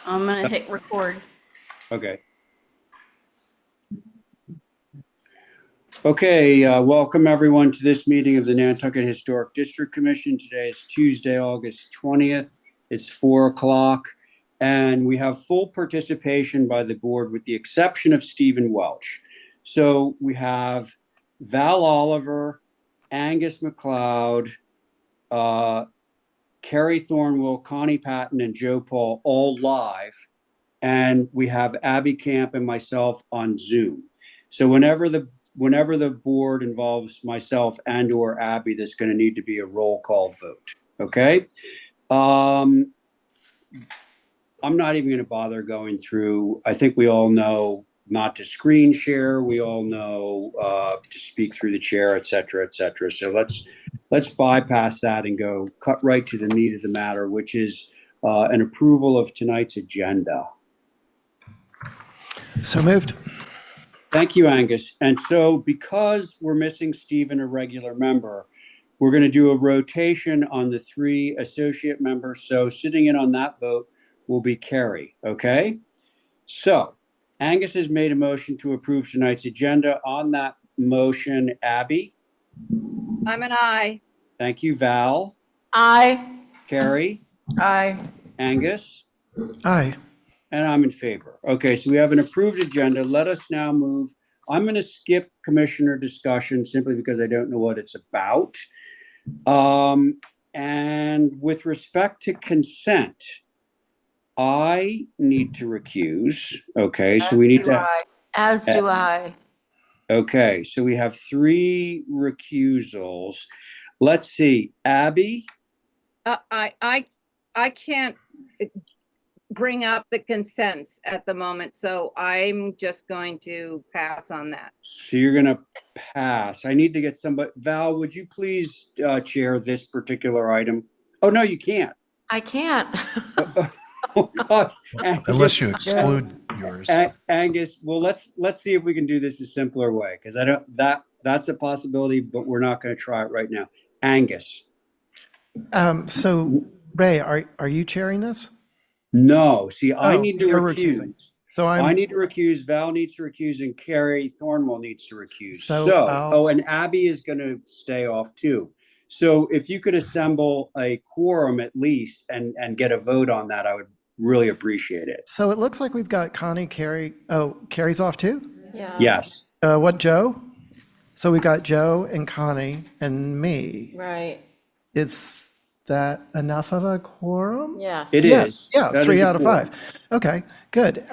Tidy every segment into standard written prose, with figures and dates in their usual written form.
I'm gonna hit record. Okay. Okay, welcome everyone to this meeting of the Nantucket Historic District Commission. Today is Tuesday, August 20th. It's 4 o'clock, and we have full participation by the board with the exception of Stephen Welch. So we have Val Oliver, Angus McLeod, Kerry Thornwell, Connie Patton, and Joe Paul all live. And we have Abby Camp and myself on Zoom. So whenever the board involves myself and or Abby, there's going to need to be a roll call vote. Okay. I'm not even going to bother going through. I think we all know not to screen share. We all know to speak through the chair, et cetera, et cetera. So let's bypass that and go cut right to the meat of the matter, which is an approval of tonight's agenda. So moved. Thank you, Angus. And so because we're missing Stephen, a regular member, we're going to do a rotation on the three associate members. So sitting in on that vote will be Kerry, okay? So Angus has made a motion to approve tonight's agenda. On that motion, Abby? I'm an aye. Thank you, Val. Aye. Kerry? Aye. Angus? Aye. And I'm in favor. Okay, so we have an approved agenda. Let us now move. I'm going to skip commissioner discussion simply because I don't know what it's about. And with respect to consent, I need to recuse. Okay, so we need to. As do I. Okay, so we have three recusals. Let's see, Abby? I can't bring up the consents at the moment, so I'm just going to pass on that. So you're going to pass. I need to get somebody. Val, would you please chair this particular item? Oh, no, you can't. I can't. Oh, God. Unless you exclude yours. Angus, well, let's see if we can do this a simpler way, because I don't that's a possibility, but we're not going to try it right now. Angus. So Ray, are you chairing this? No, see, I need to you're recuse. recusing. So I need to recuse. Val needs to recuse, and Kerry Thornwell needs to recuse. So and Abby is going to stay off too. So if you could assemble a quorum at least and get a vote on that, I would really appreciate it. So it looks like we've got Connie, Kerry. Oh, Kerry's off too? Yeah. Yes. What, Joe? So we've got Joe and Connie and me. Right. Is that enough of a quorum? Yes. It Yes. is. Yeah, That 3 is a out of quorum. 5. Okay, good.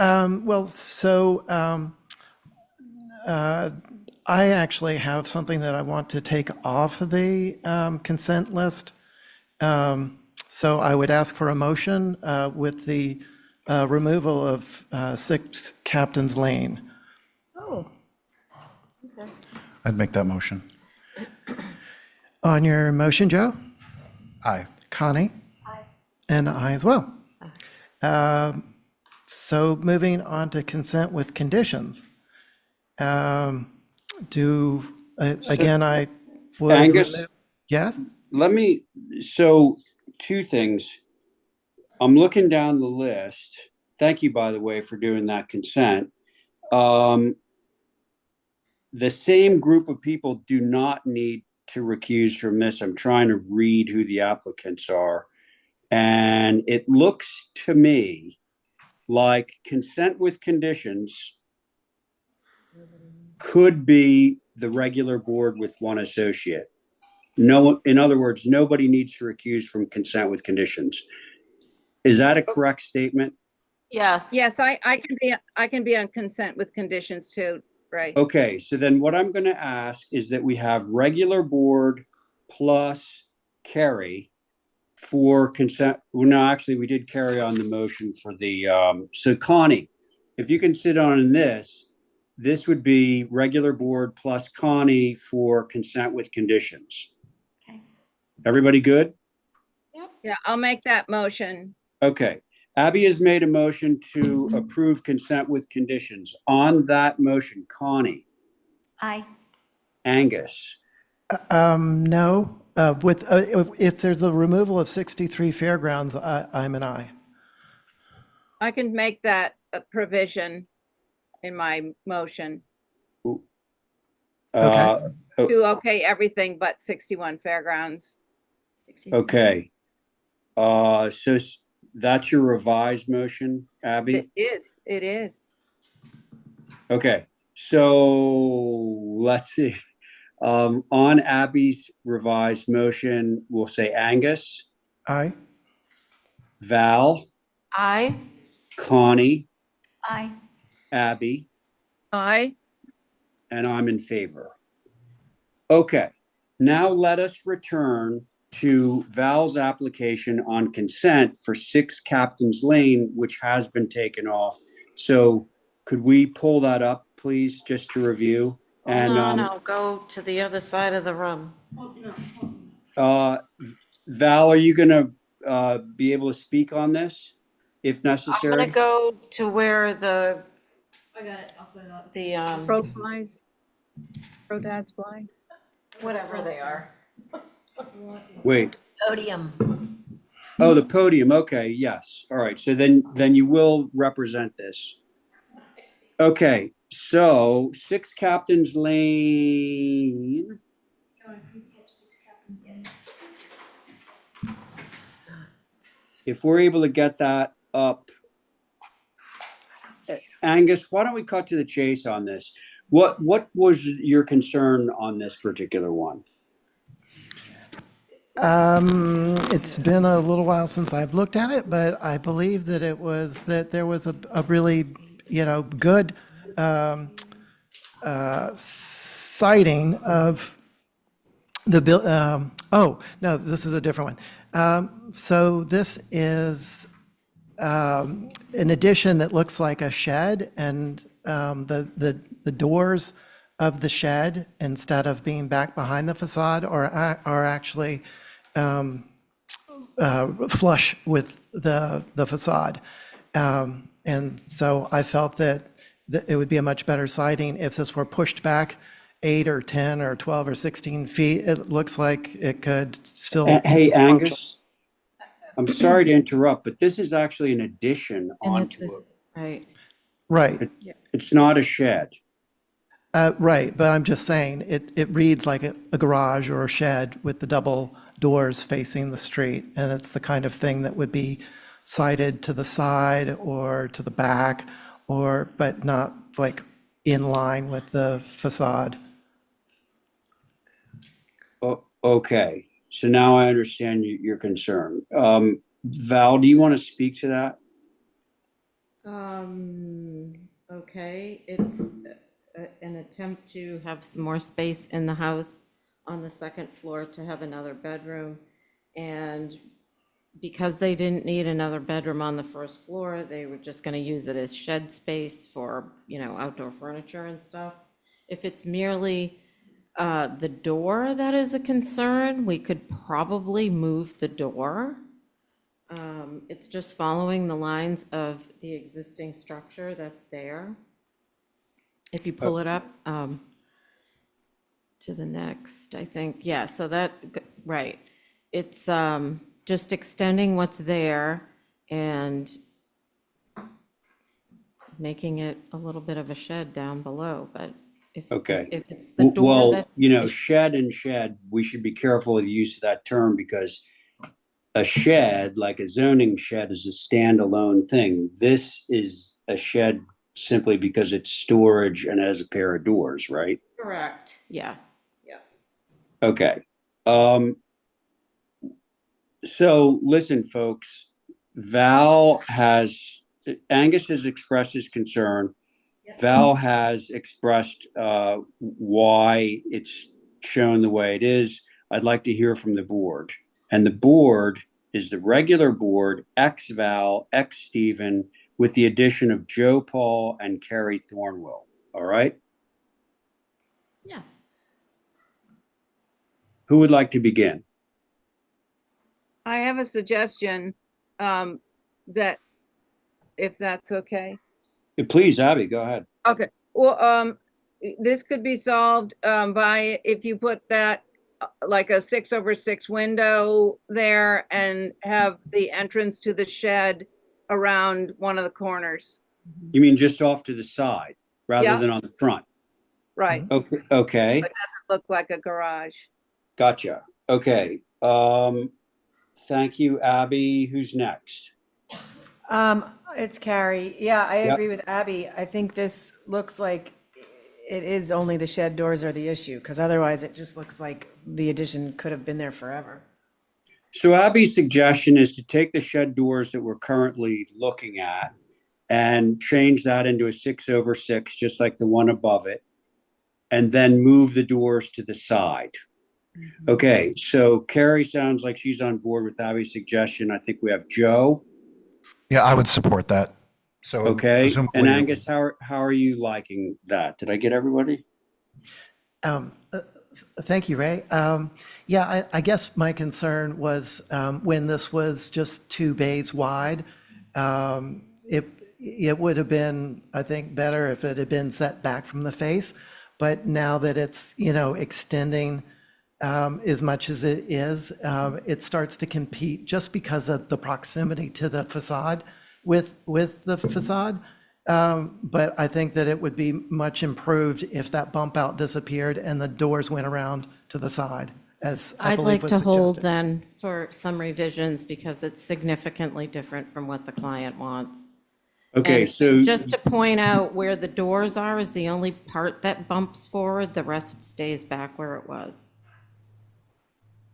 I actually have something that I want to take off of the consent list. So I would ask for a motion with the removal of 6 Captain's Lane. Oh. Okay. I'd make that motion. On your motion, Joe? Aye. Connie? Aye. And I as well. So moving on to consent with conditions. Again, I would. Angus? Yes? So 2 things. I'm looking down the list. Thank you, by the way, for doing that consent. The same group of people do not need to recuse from this. I'm trying to read who the applicants are. And it looks to me like consent with conditions could be the regular board with 1 associate. No, in other words, nobody needs to recuse from consent with conditions. Is that a correct statement? Yes. Yes, I can be on consent with conditions too, right? Okay, so then what I'm going to ask is that we have regular board plus Kerry for consent. Well, no, actually, we did carry on the motion for the, so Connie, if you can sit on this would be regular board plus Connie for consent with conditions. Okay. Everybody good? Yeah, I'll make that motion. Okay. Abby has made a motion to approve consent with conditions. On that motion, Connie. Aye. Angus. No. If there's a removal of 63 fairgrounds, I'm an aye. I can make that a provision in my motion Uh, to okay everything but 61 Fairgrounds. okay. That's your revised motion, Abby? It is. Okay, so let's see. On Abby's revised motion, we'll say Angus, Aye. Val, Aye. Connie, Aye. Abby, Aye. and I'm in favor. Okay, now let us return to Val's application on consent for 6 Captain's Lane, which has been taken off. So could we pull that up, please, just to review? And No, go to the other side of the room. Val, are you going to be able to speak on this if I'm necessary? gonna go to where the. I got it, I'll put it up. The, Pro flies. Pro dads fly. whatever they are. Wait. Podium. Oh, the podium. Okay, yes. All right. So then you will represent this. Okay. So 6 Captain's Lane. If we're able to get that up, Angus, why don't we cut to the chase on this? What was your concern on this particular one? It's been a little while since I've looked at it, but I believe that it was that there was a really, good sighting of the bill. Oh, no, this is a different one. So this is an addition that looks like a shed, and the doors of the shed, instead of being back behind the facade, are actually flush with the facade. And so I felt that it would be a much better siding if this were pushed back 8 or 10 or 12 or 16 feet. It looks like it could still. Hey, Angus, I'm sorry to interrupt, but this is actually an addition onto it. Right. Right, It's not a shed. right, but I'm just saying, it reads like a garage or a shed with the double doors facing the street, and it's the kind of thing that would be sided to the side or to the back, but not like in line with the facade. Oh, okay. So now I understand your concern. Val, do you want to speak to that? Okay, it's an attempt to have some more space in the house on the second floor to have another bedroom. And because they didn't need another bedroom on the first floor, they were just gonna use it as shed space for, outdoor furniture and stuff. If it's merely the door that is a concern, we could probably move the door. It's just following the lines of the existing structure that's there. If you pull it up to the next, I think, yeah, so right. It's just extending what's there and making it a little bit of a shed down below, but if it's the door Well, that's. shed and shed, we should be careful with the use of that term because a shed, like a zoning shed, is a standalone thing. This is a shed simply because it's storage and has a pair of doors, right? Correct, yeah. Okay. So listen, folks, Angus has expressed his concern. Val has expressed why it's shown the way it is. I'd like to hear from the board. And the board is the regular board, ex-Val, ex-Stephen, with the addition of Joe Paul and Carrie Thornwell. All right? Yeah. Who would like to begin? I have a suggestion, that, if that's okay. Please, Abby, go ahead. Okay, well, this could be solved, by, if you put that, like a 6/6 window there and have the entrance to the shed around one of the corners. You mean just off to the side rather Yeah. than on the front? Right. Okay, okay, Look like a garage. gotcha. Okay, thank you, Abby. Who's next? It's Carrie. Yeah, I Yep. agree with Abby. I think this looks like it is only the shed doors are the issue, because otherwise it just looks like the addition could have been there forever. So Abby's suggestion is to take the shed doors that we're currently looking at and change that into a 6/6, just like the one above it, and then move the doors to the side. Okay, so Carrie sounds like she's on board with Abby's suggestion. I think we have Joe. Yeah, I would support that. So Okay, and presumably, Angus, how are you liking that? Did I get everybody? Thank you, Ray. Yeah, I guess my concern was when this was just 2 bays wide, it would have been, I think, better if it had been set back from the face. But now that it's, extending as much as it is, it starts to compete just because of the proximity to the facade with the facade. But I think that it would be much improved if that bump out disappeared and the doors went around to the side, as I I'd believe like was to hold suggested. then for some revisions because it's significantly different from what the client wants. Okay, And so just to point out where the doors are is the only part that bumps forward, the rest stays back where it was.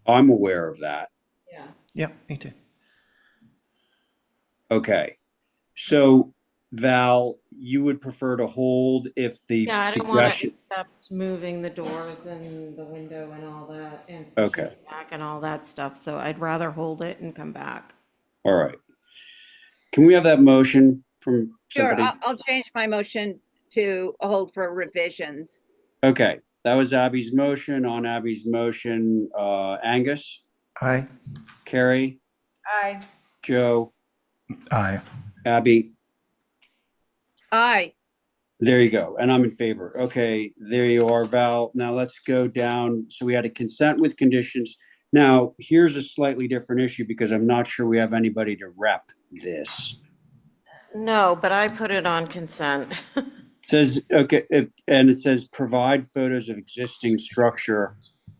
I'm aware of that. Yeah. Yeah, me too. Okay, so Val, you would prefer to hold if the Yeah, I don't want to suggestion, accept moving the doors and the window and all that and Okay. pushing it back and all that stuff. So I'd rather hold it and come back. all right. Can we have that motion from Sure, somebody? I'll change my motion to hold for revisions. Okay, that was Abby's motion. On Abby's motion, Angus, Aye. Carrie, Aye. Joe, aye. Abby. Aye. There you go. And I'm in favor. Okay, there you are, Val. Now let's go down. So we had a consent with conditions. Now, here's a slightly different issue because I'm not sure we have anybody to rep this. No, but I put it on consent. Says, okay, and it says provide photos of existing structure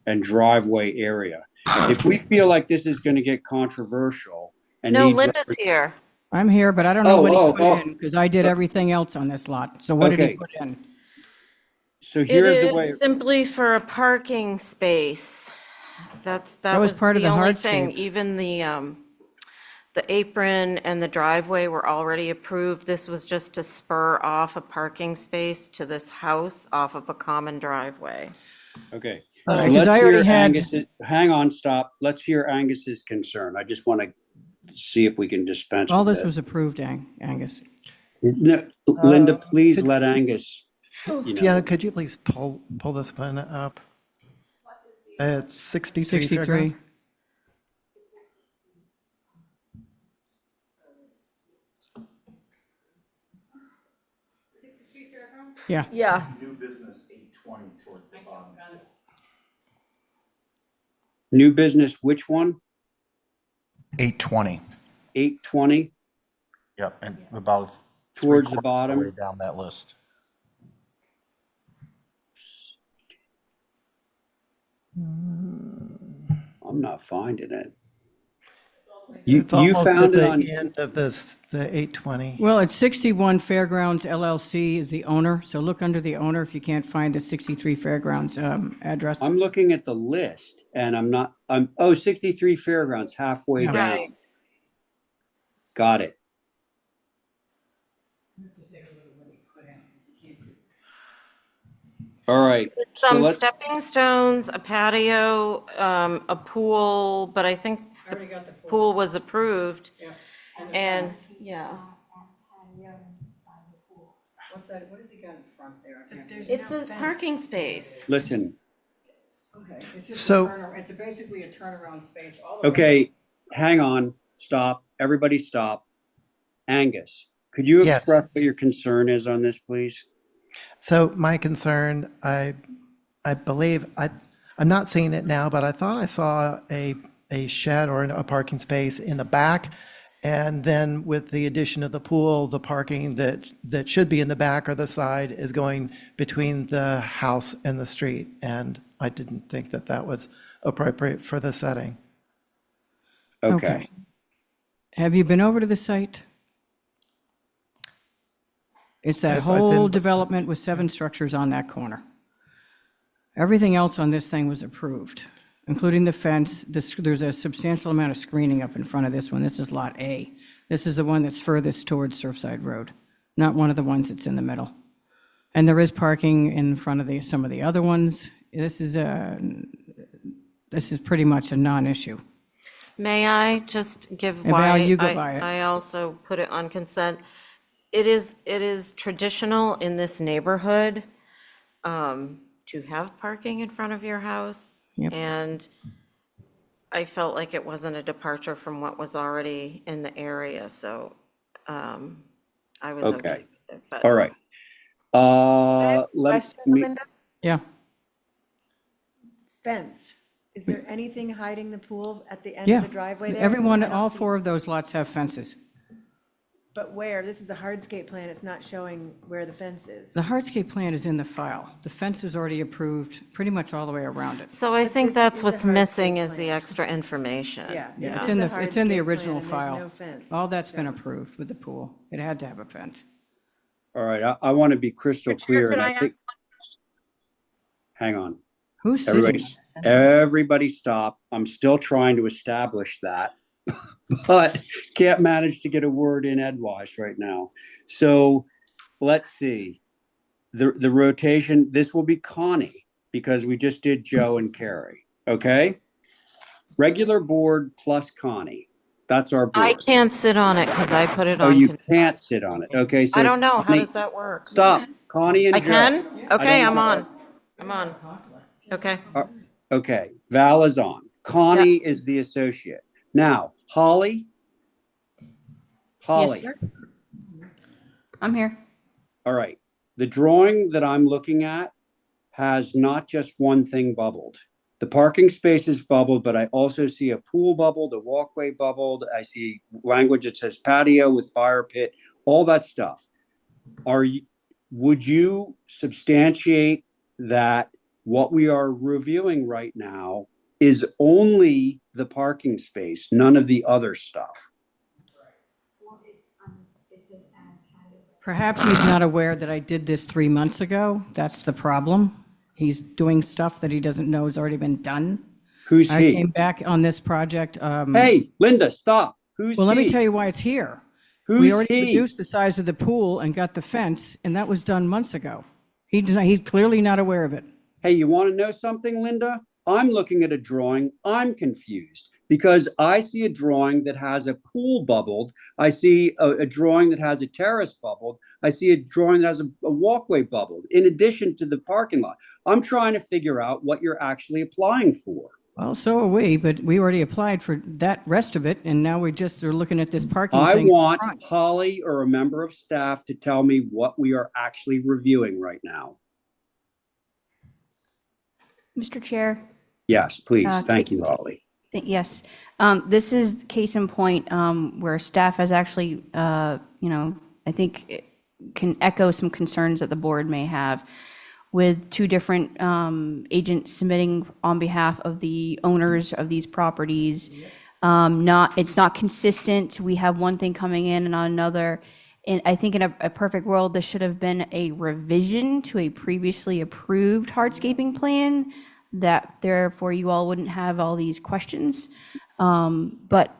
and driveway area. If we feel like this is going to get controversial and No, needs Linda's here. I'm here, but I don't know Oh, what he oh, put oh. in, because I did everything else on this lot. So what did Okay. he put in? So It here's the way. is simply for a parking space. That was was part of the the only thing. hardscape. Even the apron and the driveway were already approved. This was just to spur off a parking space to this house off of a common driveway. Okay. All So right, 'cause let's I hear already had- Angus's, hang on, stop. Let's hear Angus's concern. I just want to see if we can dispense All with this it. was approved, Angus. No, Linda, please could- let Angus, you know. Fiona, could you please pull this one up? It's 63 Fairgrounds. 63. Yeah, Yeah. New business 820 towards the bottom. New business, which one? 820. 820 Yep, and about towards the three-quarters of bottom? way down that list. I'm not finding it. You It's almost at found it the on, end of this, the 820. well, it's 61 Fairgrounds LLC is the owner, so look under the owner if you can't find the 63 Fairgrounds address. I'm looking at the list and oh, 63 Fairgrounds, halfway Yeah. down. Right. Got it. All right. so Some let's- stepping stones, a patio, a pool, but I think the pool was approved. And, yeah, What's that, what has he got in front there? it's a parking space. Listen, Okay, it's just So- it's basically a turnaround space. All the okay, hang on, stop, everybody stop. Angus, could you Yes. express what your concern is on this, please? So my concern, I believe, I'm not seeing it now, but I thought I saw a shed or a parking space in the back. And then with the addition of the pool, the parking that should be in the back or the side is going between the house and the street. And I didn't think that that was appropriate for the setting. Okay. Have you been over to the site? It's that I've been- whole development with 7 structures on that corner. Everything else on this thing was approved, including the fence. There's a substantial amount of screening up in front of this one. This is Lot A. This is the one that's furthest towards Surfside Road, not one of the ones that's in the middle. And there is parking in front of some of the other ones. This is pretty much a non-issue. May I just give Yeah, why Val, you go by it. I also put it on consent? It is traditional in this neighborhood to have parking in front of your house. Yep. And I felt like it wasn't a departure from what was already in the area, so I was okay Okay. with it. But All right. Let Question, me, Linda? Yeah. Fence. Is there anything hiding the pool at the end Yeah. of the driveway there? 'Cause Everyone, I don't all see- 4 of those lots have fences. But where? This is a hardscape plan. It's not showing where the fence is. The hardscape plan is in the file. The fence is already approved pretty much all the way around it. So I But think this that's is a what's hardscape missing is the plan. extra information. Yeah. Yeah, this it's is in a the, it's in the hardscape plan original and there's file. no fence. All that's been shown. approved with the pool. It had to have a fence. all right, I want to be crystal clear. Can And I I think, ask hang on. Who's sitting? Everybody stop. I'm still trying to establish that, but can't manage to get a word in edgewise right now. So let's see. The rotation, this will be Connie because we just did Joe and Carrie. Okay? Regular board plus Connie. That's our I board. can't sit on it because I put it Oh, on you consent. can't sit on it. Okay, so I don't know. How Connie- does that work? Stop. Connie and I Joe. can? Okay, don't I'm know. on. I'm on. Okay. Okay, Val is on. Connie is the associate. Now, Holly? Holly. I'm here. All right. The drawing that I'm looking at has not just one thing bubbled. The parking space is bubbled, but I also see a pool bubbled, a walkway bubbled. I see language that says patio with fire pit, all that stuff. Would you substantiate that what we are reviewing right now is only the parking space, none of the other stuff? Perhaps he's not aware that I did this 3 months ago. That's the problem. He's doing stuff that he doesn't know has already been done. Who's I he? came back on this project. Hey, Linda, stop. Who's Well, let me he? tell you why it's here. Who's We already he? reduced the size of the pool and got the fence, and that was done months ago. He's clearly not aware of it. Hey, you want to know something, Linda? I'm looking at a drawing. I'm confused because I see a drawing that has a pool bubbled. I see a drawing that has a terrace bubbled. I see a drawing that has a walkway bubbled in addition to the parking lot. I'm trying to figure out what you're actually applying for. Well, so are we, but we already applied for that rest of it, and now we just are looking at this parking I thing. want Holly or a member of staff to tell me what we are actually reviewing right now. Mr. Chair, Yes, please. Uh, Thank you, Holly. yes. This is case in point where staff has actually, I think it can echo some concerns that the board may have with 2 different agents submitting on behalf of the owners of these properties. It's not consistent. We have one thing coming in and not another. And I think in a perfect world, this should have been a revision to a previously approved hardscaping plan that therefore you all wouldn't have all these questions. But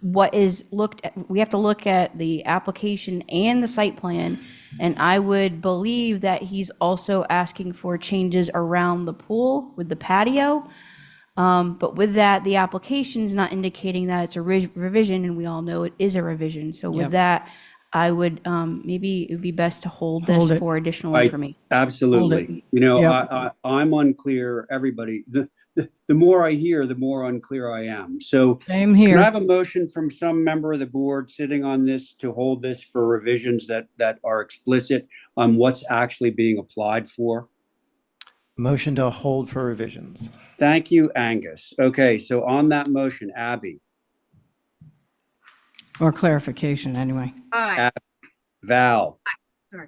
what is looked at, we have to look at the application and the site plan. And I would believe that he's also asking for changes around the pool with the patio. But with that, the application is not indicating that it's a revision, and we all know it is a revision. So with Yep. that, I would, maybe it would be best to hold Hold this it. for additional I- information. Absolutely. You know, Yep. I'm unclear. Everybody, the more I hear, the more unclear I am. So Same can I here. have a motion from some member of the board sitting on this to hold this for revisions that are explicit on what's actually being applied for? Motion to hold for revisions. Thank you, Angus. Okay, so on that motion, Abby, or clarification, anyway. Aye. Val, Sorry.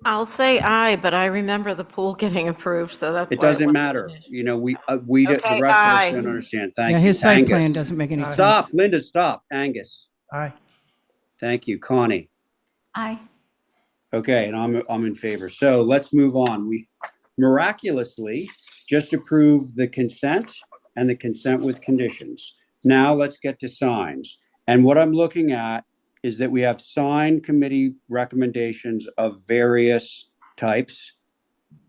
I'll say aye, but I remember the pool getting approved, so that's it why. doesn't wasn't matter. an issue. You know, the Okay, rest of us aye. don't understand. Yeah, Thank you. his site plan Angus. doesn't make any sense. Stop, Linda, stop. Angus. Aye. Thank you. Connie. Aye. Okay, and I'm in favor. So let's move on. We miraculously just approved the consent and the consent with conditions. Now let's get to signs. And what I'm looking at is that we have sign committee recommendations of various types.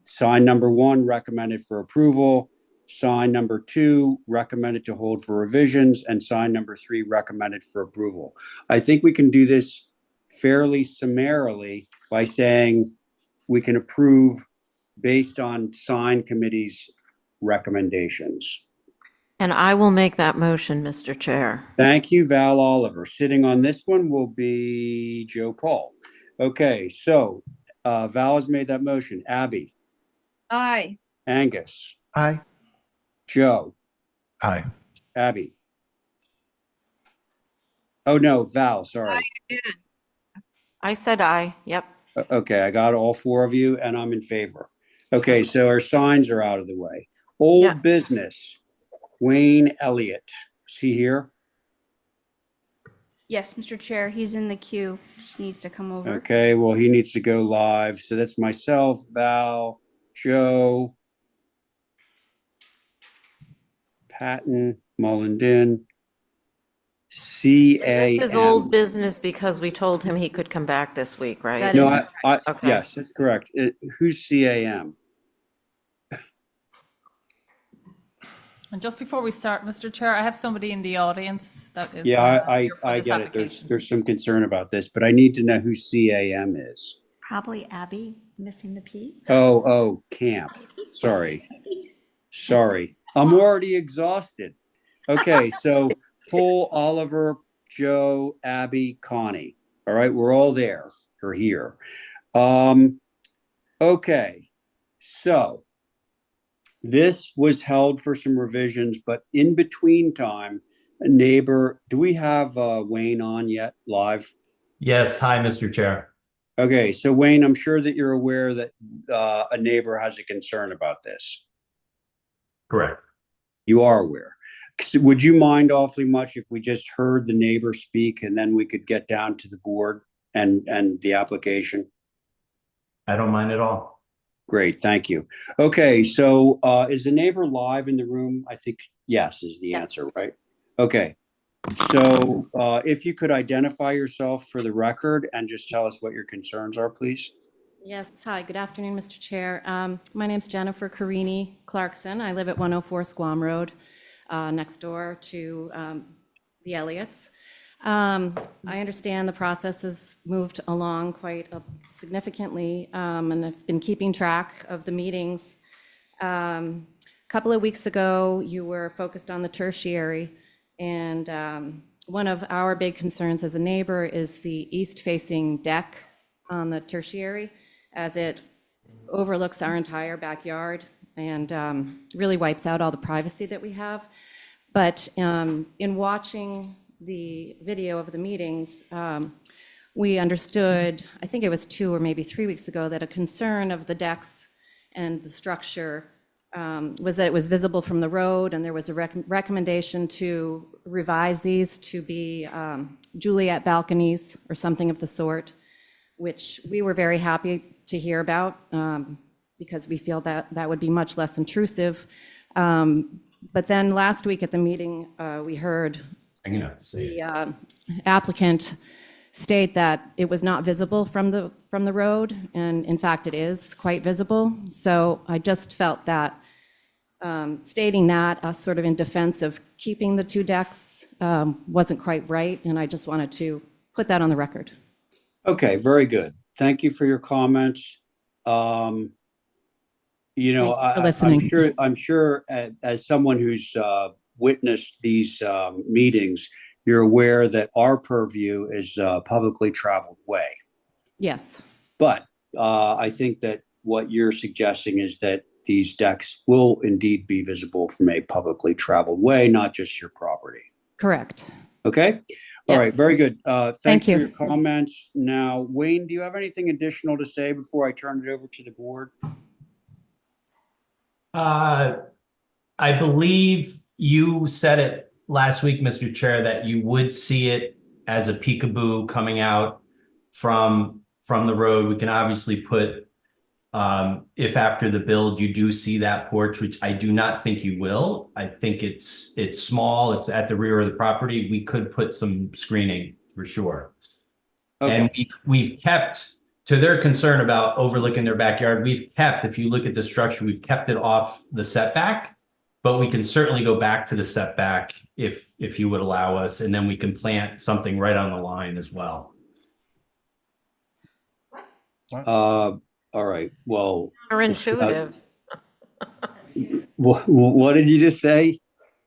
Sign number 1 recommended for approval. Sign number 2 recommended to hold for revisions, and sign number 3 recommended for approval. I think we can do this fairly summarily by saying we can approve based on sign committee's recommendations. And I will make that motion, Mr. Chair. Thank you, Val Oliver. Sitting on this one will be Joe Paul. Okay, so Val has made that motion. Abby, Aye. Angus, Aye. Joe, Aye. Abby. Oh, no, Val, sorry. I said aye, yep. Okay, I got all 4 of you and I'm in favor. Okay, so our signs are out of the way. Old Yeah. business, Wayne Elliott. Is he here? Yes, Mr. Chair, he's in the queue. Just needs to come over. Okay, well, he needs to go live. So that's myself, Val, Joe, Patton, Mullendin, This is old CAM. business because we told him he could come back this week, right? That No, is Okay. yes, that's correct. Who's CAM? And just before we start, Mr. Chair, I have somebody in the audience that is. Yeah, here for I this get it. application. There's some concern about this, but I need to know who CAM is. Probably Abby, missing the P. Oh, camp. Sorry. I'm already exhausted. Okay, so full Oliver, Joe, Abby, Connie. All right, we're all there or here. Okay, so this was held for some revisions, but in between time, a neighbor, do we have Wayne on yet live? Yes, hi, Mr. Chair. Okay, so Wayne, I'm sure that you're aware that a neighbor has a concern about this. Correct. You are aware. Would you mind awfully much if we just heard the neighbor speak and then we could get down to the board and the application? I don't mind at all. Great, thank you. Okay, so is the neighbor live in the room? I think yes is the answer, right? Okay, so if you could identify yourself for the record and just tell us what your concerns are, please. Yes, hi, good afternoon, Mr. Chair. My name's Jennifer Carini Clarkson. I live at 104 Squam Road, next door to the Elliots. I understand the process has moved along quite significantly, and I've been keeping track of the meetings. A couple of weeks ago, you were focused on the tertiary, and one of our big concerns as a neighbor is the east-facing deck on the tertiary, as it overlooks our entire backyard and really wipes out all the privacy that we have. But in watching the video of the meetings, we understood, I think it was 2 or maybe 3 weeks ago, that a concern of the decks and the structure was that it was visible from the road, and there was a recommendation to revise these to be Juliet balconies or something of the sort, which we were very happy to hear about because we feel that that would be much less intrusive. But then last week at the meeting, we heard I'm gonna have to say the it. applicant state that it was not visible from the road, and in fact, it is quite visible. So I just felt that stating that sort of in defense of keeping the 2 decks wasn't quite right, and I just wanted to put that on the record. Okay, very good. Thank you for your comments. You know, Thank you for listening. I'm sure as someone who's witnessed these meetings, you're aware that our purview is publicly traveled way. Yes. But I think that what you're suggesting is that these decks will indeed be visible from a publicly traveled way, not just your property. Correct. Okay. All right, Yes. very good. Thanks Thank for you. your comments. Now, Wayne, do you have anything additional to say before I turn it over to the board? I believe you said it last week, Mr. Chair, that you would see it as a peekaboo coming out from the road. We can obviously put, if after the build you do see that porch, which I do not think you will. I think it's small, it's at the rear of the property. We could put some screening for sure. And Okay, we've kept, to their concern about overlooking their backyard, we've kept, if you look at the structure, we've kept it off the setback. But we can certainly go back to the setback if you would allow us, and then we can plant something right on the line as well. all right, well, Counterintuitive. what did you just say,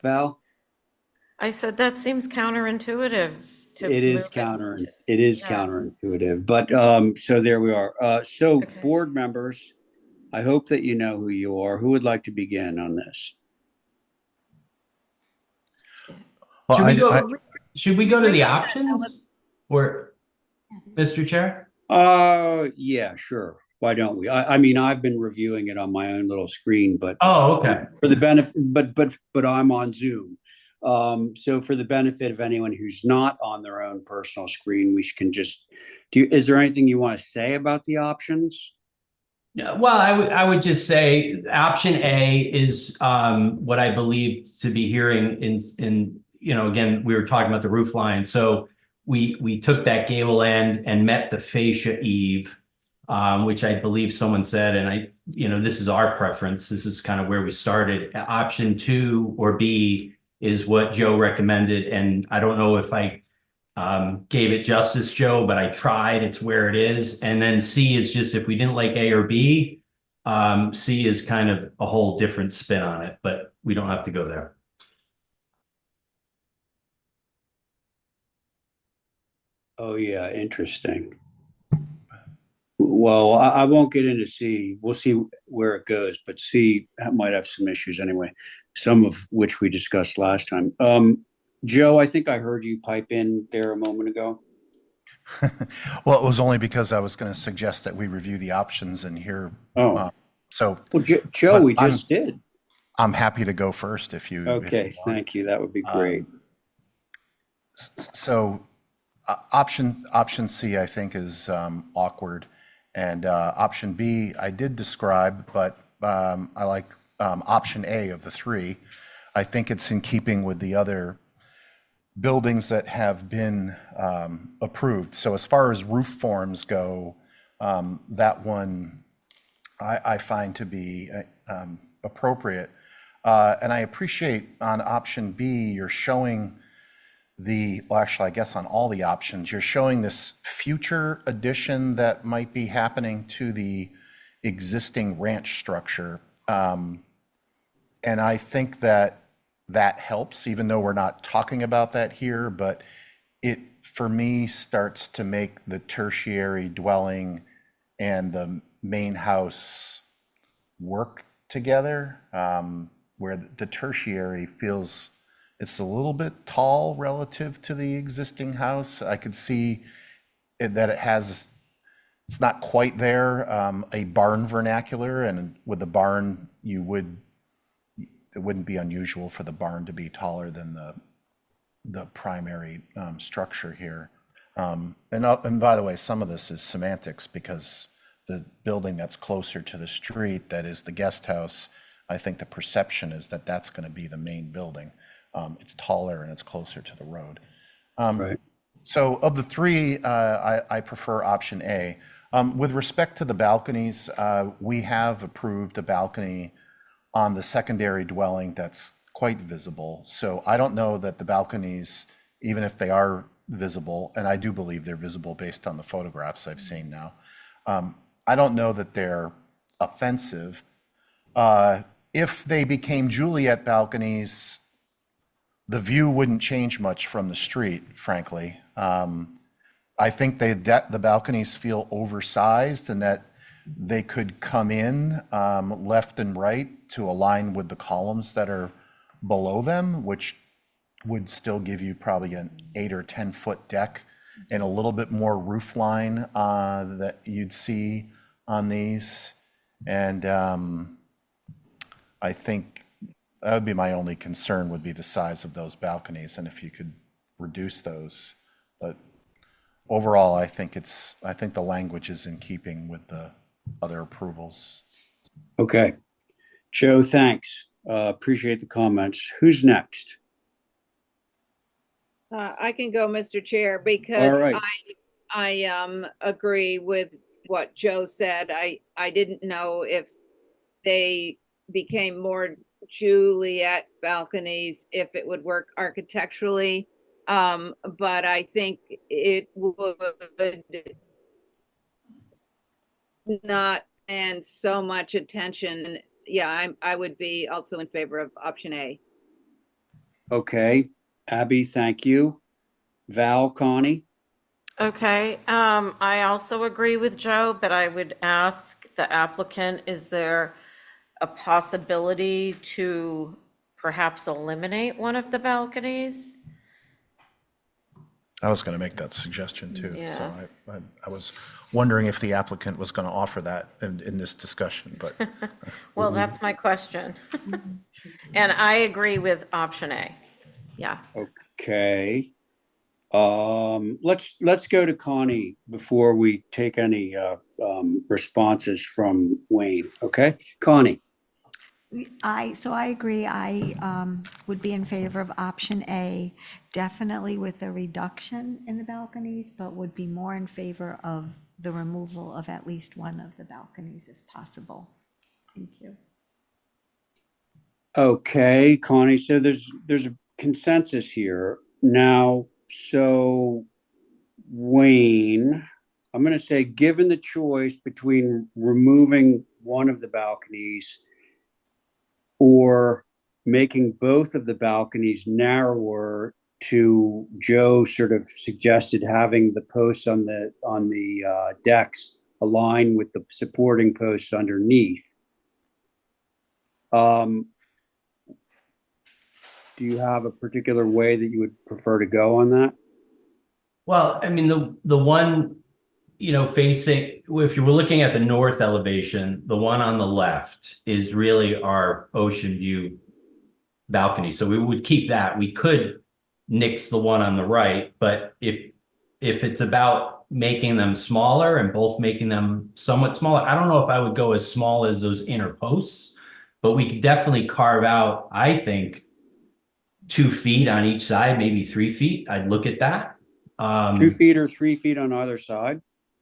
Val? I said that seems counterintuitive to It is move it is Yeah. counterintuitive, but so there we are. So Okay. board members, I hope that you know who you are. Who would like to begin on this? Well, Should we go, I, should we go to the options? Or, Mr. Chair? Yeah, sure. Why don't we? I mean, I've been reviewing it on my own little screen, but Oh, okay. for the benefit, but I'm on Zoom. So for the benefit of anyone who's not on their own personal screen, we can just is there anything you want to say about the options? Yeah, well, I would just say option A is what I believe to be hearing in again, we were talking about the roof line. So we took that gable end and met the fascia eave, which I believe someone said, and this is our preference. This is kind of where we started. Option 2 or B is what Joe recommended, and I don't know if I gave it justice, Joe, but I tried. It's where it is. And then C is just if we didn't like A or B, C is kind of a whole different spin on it, but we don't have to go there. Oh yeah, interesting. Well, I won't get into C. We'll see where it goes, but C might have some issues anyway, some of which we discussed last time. Joe, I think I heard you pipe in there a moment ago. well, it was only because I was going to suggest that we review the options and hear. Oh, So well, Joe, but we just did. I'm happy to go first if you. Okay, if you want. thank you. That would be great. So option C, I think, is awkward. And option B, I did describe, but I like option A of the three. I think it's in keeping with the other buildings that have been approved. So as far as roof forms go, that one I find to be appropriate. And I appreciate on option B, you're showing well, actually, I guess on all the options, you're showing this future addition that might be happening to the existing ranch structure. And I think that helps, even though we're not talking about that here, but it, for me, starts to make the tertiary dwelling and the main house work together, where the tertiary feels it's a little bit tall relative to the existing house. I could see that it's not quite there, a barn vernacular, and with the barn, it wouldn't be unusual for the barn to be taller than the primary structure here. And by the way, some of this is semantics because the building that's closer to the street, that is the guest house, I think the perception is that that's going to be the main building. It's taller and it's closer to the road. Right. So of the three, I prefer option A. With respect to the balconies, we have approved a balcony on the secondary dwelling that's quite visible. So I don't know that the balconies, even if they are visible, and I do believe they're visible based on the photographs I've seen now, I don't know that they're offensive. If they became Juliet balconies, the view wouldn't change much from the street, frankly. I think the balconies feel oversized and that they could come in left and right to align with the columns that are below them, which would still give you probably an 8 or 10-foot deck and a little bit more roof line that you'd see on these. And I think that would be my only concern, would be the size of those balconies and if you could reduce those. But overall, I think the language is in keeping with the other approvals. Okay. Joe, thanks. Appreciate the comments. Who's next? I can go, Mr. Chair, All because right. I agree with what Joe said. I didn't know if they became more Juliet balconies, if it would work architecturally. But I think it would not and so much attention. Yeah, I would be also in favor of option A. Okay. Abby, thank you. Val, Connie? Okay, I also agree with Joe, but I would ask the applicant, is there a possibility to perhaps eliminate one of the balconies? I was going to make that suggestion too. So Yeah. I was wondering if the applicant was going to offer that in this discussion, but Well, that's my question. And I agree with option A. Yeah. Okay. Let's go to Connie before we take any responses from Wayne. Okay, Connie. So I agree. I would be in favor of option A, definitely with a reduction in the balconies, but would be more in favor of the removal of at least one of the balconies if possible. Thank you. Okay, Connie. So there's a consensus here now. So Wayne, I'm going to say, given the choice between removing one of the balconies or making both of the balconies narrower, to Joe sort of suggested having the posts on the decks align with the supporting posts underneath. Do you have a particular way that you would prefer to go on that? Well, I mean, the one, facing, if you were looking at the north elevation, the one on the left is really our ocean view balcony. So we would keep that. We could nix the one on the right, but if it's about making them smaller and both making them somewhat smaller, I don't know if I would go as small as those inner posts, but we could definitely carve out, I think, 2 feet on each side, maybe 3 feet. I'd look at that. 2 feet or 3 feet on either side?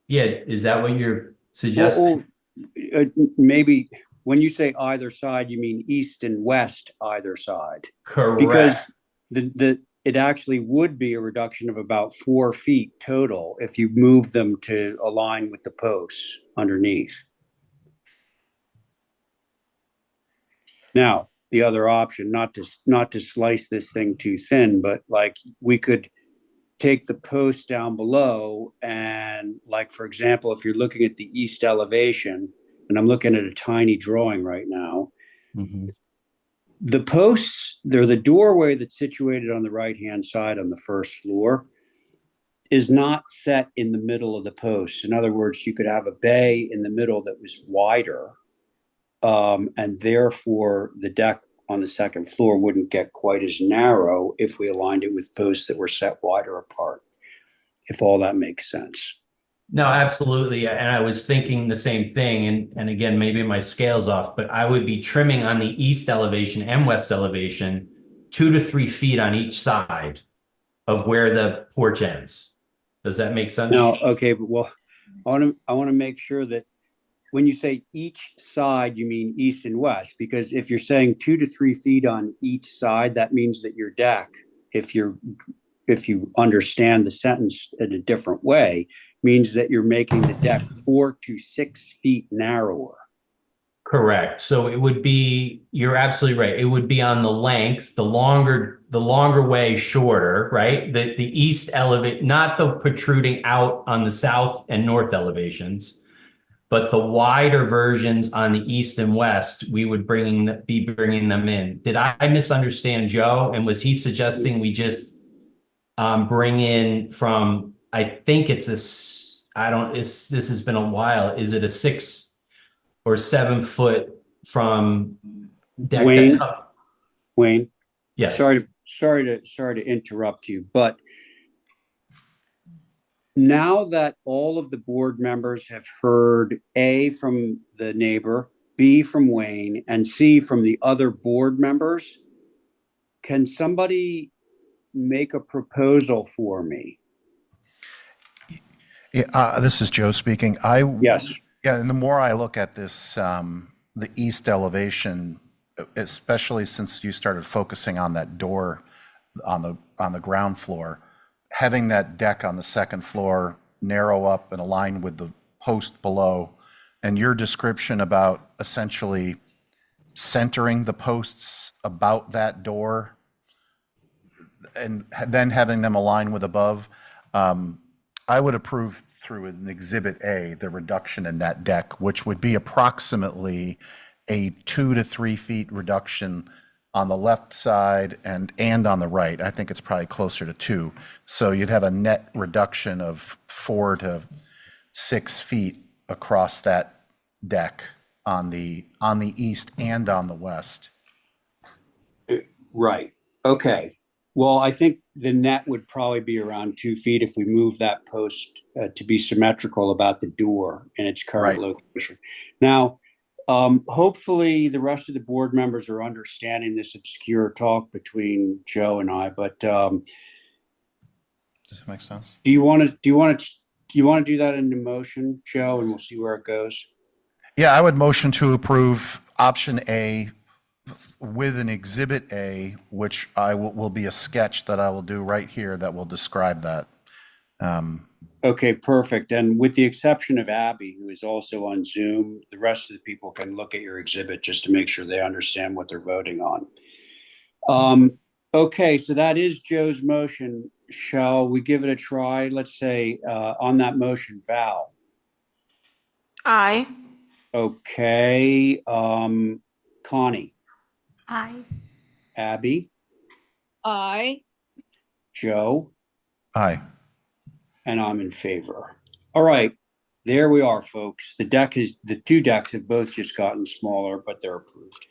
Yeah, is that what you're suggesting? Maybe when you say either side, you mean east and west either side. Correct. Because it actually would be a reduction of about 4 feet total if you move them to align with the posts underneath. Now, the other option, not to slice this thing too thin, but like we could take the post down below and, like, for example, if you're looking at the east elevation, and I'm looking at a tiny drawing right now, the posts, they're the doorway that's situated on the right-hand side on the first floor, is not set in the middle of the post. In other words, you could have a bay in the middle that was wider, and therefore the deck on the second floor wouldn't get quite as narrow if we aligned it with posts that were set wider apart, if all that makes sense. No, absolutely. And I was thinking the same thing. And again, maybe my scale's off, but I would be trimming on the east elevation and west elevation 2 to 3 feet on each side of where the porch ends. Does that make sense? Now, okay, but well, I want to make sure that when you say each side, you mean east and west, because if you're saying 2 to 3 feet on each side, that means that your deck, if you understand the sentence in a different way, means that you're making the deck 4 to 6 feet narrower. Correct. So it would be, you're absolutely right. It would be on the length, the longer way shorter, right? The east elevate, not the protruding out on the south and north elevations. but the wider versions on the east and west, we would be bringing them in. Did I misunderstand Joe? And was he suggesting we just bring in from, I think it's this has been a while. Is it a 6 or 7 foot from deck? Wayne, Wayne, Yes. sorry to interrupt you, but now that all of the board members have heard A from the neighbor, B from Wayne, and C from the other board members, can somebody make a proposal for me? Yeah, this is Joe speaking. Yes. Yeah, and the more I look at this, the east elevation, especially since you started focusing on that door on the ground floor, having that deck on the second floor narrow up and align with the post below, and your description about essentially centering the posts about that door and then having them align with above, I would approve through an Exhibit A, the reduction in that deck, which would be approximately a 2 to 3 feet reduction on the left side and on the right. I think it's probably closer to 2. So you'd have a net reduction of 4 to 6 feet across that deck on the east and on the west. Right. Okay. Well, I think the net would probably be around 2 feet if we move that post to be symmetrical about the door in its current location. Now, hopefully the rest of the board members are understanding this obscure talk between Joe and I, but Does that make sense? do you want to do that in the motion, Joe, and we'll see where it goes? Yeah, I would motion to approve option A with an Exhibit A, which will be a sketch that I will do right here that will describe that. Okay, perfect. And with the exception of Abby, who is also on Zoom, the rest of the people can look at your exhibit just to make sure they understand what they're voting on. Okay, so that is Joe's motion. Shall we give it a try? Let's say on that motion, Val. Aye. Okay, Connie, Aye. Abby, Aye. Joe, Aye. and I'm in favor. All right, there we are, folks. The 2 decks have both just gotten smaller, but they're approved.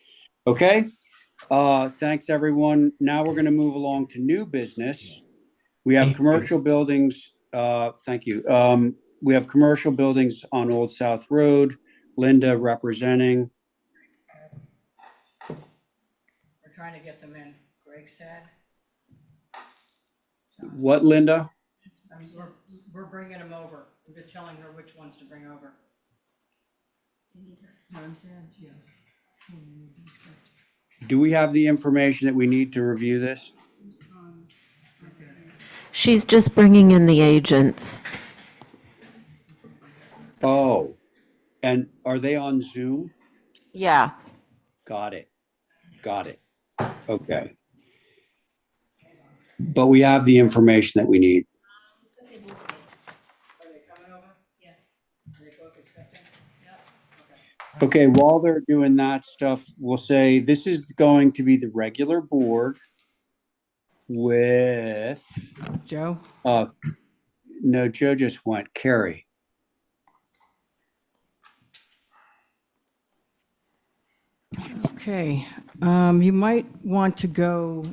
Okay, thanks everyone. Now we're gonna move along to new business. We have commercial buildings, thank you. We have commercial buildings on Old South Road, Linda representing. We're trying to get them in. Greg said. What, Linda? I mean, we're bringing them over. I'm just telling her which ones to bring over. Do we have the information that we need to review this? She's just bringing in the agents. Oh, and are they on Zoom? Yeah. Got it. Okay. But we have the information that we need. Are they coming over? Yeah. Are they both accepting? Yeah. Okay, while they're doing that stuff, we'll say this is going to be the regular board with, Joe? no, Joe just went. Carrie. Okay, you might want to go,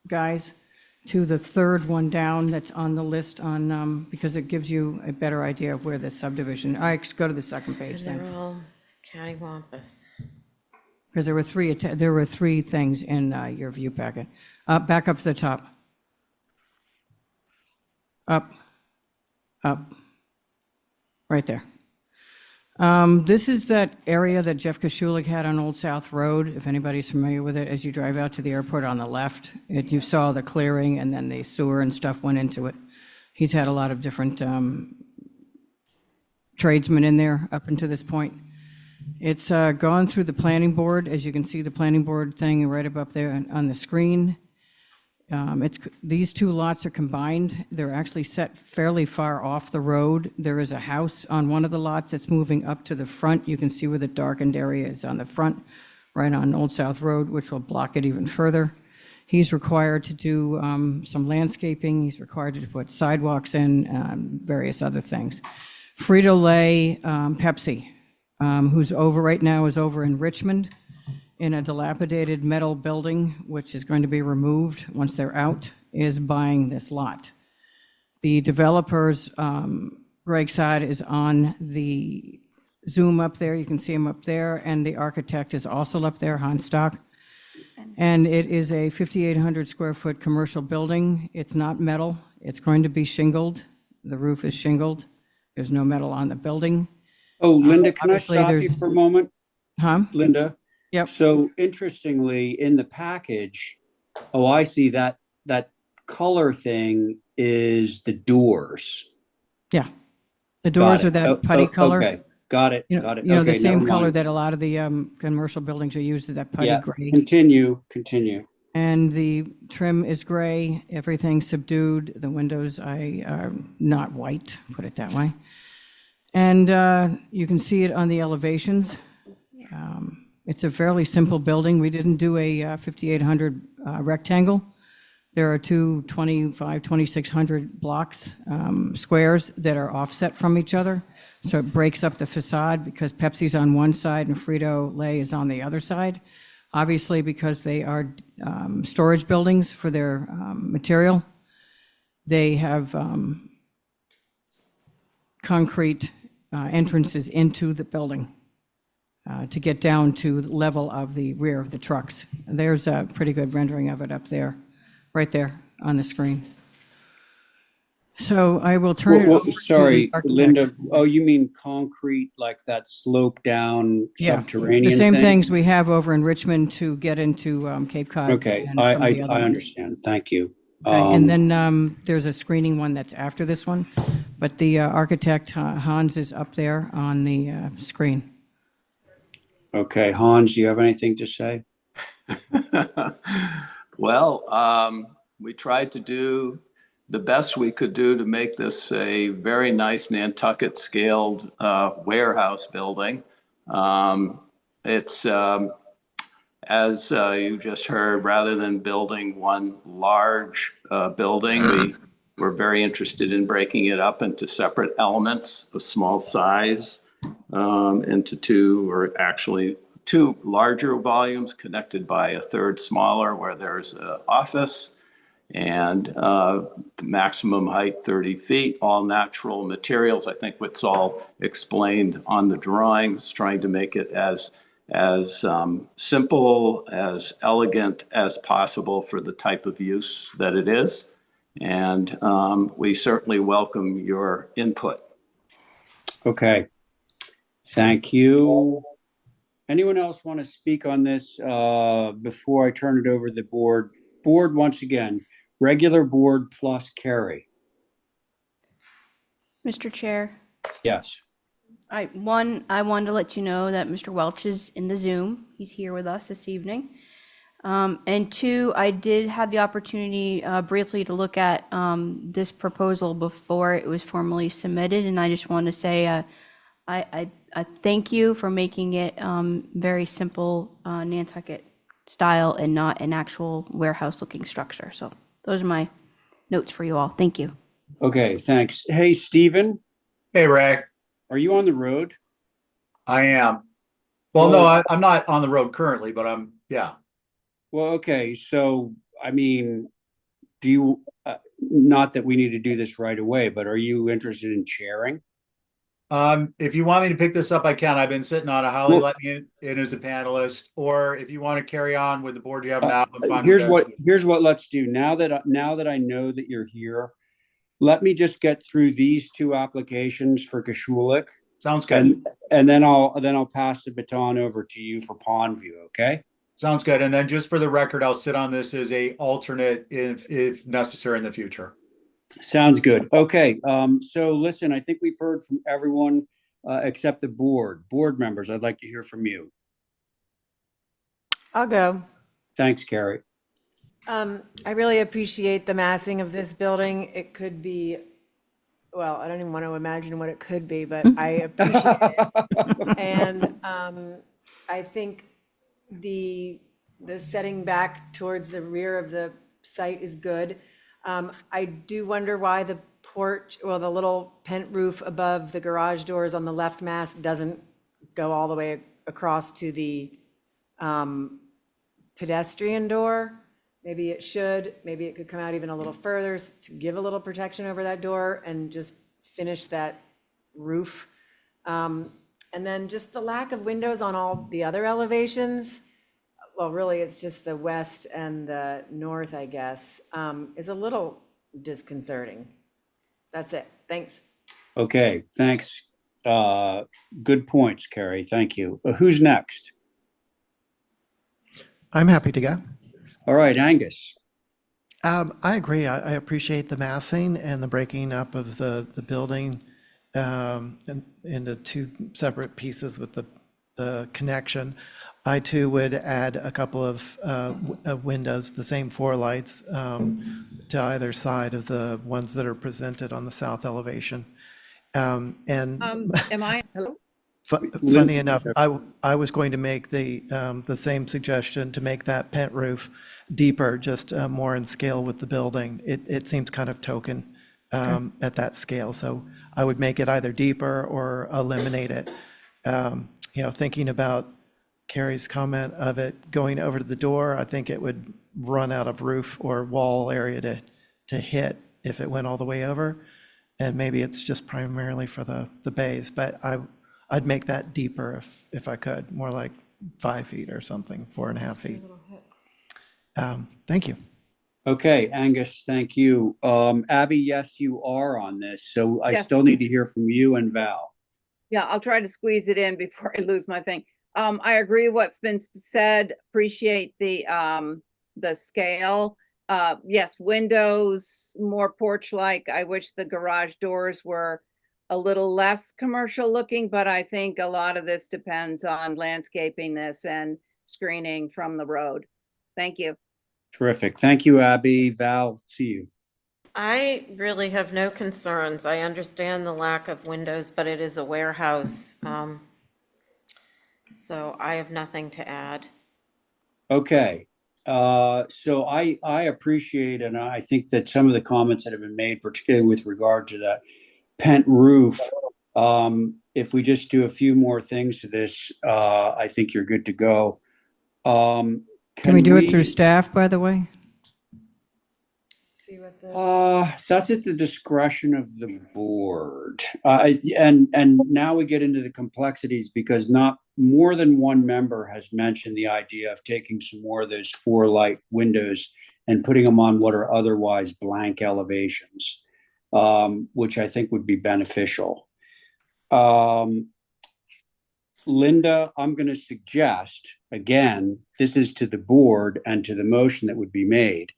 guys, to the third one down that's on the list on, because it gives you a better idea of where the subdivision, all right, go to the second page They're then. all cattywampus. Because there were three things in your view packet. Back up to the top. Up. Right there. This is that area that Jeff Kashulik had on Old South Road, if anybody's familiar with it, as you drive out to the airport on the left. You saw the clearing and then the sewer and stuff went into it. He's had a lot of different tradesmen in there up until this point. It's gone through the planning board, as you can see the planning board thing right up there on the screen. These two lots are combined. They're actually set fairly far off the road. There is a house on one of the lots that's moving up to the front. You can see where the darkened area is on the front, right on Old South Road, which will block it even further. He's required to do some landscaping. He's required to put sidewalks in, various other things. Frito-Lay Pepsi, who's over right now, is over in Richmond in a dilapidated metal building, which is going to be removed once they're out, is buying this lot. The developers, Greg Side is on the Zoom up there. You can see him up there, and the architect is also up there, Hans Stock. And it is a 5,800 square foot commercial building. It's not metal. It's going to be shingled. The roof is shingled. There's no metal on the building. Oh, Linda, can I obviously stop you there's- for a moment? Huh? Linda? Yep. So interestingly, in the package, oh, I see that color thing is the doors. Yeah. The doors are Got it. that putty color. Okay, got it, You know, got it. you know, the Okay, same never color mind. that a lot of the commercial buildings are used, that putty Yeah, gray. continue. And the trim is gray, everything subdued. The windows are not white, put it that way. And you can see it on the elevations. It's a fairly simple building. We didn't do a 5,800 rectangle. There are two 2,600 blocks, squares that are offset from each other. So it breaks up the facade because Pepsi's on one side and Frito-Lay is on the other side. Obviously, because they are storage buildings for their material, they have concrete entrances into the building to get down to the level of the rear of the trucks. There's a pretty good rendering of it up there, right there on the screen. So I will turn it over to the Sorry, architect. Linda. Oh, you mean concrete, like that slope down Yeah, subterranean the same thing? things we have over in Richmond to get into Cape Cod. Okay, and some of the other I ones. understand. Thank you. Okay, and then there's a screening one that's after this one, but the architect, Hans, is up there on the screen. Okay, Hans, do you have anything to say? Well, we tried to do the best we could do to make this a very nice Nantucket scaled warehouse building. It's, as you just heard, rather than building one large building, we were very interested in breaking it up into separate elements of small size, into two, or actually two larger volumes connected by a third smaller where there's an office, and the maximum height 30 feet, all natural materials. I think what's all explained on the drawings, trying to make it as simple, as elegant as possible for the type of use that it is. And we certainly welcome your input. Okay, thank you. Anyone else want to speak on this before I turn it over to the board? Board, once again, regular board plus Carrie. Mr. Chair, Yes. I wanted to let you know that Mr. Welch is in the Zoom. He's here with us this evening. And two, I did have the opportunity briefly to look at this proposal before it was formally submitted, and I just want to say I thank you for making it very simple Nantucket style and not an actual warehouse-looking structure. So those are my notes for you all. Thank you. Okay, thanks. Hey, Stephen, Hey, Ray, are you on the road? I am. Well, no, I'm not on the road currently, but yeah. Well, okay, so, I mean, do you, not that we need to do this right away, but are you interested in chairing? If you want me to pick this up, I can. I've been sitting on it. Holly Well- let me in as a panelist, or if you want to carry on with the board you have now, I'm fine with Here's that. here's what let's do. Now that I know that you're here, let me just get through these two applications for Kashulik. Sounds good. And then I'll pass the baton over to you for Pondview, okay? Sounds good. And then just for the record, I'll sit on this as a alternate if necessary in the future. Sounds good. Okay, so listen, I think we've heard from everyone except the board. Board members, I'd like to hear from you. I'll go. Thanks, Carrie. I really appreciate the massing of this building. It could be, well, I don't even want to imagine what it could be, but I appreciate it. And I think the setting back towards the rear of the site is good. I do wonder why the porch, well, the little pent roof above the garage doors on the left mast doesn't go all the way across to the pedestrian door. Maybe it should, maybe it could come out even a little further to give a little protection over that door and just finish that roof. And then just the lack of windows on all the other elevations, well, really, it's just the west and the north, I guess, is a little disconcerting. That's it. Thanks. Okay, thanks. Good points, Carrie. Thank you. Who's next? I'm happy to go. All right, Angus. I agree. I appreciate the massing and the breaking up of the building into two separate pieces with the connection. I too would add a couple of windows, the same four lights to either side of the ones that are presented on the south elevation. And Am I, hello? funny enough, I was going to make the same suggestion to make that pent roof deeper, just more in scale with the building. It seems kind of token at that scale, so I would make it either deeper or eliminate it. Thinking about Carrie's comment of it going over to the door, I think it would run out of roof or wall area to hit if it went all the way over. And maybe it's just primarily for the bays, but I'd make that deeper if I could, more like 5 feet or something, 4.5 feet. Thank you. Okay, Angus, thank you. Abby, yes, you are on this, so I Yes. still need to hear from you and Val. Yeah, I'll try to squeeze it in before I lose my thing. I agree what's been said, appreciate the scale. Yes, windows, more porch-like. I wish the garage doors were a little less commercial looking, but I think a lot of this depends on landscaping this and screening from the road. Thank you. Terrific. Thank you, Abby. Val, to you. I really have no concerns. I understand the lack of windows, but it is a warehouse. So I have nothing to add. Okay, so I appreciate, and I think that some of the comments that have been made, particularly with regard to the pent roof, if we just do a few more things to this, I think you're good to go. Can we do it through staff, by the way? See what the. That's at the discretion of the board. And now we get into the complexities because not more than one member has mentioned the idea of taking some more of those 4 light windows and putting them on what are otherwise blank elevations, which I think would be beneficial. Linda, I'm going to suggest, again, this is to the board and to the motion that would be made.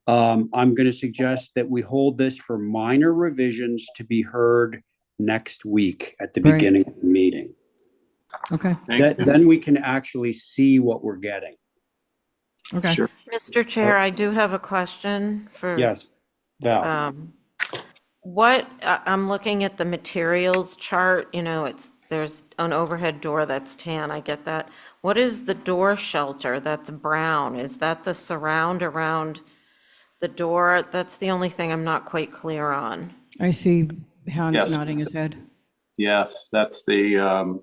I'm going to suggest that we hold this for minor revisions to be heard next week at the Great. beginning of the meeting. Okay, Then we can actually see what we're getting. okay. Sure. Mr. Chair, I do have a question for. Yes, Val. I'm looking at the materials chart, there's an overhead door that's tan, I get that. What is the door shelter that's brown? Is that the surround around the door? That's the only thing I'm not quite clear on. I see Hans Yes. nodding his head. Yes, that's the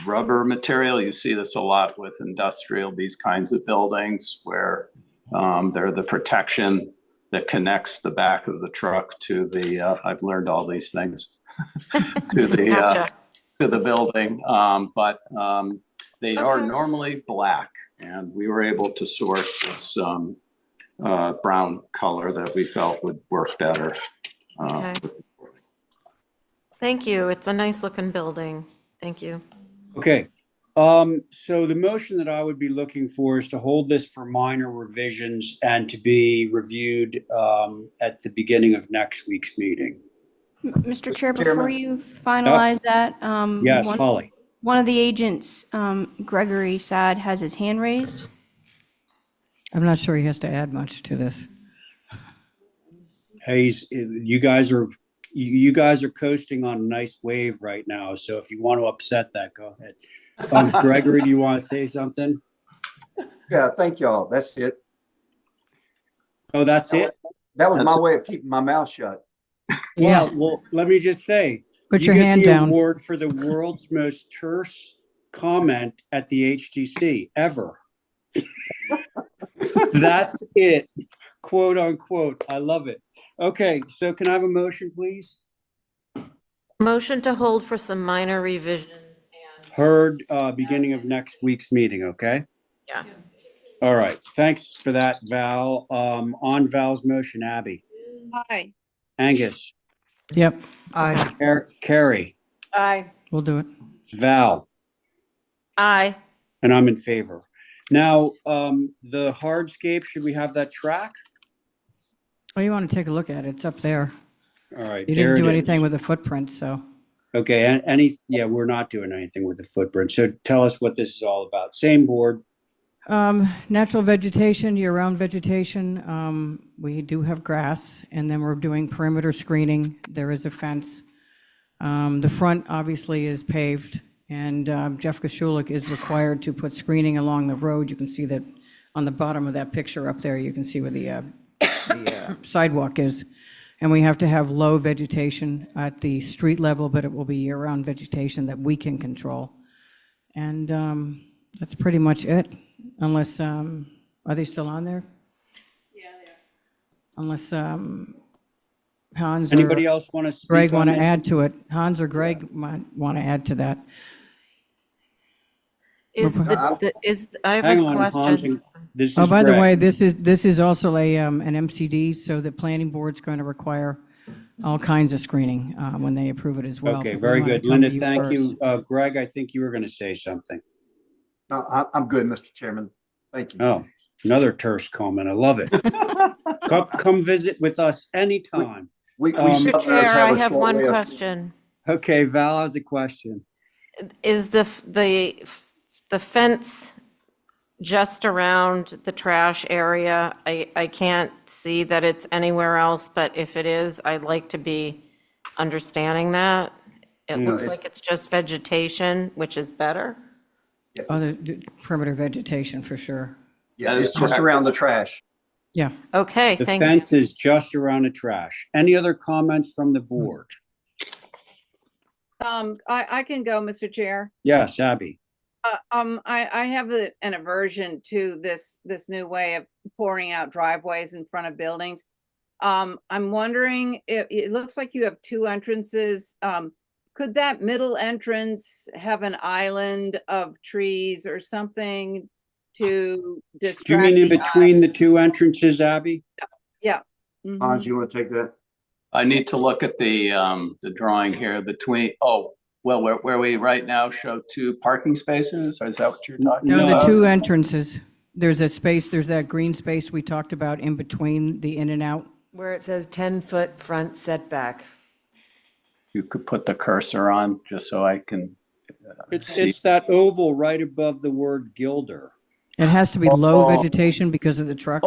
rubber material. You see this a lot with industrial, these kinds of buildings where they're the protection that connects the back of the truck to the, I've learned all these things, to the, Gotcha. to the building. But they are Okay. normally black, and we were able to source this brown color that we felt would work better. Okay. Thank you. It's a nice looking building. Thank you. Okay, so the motion that I would be looking for is to hold this for minor revisions and to be reviewed at the beginning of next week's meeting. Mr. Chair, before you finalize that, Yes, Holly. one of the agents, Gregory Sad, has his hand raised. I'm not sure he has to add much to this. Hey, you guys are coasting on a nice wave right now. So if you want to upset that, go ahead. Gregory, do you want to say something? Yeah, thank y'all. That's it. Oh, that's it? That was my way of keeping my mouth shut. Yeah. Well, let me just say, Put you your get hand the down. award for the world's most terse comment at the HTC ever. That's it, quote unquote. I love it. Okay, so can I have a motion, please? Motion to hold for some minor revisions and, Heard beginning of next week's meeting, okay? yeah. All right, thanks for that, Val. On Val's motion, Abby, Hi. Angus, Yep, Carrie, Aye. we'll do it. Val, Aye. and I'm in favor. Now, the hardscape, should we have that track? Oh, you want to take a look at it? It's up there. All right, You there didn't it do is. anything with the footprint, so. Okay, yeah, we're not doing anything with the footprint. So tell us what this is all about. Same board. Natural vegetation, year-round vegetation. We do have grass, and then we're doing perimeter screening. There is a fence. The front obviously is paved, and Jeff Kashulik is required to put screening along the road. You can see that on the bottom of that picture up there. You can see where the sidewalk is. And we have to have low vegetation at the street level, but it will be year-round vegetation that we can control. And that's pretty much it, unless, are they still on there? Yeah, they are. Unless Hans or Anybody else want to speak Greg on want to this? add to it. Hans or Greg might want to add to that. I have Hang a on, Hans, question. this is Oh, by the Greg. way, this is also an MCD, so the planning board's going to require all kinds of screening when they approve it as well. Okay, but we very wanna good. come Linda, to you thank you. first. Greg, I think you were going to say something. No, I'm good, Mr. Chairman. Thank you. Oh, another terse comment. I love it. Come visit with us anytime. We Mr. Southerners Chair, I a have short one way of- question. Okay, Val has a question. Is the fence just around the trash area? I can't see that it's anywhere else, but if it is, I'd like to be understanding that. It looks like it's just vegetation, which is better. Oh, the perimeter vegetation for sure. Yeah, That is it's just correct. around the trash. Yeah. Okay, The thank you. fence is just around the trash. Any other comments from the board? I can go, Mr. Chair. Yes, Abby. I have an aversion to this new way of pouring out driveways in front of buildings. I'm wondering, it looks like you have two entrances. Could that middle entrance have an island of trees or something to Do you distract mean in the between the two entrances, Abby? Yeah. Mhm. Hans, you want to take that? I need to look at the drawing here between, where we right now show two parking spaces, or is that what you're talking No, about? the two entrances. There's a space, there's that green space we talked about in between the in and out. Where it says 10-foot front setback. You could put the cursor on, just so I can see. It's that oval right above the word Gilder. It has to be low vegetation because of the trucks.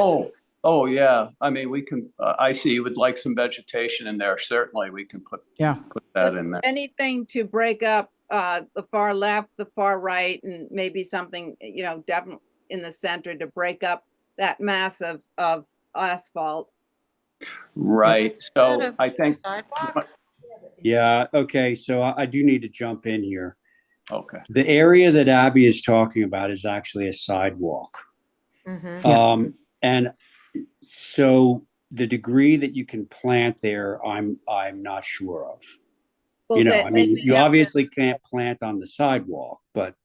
Oh, yeah. I mean, we can, I see you would like some vegetation in there. Certainly, we can put that in there. Anything to break up the far left, the far right, and maybe something, definitely in the center to break up that mass of asphalt. Right. So I think, Sidewalk? Yeah, okay, so I do need to jump in here. okay. The area that Abby is talking about is actually a sidewalk. Mhm. And so the degree that you can plant there, I'm not sure of. Well, You know, that- I mean, they you have to- obviously can't plant on the sidewalk, but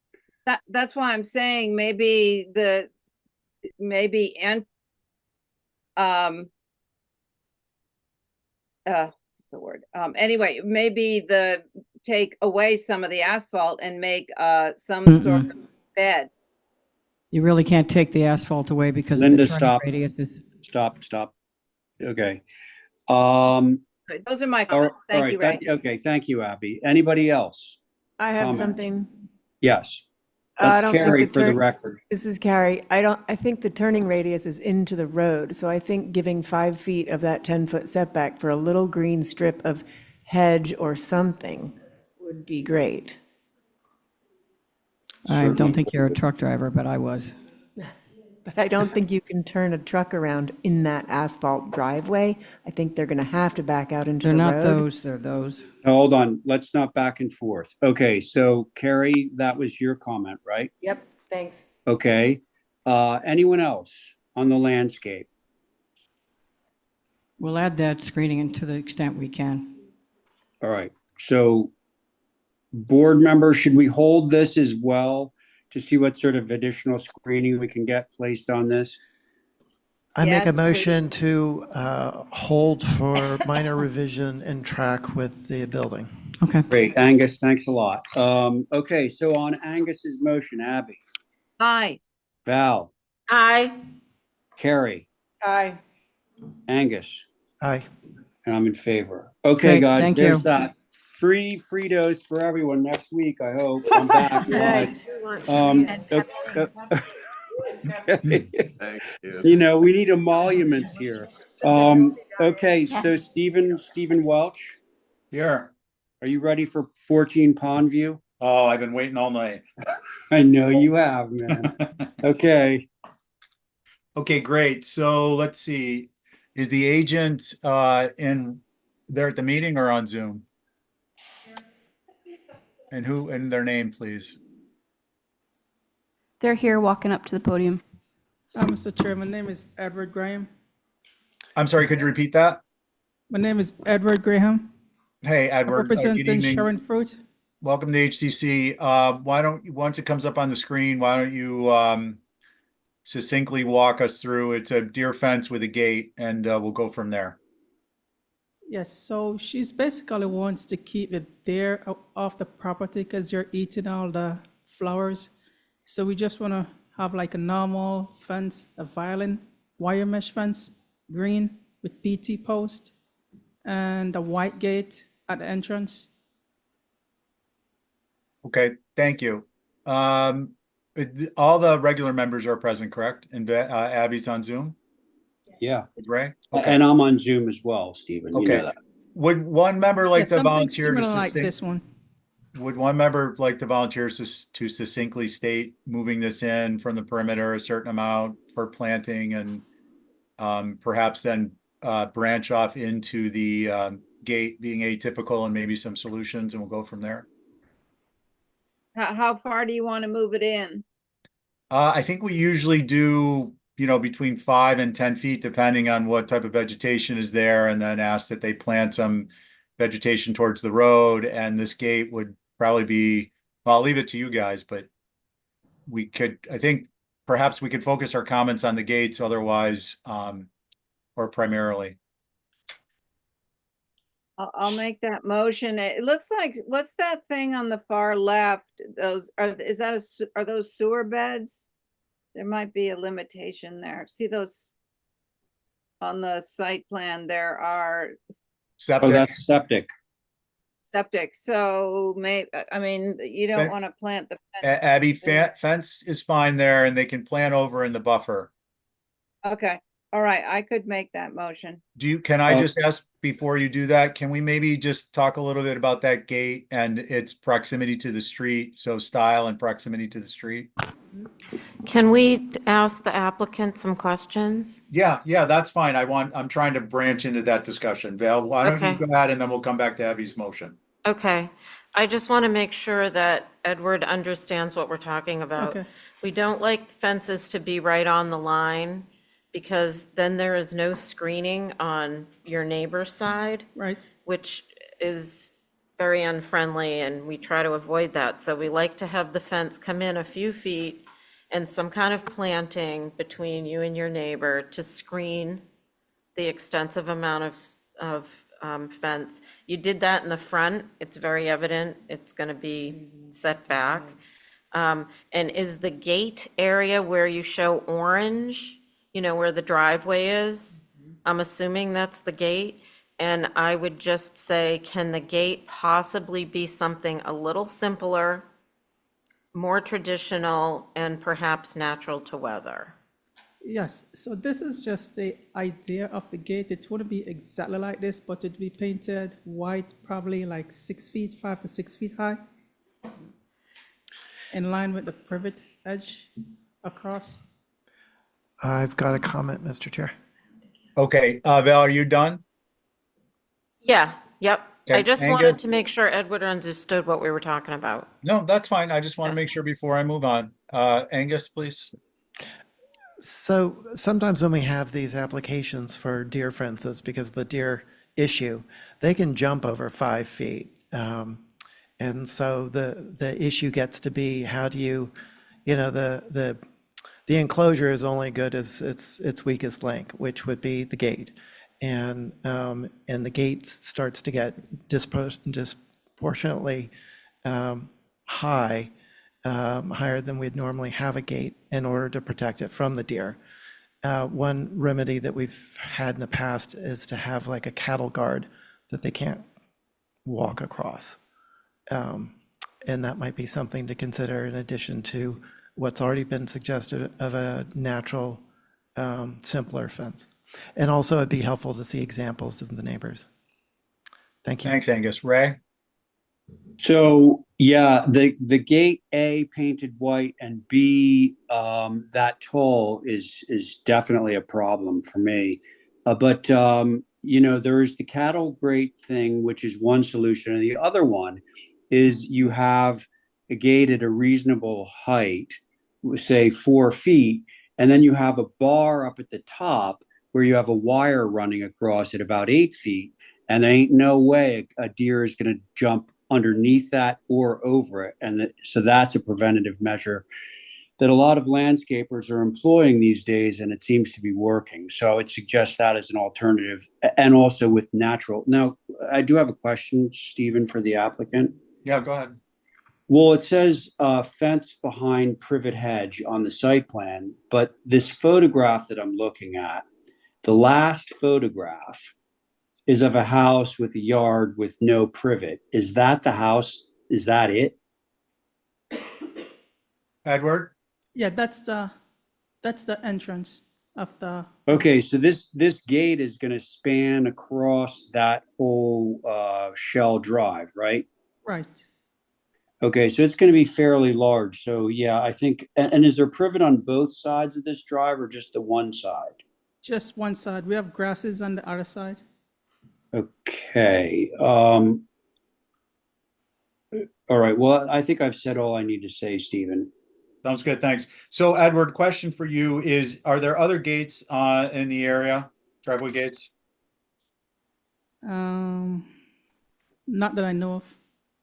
That's why I'm saying maybe what's the word? Anyway, maybe take away some of the asphalt and make some sort of bed. You really can't take the asphalt away because of Linda, the turning stop. radiuses. Stop. Okay. Those are my comments. All Thank you, right, Ray. okay, thank you, Abby. Anybody else? I have Comment. something. Yes. I That's don't think Carrie the for the turn- record. This is Carrie. I think the turning radius is into the road, so I think giving 5 feet of that 10-foot setback for a little green strip of hedge or something would be great. I don't think you're a truck driver, but I was. But I don't think you can turn a truck around in that asphalt driveway. I think they're going to have to back out into They're the road. not those, they're those. Hold on, let's not back and forth. Okay, so Carrie, that was your comment, right? Yep, thanks. Okay. Anyone else on the landscape? We'll add that screening in to the extent we can. All right, so board members, should we hold this as well to see what sort of additional screening we can get placed on this? I make a Yes, please. motion to hold for minor revision and track with the building. Okay. Great, Angus, thanks a lot. Okay, so on Angus's motion, Abby, Aye. Val, Aye. Carrie, Aye. Angus, Aye. and I'm in favor. Okay, Great, guys, thank there's you. that. Free Fritos for everyone next week, I hope. I'm back. Right. live. Thank you. You know, we need emoluments here. Okay, so Stephen Welch, Here. are you ready for 14 Pondview? Oh, I've been waiting all night. I know you have, man. Okay, Okay, great. So let's see. Is the agent in there at the meeting or on Zoom? And their name, please. They're here walking up to the podium. Mr. Chair, my name is Edward Graham. I'm sorry, could you repeat that? My name is Edward Graham. Hey, Edward. good Representing evening. Sharon Fruit. Welcome to HTC. Once it comes up on the screen, why don't you succinctly walk us through? It's a deer fence with a gate, and we'll go from there. Yes, so she's basically wants to keep it there off the property because you're eating all the flowers. So we just want to have like a normal fence, a violin wire mesh fence, green with PT post, and a white gate at the entrance. Okay, thank you. All the regular members are present, correct? And Abby's on Zoom, yeah. Ray? Okay. And I'm on Zoom as well, Stephen, you know Okay. that. Would one member like to Something volunteer to similar like this one. Would one member like to volunteer to succinctly state moving this in from the perimeter a certain amount for planting and perhaps then branch off into the gate being atypical and maybe some solutions, and we'll go from there? How far do you want to move it in? I think we usually do, between 5 and 10 feet, depending on what type of vegetation is there, and then ask that they plant some vegetation towards the road. And this gate would probably be, well, I'll leave it to you guys, but I think perhaps we could focus our comments on the gates otherwise, or primarily. I'll make that motion. It looks like, what's that thing on the far left? Are those sewer beds? There might be a limitation there. See those on the site plan, there are Oh, Septic. that's septic. septic. So you don't want to plant the fence. Abby, fence is fine there, and they can plant over in the buffer. Okay, all right, I could make that motion. Can I just ask before you do that, can we maybe just talk a little bit about that gate and its proximity to the street? So style and proximity to the street? Can we ask the applicant some questions? Yeah, that's fine. I'm trying to branch into that discussion. Val, why don't Okay. you go ahead and then we'll come back to Abby's motion. Okay, I just want to make sure that Edward understands what we're talking about. Okay. We don't like fences to be right on the line because then there is no screening on your neighbor's side, Right. which is very unfriendly, and we try to avoid that. So we like to have the fence come in a few feet and some kind of planting between you and your neighbor to screen the extensive amount of fence. You did that in the front. It's very evident. It's going to be set back. And is the gate area where you show orange, where the driveway is? I'm assuming that's the gate. And I would just say, can the gate possibly be something a little simpler more traditional and perhaps natural to weather. Yes, so this is just the idea of the gate. It wouldn't be exactly like this, but it'd be painted white, probably like 6 feet, 5 to 6 feet high, in line with the privet edge across. I've got a comment, Mr. Chair. Okay, Val, are you done? Yeah, yep. I Okay, just Angus? wanted to make sure Edward understood what we were talking about. No, that's fine. I just want to make sure before I move on. Angus, please. So sometimes when we have these applications for deer fences, because of the deer issue, they can jump over 5 feet. And so the issue gets to be, how do you, the enclosure is only good as its weakest link, which would be the gate. And the gate starts to get disproportionately high, higher than we'd normally have a gate in order to protect it from the deer. One remedy that we've had in the past is to have like a cattle guard that they can't walk across. And that might be something to consider in addition to what's already been suggested of a natural, simpler fence. And also it'd be helpful to see examples of the neighbors. Thank you. Thanks, Angus. Ray? So, yeah, the gate A painted white and B that tall is definitely a problem for me. But there's the cattle grate thing, which is one solution, and the other one is you have a gate at a reasonable height, say 4 feet, and then you have a bar up at the top where you have a wire running across at about 8 feet, and there ain't no way a deer is going to jump underneath that or over it. And so that's a preventative measure that a lot of landscapers are employing these days, and it seems to be working. So it suggests that as an alternative, and also with natural. Now, I do have a question, Stephen, for the applicant. Yeah, go ahead. Well, it says fence behind privet hedge on the site plan, but this photograph that I'm looking at, the last photograph is of a house with a yard with no privet. Is that the house? Is that it? Edward? Yeah, that's the entrance of the, Okay, so this gate is going to span across that whole Shell Drive, right? right. Okay, so it's going to be fairly large. So yeah, I think, and is there privet on both sides of this drive or just the one side? Just one side. We have grasses on the other side. Okay. All right. Well, I think I've said all I need to say, Stephen. Sounds good, thanks. So Edward, question for you is, are there other gates in the area, driveway gates? Not that I know of.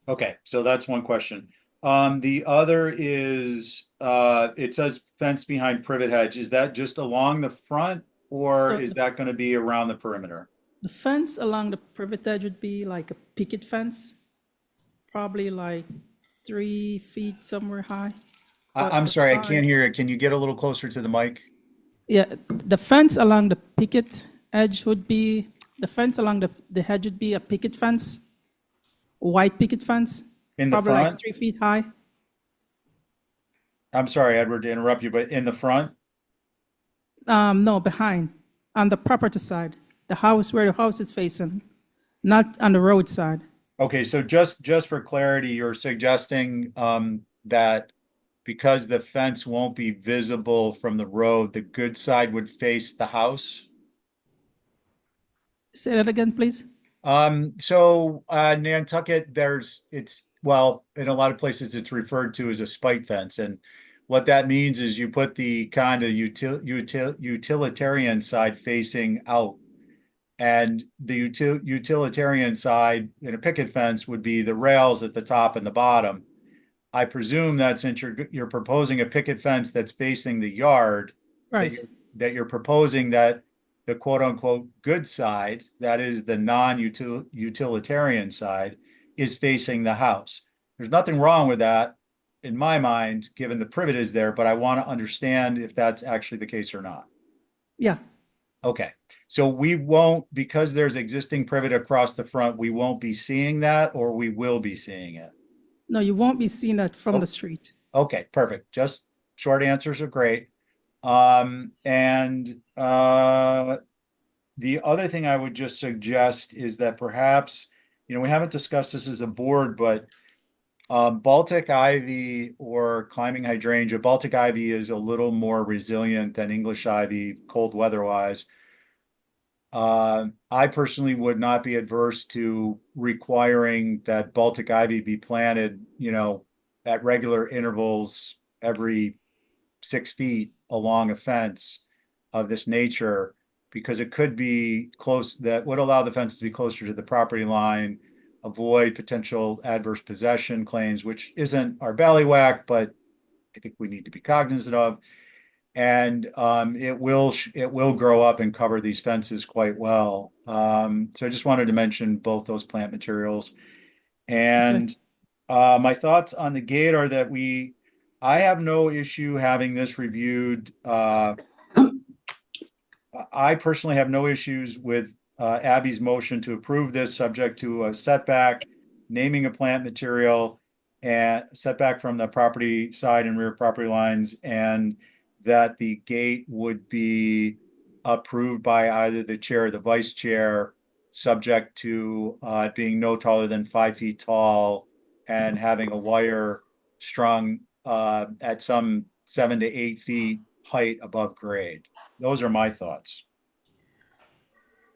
Okay, so that's one question. The other is, it says fence behind privet hedge. Is that just along the front, or So is that going to be around the perimeter? the fence along the privet edge would be like a picket fence, probably like 3 feet somewhere high. But I'm the sorry, I side- can't hear it. Can you get a little closer to the mic? Yeah, the fence along the picket edge would be, the fence along the hedge would be a picket fence, white picket fence, In the probably like front? 3 feet high. I'm sorry, Edward, to interrupt you, but in the front? No, behind, on the property side, the house where the house is facing, not on the road side. Okay, so just for clarity, you're suggesting that because the fence won't be visible from the road, the good side would face the house? Say that again, please. Nantucket, well, in a lot of places, it's referred to as a spike fence. And what that means is you put the kind of utilitarian side facing out. And the utilitarian side in a picket fence would be the rails at the top and the bottom. I presume that since you're proposing a picket fence that's facing the yard, Right. that you're proposing that the quote unquote good side, that is the non-utilitarian side, is facing the house. There's nothing wrong with that in my mind, given the privet is there, but I want to understand if that's actually the case or not. Yeah, Okay, so we won't, because there's existing privet across the front, we won't be seeing that, or we will be seeing it? no, you won't be seeing that from the street. Okay, perfect. Just short answers are great. And the other thing I would just suggest is that perhaps, we haven't discussed this as a board, but Baltic ivy or climbing hydrangea, Baltic ivy is a little more resilient than English ivy, cold weather wise. I personally would not be adverse to requiring that Baltic ivy be planted, at regular intervals every 6 feet along a fence of this nature, because it could be close, that would allow the fence to be closer to the property line, avoid potential adverse possession claims, which isn't our ballywhack, but I think we need to be cognizant of. And it will grow up and cover these fences quite well. So I just wanted to mention both those plant materials. And my thoughts on the gate are that I have no issue having this reviewed. I personally have no issues with Abby's motion to approve this, subject to a setback, naming a plant material, and setback from the property side and rear property lines, and that the gate would be approved by either the chair or the vice chair, subject to it being no taller than 5 feet tall and having a wire strung at some 7 to 8 feet height above grade. Those are my thoughts.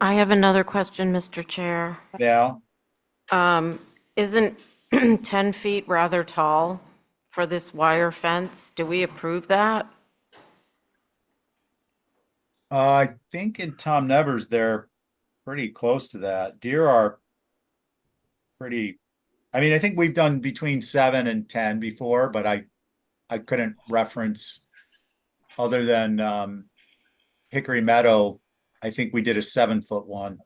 I have another question, Mr. Chair. Val? Isn't 10 feet rather tall for this wire fence? Do we approve that? I think in Tom Nevers, they're pretty close to that. Deer are pretty, I think we've done between 7 and 10 before, but I couldn't reference other than Hickory Meadow. I think we did a 7-foot one.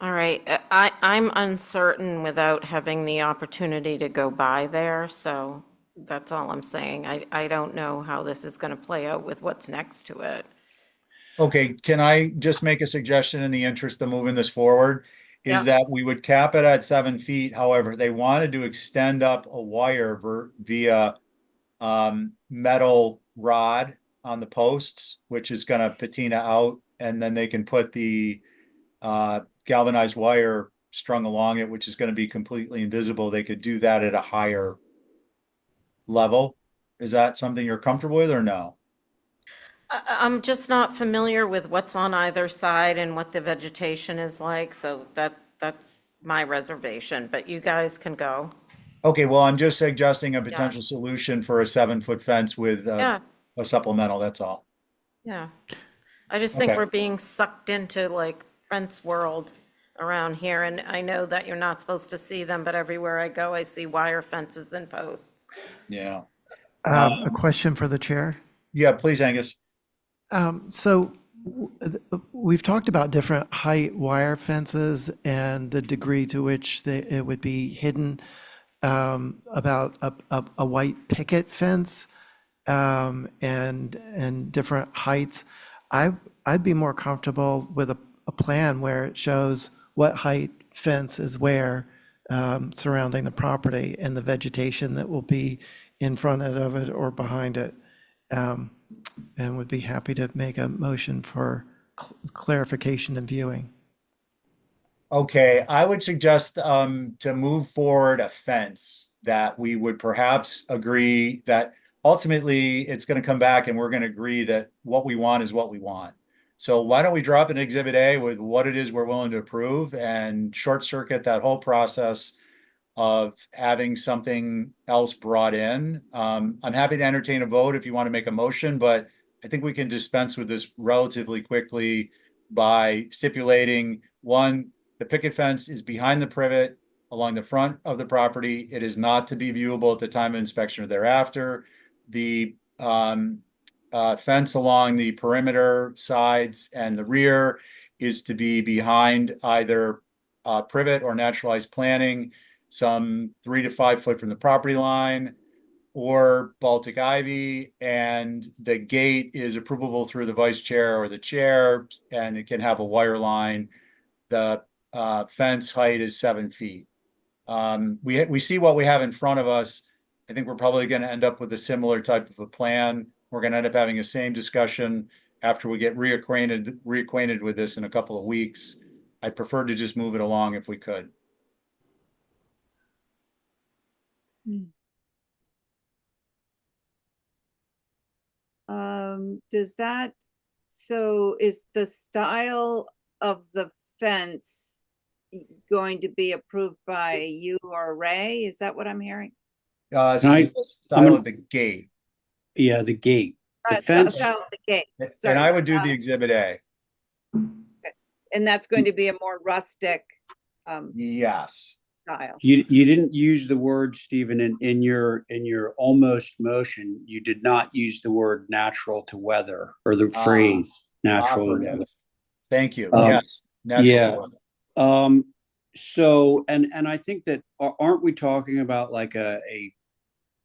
All right, I'm uncertain without having the opportunity to go by there, so that's all I'm saying. I don't know how this is going to play out with what's next to it. Okay, can I just make a suggestion in the interest of moving this forward? Yeah. Is that we would cap it at 7 feet. However, they wanted to extend up a wire via metal rod on the posts, which is gonna patina out, and then they can put the galvanized wire strung along it, which is gonna be completely invisible. They could do that at a higher level. Is that something you're comfortable with or no? I'm just not familiar with what's on either side and what the vegetation is like, so that's my reservation, but you guys can go. Okay, well, I'm just suggesting a potential solution for a 7-foot fence with Yeah, a supplemental, that's all. yeah. I just think Okay. we're being sucked into like fence world around here, and I know that you're not supposed to see them, but everywhere I go, I see wire fences and posts. Yeah. A question for the chair. Yeah, please, Angus. So we've talked about different height wire fences and the degree to which it would be hidden, about a white picket fence, and different heights. I'd be more comfortable with a plan where it shows what height fence is where, surrounding the property and the vegetation that will be in front of it or behind it. And would be happy to make a motion for clarification and viewing. Okay, I would suggest to move forward a fence that we would perhaps agree that ultimately it's going to come back and we're going to agree that what we want is what we want. So why don't we drop an Exhibit A with what it is we're willing to approve and short circuit that whole process of having something else brought in. I'm happy to entertain a vote if you want to make a motion, but I think we can dispense with this relatively quickly by stipulating, one, the picket fence is behind the privet along the front of the property. It is not to be viewable at the time of inspection or thereafter. The fence along the perimeter sides and the rear is to be behind either privet or naturalized planting, some 3 to 5 foot from the property line, or Baltic ivy, and the gate is approvable through the vice chair or the chair, and it can have a wire line. The fence height is 7 feet. We see what we have in front of us. I think we're probably going to end up with a similar type of a plan. We're going to end up having the same discussion after we get reacquainted with this in a couple of weeks. I'd prefer to just move it along if we could. So is the style of the fence going to be approved by you or Ray? Is that what I'm hearing? Style of the gate. Yeah, the gate. The fence, Style of the gate. And Sorry, I would do the style. exhibit A. And that's going to be a more rustic Yes. style. you didn't use the word, Stephen, in your almost motion. You did not use the word natural to weather or the phrase natural to weather. Operative. Thank you. Um, Yes. Natural yeah. to weather. So, and I think that, aren't we talking about like a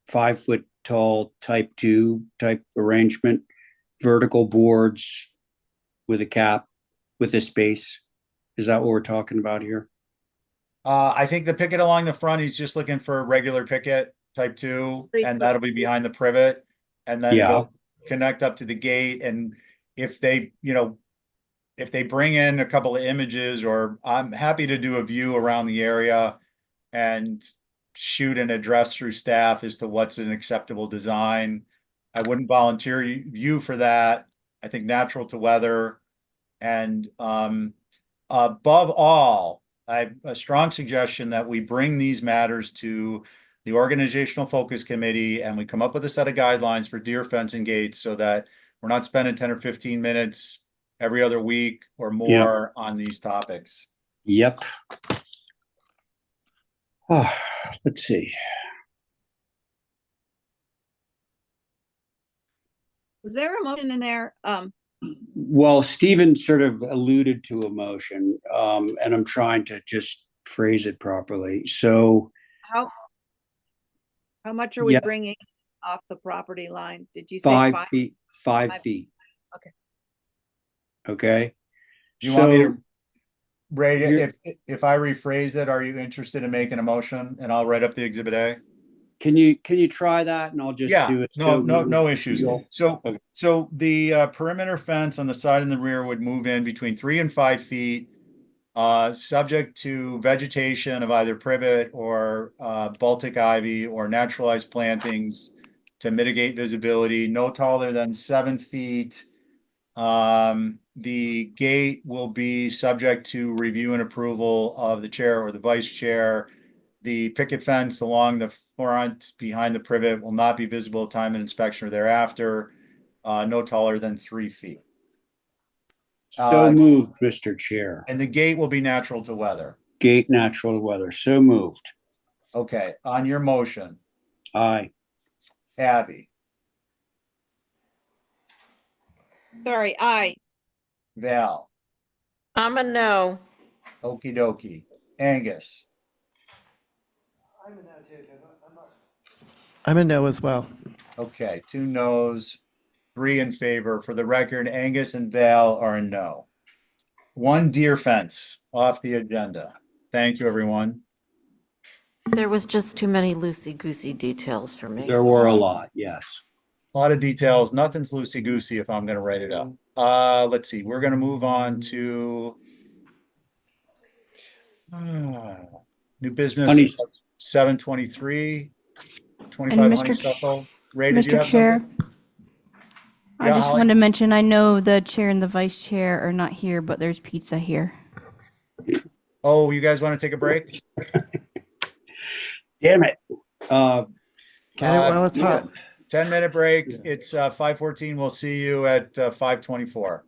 5 foot tall type 2 type arrangement, vertical boards with a cap, with a space? Is that what we're talking about here? I think the picket along the front, he's just looking for a regular picket type 2, and that'll be behind the privet. And then Yeah. it'll connect up to the gate. And if they, if they bring in a couple of images, or I'm happy to do a view around the area and shoot an address through staff as to what's an acceptable design. I wouldn't volunteer you for that. I think natural to weather. And above all, I have a strong suggestion that we bring these matters to the organizational focus committee and we come up with a set of guidelines for deer fencing gates so that we're not spending 10 or 15 minutes every other week or more on these topics. Yep. Oh, let's see. Was there a motion in there? Well, Stephen sort of alluded to a motion, and I'm trying to just phrase it properly. So, How much are we Yeah. bringing off the property line? Did you say 5 feet, 5 feet. Okay. Okay. You want me So, to, Ray, Here- if I rephrase it, are you interested in making a motion and I'll write up the exhibit A? can you try that, and I'll just Yeah, do it? no issues. You'll- So, Okay. so the perimeter fence on the side and the rear would move in between 3 and 5 feet, subject to vegetation of either privet or Baltic ivy or naturalized plantings to mitigate visibility, no taller than 7 feet. The gate will be subject to review and approval of the chair or the vice chair. The picket fence along the front behind the privet will not be visible at time of inspection or thereafter, no taller than 3 feet. So moved, Mr. Chair. And the gate will be natural to weather. Gate natural weather. So moved. Okay, on your motion, Aye. Abby, Sorry, aye. Val, I'm a no. okie dokie, Angus, I'm a no as well. okay, 2 no's, 3 in favor. For the record, Angus and Val are a no. 1 deer fence off the agenda. Thank you, everyone. There was just too many loosey-goosey details for me. There were a lot, yes. A lot of details. Nothing's loosey-goosey if I'm gonna write it up. Let's see, we're gonna move on to new business, Honey- 723, And 25 Mr. honeysuckle. Ray, did you Mr. have Chair, something? I Yeah, just Holly? wanted to mention, I know the chair and the vice chair are not here, but there's pizza here. Oh, you guys want to take a break? Damn it. Get it while it's hot. 10-minute break. It's 5:14. We'll see you at 5:24.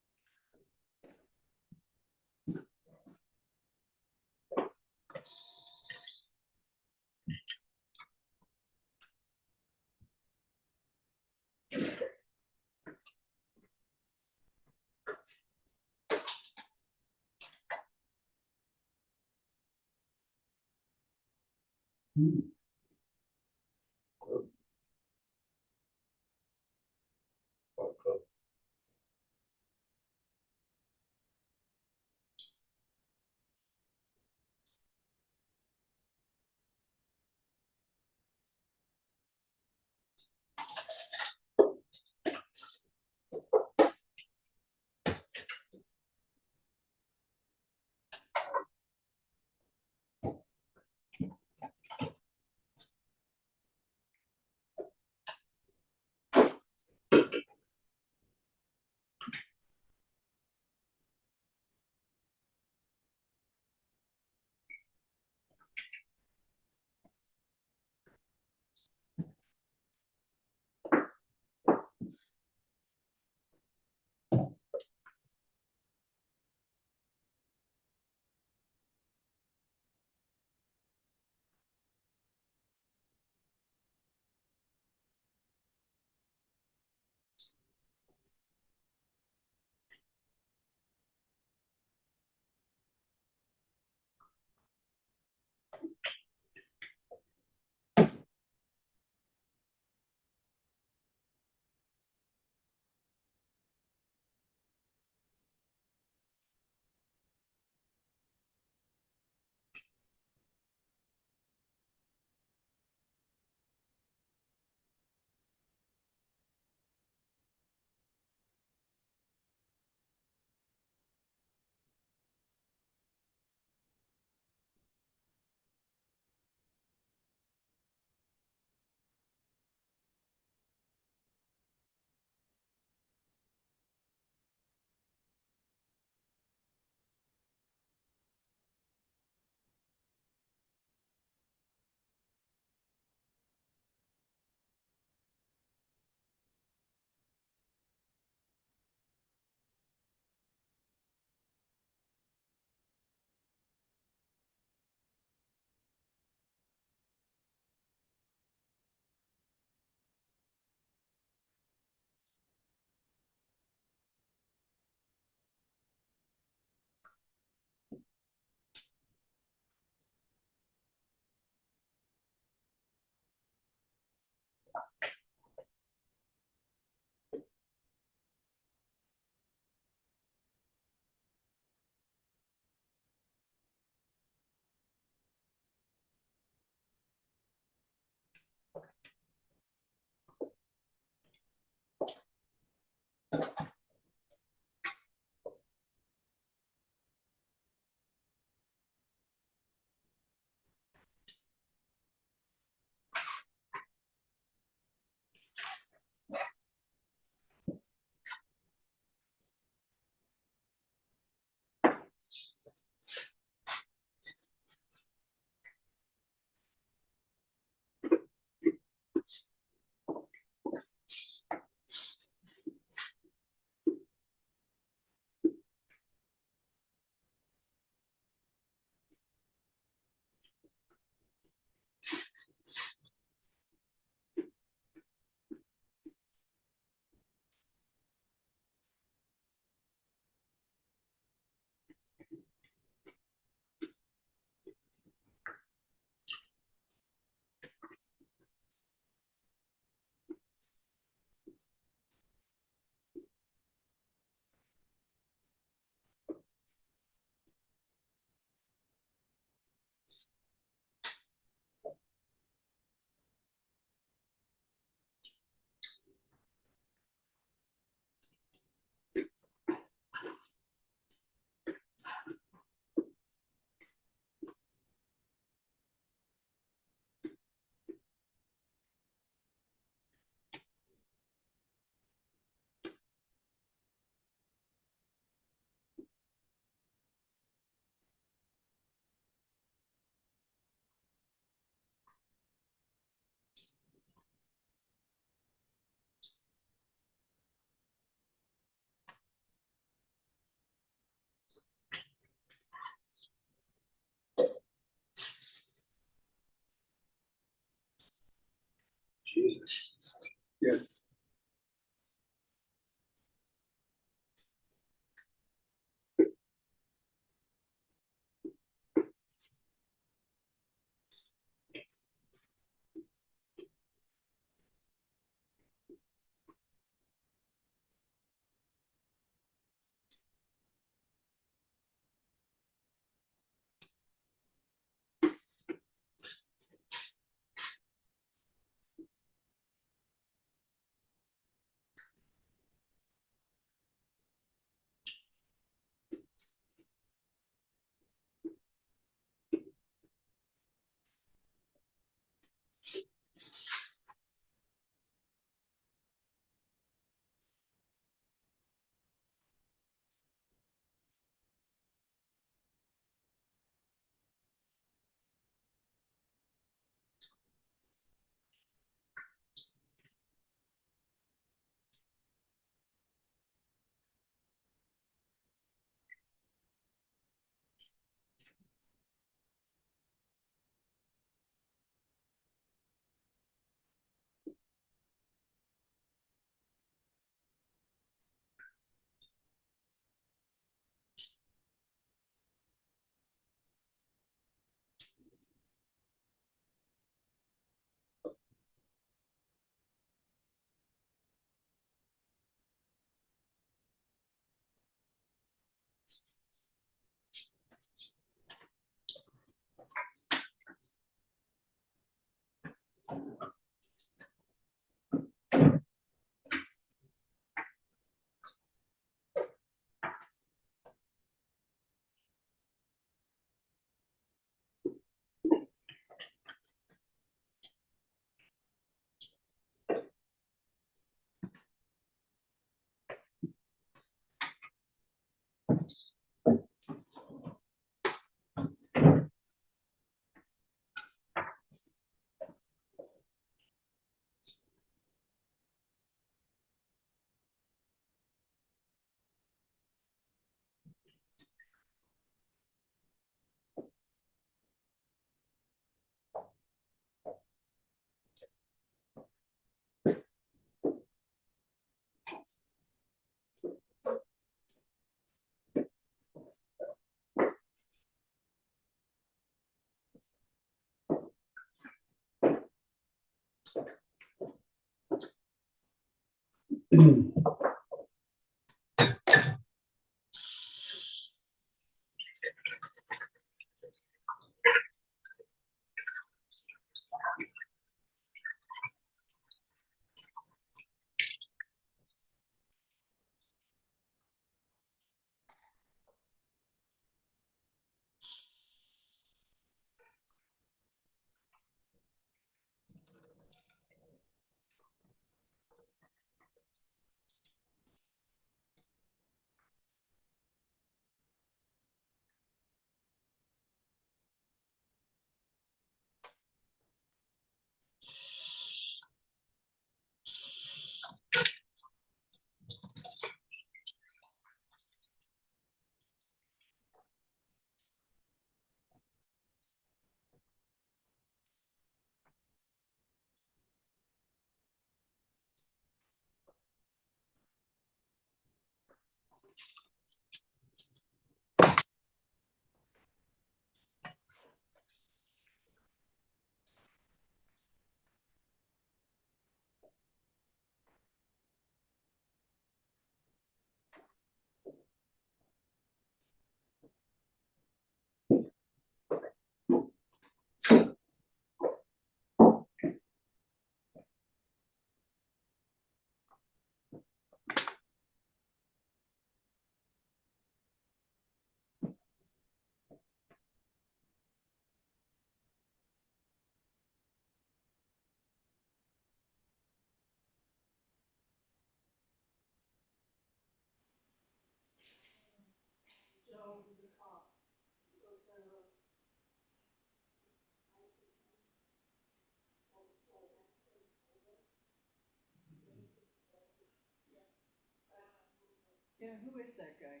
Yeah, who is that guy?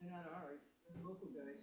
They're not ours, they're local guys.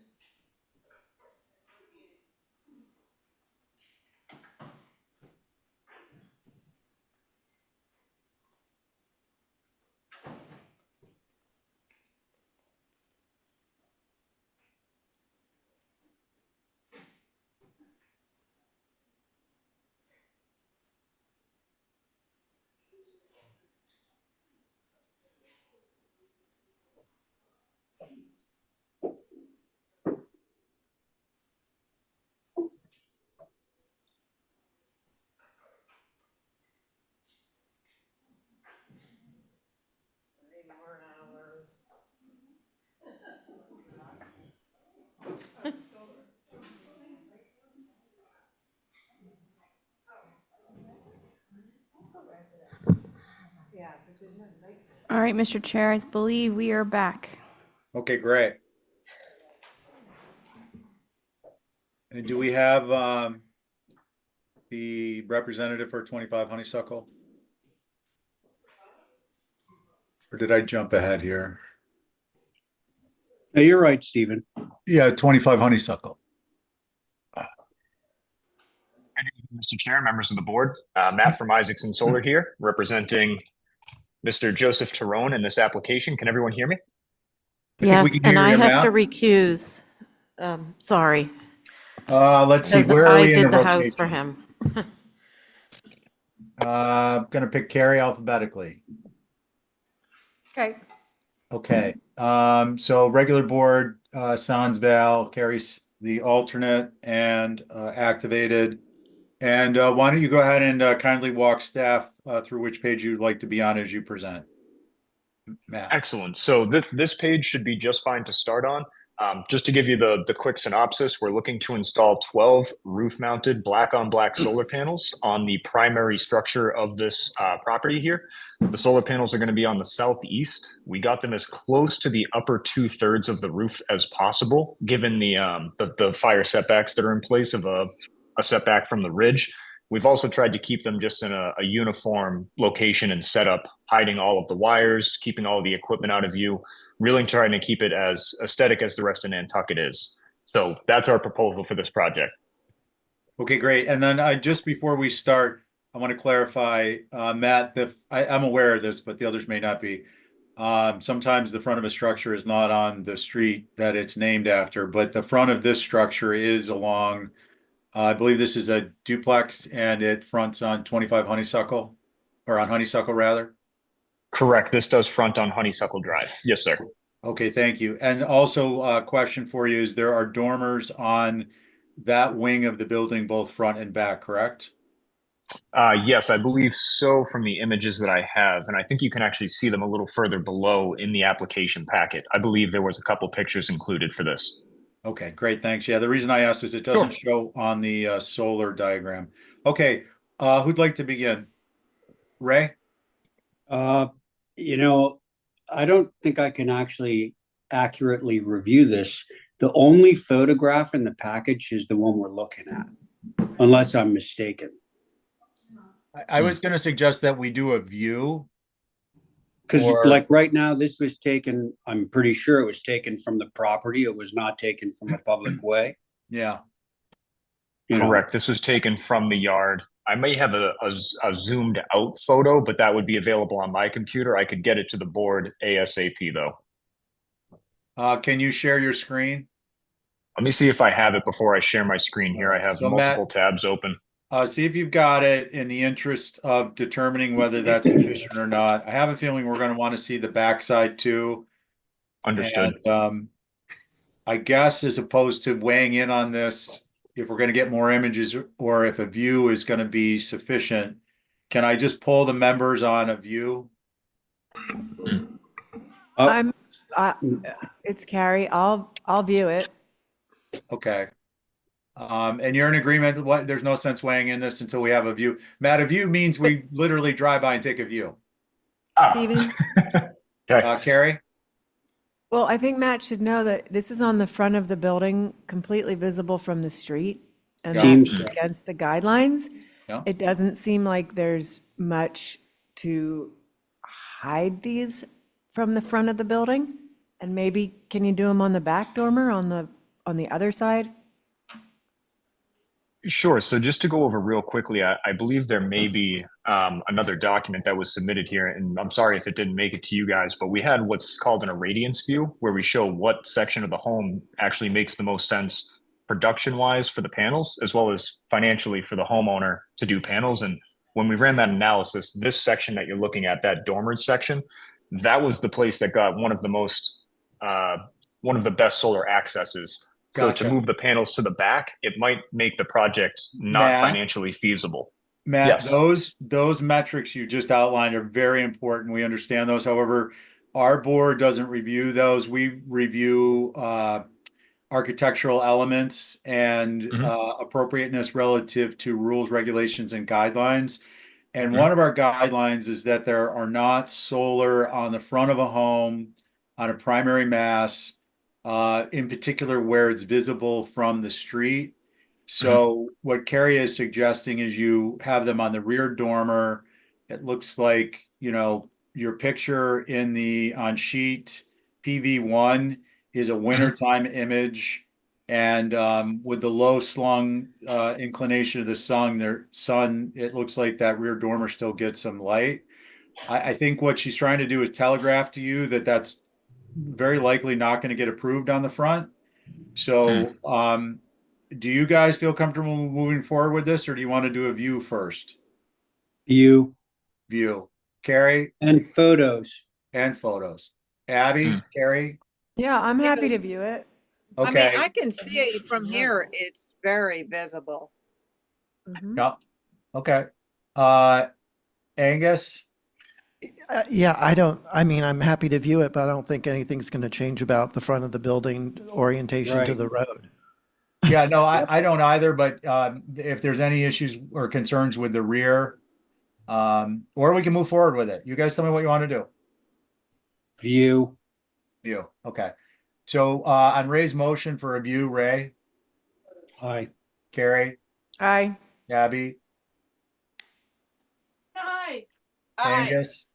All right, Mr. Chair, I believe we are back. Okay, great. And do we have the representative for 25 Honeysuckle? Or did I jump ahead here? No, you're right, Stephen. Yeah, 25 Honeysuckle. Mr. Chair, members of the board, Matt from Isaacson Solar here, representing Mr. Joseph Tyrone in this application. Can everyone hear me? I think we Yes, can and hear I you, have to Matt. recuse. Sorry, Let's see, because where are I we in did the the house for rotation? him. Gonna pick Carrie alphabetically. Okay. Okay, so regular board, Sans Val, Carrie's the alternate and activated. And why don't you go ahead and kindly walk staff through which page you'd like to be on as you present, Matt. Excellent. So this page should be just fine to start on. Just to give you the quick synopsis, we're looking to install 12 roof-mounted black-on-black solar panels on the primary structure of this property here. The solar panels are going to be on the southeast. We got them as close to the upper 2/3 of the roof as possible, given the fire setbacks that are in place of a setback from the ridge. We've also tried to keep them just in a uniform location and setup, hiding all of the wires, keeping all of the equipment out of view, really trying to keep it as aesthetic as the rest of Nantucket is. So that's our proposal for this project. Okay, great. And then just before we start, I want to clarify, Matt, I'm aware of this, but the others may not be. Sometimes the front of a structure is not on the street that it's named after, but the front of this structure is along I believe this is a duplex and it fronts on 25 Honeysuckle, or on Honeysuckle rather. Correct. This does front on Honeysuckle Drive. Yes, sir. Okay, thank you. And also a question for you is there are dormers on that wing of the building, both front and back, correct? Yes, I believe so from the images that I have. And I think you can actually see them a little further below in the application packet. I believe there was a couple pictures included for this. Okay, great, thanks. Yeah, the reason I asked is it doesn't show on the solar diagram. Okay, who'd like to begin? Ray? You know, I don't think I can actually accurately review this. The only photograph in the package is the one we're looking at, unless I'm mistaken. I was going to suggest that we do a view. Because Or- like right now, this was taken, I'm pretty sure it was taken from the property. It was not taken from a public way. Yeah, You know, Correct. This was taken from the yard. I may have a zoomed out photo, but that would be available on my computer. I could get it to the board ASAP though. can you share your screen? Let me see if I have it before I share my screen here. I have So, multiple Matt- tabs open. See if you've got it in the interest of determining whether that's sufficient or not. I have a feeling we're going to want to see the backside too. Understood. And, I guess as opposed to weighing in on this, if we're going to get more images or if a view is going to be sufficient, can I just pull the members on a view? I'm, it's Carrie. I'll view it. Okay. And you're in agreement, what, there's no sense weighing in this until we have a view. Matt, a view means we literally drive by and take a view. Stephen? Okay. Carrie? Well, I think Matt should know that this is on the front of the building, completely visible from the street, and Seems- that's against the guidelines. Yeah. It doesn't seem like there's much to hide these from the front of the building. And maybe, can you do them on the back dormer, on the other side? Sure. So just to go over real quickly, I believe there may be another document that was submitted here, and I'm sorry if it didn't make it to you guys, but we had what's called an irradiance view, where we show what section of the home actually makes the most sense production-wise for the panels, as well as financially for the homeowner to do panels. And when we ran that analysis, this section that you're looking at, that dormered section, that was the place that got one of the best solar accesses. So Gotcha. to move the panels to the back, it might make the project not Matt? financially feasible. Matt, Yes. those metrics you just outlined are very important. We understand those. However, our board doesn't review those. We review architectural elements and appropriateness relative to rules, regulations, and guidelines. And one of our guidelines is that there are not solar on the front of a home on a primary mass, in particular where it's visible from the street. So what Carrie is suggesting is you have them on the rear dormer. It looks like, your picture on sheet PV1 is a wintertime image. And with the low slung inclination of the sun, it looks like that rear dormer still gets some light. I think what she's trying to do is telegraph to you that that's very likely not going to get approved on the front. So do you guys feel comfortable moving forward with this, or do you want to do a view first? view View. Carrie? and photos. And photos. Abby, Carrie? Yeah, I'm happy to view it. I mean, Okay. I can see it from here. It's very visible. Mhm. Yeah. Okay. Angus? Yeah, I'm happy to view it, but I don't think anything's going to change about the front of the building orientation to Right. the road. Yeah, no, I don't either, but if there's any issues or concerns with the rear, or we can move forward with it. You guys tell me what you want to do. View. View. Okay. So on Ray's motion for a view, Ray, Aye. Carrie, Aye. Abby, Aye. Angus,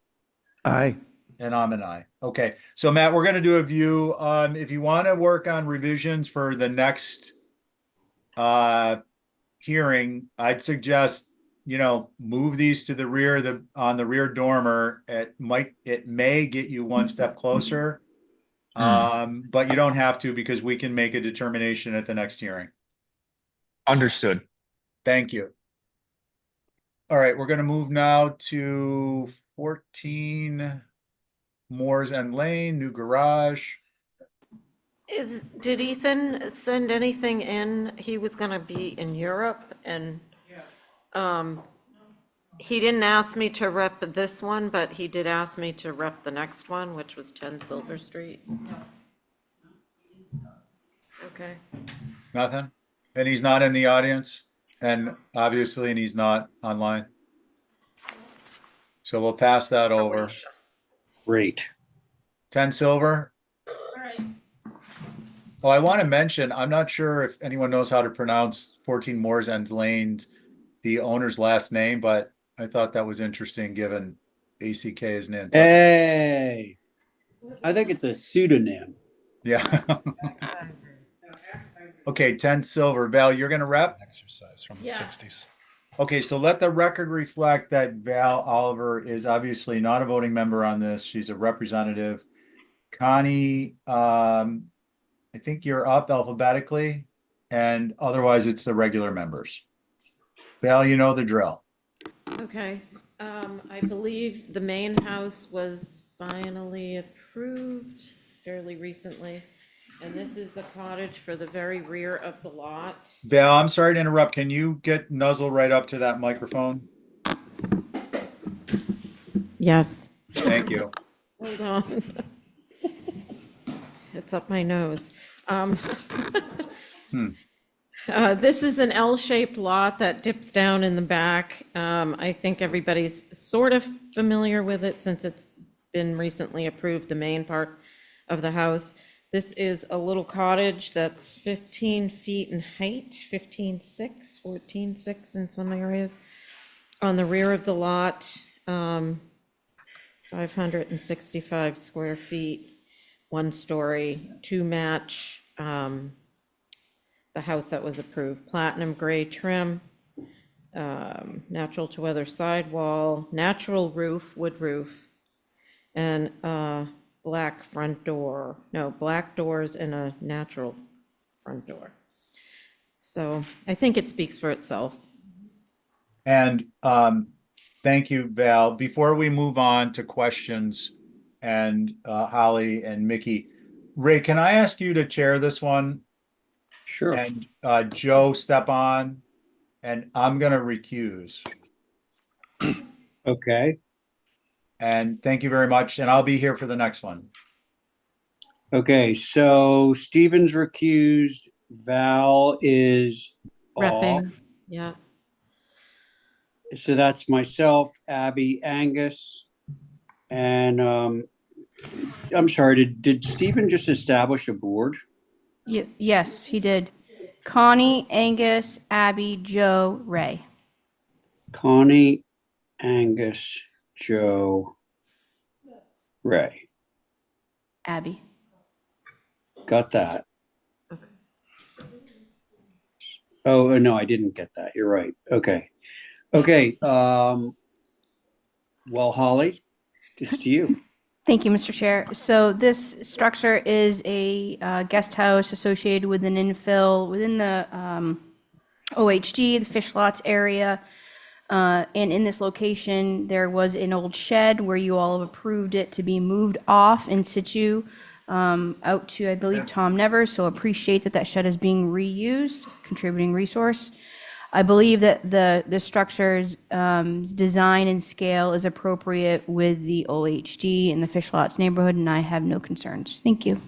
Aye. and I'm an aye. Okay. So Matt, we're going to do a view. If you want to work on revisions for the next hearing, I'd suggest, move these to the rear, on the rear dormer. It may get you one step closer. But you don't have to, because we can make a determination at the next hearing. Understood. Thank you. All right, we're gonna move now to 14 Moores End Lane, new garage. Did Ethan send anything in? He was gonna be in Europe and, he didn't ask me to rep this one, but he did ask me to rep the next one, which was 10 Silver Street. Okay. Nothing? And he's not in the audience, and obviously, and he's not online. So we'll pass that over. Great. 10 Silver. Oh, I want to mention, I'm not sure if anyone knows how to pronounce 14 Moores End Lane, the owner's last name, but I thought that was interesting given ACK is Nantucket. Hey, I think it's a pseudonym. Yeah. Okay, 10 Silver. Val, you're gonna rep? Exercise from the Yes. 60s. Okay, so let the record reflect that Val Oliver is obviously not a voting member on this. She's a representative. Connie, I think you're up alphabetically, and otherwise it's the regular members. Val, you know the drill. Okay, I believe the main house was finally approved fairly recently. And this is a cottage for the very rear of the lot. Val, I'm sorry to interrupt. Can you get Nuzzle right up to that microphone? Yes. Thank you. Hold on. It's up my nose. This is an L-shaped lot that dips down in the back. I think everybody's sort of familiar with it since it's been recently approved, the main part of the house. This is a little cottage that's 15 feet in height, 15.6, 14.6 in some areas. On the rear of the lot, 565 square feet, 1 story, 2 match, the house that was approved, platinum gray trim, natural to weather sidewall, natural roof, wood roof, and black front door, no, black doors and a natural front door. So I think it speaks for itself. And thank you, Val. Before we move on to questions and Holly and Mickey, Ray, can I ask you to chair this one? Sure. And Joe step on, and I'm gonna recuse. Okay. And thank you very much, and I'll be here for the next one. Okay, so Stephen's recused, Val is Repping, off. yeah. So that's myself, Abby, Angus, and I'm sorry, did Stephen just establish a board? Yes, he did. Connie, Angus, Abby, Joe, Ray. Connie, Angus, Joe, Ray. Abby. Got that. Oh, no, I didn't get that. You're right. Okay. Okay, well, Holly, just to you. Thank you, Mr. Chair. So this structure is a guest house associated with an infill within the OHG, the fish lots area. And in this location, there was an old shed where you all have approved it to be moved off in situ out to, I believe, Tom Nevers. So appreciate that that shed is being reused, contributing resource. I believe that the structure's design and scale is appropriate with the OHD and the fish lots neighborhood, and I have no concerns. Thank you.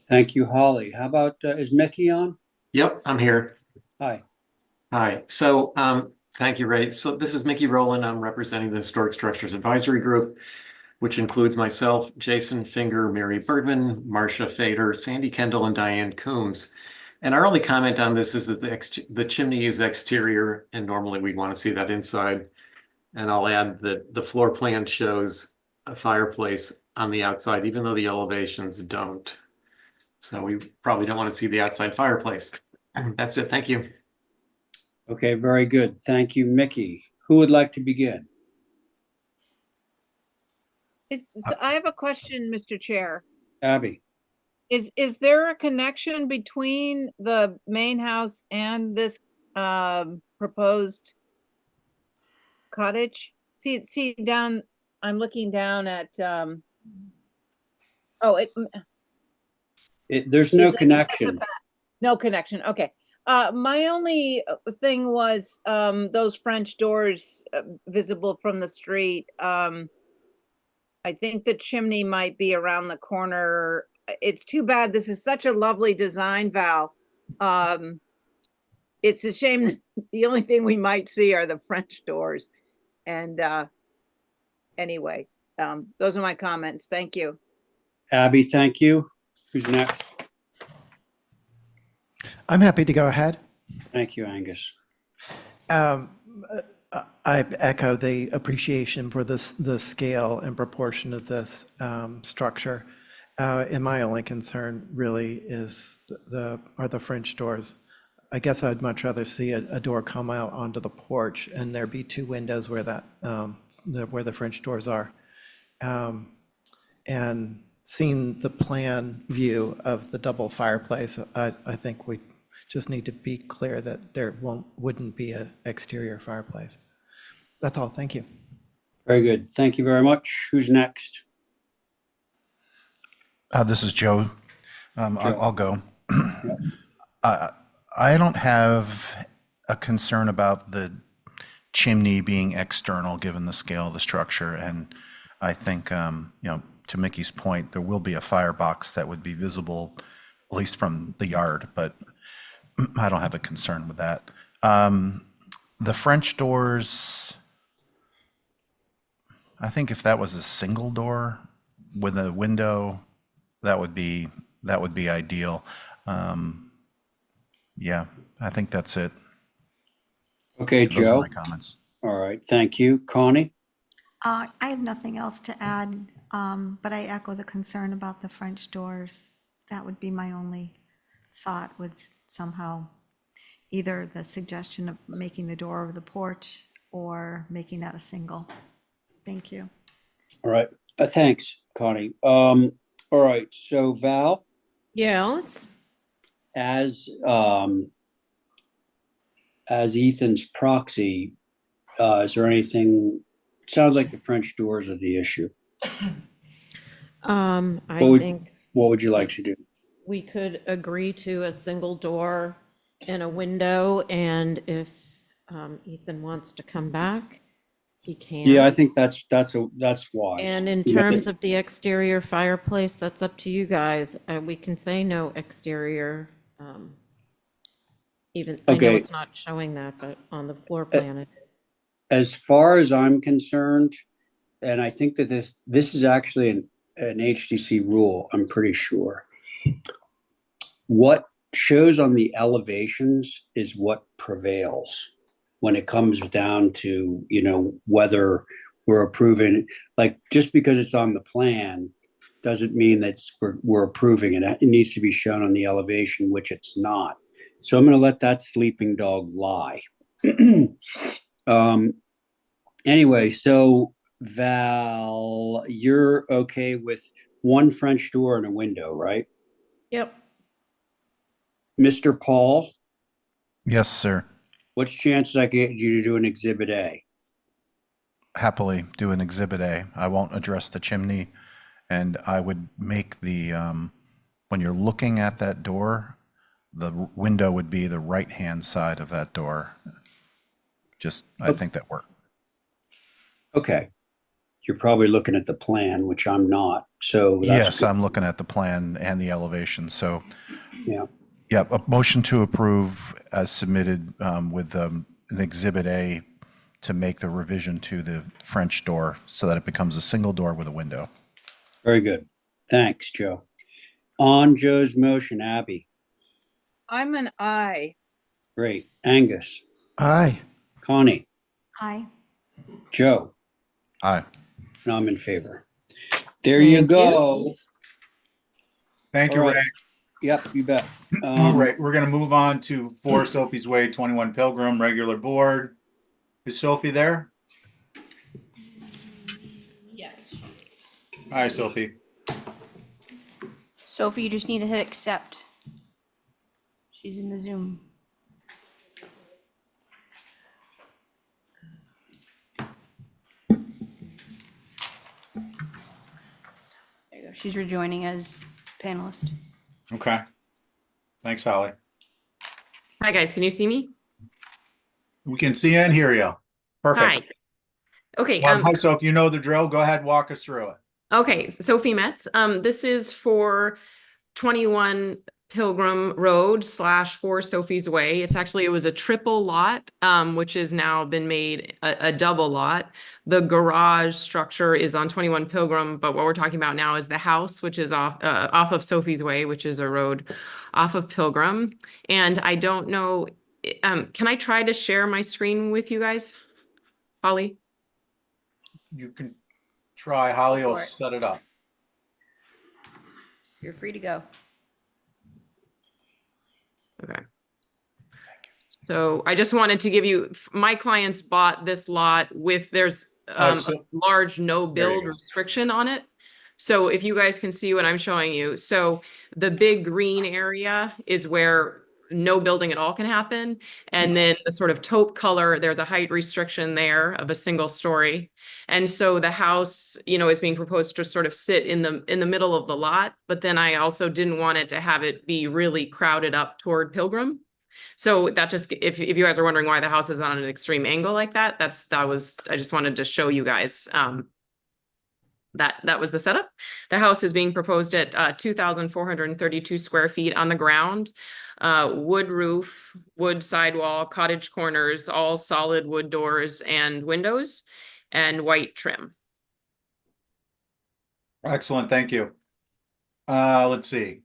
Thank you, Holly. How about, is Mickey on? Yep, I'm here. Hi. Hi. So, thank you, Ray. So this is Mickey Rowland. I'm representing the Historic Structures Advisory Group, which includes myself, Jason Finger, Mary Bergman, Marcia Fader, Sandy Kendall, and Diane Coombs. And our only comment on this is that the chimney is exterior, and normally we'd want to see that inside. And I'll add that the floor plan shows a fireplace on the outside, even though the elevations don't. So we probably don't want to see the outside fireplace. That's it. Thank you. Okay, very good. Thank you, Mickey. Who would like to begin? I have a question, Mr. Chair. Abby. Is there a connection between the main house and this proposed cottage. See down, I'm looking down at, oh, There's no connection. no connection, okay. My only thing was, those French doors visible from the street. I think the chimney might be around the corner. It's too bad. This is such a lovely design, Val. It's a shame that the only thing we might see are the French doors. And anyway, those are my comments. Thank you. Abby, thank you. Who's next? I'm happy to go ahead. Thank you, Angus. I echo the appreciation for the scale and proportion of this structure. And my only concern really is are the French doors. I guess I'd much rather see a door come out onto the porch and there be two windows where where the French doors are. And seeing the plan view of the double fireplace, I think we just need to be clear that there wouldn't be an exterior fireplace. That's all. Thank you. Very good. Thank you very much. Who's next? This is Joe. I'll go. I don't have a concern about the chimney being external, given the scale of the structure. And I think, to Mickey's point, there will be a firebox that would be visible, at least from the yard, but I don't have a concern with that. The French doors, I think if that was a single door with a window, that would be ideal. Yeah, I think that's it. Okay, Those are Joe. my comments. All right, thank you. Connie? I have nothing else to add, but I echo the concern about the French doors. That would be my only thought, was somehow either the suggestion of making the door over the porch or making that a single. Thank you. All right. Thanks, Connie. All right, so Val, Yes. as Ethan's proxy, is there anything, sounds like the French doors are the issue. I What think would you like to do? we could agree to a single door and a window, and if Ethan wants to come back, he can. Yeah, I think that's wise. And in terms of the exterior fireplace, that's up to you guys. We can say no exterior. Even, I know Okay. it's not showing that, but on the floor plan it is. As far as I'm concerned, and I think that this is actually an HDC rule, I'm pretty sure. What shows on the elevations is what prevails when it comes down to, whether we're approving, like, just because it's on the plan doesn't mean that we're approving it. It needs to be shown on the elevation, which it's not. So I'm going to let that sleeping dog lie. Anyway, so Val, you're okay with one French door and a window, right? Yep. Mr. Paul, Yes, sir. what's chances I get you to do an Exhibit A? Happily do an Exhibit A. I won't address the chimney, and I would make the, when you're looking at that door, the window would be the right-hand side of that door. I think that worked. Okay. You're probably looking at the plan, which I'm not, so that's Yes, good. I'm looking at the plan and the elevation, so. Yeah. Yeah, a motion to approve as submitted with an Exhibit A to make the revision to the French door so that it becomes a single door with a window. Very good. Thanks, Joe. On Joe's motion, Abby. I'm an aye. Great. Angus. Aye. Connie. Aye. Joe. Aye. And I'm in favor. There you Thank go. Thank you, All right. Ray. Yep, you bet. All right, we're gonna move on to 4 Sophie's Way, 21 Pilgrim, regular board. Is Sophie there? Yes. Hi, Sophie. Sophie, you just need to hit accept. She's in the Zoom. she's rejoining as panelist. Okay. Thanks, Holly. Hi, guys. Can you see me? We can see and hear you. Perfect. Hi. Okay. Hi, so if you know the drill, go ahead, walk us through it. Okay. Sophie Metz. This is for 21 Pilgrim Road / 4 Sophie's Way. It was a triple lot, which has now been made a double lot. The garage structure is on 21 Pilgrim, but what we're talking about now is the house, which is off of Sophie's Way, which is a road off of Pilgrim. And I don't know, can I try to share my screen with you guys? Holly? You can try. Holly will for it. set it up. You're free to go. Okay. So I just wanted to give you, my clients bought this lot with, there's a large no build restriction on it. So if you guys can see what I'm showing you, so the big green area is where no building at all can happen. And then the sort of taupe color, there's a height restriction there of a single story. And so the house, is being proposed to sort of sit in the middle of the lot. But then I also didn't want it to have it be really crowded up toward Pilgrim. So that just, if you guys are wondering why the house is on an extreme angle like that, I just wanted to show you guys, that was the setup. The house is being proposed at 2,432 square feet on the ground. Wood roof, wood sidewall, cottage corners, all solid wood doors and windows, and white trim. Excellent, thank you. Let's see.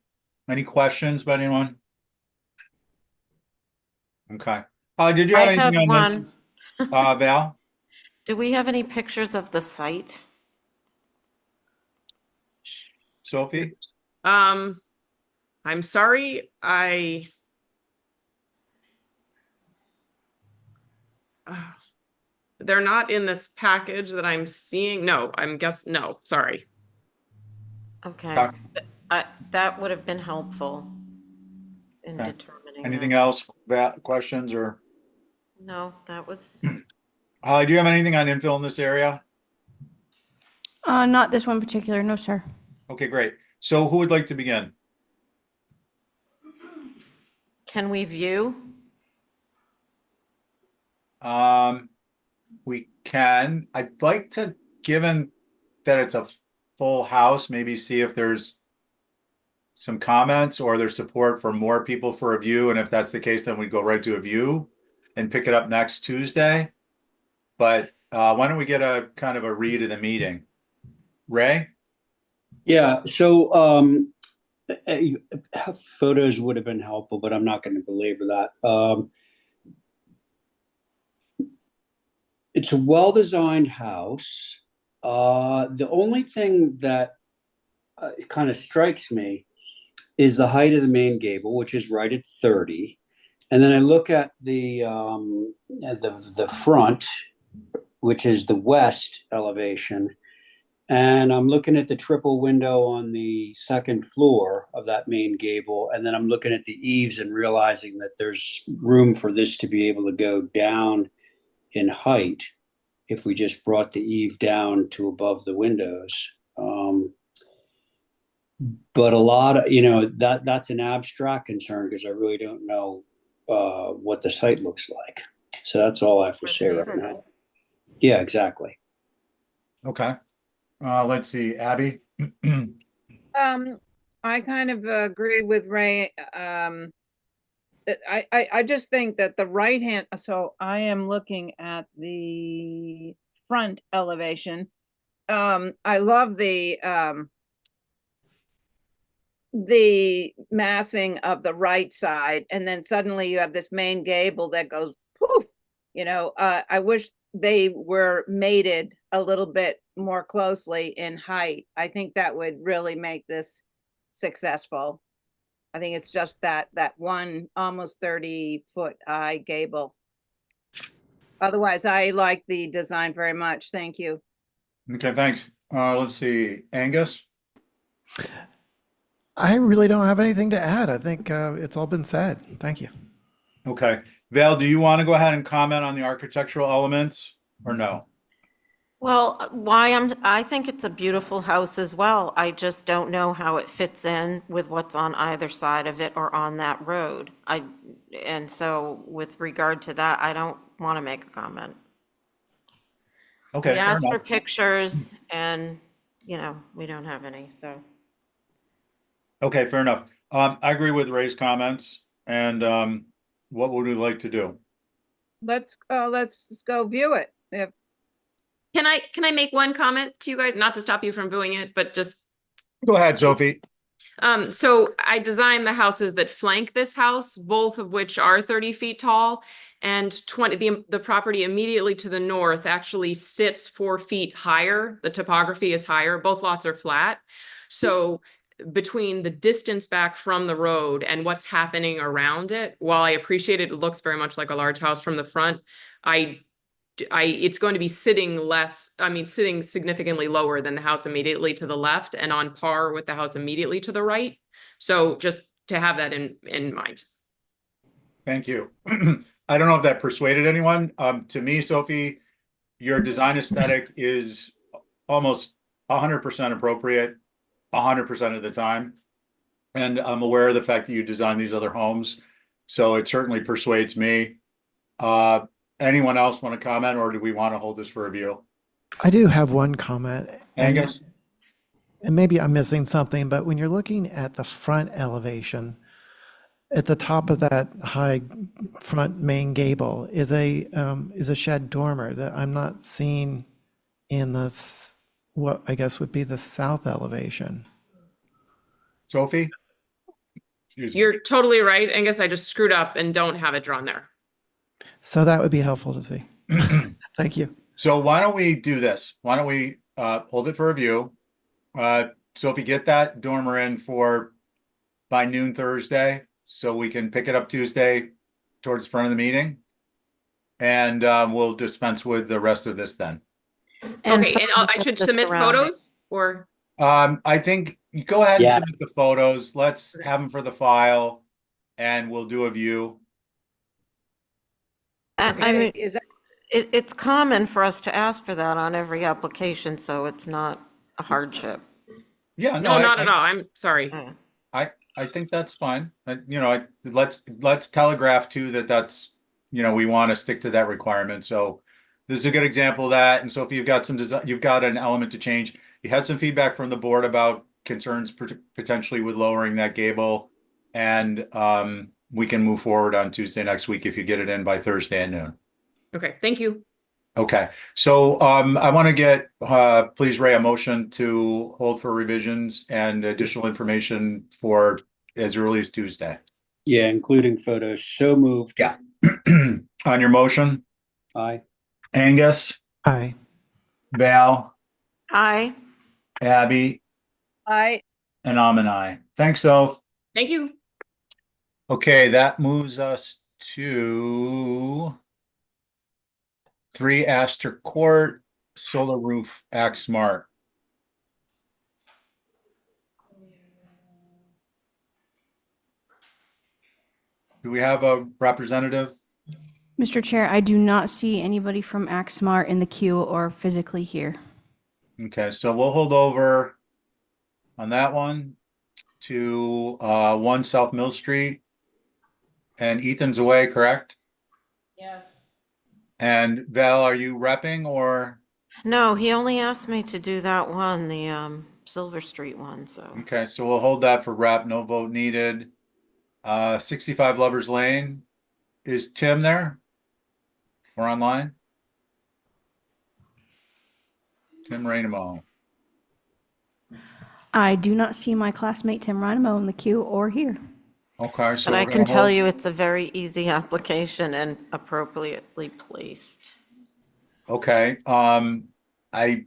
Any questions by anyone? Okay. Did you have I have anything on this? Val? Do we have any pictures of the site? Sophie? I'm sorry, they're not in this package that I'm seeing. No, no, sorry. Okay. That would have been helpful in determining. Anything that. else? Questions or? No, that was. Holly, do you have anything on infill in this area? Not this one particular, no, sir. Okay, great. So who would like to begin? Can we view? We can. I'd like to, given that it's a full house, maybe see if there's some comments or there's support for more people for a view. And if that's the case, then we go right to a view and pick it up next Tuesday. But why don't we get a kind of a read of the meeting? Ray? Yeah, so photos would have been helpful, but I'm not going to belabor that. It's a well-designed house. The only thing that kind of strikes me is the height of the main gable, which is right at 30. And then I look at the front, which is the west elevation. And I'm looking at the triple window on the second floor of that main gable. And then I'm looking at the eaves and realizing that there's room for this to be able to go down in height if we just brought the eave down to above the windows. But a lot of, that's an abstract concern because I really don't know what the site looks like. So that's all I have to say right now. Yeah, exactly. Okay. Let's see, Abby. I kind of agree with Ray. I just think that the right hand, so I am looking at the front elevation. I love the massing of the right side, and then suddenly you have this main gable that goes poof. I wish they were mated a little bit more closely in height. I think that would really make this successful. I think it's just that one almost 30-foot high gable. Otherwise, I like the design very much. Thank you. Okay, thanks. Let's see, Angus. I really don't have anything to add. I think it's all been said. Thank you. Okay. Val, do you want to go ahead and comment on the architectural elements or no? Well, I think it's a beautiful house as well. I just don't know how it fits in with what's on either side of it or on that road. And so with regard to that, I don't want to make a comment. Okay, We fair asked for enough. pictures and, we don't have any, so. Okay, fair enough. I agree with Ray's comments and, what would we like to do? Let's just go view it. If Can I make one comment to you guys? Not to stop you from viewing it, but just Go ahead, Sophie. so I designed the houses that flank this house, both of which are 30 feet tall. And the property immediately to the north actually sits 4 feet higher. The topography is higher. Both lots are flat. So between the distance back from the road and what's happening around it, while I appreciate it, it looks very much like a large house from the front. It's going to be sitting sitting significantly lower than the house immediately to the left and on par with the house immediately to the right. So just to have that in mind. Thank you. I don't know if that persuaded anyone. To me, Sophie, your design aesthetic is almost 100% appropriate, 100% of the time. And I'm aware of the fact that you designed these other homes, so it certainly persuades me. Anyone else want to comment, or do we want to hold this for review? I do have one comment. Angus? And maybe I'm missing something, but when you're looking at the front elevation, at the top of that high front main gable is a shed dormer that I'm not seeing in what I guess would be the south elevation. Sophie? Excuse me. You're totally right. Angus, I just screwed up and don't have it drawn there. So that would be helpful to see. Thank you. So why don't we do this? Why don't we hold it for review? Sophie, get that dormer in by noon Thursday, so we can pick it up Tuesday towards the front of the meeting. And we'll dispense with the rest of this then. Okay, and I should submit photos or? I think you go ahead and Yeah. submit the photos. Let's have them for the file and we'll do a view. I mean, is that it's common for us to ask for that on every application, so it's not a hardship. Yeah, No, not at all. I'm sorry. I think that's fine. Let's telegraph too that's, we want to stick to that requirement. So this is a good example of that. And so if you've got you've got an element to change. You had some feedback from the board about concerns potentially with lowering that gable. And we can move forward on Tuesday next week if you get it in by Thursday at noon. Okay, thank you. Okay, so I want to get, please, Ray, a motion to hold for revisions and additional information for as early as Tuesday. Yeah, including photos. So moved. Yeah. On your motion, Aye. Angus, Aye. Val, Aye. Abby, I and I'm an aye. Thanks, Soph. Thank you. Okay, that moves us to 3 Astor Court, solar roof, Act Smart. Do we have a representative? Mr. Chair, I do not see anybody from Axmart in the queue or physically here. Okay, so we'll hold over on that one to 1 South Mill Street. And Ethan's away, correct? Yes. And Val, are you repping or? No, he only asked me to do that one, the Silver Street one, so. Okay, so we'll hold that for rep, no vote needed. 65 Lovers Lane. Is Tim there? Or online? Tim Rainamo. I do not see my classmate Tim Rynamo in the queue or here. Okay, so But I we're can gonna tell hold- you it's a very easy application and appropriately placed. Okay, I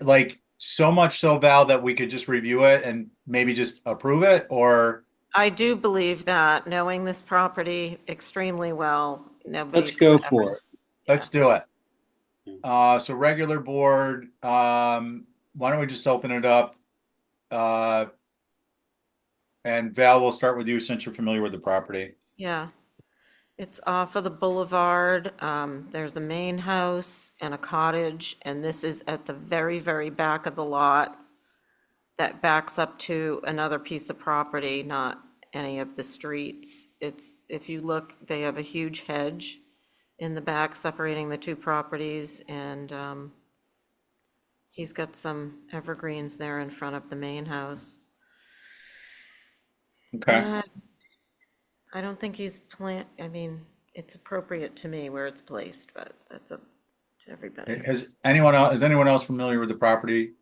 like so much so, Val, that we could just review it and maybe just approve it, or? I do believe that, knowing this property extremely well, nobody's. Let's go gonna for ever- it. Let's do it. So regular board, why don't we just open it up? And Val, we'll start with you since you're familiar with the property. Yeah. It's off of the boulevard. There's a main house and a cottage, and this is at the very, very back of the lot that backs up to another piece of property, not any of the streets. It's, if you look, they have a huge hedge in the back separating the two properties, and he's got some evergreens there in front of the main house. Okay. I don't think he's I mean, it's appropriate to me where it's placed, but that's up to everybody. Is anyone else familiar with the property?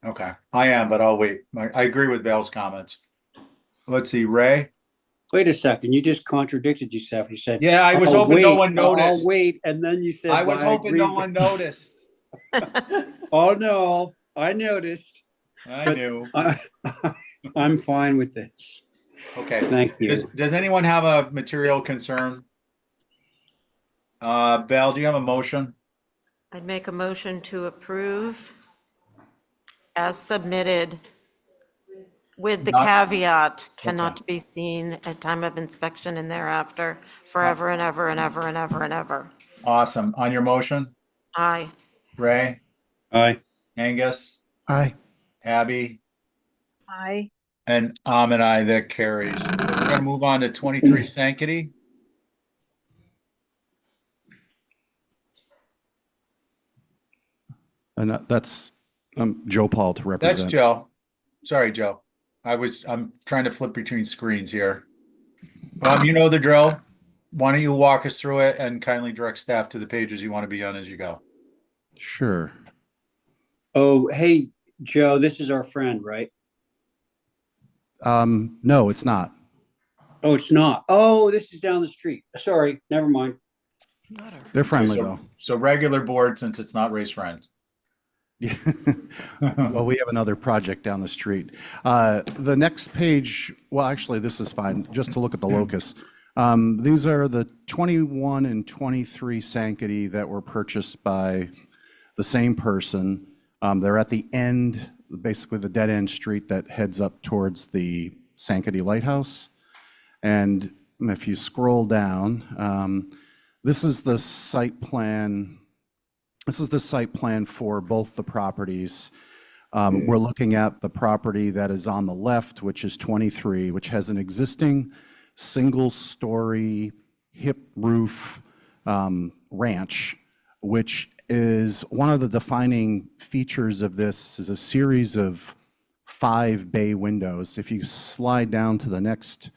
Okay, I am, but I'll wait. I agree with Val's comments. Let's see, Ray? Wait a second, you just contradicted yourself. You said, Yeah, I was "I'll hoping no wait, one I'll noticed. wait," and then you said, I was "Well, hoping no agree one with-" noticed. Oh, no, I noticed. I But knew. I'm fine with this. Okay. Thank you. Does anyone have a material concern? Val, do you have a motion? I'd make a motion to approve as submitted with the Not- caveat, cannot be seen at time of inspection and thereafter, forever and ever and ever and ever and ever. Awesome. On your motion, Aye. Ray, Aye. Angus, Aye. Abby, Aye. and an aye, that carries. We're gonna move on to 23 Sankaty. And that's Joe Paul to represent. That's Joe. Sorry, Joe. I'm trying to flip between screens here. You know the drill. Why don't you walk us through it and kindly direct staff to the pages you want to be on as you go? Sure. Oh, hey, Joe, this is our friend, right? No, it's not. Oh, it's not. Oh, this is down the street. Sorry, never mind. They're friendly, so, though. So regular board, since it's not Ray's friend. Well, we have another project down the street. The next page, well, actually, this is fine, just to look at the locus. These are the 21 and 23 Sankaty that were purchased by the same person. They're at the end, basically the dead-end street that heads up towards the Sankaty Lighthouse. And if you scroll down, this is the site plan. This is the site plan for both the properties. We're looking at the property that is on the left, which is 23, which has an existing single-story hip roof ranch, which is one of the defining features of this is a series of 5 bay windows. If you slide down to the next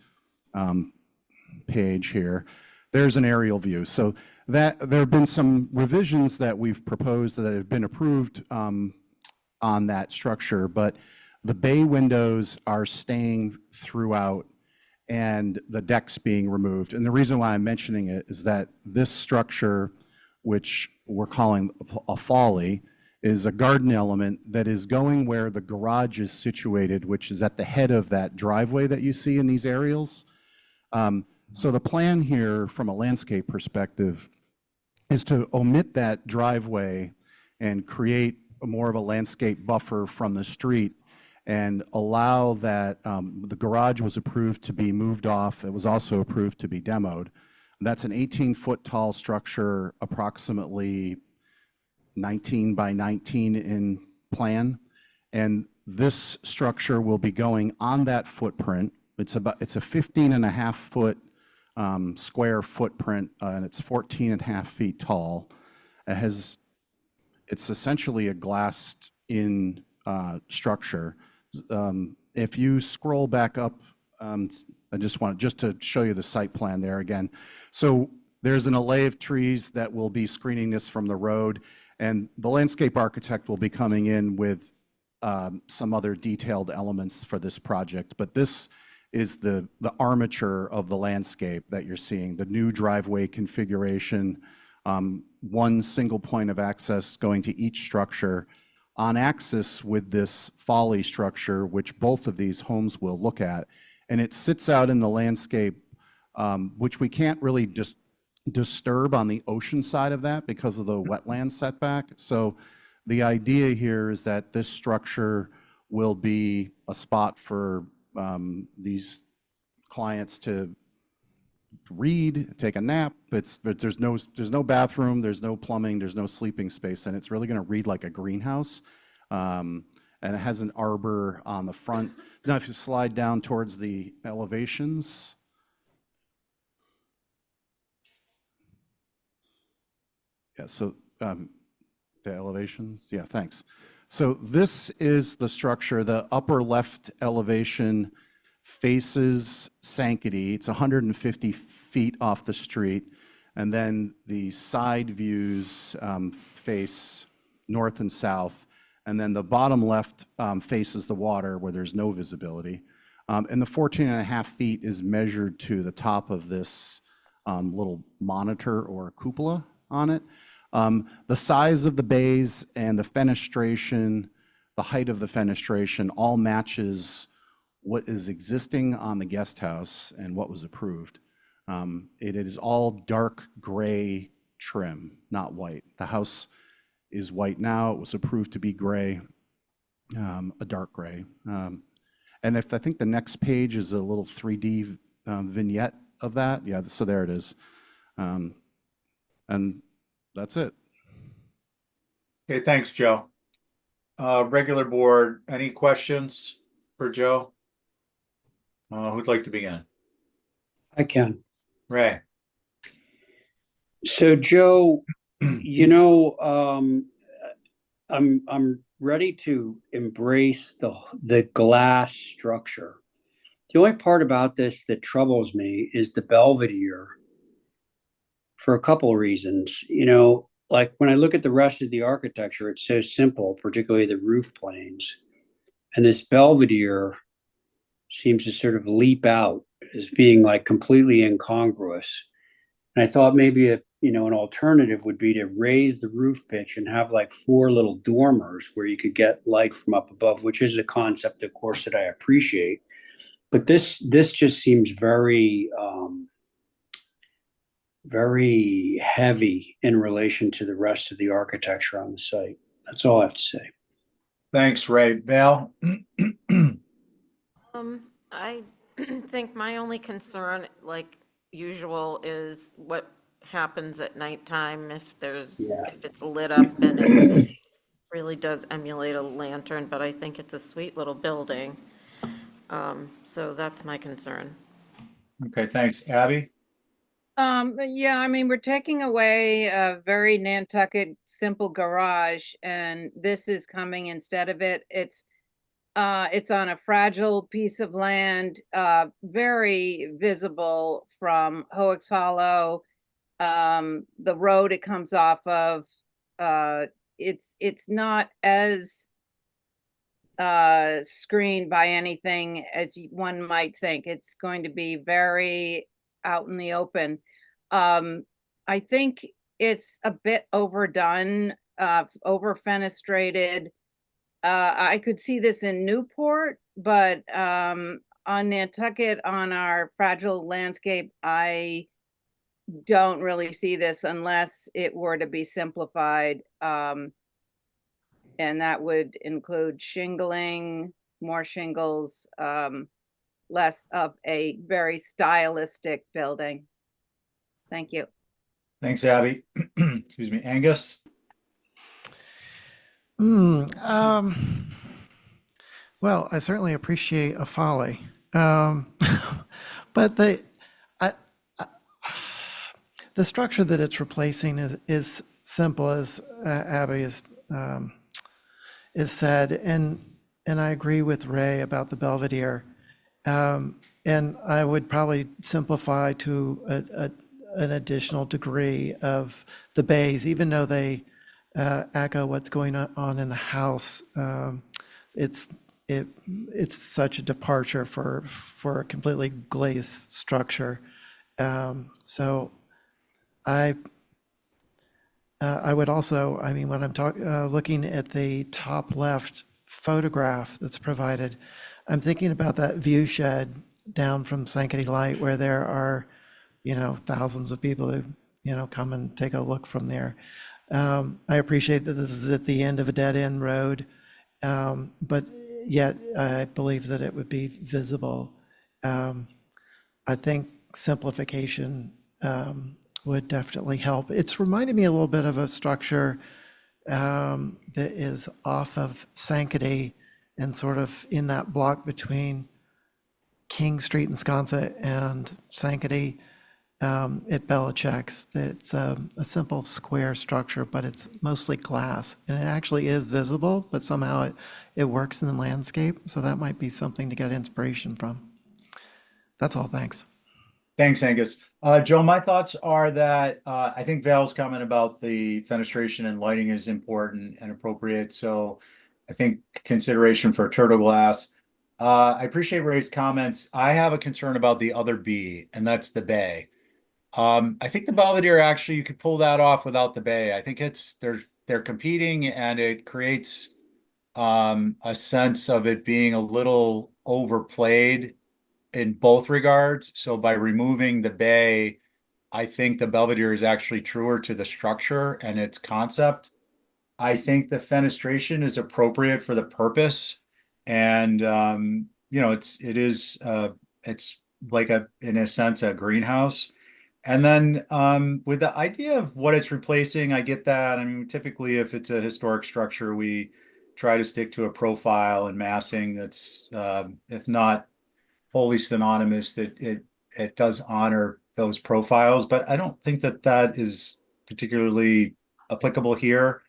page here, there's an aerial view. So that there have been some revisions that we've proposed that have been approved on that structure, but the bay windows are staying throughout and the deck's being removed. And the reason why I'm mentioning it is that this structure, which we're calling a folly, is a garden element that is going where the garage is situated, which is at the head of that driveway that you see in these aerials. So the plan here from a landscape perspective is to omit that driveway and create more of a landscape buffer from the street and allow that, the garage was approved to be moved off. It was also approved to be demoed. That's an 18-foot tall structure, approximately 19 by 19 in plan. And this structure will be going on that footprint. It's a 15 and a half foot square footprint, and it's 14 and a half feet tall. It's essentially a glassed in structure. If you scroll back up, I just want to show you the site plan there again. So there's an array of trees that will be screening this from the road, and the landscape architect will be coming in with some other detailed elements for this project. But this is the armature of the landscape that you're seeing, the new driveway configuration, one single point of access going to each structure on axis with this folly structure, which both of these homes will look at. And it sits out in the landscape, which we can't really just disturb on the ocean side of that because of the wetland setback. So the idea here is that this structure will be a spot for these clients to read, take a nap. There's no bathroom, there's no plumbing, there's no sleeping space, and it's really going to read like a greenhouse. And it has an arbor on the front. Now, if you slide down towards the elevations, yeah, so the elevations, yeah, thanks. So this is the structure. The upper left elevation faces Sankaty. It's 150 feet off the street. And then the side views face north and south. And then the bottom left faces the water where there's no visibility. And the 14.5 feet is measured to the top of this little monitor or cupola on it. The size of the bays and the fenestration, the height of the fenestration all matches what is existing on the guest house and what was approved. It is all dark gray trim, not white. The house is white now. It was approved to be gray, a dark gray. And if I think the next page is a little 3D vignette of that. Yeah, so there it is. And that's it. Okay, thanks, Joe. Regular board, any questions for Joe? Who'd like to begin? I can. Ray. So Joe, I'm ready to embrace the glass structure. The only part about this that troubles me is the Belvedere for a couple of reasons. Like when I look at the rest of the architecture, it's so simple, particularly the roof planes. And this Belvedere seems to sort of leap out as being like completely incongruous. And I thought maybe an alternative would be to raise the roof pitch and have like 4 little dormers where you could get light from up above, which is a concept, of course, that I appreciate. But this just seems very, very heavy in relation to the rest of the architecture on the site. That's all I have to say. Thanks, Ray. Val? I think my only concern, like usual, is what happens at nighttime if it's lit up and it really does emulate a lantern, but I think it's a sweet little building. So that's my concern. Okay, thanks. Abby? Yeah, I mean, we're taking away a very Nantucket simple garage, and this is coming instead of it. It's on a fragile piece of land, very visible from Hoax Hollow. The road it comes off of, it's not as screened by anything as one might think. It's going to be very out in the open. I think it's a bit overdone, over fenestrated. I could see this in Newport, but on Nantucket, on our fragile landscape, I don't really see this unless it were to be simplified. And that would include shingling, more shingles, less of a very stylistic building. Thank you. Thanks, Abby. Excuse me, Angus? Well, I certainly appreciate a folly. But the structure that it's replacing is simple, as Abby is said, and I agree with Ray about the Belvedere. And I would probably simplify to an additional degree of the bays, even though they echo what's going on in the house. It's such a departure for a completely glazed structure. So I would also, I mean, when I'm looking at the top left photograph that's provided, I'm thinking about that view shed down from Sankaty Light where there are, thousands of people who, come and take a look from there. I appreciate that this is at the end of a dead-end road, but yet I believe that it would be visible. I think simplification would definitely help. It's reminded me a little bit of a structure that is off of Sankaty and sort of in that block between King Street and Sconset and Sankaty at Belichick's. It's a simple square structure, but it's mostly glass. And it actually is visible, but somehow it works in the landscape. So that might be something to get inspiration from. That's all. Thanks. Thanks, Angus. Joe, my thoughts are that I think Val's comment about the fenestration and lighting is important and appropriate. So I think consideration for turtle glass. I appreciate Ray's comments. I have a concern about the other B, and that's the bay. I think the Belvedere, actually, you could pull that off without the bay. I think they're competing, and it creates a sense of it being a little overplayed in both regards. So by removing the bay, I think the Belvedere is actually truer to the structure and its concept. I think the fenestration is appropriate for the purpose. And it's like in a sense, a greenhouse. And then with the idea of what it's replacing, I get that. I mean, typically if it's a historic structure, we try to stick to a profile and massing that's, if not wholly synonymous, that it does honor those profiles. But I don't think that that is particularly applicable here.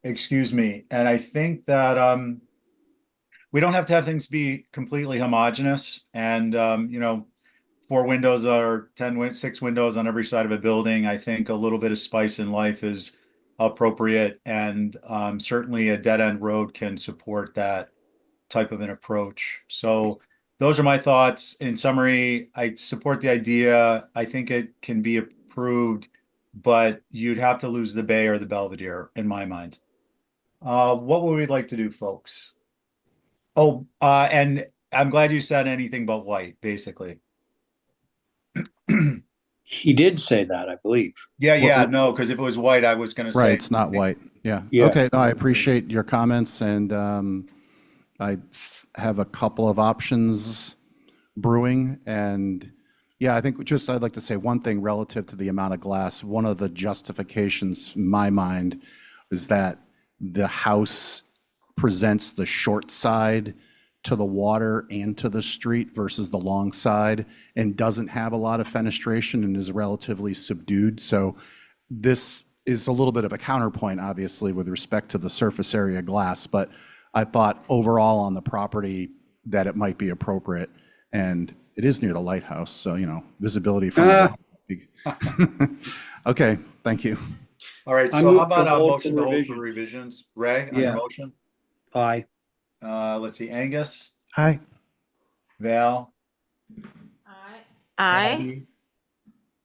Excuse me. And I think that we don't have to have things be completely homogeneous. And 4 windows or 6 windows on every side of a building. I think a little bit of spice in life is appropriate, and certainly a dead end road can support that type of an approach. So those are my thoughts. In summary, I support the idea. I think it can be approved, but you'd have to lose the bay or the Belvedere in my mind. What would we like to do, folks? Oh, and I'm glad you said anything but white, basically. He did say that, I believe. Yeah, no, because if it was white, I was going to say. Right, it's not white. Yeah. Okay, no, I appreciate your comments, and I have a couple of options brewing. And yeah, I think I'd like to say one thing relative to the amount of glass. One of the justifications in my mind is that the house presents the short side to the water and to the street versus the long side, and doesn't have a lot of fenestration and is relatively subdued. So this is a little bit of a counterpoint, obviously, with respect to the surface area glass, but I thought overall on the property that it might be appropriate. And it is near the lighthouse, so, visibility from the Okay, thank you. All right, so how about a motion to hold for revisions? Ray, on your motion? Aye. Let's see, Angus, Aye. Val, Aye.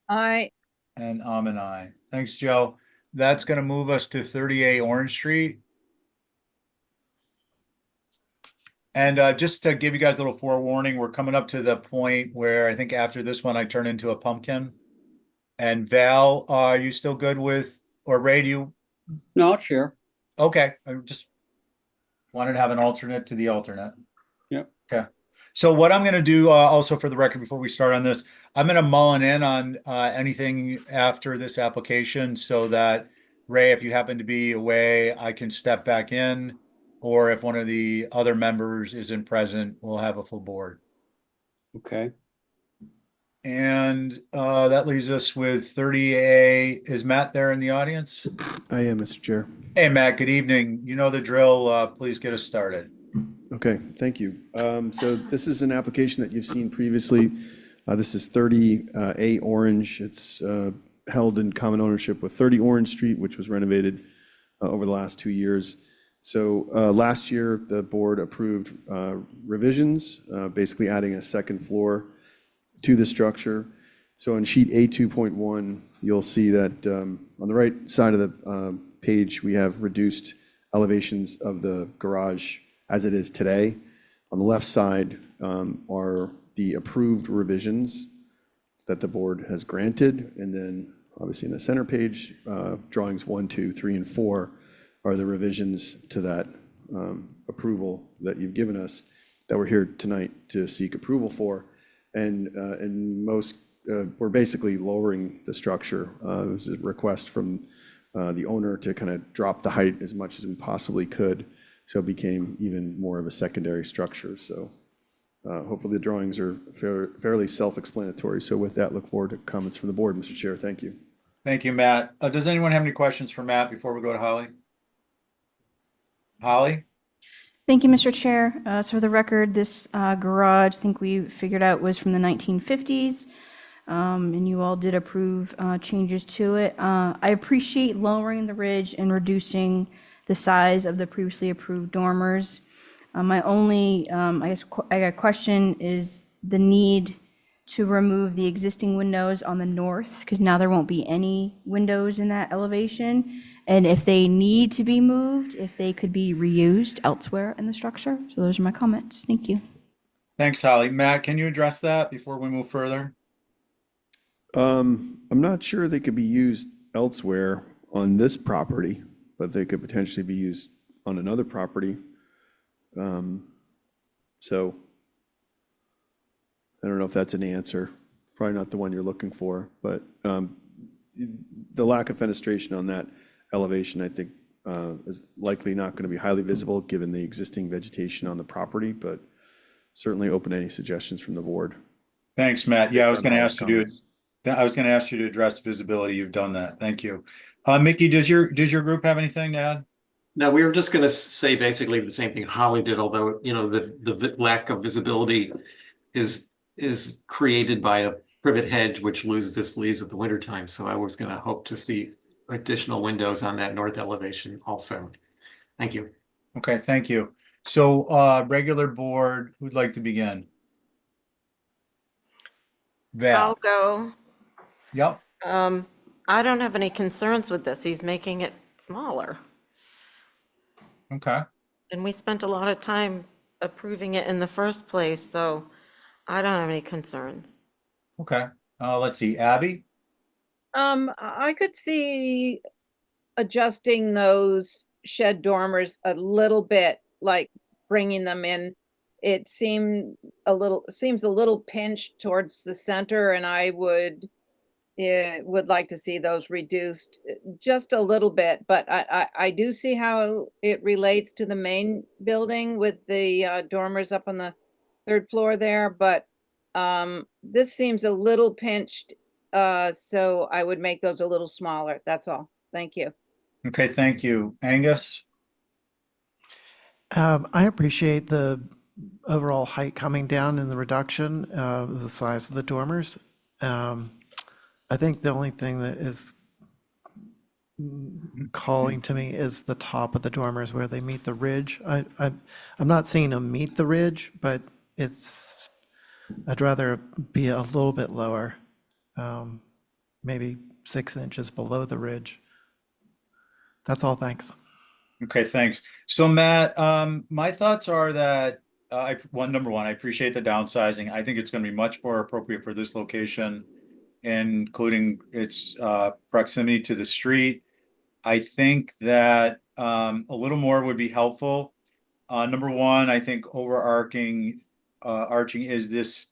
I, and I'm an aye. Thanks, Joe. That's going to move us to 38 Orange Street. And just to give you guys a little forewarning, we're coming up to the point where I think after this one, I turn into a pumpkin. And Val, are you still good with, or Ray, do you? No, I'll share. Okay, I just wanted to have an alternate to the alternate. Yep. Okay. So what I'm going to do also for the record before we start on this, I'm going to mull in on anything after this application so that, Ray, if you happen to be away, I can step back in, or if one of the other members isn't present, we'll have a full board. Okay. And that leaves us with 30A. Is Matt there in the audience? I am, Mr. Chair. Hey, Matt, good evening. You know the drill. Please get us started. Okay, thank you. So this is an application that you've seen previously. This is 30A Orange. It's held in common ownership with 30 Orange Street, which was renovated over the last 2 years. So last year, the board approved revisions, basically adding a second floor to the structure. So on sheet A2.1, you'll see that on the right side of the page, we have reduced elevations of the garage as it is today. On the left side are the approved revisions that the board has granted. And then obviously in the center page, drawings 1, 2, 3, and 4 are the revisions to that approval that you've given us that we're here tonight to seek approval for. And in most, we're basically lowering the structure. It was a request from the owner to kind of drop the height as much as we possibly could. So it became even more of a secondary structure. So hopefully the drawings are fairly self-explanatory. So with that, look forward to comments from the board, Mr. Chair. Thank you. Thank you, Matt. Does anyone have any questions for Matt before we go to Holly? Holly? Thank you, Mr. Chair. So for the record, this garage, I think we figured out was from the 1950s, and you all did approve changes to it. I appreciate lowering the ridge and reducing the size of the previously approved dormers. My only, I got a question is the need to remove the existing windows on the north, because now there won't be any windows in that elevation. And if they need to be moved, if they could be reused elsewhere in the structure. So those are my comments. Thank you. Thanks, Holly. Matt, can you address that before we move further? I'm not sure they could be used elsewhere on this property, but they could potentially be used on another property. So I don't know if that's an answer. Probably not the one you're looking for, but the lack of fenestration on that elevation, I think, is likely not going to be highly visible given the existing vegetation on the property, but certainly open to any suggestions from the board. Thanks, Matt. Yeah, I was going to ask you to address visibility. You've done that. Thank you. Mickey, does your group have anything to add? No, we were just going to say basically the same thing Holly did, although, you know, the lack of visibility is created by a privet hedge, which loses leaves at the wintertime. So I was going to hope to see additional windows on that north elevation also. Thank you. Okay, thank you. So regular board, who'd like to begin? I'll Val. go. Yep. I don't have any concerns with this. He's making it smaller. Okay. And we spent a lot of time approving it in the first place, so I don't have any concerns. Okay. Let's see, Abby. I could see adjusting those shed dormers a little bit, like bringing them in. It seems a little pinched towards the center, and I would like to see those reduced just a little bit. But I do see how it relates to the main building with the dormers up on the third floor there. But this seems a little pinched, so I would make those a little smaller. That's all. Thank you. Okay, thank you. Angus? I appreciate the overall height coming down and the reduction of the size of the dormers. I think the only thing that is calling to me is the top of the dormers where they meet the ridge. I'm not seeing them meet the ridge, but I'd rather be a little bit lower, maybe 6 inches below the ridge. That's all, thanks. Okay, thanks. So Matt, my thoughts are that number one, I appreciate the downsizing. I think it's going to be much more appropriate for this location, including its proximity to the street. I think that a little more would be helpful. Number one, I think arching is this: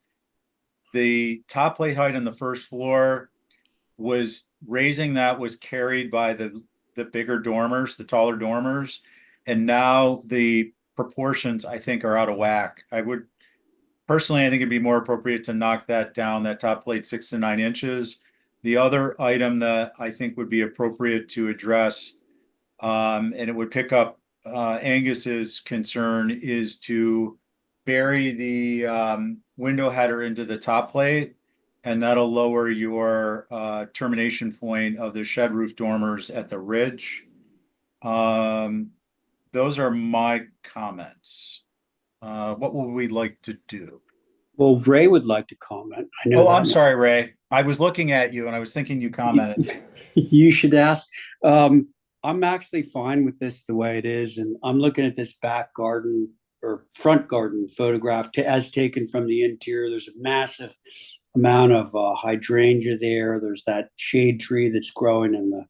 the top plate height on the first floor was carried by the bigger dormers, the taller dormers, and now the proportions I think are out of whack. I think it'd be more appropriate to knock that down, that top plate 6 to 9 inches. The other item that I think would be appropriate to address, and it would pick up Angus's concern, is to bury the window header into the top plate, and that'll lower your termination point of the shed roof dormers at the ridge. Those are my comments. What would we like to do? Well, Ray would like to comment. I know. Oh, I'm sorry, Ray. I was looking at you and I was thinking you commented. You should ask. I'm actually fine with this the way it is, and I'm looking at this back garden or front garden photograph as taken from the interior. There's a massive amount of hydrangea there. There's that shade tree that's growing in the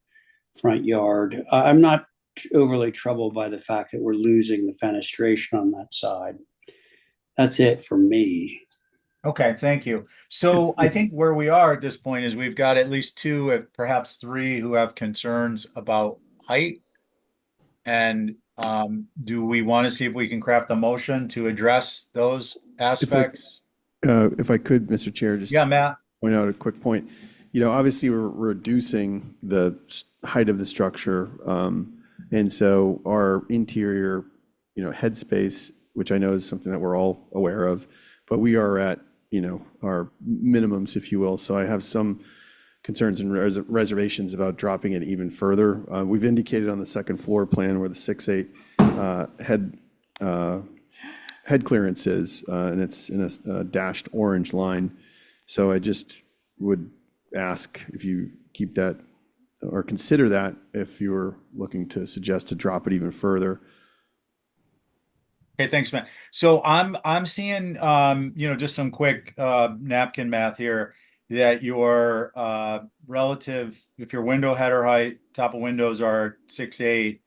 front yard. I'm not overly troubled by the fact that we're losing the fenestration on that side. That's it for me. Okay, thank you. So I think where we are at this point is we've got at least two, if perhaps three, who have concerns about height. And do we want to see if we can craft a motion to address those aspects? If I could, Mr. Chair, just Yeah, Matt? point out a quick point. You know, obviously, we're reducing the height of the structure. And so our interior, you know, headspace, which I know is something that we're all aware of, but we are at, you know, our minimums, if you will. So I have some concerns and reservations about dropping it even further. We've indicated on the second floor plan where the 6'8" head clearance is, and it's in a dashed orange line. So I just would ask if you keep that or consider that if you're looking to suggest to drop it even further. Okay, thanks, Matt. So I'm seeing you know, just some quick napkin math here, that your relative, if your window header height, top of windows are 6'8",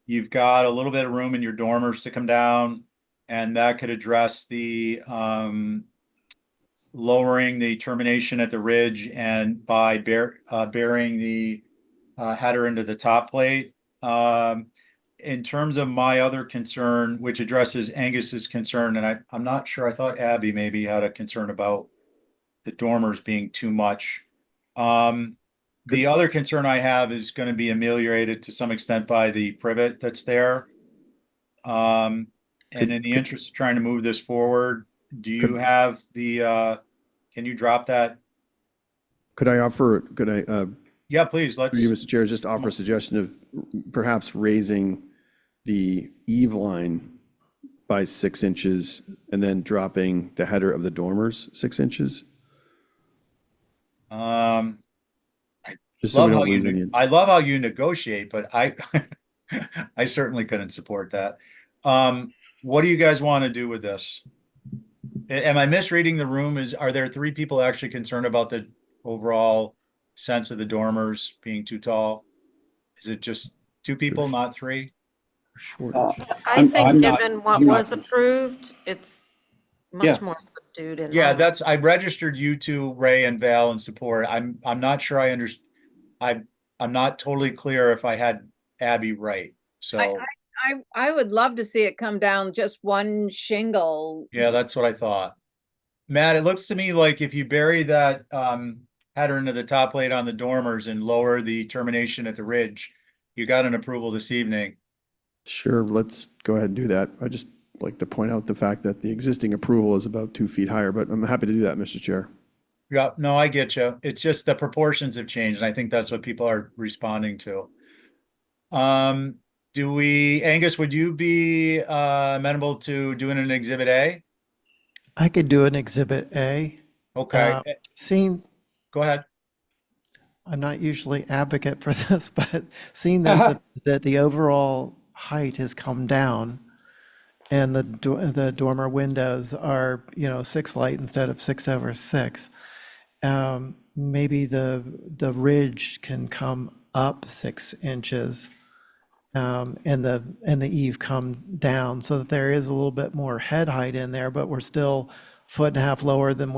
you've got a little bit of room in your dormers to come down, and that could address the lowering the termination at the ridge and by burying the header into the top plate. In terms of my other concern, which addresses Angus's concern, and I'm not sure, I thought Abby maybe had a concern about the dormers being too much. The other concern I have is going to be ameliorated to some extent by the privet that's there. And in the interest of trying to move this forward, do you have the, can you drop that? Could I, Yeah, please, let's. you, Mr. Chair, just offer a suggestion of perhaps raising the eave line by 6 inches and then dropping the header of the dormers 6 inches? Just so we don't lose any. I love how you negotiate, but I I certainly couldn't support that. What do you guys want to do with this? Am I misreading the room? Are there three people actually concerned about the overall sense of the dormers being too tall? Is it just two people, not three? I think I'm not- given what I'm not was concerned. approved, it's Yeah. much more subdued in Yeah, my. I registered you two, Ray and Val, in support. I'm not sure I understand. I'm not totally clear if I had Abby right. So I would love to see it come down just one shingle. yeah, that's what I thought. Matt, it looks to me like if you bury that header into the top plate on the dormers and lower the termination at the ridge, you got an approval this evening. Sure, let's go ahead and do that. I just like to point out the fact that the existing approval is about 2 feet higher, but I'm happy to do that, Mr. Chair. Yeah, no, I get you. It's just the proportions have changed, and I think that's what people are responding to. Angus, would you be amenable to doing an exhibit A? I could do an Exhibit A. Okay, Seeing, go ahead. I'm not usually advocate for this, but seeing that the overall height has come down and the dormer windows are, you know, 6 light instead of 6/6, maybe the ridge can come up 6 inches, and the eave come down so that there is a little bit more head height in there, but we're still 1.5 feet lower than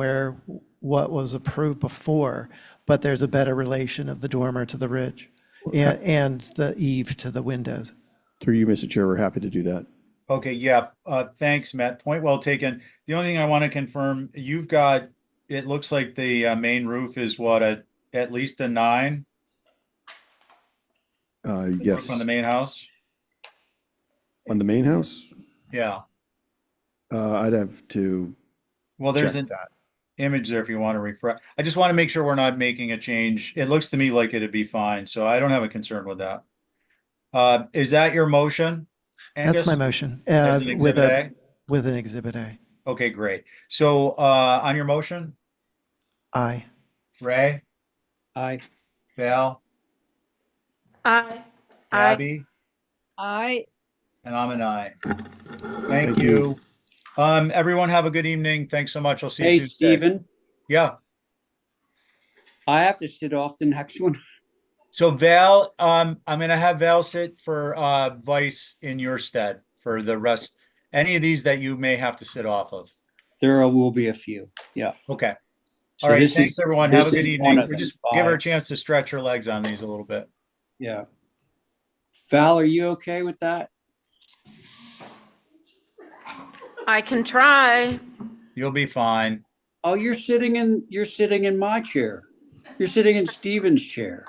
what was approved before. But there's a better relation of the dormer to the ridge and the eave to the windows. Through you, Mr. Chair, we're happy to do that. Okay, yeah, thanks, Matt. Point well taken. The only thing I want to confirm, you've got, it looks like the main roof is what, at least a 9? Yes. On the main house? On the main house? Yeah. I'd have to. Well, there's check an that. image there if you want to refresh. I just want to make sure we're not making a change. It looks to me like it'd be fine, so I don't have a concern with that. Is that your motion, Angus? That's my motion, As an with exhibit A? with an Exhibit A. Okay, great. So, on your motion, Aye. Ray, Aye. Val, Aye. Abby, I and I'm an aye. Thank you. Everyone have a good evening. Thanks so much. I'll see you Hey, Tuesday. Stephen, Yeah. I have to sit off the next one. So Val, I'm gonna have Val sit for vice in your stead for the rest. Any of these that you may have to sit off of. There will be a few, yeah. Okay. So All right, this thanks, is- everyone. Have a this good is one evening. of We them, just give her a 5. chance to stretch her legs on these a little bit. Yeah. Val, are you okay with that? I can try. You'll be fine. Oh, you're sitting in my chair. You're sitting in Steven's chair.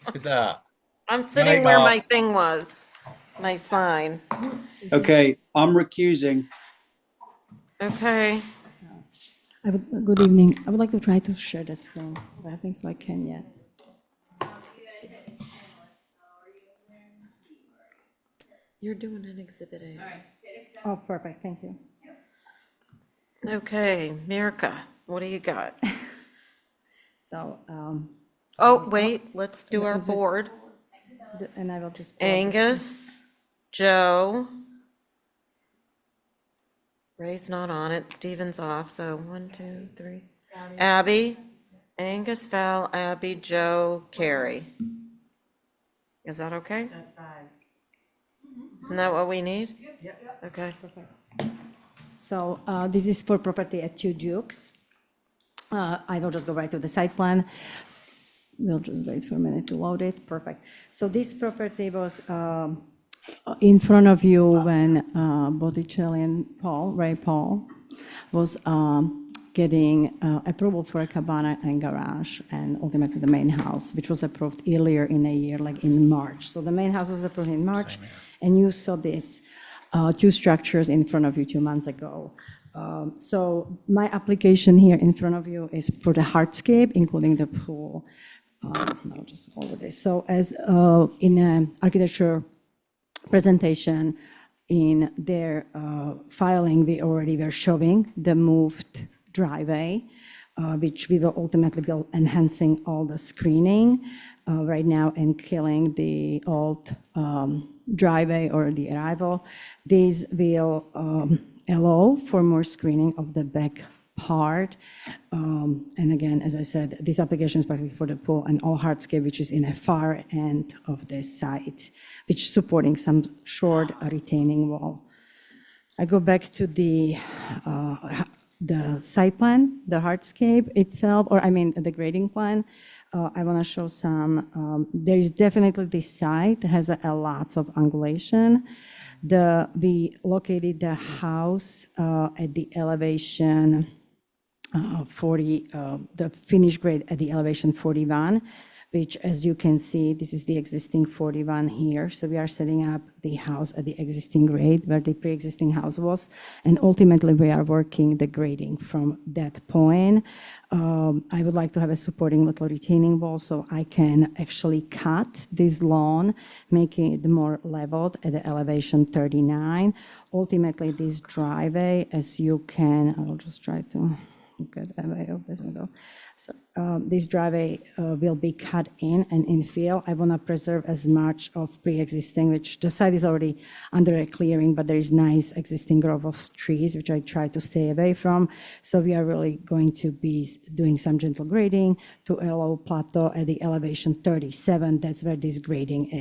Look at that. I'm sitting Night, where Mom. my thing was, my sign. Okay, I'm recusing. Okay. Good evening. I would like to try to share the screen, but I think so I can yet. You're doing an exhibit A. Oh, perfect, thank you. Okay, Mirka, what do you got? So, Oh, wait, let's do our is it- board. and I will just. pull up the screen. Angus, Joe. Ray's not on it, Steven's off, so 1, 2, 3. Abby, Angus, Val, Abby, Joe, Carrie. Is that okay? That's fine. Isn't that what we need? Yep. Okay. So this is for property at 2 Dukes. I will just go right to the site plan. We'll just wait for a minute to load it. Perfect. So this property was in front of you when Botticelli and Ray Paul, was getting approval for a cabana and garage and ultimately the main house, which was approved earlier in a year, like in March. So the main house was approved in March, and you saw these 2 structures in front of you 2 months ago. So my application here in front of you is for the hardscape, including the pool. I'll just over this. So as in an architecture presentation in their filing, we already were showing the moved driveway, which we will ultimately be enhancing all the screening right now and killing the old driveway or the arrival. These will allow for more screening of the back part. And again, as I said, this application is practically for the pool and all hardscape, which is in a far end of the site, which is supporting some short retaining wall. I go back to the site plan, the hardscape itself, or I mean, the grading plan. I want to show some, there is definitely this site has a lots of angulation. We located the house at the elevation 40, the finished grade at the elevation 41, which as you can see, this is the existing 41 here. So we are setting up the house at the existing grade where the pre-existing house was. And ultimately we are working the grading from that point. I would like to have a supporting little retaining wall so I can actually cut this lawn, making it more leveled at the elevation 39. Ultimately this driveway, as you can, I will just try to get away of this window. So this driveway will be cut in and infill. I want to preserve as much of pre-existing, which the site is already under a clearing, but there is nice existing growth of trees, which I try to stay away from. So we are really going to be doing some gentle grading to allow plateau at the elevation 37. That's where this grading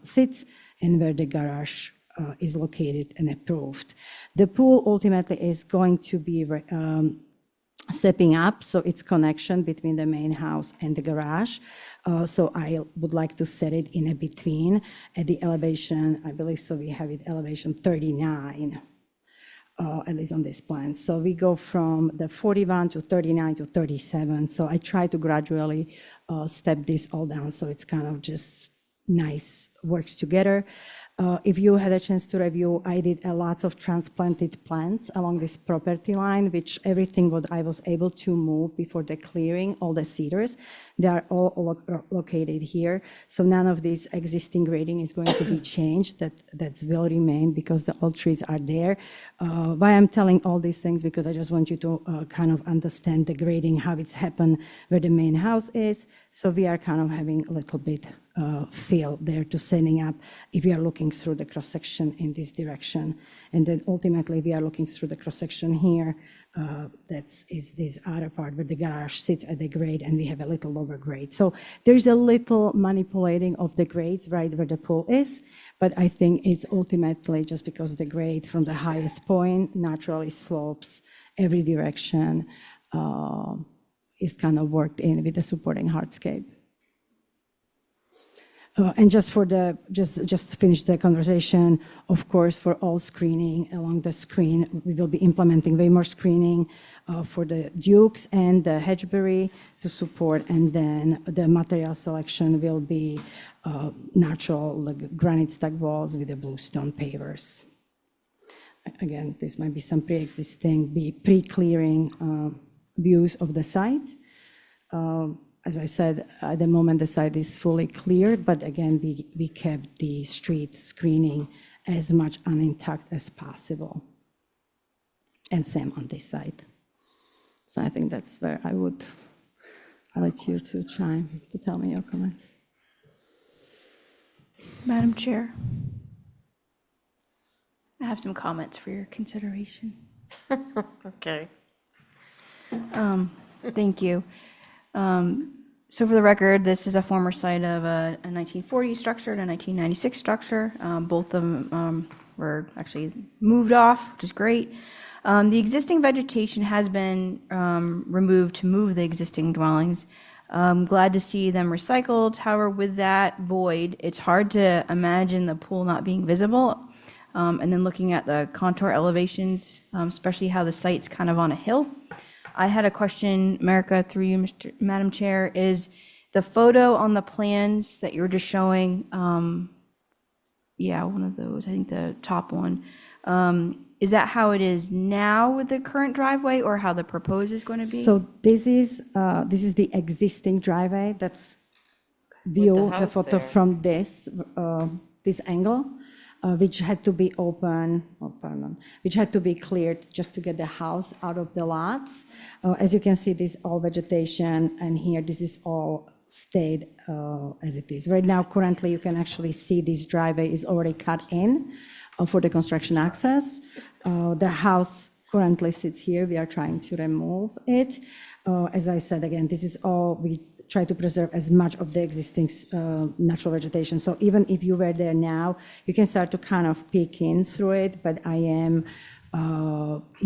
sits and where the garage is located and approved. The pool ultimately is going to be stepping up, so it's connection between the main house and the garage. So I would like to set it in a between at the elevation, I believe, so we have it elevation 39, at least on this plan. So we go from the 41 to 39 to 37. So I try to gradually step this all down so it's kind of just nice, works together. If you had a chance to review, I did a lots of transplanted plants along this property line, which everything what I was able to move before the clearing, all the cedars, they are all located here. So none of this existing grading is going to be changed. That will remain because the old trees are there. Why I'm telling all these things, because I just want you to kind of understand the grading, how it's happened, where the main house is. So we are kind of having a little bit fill there to setting up if you are looking through the cross-section in this direction. And then ultimately, we are looking through the cross-section here. Is this other part where the garage sits at the grade, and we have a little lower grade. So there's a little manipulating of the grades right where the pool is, but I think it's ultimately just because the grade from the highest point naturally slopes every direction, is kind of worked in with the supporting hardscape. And just to finish the conversation, of course, for all screening along the screen, we will be implementing way more screening for the Dukes and the Hedgebury to support, and then the material selection will be natural like granite stack walls with the bluestone pavers. Again, this might be some pre-clearing views of the site. As I said, at the moment, the site is fully cleared, but again, we kept the street screening as much unintact as possible. And same on this side. So I think that's where I'll let you to tell me your comments. Madam Chair, I have some comments for your consideration. Okay. Thank you. So for the record, this is a former site of a 1940 structure and a 1996 structure. Both of them were actually moved off, which is great. The existing vegetation has been removed to move the existing dwellings. I'm glad to see them recycled. However, with that void, it's hard to imagine the pool not being visible. And then looking at the contour elevations, especially how the site's kind of on a hill. I had a question, America, through you, Madam Chair, is the photo on the plans that you were just showing, yeah, one of those, I think the top one. Is that how it is now with the current driveway, or how the proposed is going to be? So this is the existing driveway. That's view, the photo from this angle. Which had to be which had to be cleared just to get the house out of the lots. As you can see, this all vegetation, and here, this is all stayed as it is. Right now, currently, you can actually see this driveway is already cut in for the construction access. The house currently sits here. We are trying to remove it. As I said, again, this is all we try to preserve as much of the existing natural vegetation. So even if you were there now, you can start to kind of peek in through it, but you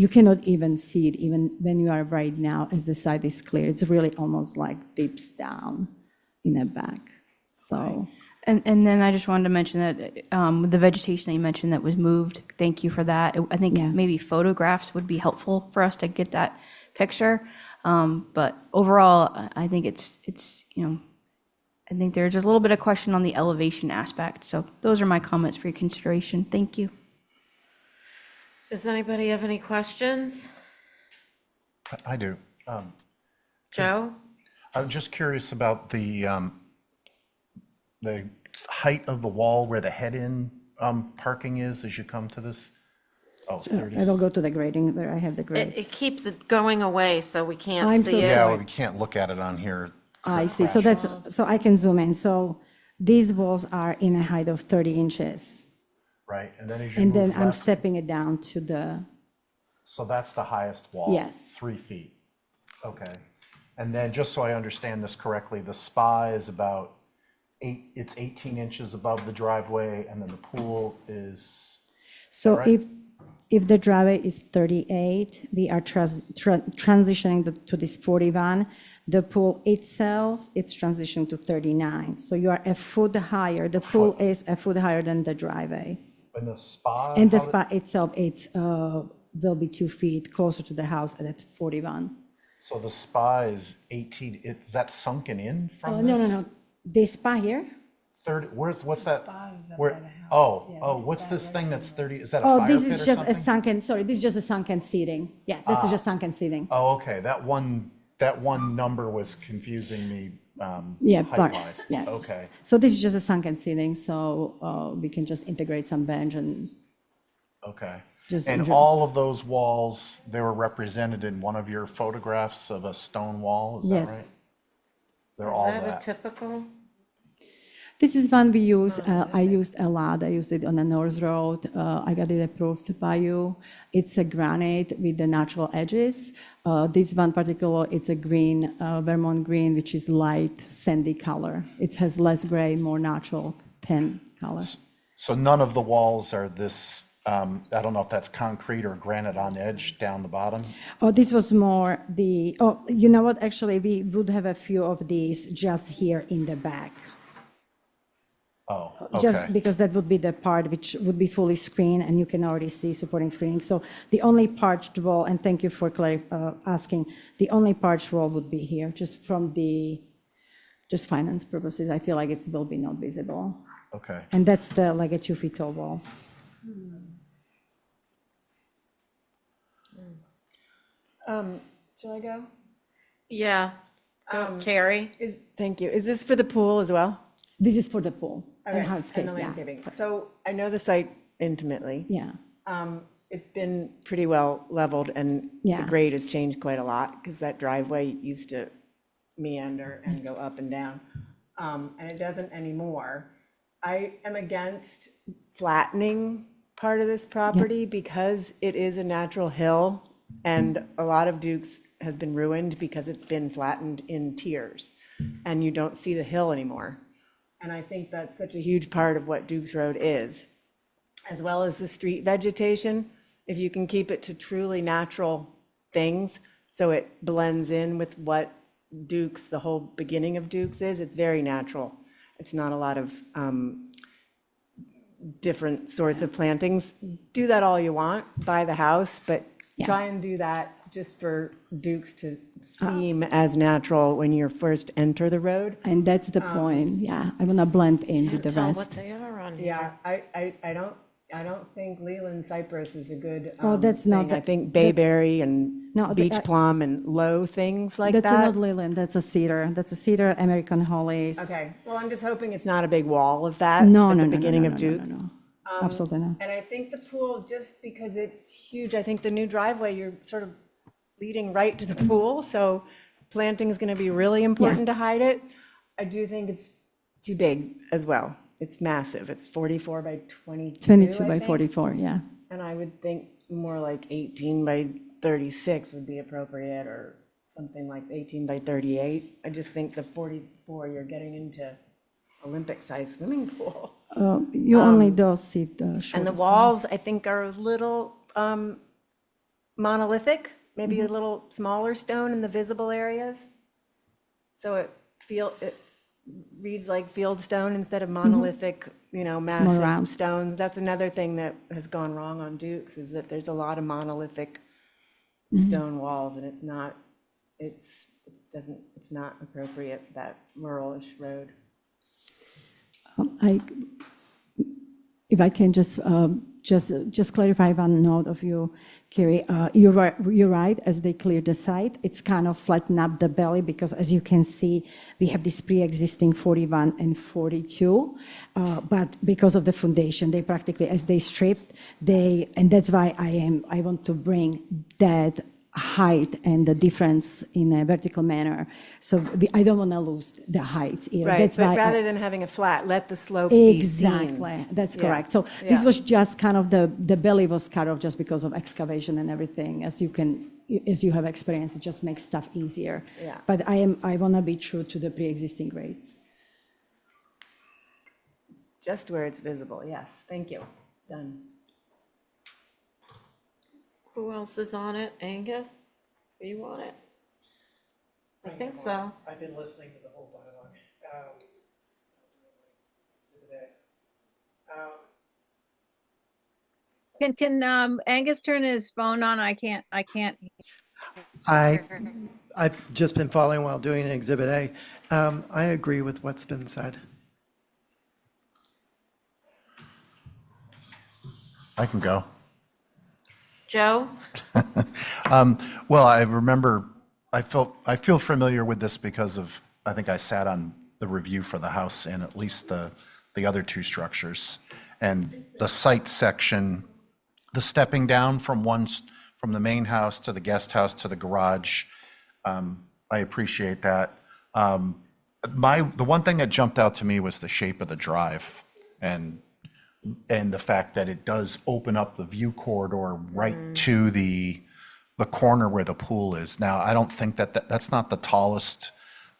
cannot even see it even when you are right now as the site is clear. It's really almost like dips down in the back, so. And then I just wanted to mention that the vegetation that you mentioned that was moved, thank you for that. I think maybe photographs would be helpful for us to get that picture. But overall, I think it's I think there's just a little bit of question on the elevation aspect. So those are my comments for your consideration. Thank you. Does anybody have any questions? I do. Joe? I'm just curious about the height of the wall where the head-in parking is as you come to this. Oh, 30. I will go to the grading where I have the grades. It keeps it going away, so we can't I'm see so it. Yeah, well, we can't look at it on here. I see. So I can zoom in. So these walls are in a height of 30 inches. Right, and then as you And move then I'm left, stepping it down to the, so that's the highest wall? Yes. 3 feet. Okay. And then, just so I understand this correctly, the spa is about it's 18 inches above the driveway, and then the pool is, so right? if the driveway is 38, we are transitioning to this 41. The pool itself, it's transitioned to 39. So you are a foot higher. The pool is a foot higher than the driveway. And the spa? And the spa itself, will be 2 feet closer to the house at 41. So the spa is 18, is that sunken in from No, this? no. This spa here? 30, what's that? What's this thing that's 30, is that a Oh, fire this pit is or just a something? sunken, sorry, this is just a sunken seating. Yeah, that's just sunken seating. Oh, okay, that one number was confusing me, Yeah, but, height-wise. yeah. Okay, So this is just a sunken seating, so we can just integrate some bench and okay. just. And all of those walls, they were represented in one of your photographs of a stone wall, is that Yes. right? They're all Is that a that. typical? This is one we use, I used a lot. I used it on the North Road. I got it approved by you. It's a granite with the natural edges. This one particular, it's a green, Vermont green, which is light sandy color. It has less gray, more natural tan color. So none of the walls are this, I don't know if that's concrete or granite on edge down the bottom? Oh, this was more the, oh, you know what, actually, we would have a few of these just here in the back. Oh, Just okay. because that would be the part which would be fully screened, and you can already see supporting screening. So the only parched wall, and thank you for asking, the only parched wall would be here, just from the, just finance purposes. I feel like it will be not visible. Okay. And that's the, like a 2 feet tall wall. Shall I go? Yeah. Carrie? Thank you. Is this for the pool as well? This is for the pool and Okay, hardscape, and the yeah. landscaping. So I know the site intimately. Yeah. It's been pretty well leveled, and the Yeah. grade has changed quite a lot, because that driveway used to meander and go up and down. And it doesn't anymore. I am against flattening part of this property because it is a natural hill, and a lot of Duke's has been ruined because it's been flattened in tiers, and you don't see the hill anymore. And I think that's such a huge part of what Duke's Road is, as well as the street vegetation. If you can keep it to truly natural things, so it blends in with what Duke's, the whole beginning of Duke's is, it's very natural. It's not a lot of different sorts of plantings. Do that all you want, buy the house, but try and do that just for Duke's to seem as natural when you first enter the road. And that's the point, yeah. I want to blend in with the Tell what rest. they are on here. Yeah, I don't think Leland cypress is a good Oh, that's not thing. the- I think bayberry and No, beach plum and low things like That's that. not Leland, that's a cedar. That's a cedar, American hollies. Okay, well, I'm just hoping it's not a big wall of that No, at no, the no, beginning no, of no, no, Duke's. no. Absolutely not. And I think the pool, just because it's huge, I think the new driveway, you're sort of leading right to the pool, so planting is going to be really important to hide it. I do think it's too big as well. It's massive. It's 44 by 22, 22 I by think. 44, yeah. And I would think more like 18 by 36 would be appropriate, or something like 18 by 38. I just think the 44, you're getting into Olympic-sized swimming pool. You only do see the short And the side. walls, I think, are a little monolithic, maybe a little smaller stone in the visible areas. So it reads like field stone instead of monolithic, massive round. stones. That's another thing that has gone wrong on Duke's, is that there's a lot of monolithic stone walls, and it's not appropriate for that ruralish road. If I can just clarify one note of you, Carrie, you're right, as they clear the site, it's kind of flatten up the belly, because as you can see, we have this pre-existing 41 and 42, but because of the foundation, they practically, as they stripped, and that's why I want to bring that height and the difference in a vertical manner. So I don't want to lose the height either. Right, That's but why rather than having a flat, let the slope be seen. Exactly, that's Yeah. correct. So Yeah. this was just kind of the belly was cut off just because of excavation and everything. As you have experience, it just makes stuff easier. Yeah. But I want to be true to the pre-existing grades. Just where it's visible, yes, thank you. Done. Who else is on it? Angus? Are you on it? I think so. I've been listening to the whole dialogue. Can Angus turn his phone on? I can't. I've just been following while doing Exhibit A. I agree with what's been said. I can go. Joe? Well, I remember, I feel familiar with this because of, I think I sat on the review for the house and at least the other two structures. And the site section, the stepping down from the main house to the guest house to the garage, I appreciate that. The one thing that jumped out to me was the shape of the drive and the fact that it does open up the view corridor right to the corner where the pool is. Now, I don't think that's not the tallest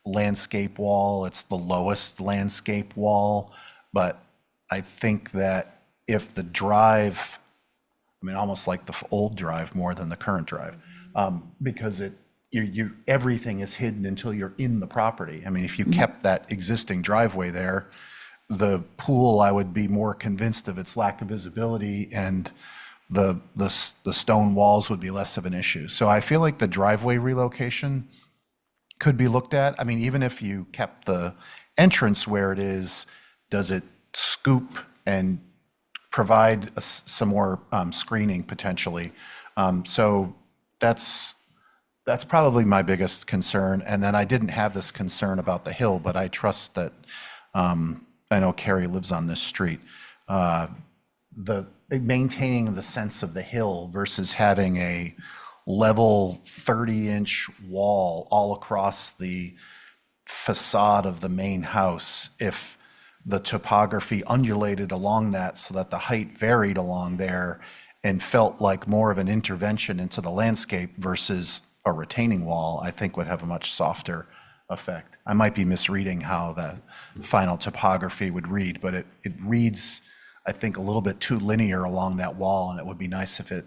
landscape wall, it's the lowest landscape wall, but I think that if the drive, I mean, almost like the old drive more than the current drive, because everything is hidden until you're in the property. I mean, if you kept that existing driveway there, the pool, I would be more convinced of its lack of visibility, and the stone walls would be less of an issue. So I feel like the driveway relocation could be looked at. I mean, even if you kept the entrance where it is, does it scoop and provide some more screening potentially? So that's probably my biggest concern. And then I didn't have this concern about the hill, but I trust that, I know Carrie lives on this street. Maintaining the sense of the hill versus having a level 30-inch wall all across the facade of the main house, if the topography undulated along that so that the height varied along there and felt like more of an intervention into the landscape versus a retaining wall, I think would have a much softer effect. I might be misreading how the final topography would read, but it reads, I think, a little bit too linear along that wall, and it would be nice if it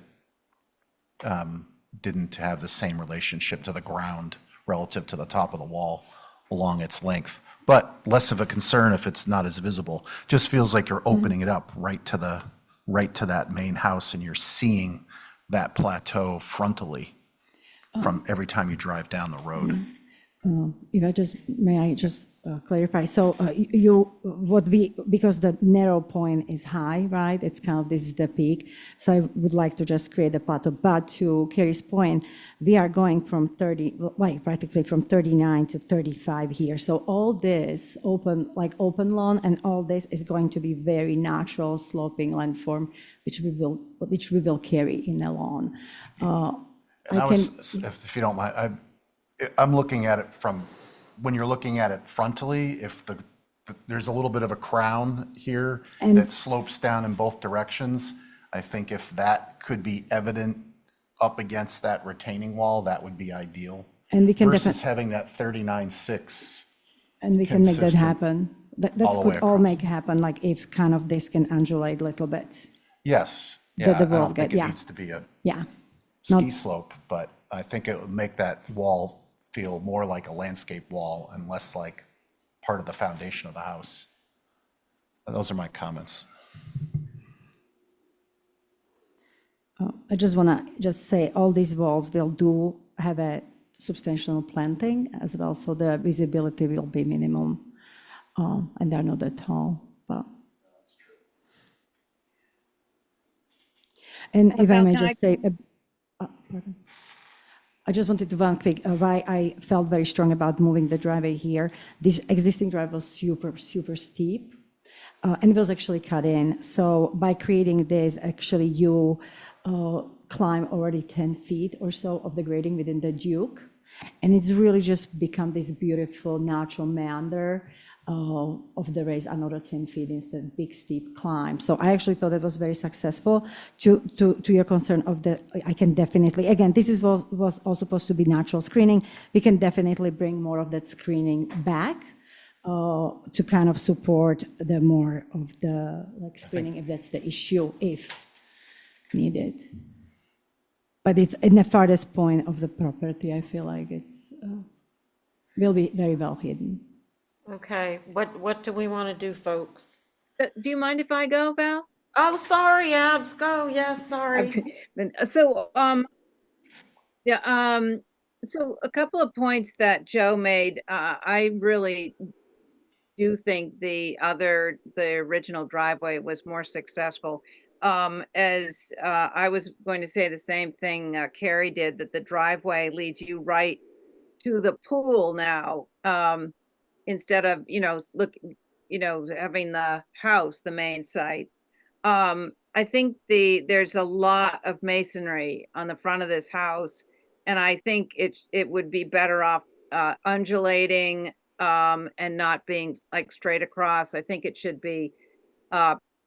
didn't have the same relationship to the ground relative to the top of the wall along its length. But less of a concern if it's not as visible. Just feels like you're opening it up right to that main house, and you're seeing that plateau frontally from every time you drive down the road. May I just clarify? So because the narrow point is high, right? It's kind of, this is the peak. So I would like to just create a plateau. But to Carrie's point, we are going from practically from 39 to 35 here. So all this open lawn, and all this is going to be very natural sloping landform, which we will carry in the lawn. If you don't mind, I'm looking at it from, when you're looking at it frontally, if there's a little bit of a crown here that slopes down in both directions, I think if that could be evident up against that retaining wall, that would be ideal. And we can versus having that 39.6. And we can make that happen. That all the could way all make happen, like if kind of this can undulate a little bit. Yes. The Yeah, I wall don't think get- it yeah. needs to be a Yeah. ski slope, but I think it would make that wall feel more like a landscape wall and less like part of the foundation of the house. Those are my comments. I just want to say all these walls will have a substantial planting as well, so the visibility will be minimum, and they're not that tall, but. And if I may just say, pardon. I just wanted to one quick, why I felt very strong about moving the driveway here. This existing drive was super, super steep, and it was actually cut in. So by creating this, actually you climb already 10 feet or so of the grading within the Duke. And it's really just become this beautiful natural meander of the race, another 10 feet instead of big steep climb. So I actually thought it was very successful. To your concern of I can definitely, again, this was all supposed to be natural screening. We can definitely bring more of that screening back to kind of support the more of the screening if that's the issue, if needed. But it's in the farthest point of the property. I feel like it's will be very well hidden. Okay, what do we want to do, folks? Do you mind if I go, Val? Oh, sorry, Abs, go. Yes, sorry. So, so a couple of points that Joe made, I really do think the original driveway was more successful. As I was going to say the same thing Carrie did, that the driveway leads you right to the pool now, instead of, having the house, the main site. I think there's a lot of masonry on the front of this house, and I think it would be better off undulating and not being like straight across. I think it should be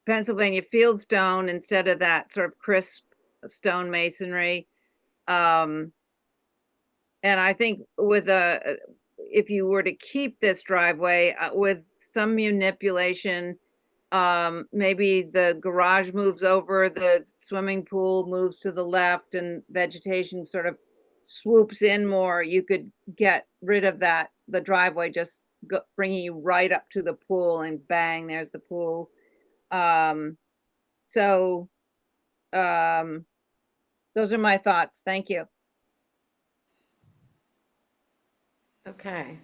Pennsylvania fieldstone instead of that sort of crisp stone masonry. And I think with if you were to keep this driveway with some manipulation, maybe the garage moves over, the swimming pool moves to the left, and vegetation sort of swoops in more, you could get rid of that, the driveway just bringing you right up to the pool, and bang, there's the pool. So those are my thoughts. Thank you. Okay,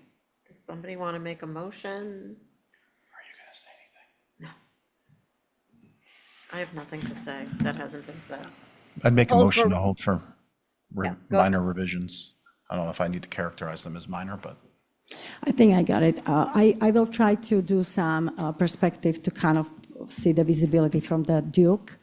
does somebody want to make a motion? I have nothing to say that hasn't been said. I'd make a Hold motion for- to hold for Yeah, go minor revisions. I don't know if I need to characterize them as minor, but I think I got it. I will try to do some perspective to kind of see the visibility from the Duke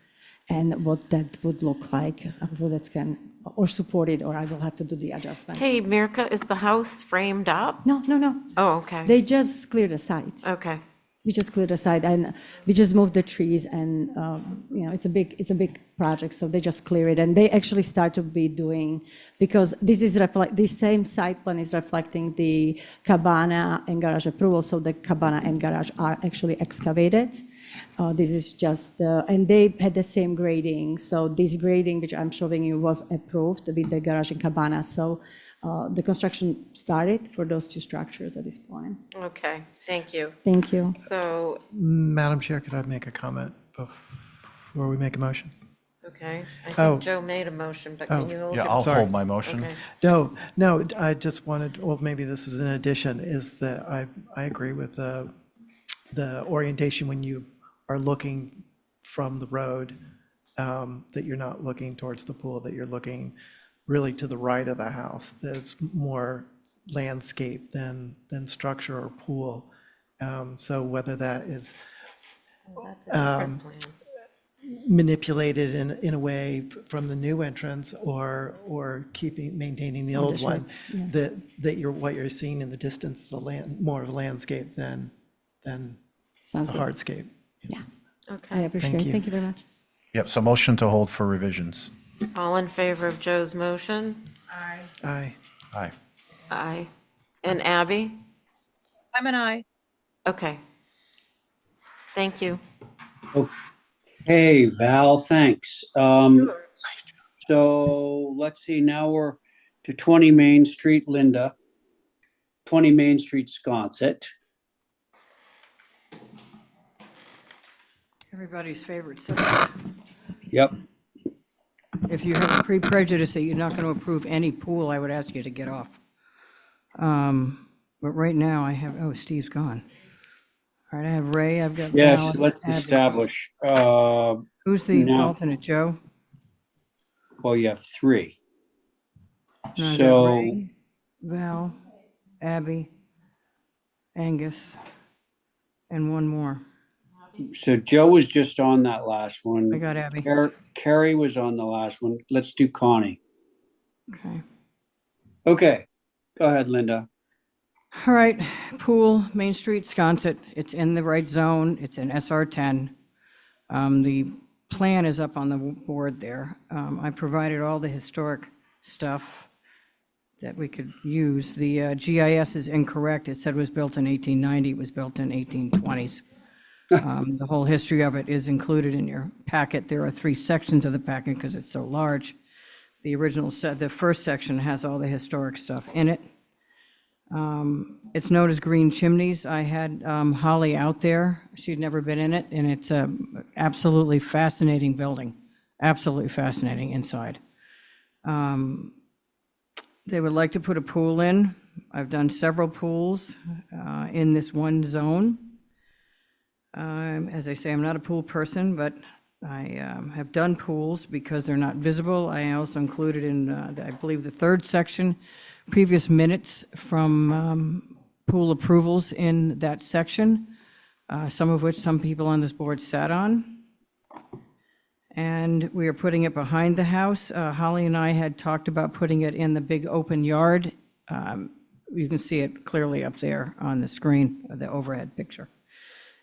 and what that would look like, whether it can, or support it, or I will have to do the adjustment. Hey, Mirka, is the house framed up? No, no, no. Oh, okay. They just cleared the site. Okay. We just cleared the site and we just moved the trees and, you know, it's a big project, so they just clear it. And they actually start to be doing, because this same site plan is reflecting the cabana and garage approval, so the cabana and garage are actually excavated. This is just, and they had the same grading. So this grading, which I'm showing you, was approved with the garage and cabana. So the construction started for those two structures at this point. Okay, thank you. Thank you. So, Madam Chair, could I make a comment before we make a motion? okay, I Oh. think Joe made a motion, but can you hold yeah, it? I'll Sorry. hold my motion. Okay. No, I just wanted, well, maybe this is an addition, is that I agree with the orientation when you are looking from the road, that you're not looking towards the pool, that you're looking really to the right of the house, that it's more landscape than structure or pool. So whether that is Well, that's a different plan. manipulated in a way from the new entrance or maintaining the old one, that what you're seeing in the distance is more of a landscape than Sounds a good. hardscape. Yeah, I Okay. appreciate it. you. Thank you very much. Yep, so motion to hold for revisions. All in favor of Joe's motion? Aye. Aye. Aye. And Abby? I'm an aye. Okay. Thank you. Hey, Val, thanks. So let's see, now we're to 20 Main Street, Linda. 20 Main Street, Sconset. Everybody's favorite subject. Yep. If you have a pre-prejudice that you're not going to approve any pool, I would ask you to get off. But right now I have, oh, Steve's gone. All right, I have Ray, I've got Val. Yes, let's Abby. establish, Who's the no. alternate, Joe? well, you have three. No, I got So, Ray, Val, Abby, Angus, and one more. so Joe was just on that last one. I got Abby. Carrie was on the last one. Let's do Connie. Okay. Okay, go ahead, Linda. All right, pool, Main Street, Sconset. It's in the right zone. It's in SR 10. The plan is up on the board there. I provided all the historic stuff that we could use. The GIS is incorrect. It said it was built in 1890. It was built in 1820s. The whole history of it is included in your packet. There are 3 sections of the packet because it's so large. The original set, the first section has all the historic stuff in it. It's known as Green Chimneys. I had Holly out there. She'd never been in it, and it's a absolutely fascinating building. Absolutely fascinating inside. They would like to put a pool in. I've done several pools in this one zone. As I say, I'm not a pool person, but I have done pools because they're not visible. I also included in, I believe, the 3rd section, previous minutes from pool approvals in that section, some of which some people on this board sat on. And we are putting it behind the house. Holly and I had talked about putting it in the big open yard you can see it clearly up there on the screen, the overhead picture.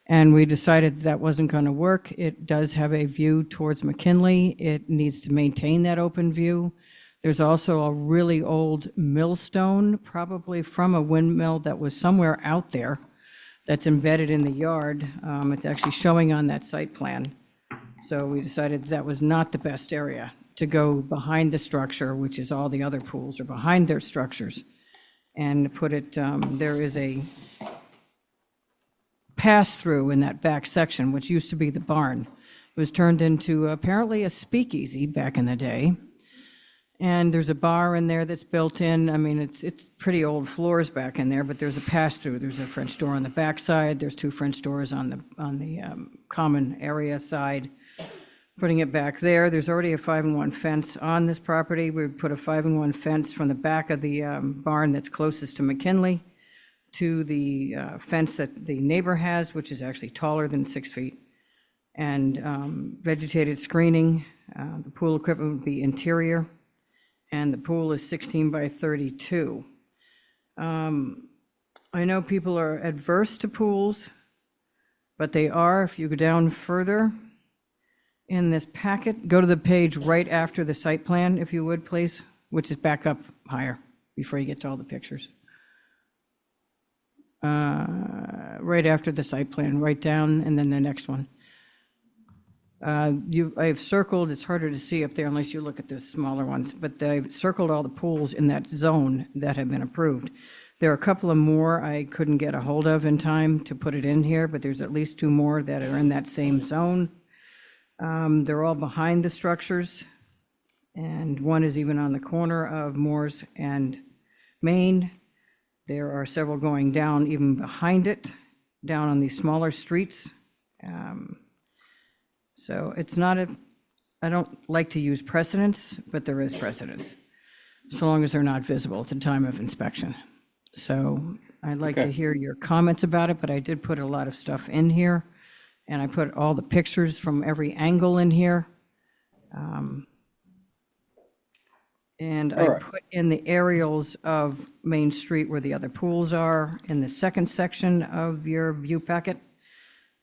And we decided that wasn't going to work. It does have a view towards McKinley. It needs to maintain that open view. There's also a really old millstone, probably from a windmill that was somewhere out there, that's embedded in the yard. It's actually showing on that site plan. So we decided that was not the best area to go behind the structure, which is all the other pools are behind their structures, and put it, there is a pass-through in that back section, which used to be the barn. It was turned into apparently a speakeasy back in the day. And there's a bar in there that's built in. I mean, it's pretty old floors back in there, but there's a pass-through. There's a French door on the back side. There's 2 French doors on the common area side. Putting it back there, there's already a 5-in-1 fence on this property. We put a 5-in-1 fence from the back of the barn that's closest to McKinley to the fence that the neighbor has, which is actually taller than 6 feet. And vegetated screening. The pool equipment would be interior. And the pool is 16 by 32. I know people are adverse to pools, but they are, if you go down further in this packet, go to the page right after the site plan, if you would, please, which is back up higher before you get to all the pictures. Right after the site plan, right down, and then the next one. I've circled, it's harder to see up there unless you look at the smaller ones, but I've circled all the pools in that zone that have been approved. There are a couple of more I couldn't get a hold of in time to put it in here, but there's at least 2 more that are in that same zone. They're all behind the structures, and one is even on the corner of Moores and Main. There are several going down even behind it, down on these smaller streets. So it's not I don't like to use precedents, but there is precedence, so long as they're not visible at the time of inspection. So I'd like to hear your comments about it, but I did put a lot of stuff in here, and I put all the pictures from every angle in here. And I put in the aerials of Main Street where the other pools are in the second section of your view packet.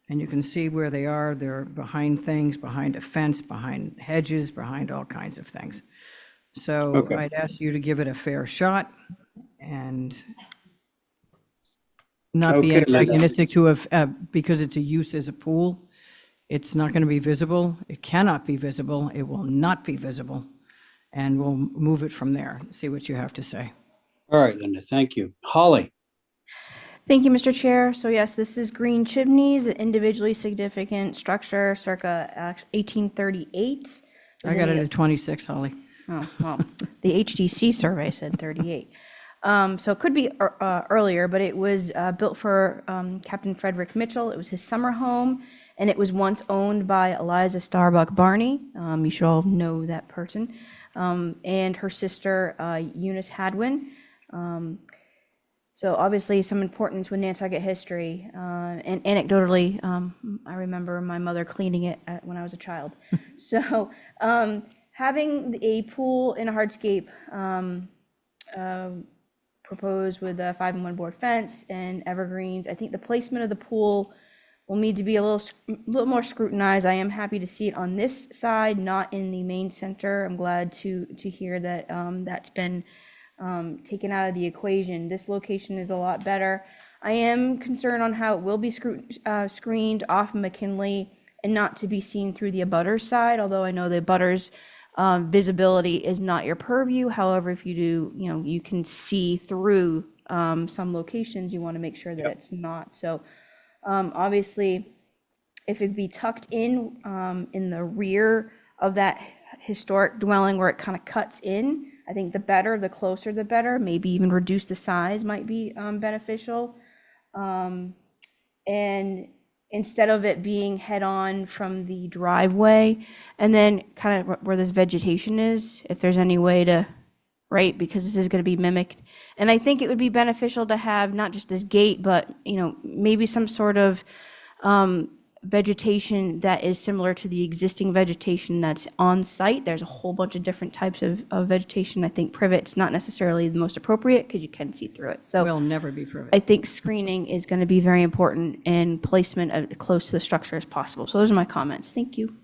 And you can see where they are. They're behind things, behind a fence, behind hedges, behind all kinds of things. So I'd ask you to give it a fair shot and not be antagonistic to because it's a use as a pool. It's not going to be visible. It cannot be visible. It will not be visible. And we'll move it from there, see what you have to say. All right, Linda, thank you. Holly? Thank you, Mr. Chair. So yes, this is Green Chimneys, an individually significant structure circa 1838. I got it at 26, Holly. Oh, well, the HDC survey said 38. So it could be earlier, but it was built for Captain Frederick Mitchell. It was his summer home, and it was once owned by Eliza Starbuck Barney. You should all know that person. And her sister, Eunice Hadwin. So obviously some importance with Nantucket history. And anecdotally, I remember my mother cleaning it when I was a child. So having a pool in a hardscape proposed with a 5-in-1 board fence and evergreens, I think the placement of the pool will need to be a little more scrutinized. I am happy to see it on this side, not in the main center. I'm glad to hear that that's been taken out of the equation. This location is a lot better. I am concerned on how it will be screened off McKinley and not to be seen through the abutters side, although I know the abutters visibility is not your purview. However, if you do, you can see through some locations, you want to make sure that it's not. So obviously, if it be tucked in the rear of that historic dwelling where it kind of cuts in, I think the better, the closer the better. Maybe even reduce the size might be beneficial. And instead of it being head on from the driveway, and then kind of where this vegetation is, if there's any way to, right, because this is going to be mimicked. And I think it would be beneficial to have not just this gate, but maybe some sort of vegetation that is similar to the existing vegetation that's on site. There's a whole bunch of different types of vegetation. I think privet's not necessarily the most appropriate because you can see through it. So Will never be privet. I think screening is going to be very important and placement of close to the structure as possible. So those are my comments. Thank you.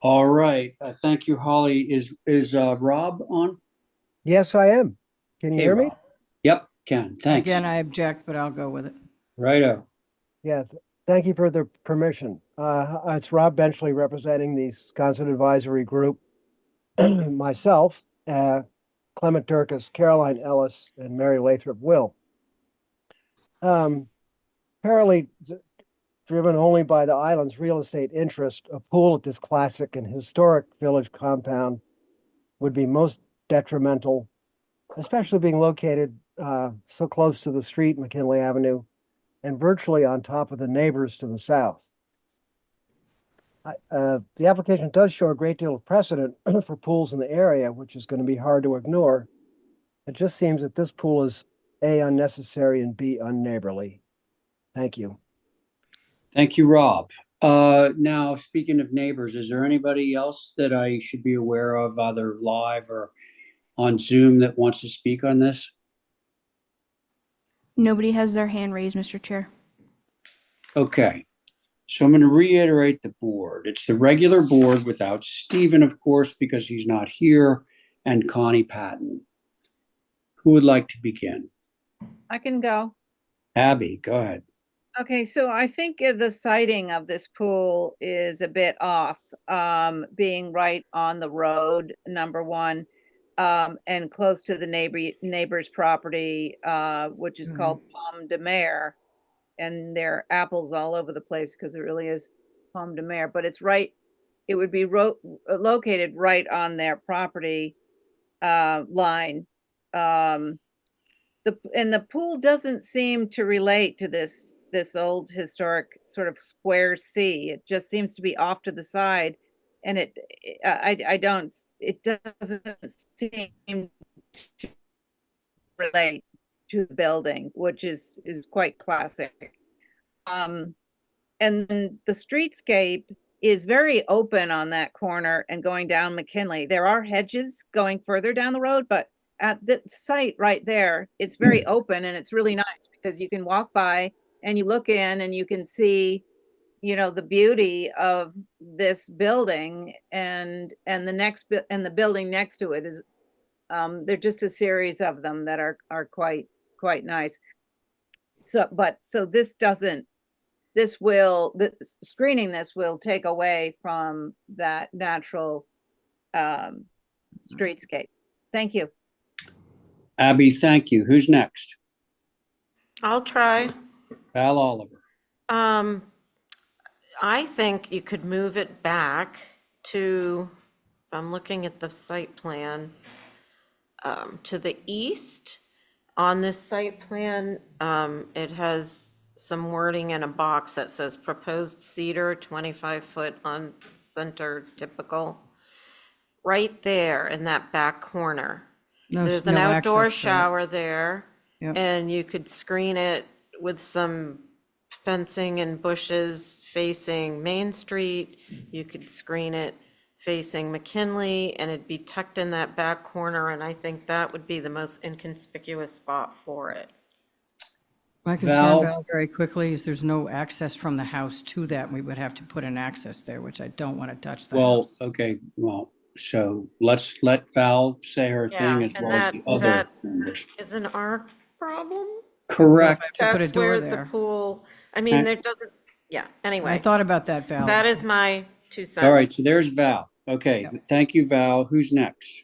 All right, thank you, Holly. Is Rob on? Yes, I am. Can you Hey, hear me? Rob. Yep, Ken, thanks. Again, I object, but I'll go with it. Righto. Yes, thank you for the permission. It's Rob Benchley representing the Wisconsin Advisory Group. Myself, Clement Durkis, Caroline Ellis, and Mary Lathrop Will. Apparently driven only by the island's real estate interest, a pool at this classic and historic village compound would be most detrimental, especially being located so close to the street, McKinley Avenue, and virtually on top of the neighbors to the south. The application does show a great deal of precedent for pools in the area, which is going to be hard to ignore. It just seems that this pool is A, unnecessary, and B, unneighborly. Thank you. Thank you, Rob. Now, speaking of neighbors, is there anybody else that I should be aware of, either live or on Zoom, that wants to speak on this? Nobody has their hand raised, Mr. Chair. Okay, so I'm going to reiterate the board. It's the regular board without Stephen, of course, because he's not here, and Connie Patton. Who would like to begin? I can go. Abby, go ahead. Okay, so I think the siting of this pool is a bit off, being right on the road, number one, and close to the neighbor's property, which is called Pomme de Mer. And there are apples all over the place because it really is Pomme de Mer, but it's right, it would be located right on their property line. The pool doesn't seem to relate to this old historic sort of square C. It just seems to be off to the side, and it doesn't seem to relate to the building, which is quite classic. And the streetscape is very open on that corner and going down McKinley. There are hedges going further down the road, but at the site right there, it's very open, and it's really nice because you can walk by and you look in and you can see, you know, the beauty of this building and the building next to it is, they're just a series of them that are quite nice. So screening this will take away from that natural streetscape. Thank you. Abby, thank you. Who's next? I'll try. Val Oliver. I think you could move it back to, I'm looking at the site plan, to the east. On this site plan, it has some wording in a box that says proposed cedar, 25-foot on center typical. Right there in that back corner. There's an outdoor shower there, and you could screen it with some fencing and bushes facing Main Street. You could screen it facing McKinley, and it'd be tucked in that back corner, and I think that would be the most inconspicuous spot for it. My concern, Val, very quickly, is there's no access from the house to that. We would have to put an access there, which I don't want to touch that. Well, okay, well, so let's let Val say her thing as well as the other members. Is an our problem? Correct. That's where the pool, I mean, there doesn't, anyway. I thought about that, Val. That is my 2 cents. All right, so there's Val. Okay, thank you, Val. Who's next?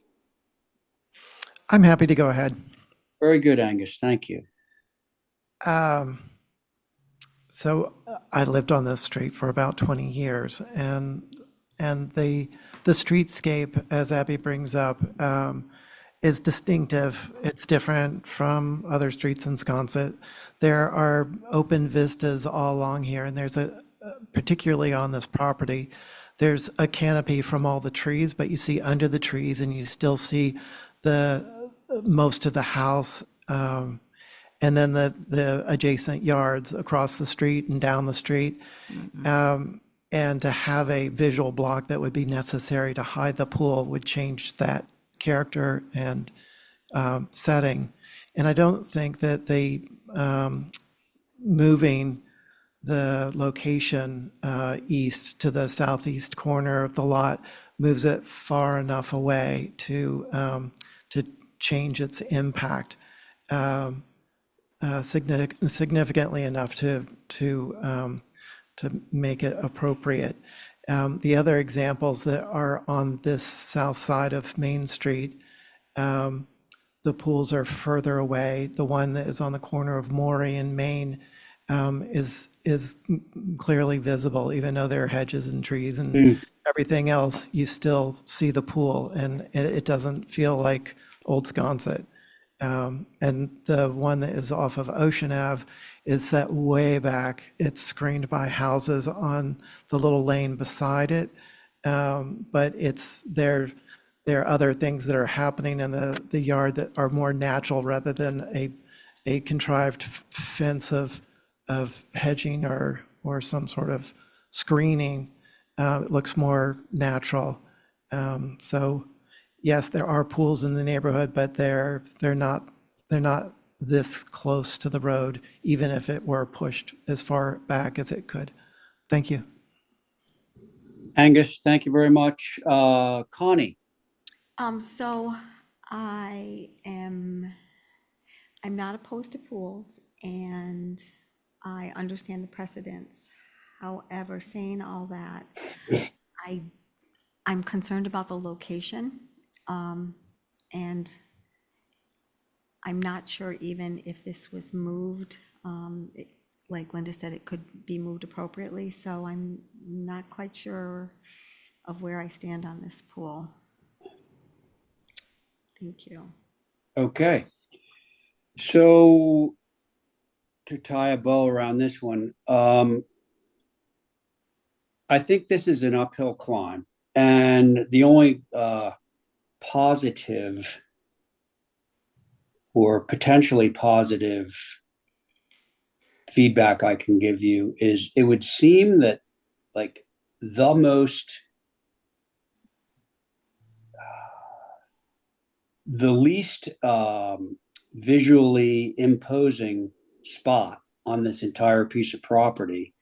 I'm happy to go ahead. Very good, Angus. Thank you. So I lived on this street for about 20 years, and the streetscape, as Abby brings up, is distinctive. It's different from other streets in Sconset. There are open vistas all along here, and there's particularly on this property, there's a canopy from all the trees, but you see under the trees and you still see most of the house, and then the adjacent yards across the street and down the street. And to have a visual block that would be necessary to hide the pool would change that character and setting. And I don't think that moving the location east to the southeast corner of the lot moves it far enough away to change its impact significantly enough to make it appropriate. The other examples that are on this south side of Main Street, the pools are further away. The one that is on the corner of Maury and Main is clearly visible, even though there are hedges and trees and everything else. You still see the pool, and it doesn't feel like Old Sconset. And the one that is off of Ocean Ave is set way back. It's screened by houses on the little lane beside it. But there are other things that are happening in the yard that are more natural rather than a contrived fence of hedging or some sort of screening. It looks more natural. So yes, there are pools in the neighborhood, but they're not this close to the road, even if it were pushed as far back as it could. Thank you. Angus, thank you very much. Connie? So I'm not opposed to pools, and I understand the precedents. However, saying all that, I'm concerned about the location. And I'm not sure even if this was moved, like Linda said, it could be moved appropriately. So I'm not quite sure of where I stand on this pool. Thank you. Okay. So to tie a bow around this one, I think this is an uphill climb. And the only positive or potentially positive feedback I can give you is it would seem that like the least visually imposing spot on this entire piece of property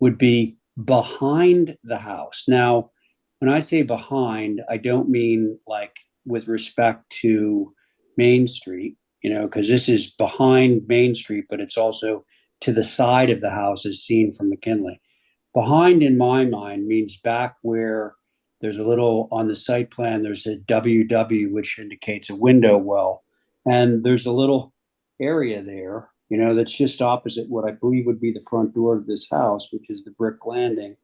would be behind the house. Now, when I say behind, I don't mean like with respect to Main Street, because this is behind Main Street, but it's also to the side of the house as seen from McKinley. Behind, in my mind, means back where there's a little on the site plan, there's a WW, which indicates a window well. And there's a little area there, that's just opposite what I believe would be the front door of this house, which is the brick landing.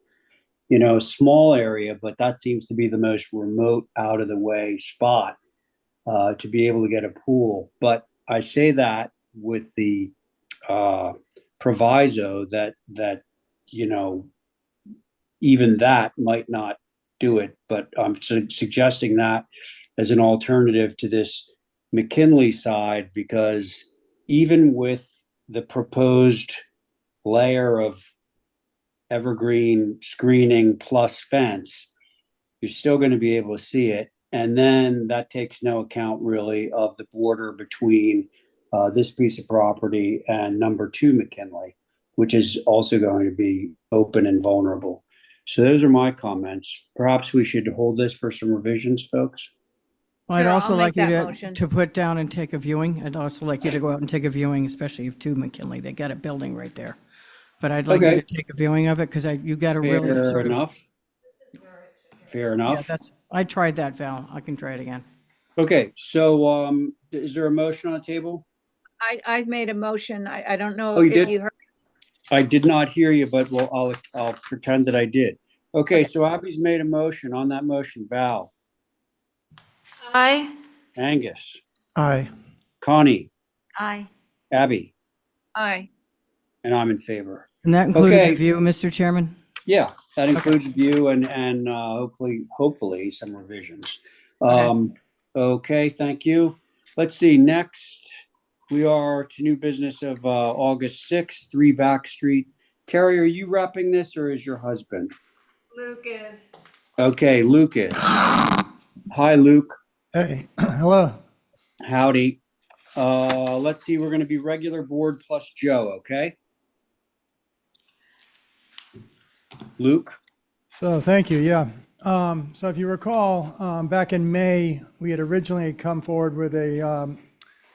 A small area, but that seems to be the most remote, out of the way spot to be able to get a pool. But I say that with the proviso that even that might not do it. But I'm suggesting that as an alternative to this McKinley side, because even with the proposed layer of evergreen screening plus fence, you're still going to be able to see it. And then that takes no account really of the border between this piece of property and number 2 McKinley, which is also going to be open and vulnerable. So those are my comments. Perhaps we should hold this for some revisions, folks. Well, I'd Sure, also I'll like make you that to motion. put down and take a viewing. I'd also like you to go out and take a viewing, especially if 2 McKinley, they got a building right there. But I'd like you Okay. to take a viewing of it, because you got to really Fair sort of. enough. Fair Yeah, enough. I tried that, Val. I can try it again. Okay, so is there a motion on the table? I've made a motion. I don't know Oh, you if did? you heard. I did not hear you, but I'll pretend that I did. Okay, so Abby's made a motion. On that motion, Val, Aye. Angus, Aye. Connie, Aye. Abby, Aye. and I'm in favor. And that included Okay. the view, Mr. Chairman? Yeah, that includes view and hopefully some revisions. Okay, thank you. Let's see, next we are to new business of August 6th, 3 Back Street. Carrie, are you wrapping this or is your husband? Lucas. Okay, Lucas. Hi, Luke. Hey, hello. Howdy. Let's see, we're gonna be regular board plus Joe, okay? Luke? So thank you, yeah. So if you recall, back in May, we had originally come forward with a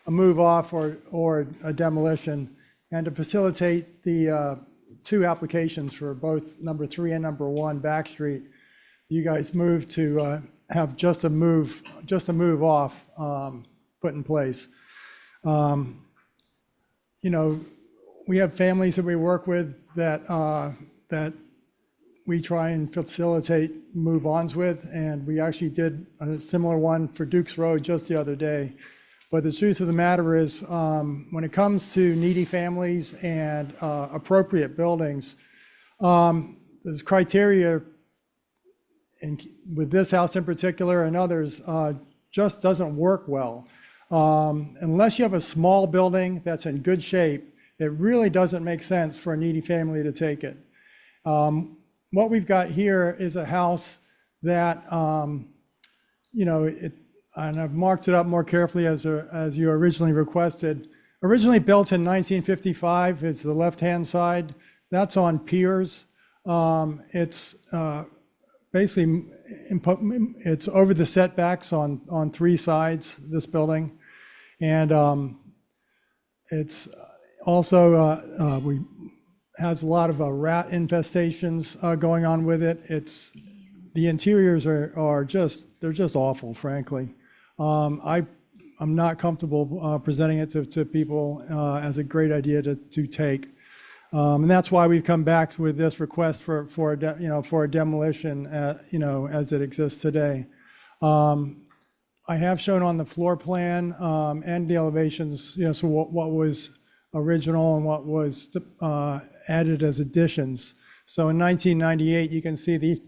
move off or a demolition. And to facilitate the two applications for both number 3 and number 1 Back Street, you guys moved to have just a move off put in place. You know, we have families that we work with that we try and facilitate move-ons with, and we actually did a similar one for Dukes Road just the other day. But the truth of the matter is, when it comes to needy families and appropriate buildings, there's criteria, and with this house in particular and others, just doesn't work well. Unless you have a small building that's in good shape, it really doesn't make sense for a needy family to take it. What we've got here is a house that, you know, and I've marked it up more carefully as you originally requested. Originally built in 1955 is the left-hand side. That's on piers. It's basically, it's over the setbacks on 3 sides, this building. And it's also, has a lot of rat infestations going on with it. The interiors are just awful, frankly. I'm not comfortable presenting it to people as a great idea to take. And that's why we've come back with this request for a demolition, you know, as it exists today. I have shown on the floor plan and the elevations, you know, so what was original and what was added as additions. So in 1998, you can see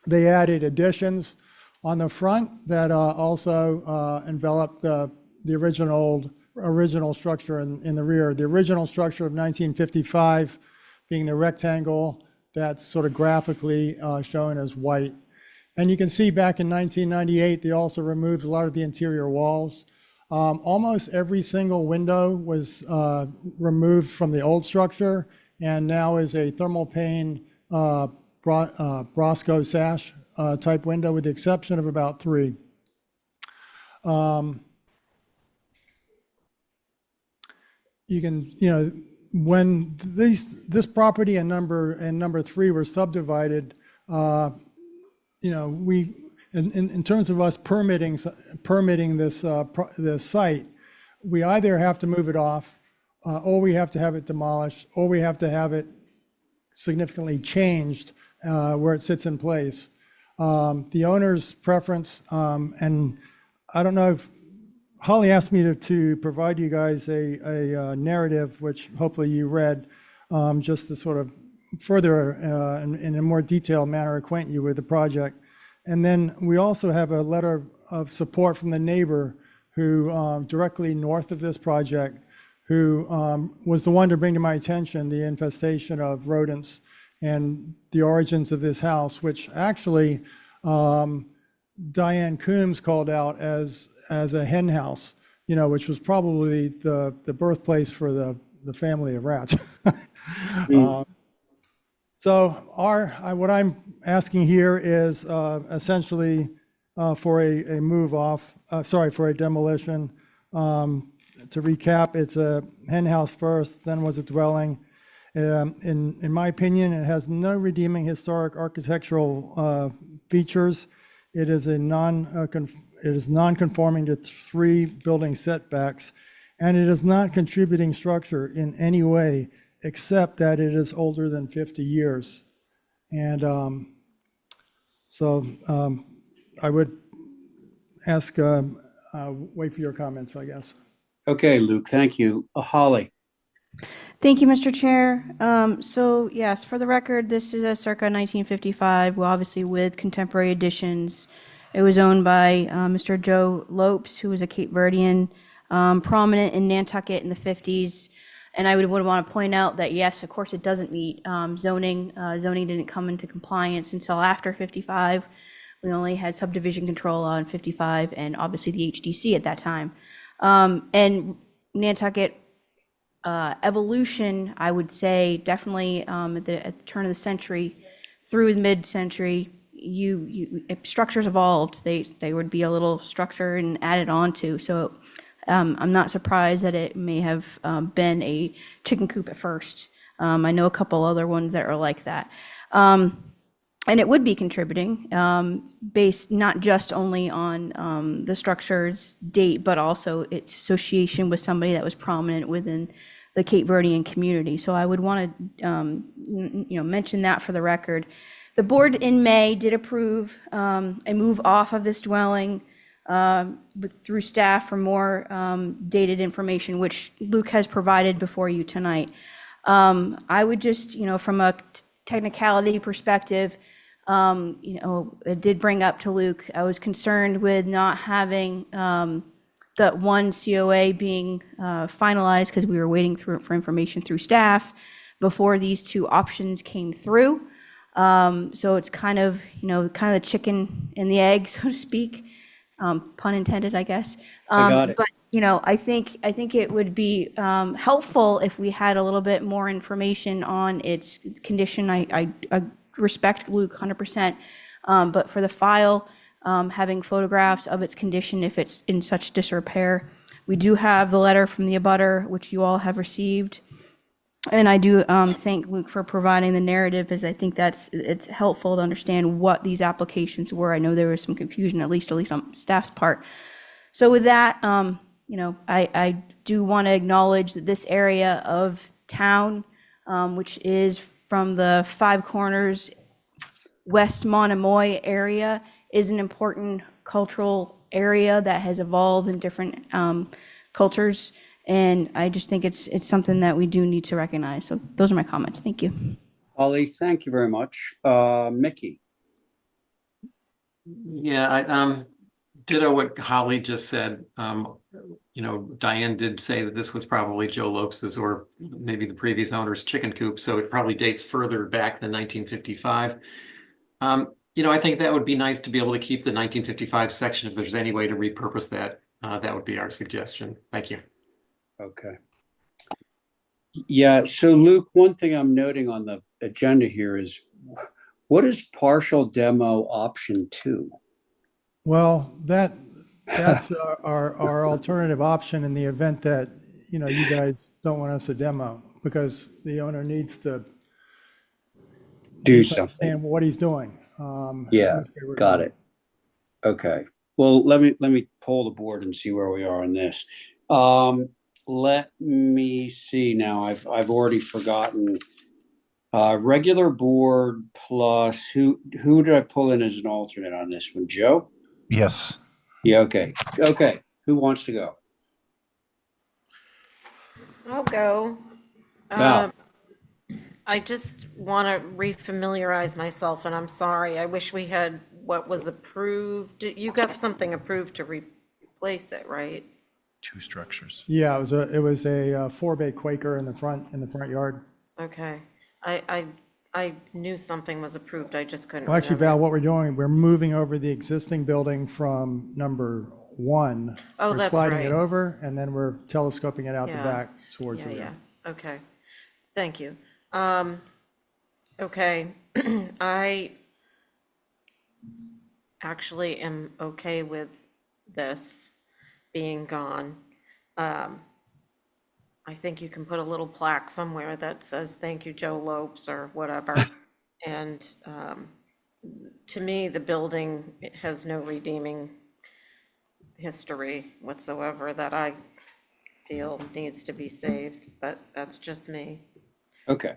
they added additions on the front that also enveloped the original structure in the rear. The original structure of 1955 being the rectangle that's sort of graphically shown as white. And you can see back in 1998, they also removed a lot of the interior walls. Almost every single window was removed from the old structure and now is a thermal pane Brosco sash type window, with the exception of about 3. You can, you know, when this property and number 3 were subdivided, you know, we, in terms of us permitting this site, we either have to move it off, or we have to have it demolished, or we have to have it significantly changed where it sits in place. The owner's preference, and I don't know if Holly asked me to provide you guys a narrative, which hopefully you read, just to sort of further in a more detailed manner acquaint you with the project. And then we also have a letter of support from the neighbor who directly north of this project, who was the one to bring to my attention the infestation of rodents and the origins of this house, which actually Diane Coombs called out as a hen house, you know, which was probably the birthplace for the family of rats. So what I'm asking here is essentially for a move off, for a demolition. To recap, it's a hen house first, then was a dwelling. In my opinion, it has no redeeming historic architectural features. It is non-conforming to 3 building setbacks, and it is not contributing structure in any way, except that it is older than 50 years. And I would ask, wait for your comments, I guess. Okay, Luke, thank you. Holly. Thank you, Mr. Chair. So yes, for the record, this is a circa 1955, well, obviously with contemporary additions. It was owned by Mr. Joe Lopes, who was a Cape Verdean, prominent in Nantucket in the 50s. And I would want to point out that, yes, of course, it doesn't meet zoning. Zoning didn't come into compliance until after 55. We only had subdivision control on 55 and obviously the HDC at that time. And Nantucket evolution, I would say, definitely at the turn of the century through the mid-century, structures evolved. They would be a little structure and added on to. So I'm not surprised that it may have been a chicken coop at first. I know a couple other ones that are like that. And it would be contributing based not just only on the structure's date, but also its association with somebody that was prominent within the Cape Verdean community. So I would want to mention that for the record. The board in May did approve a move off of this dwelling through staff for more dated information, which Luke has provided before you tonight. I would just, from a technicality perspective, it did bring up to Luke, I was concerned with not having that one COA being finalized because we were waiting for information through staff before these two options came through. So it's kind of the chicken and the egg, so to speak, pun intended, I guess. I got it. But I think it would be helpful if we had a little bit more information on its condition. I respect Luke 100%, but for the file, having photographs of its condition if it's in such disrepair. We do have the letter from the abutter, which you all have received. And I do thank Luke for providing the narrative, because I think it's helpful to understand what these applications were. I know there was some confusion, at least on staff's part. So with that, I do want to acknowledge that this area of town, which is from the Five Corners, West Monomoy area, is an important cultural area that has evolved in different cultures. And I just think it's something that we do need to recognize. So those are my comments. Thank you. Holly, thank you very much. Mickey? Yeah, I ditto what Holly just said. Diane did say that this was probably Joe Lopes's or maybe the previous owner's chicken coop, so it probably dates further back than 1955. I think that would be nice to be able to keep the 1955 section if there's any way to repurpose that. That would be our suggestion. Thank you. Okay. Yeah, so Luke, one thing I'm noting on the agenda here is, what is partial demo option 2? Well, that's our alternative option in the event that, you guys don't want us to demo, because the owner needs to Do just something. understand what he's doing. Yeah, which way we're got going. it. Okay. Well, let me poll the board and see where we are on this. Let me see now. I've already forgotten. Regular board plus who did I pull in as an alternate on this one? Joe? Yes. Yeah, okay. Okay. Who wants to go? I'll go. Val. I just want to refamiliarize myself, and I'm sorry. I wish we had what was approved. You got something approved to replace it, right? 2 structures. Yeah, it was a 4-bay Quaker in the front yard. Okay. I knew something was approved. I just couldn't Well, actually, remember. Val, what we're doing, we're moving over the existing building from number 1. Oh, We're that's sliding right. it over, and then we're telescoping it out the Yeah. back towards the. Yeah. Okay. Thank you. Okay. I actually am okay with this being gone. I think you can put a little plaque somewhere that says, "Thank you, Joe Lopes," or whatever. And to me, the building has no redeeming history whatsoever that I feel needs to be saved, but that's just me. Okay.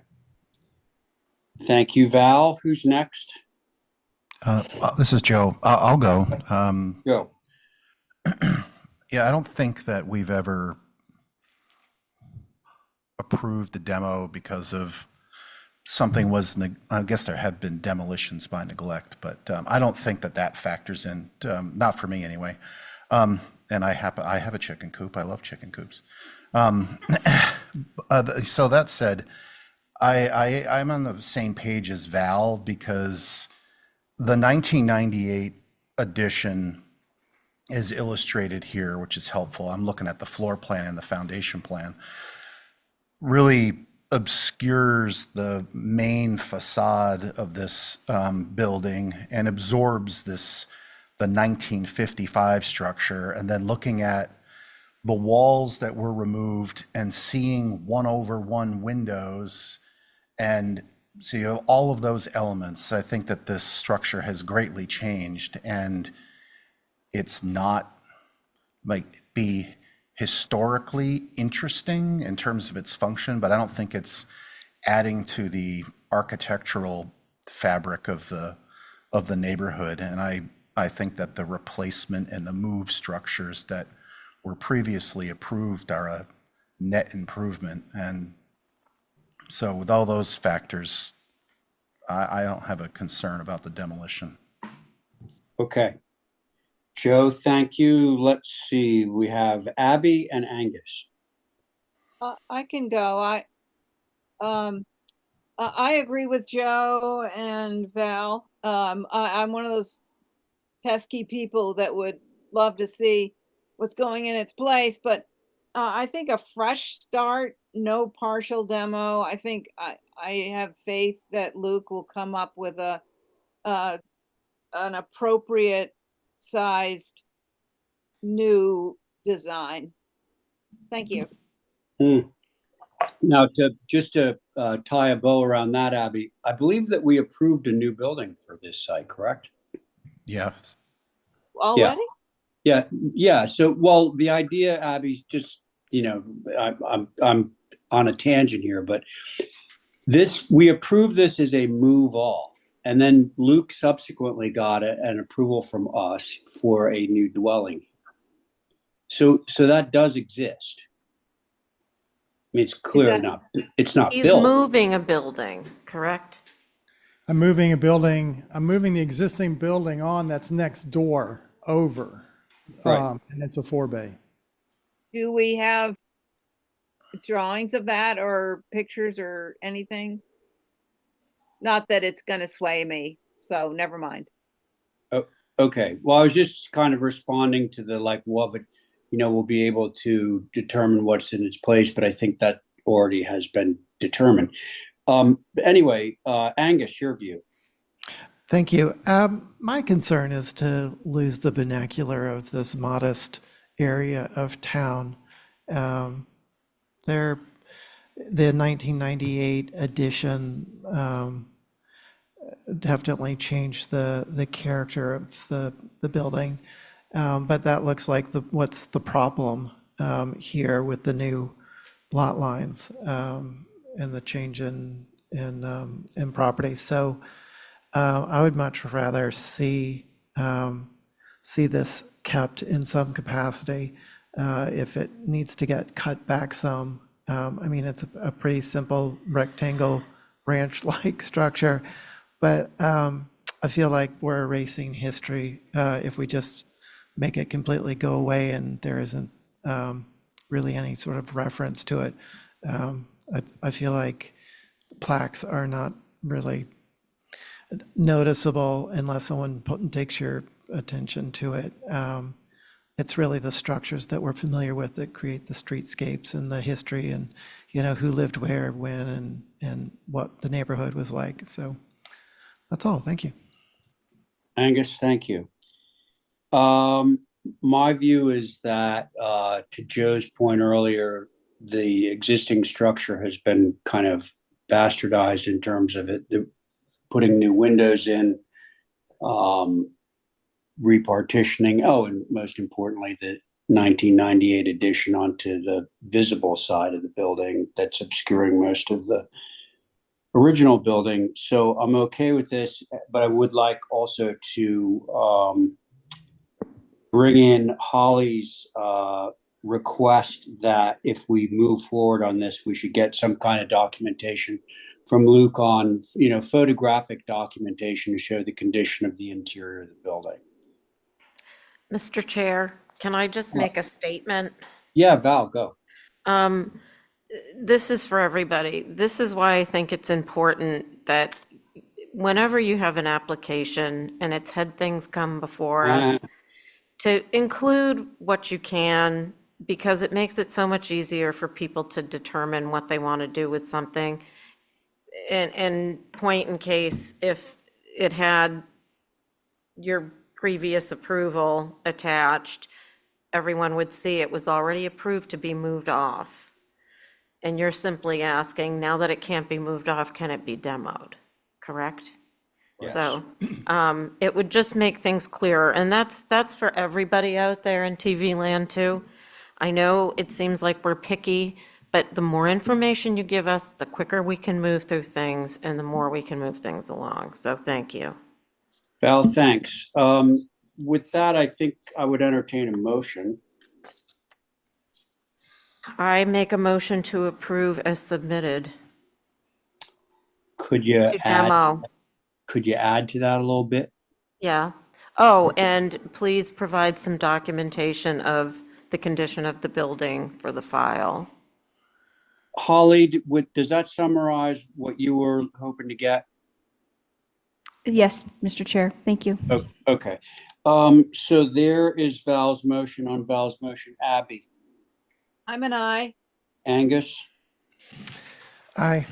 Thank you, Val. Who's next? This is Joe. I'll go. Go. Yeah, I don't think that we've ever approved the demo because of something was, I guess there have been demolitions by neglect, but I don't think that factors in, not for me anyway. And I have a chicken coop. I love chicken coops. So that said, I'm on the same page as Val because the 1998 edition is illustrated here, which is helpful. I'm looking at the floor plan and the foundation plan. Really obscures the main facade of this building and absorbs the 1955 structure. And then looking at the walls that were removed and seeing 1/1 windows, and so you have all of those elements. I think that this structure has greatly changed, and it's not like be historically interesting in terms of its function, but I don't think it's adding to the architectural fabric of the neighborhood. And I think that the replacement and the move structures that were previously approved are a net improvement. And so with all those factors, I don't have a concern about the demolition. Okay. Joe, thank you. Let's see. We have Abby and Angus. I can go. I agree with Joe and Val. I'm one of those pesky people that would love to see what's going in its place, but I think a fresh start, no partial demo. I think I have faith that Luke will come up with an appropriate sized new design. Thank you. Now, to tie a bow around that, Abby, I believe that we approved a new building for this site, correct? Yes. Already? Yeah. So, well, the idea, Abby's just, I'm on a tangent here, but we approved this as a move off, and then Luke subsequently got an approval from us for a new dwelling. So that does exist. I mean, it's clearly it's not He's built. moving a building, correct? I'm moving the existing building on that's next door over. Right. And it's a 4-bay. Do we have drawings of that or pictures or anything? Not that it's going to sway me, so never mind. Oh, okay. Well, I was just kind of responding to the we'll be able to determine what's in its place, but I think that already has been determined. Anyway, Angus, your view. Thank you. My concern is to lose the vernacular of this modest area of town. The 1998 edition definitely changed the character of the building, but that looks like what's the problem here with the new lot lines and the change in property. So I would much rather see this kept in some capacity. If it needs to get cut back some, I mean, it's a pretty simple rectangle ranch-like structure, but I feel like we're erasing history if we just make it completely go away and there isn't really any sort of reference to it. I feel like plaques are not really noticeable unless someone takes your attention to it. It's really the structures that we're familiar with that create the streetscapes and the history and, who lived where, when, and what the neighborhood was like. So that's all. Thank you. Angus, thank you. My view is that, to Joe's point earlier, the existing structure has been kind of bastardized in terms of putting new windows in, repartitioning. Oh, and most importantly, the 1998 addition onto the visible side of the building that's obscuring most of the original building. So I'm okay with this, but I would like also to bring in Holly's request that if we move forward on this, we should get some kind of documentation from Luke on, photographic documentation to show the condition of the interior of the building. Mr. Chair, can I just make a statement? Yeah, Val, go. This is for everybody. This is why I think it's important that whenever you have an application and it's had things come before us, to include what you can, because it makes it so much easier for people to determine what they want to do with something. And point in case, if it had your previous approval attached, everyone would see it was already approved to be moved off. And you're simply asking, now that it can't be moved off, can it be demoed? Correct? Yes. So it would just make things clearer. And that's for everybody out there in TV land too. I know it seems like we're picky, but the more information you give us, the quicker we can move through things and the more we can move things along. So thank you. Val, thanks. With that, I think I would entertain a motion. I make a motion to approve as submitted. Could you To demo. Could you add to that a little bit? Yeah. Oh, and please provide some documentation of the condition of the building for the file. Holly, does that summarize what you were hoping to get? Yes, Mr. Chair, thank you. Oh, okay. So there is Val's motion on Val's motion. Abby? I'm an aye. Angus? Aye.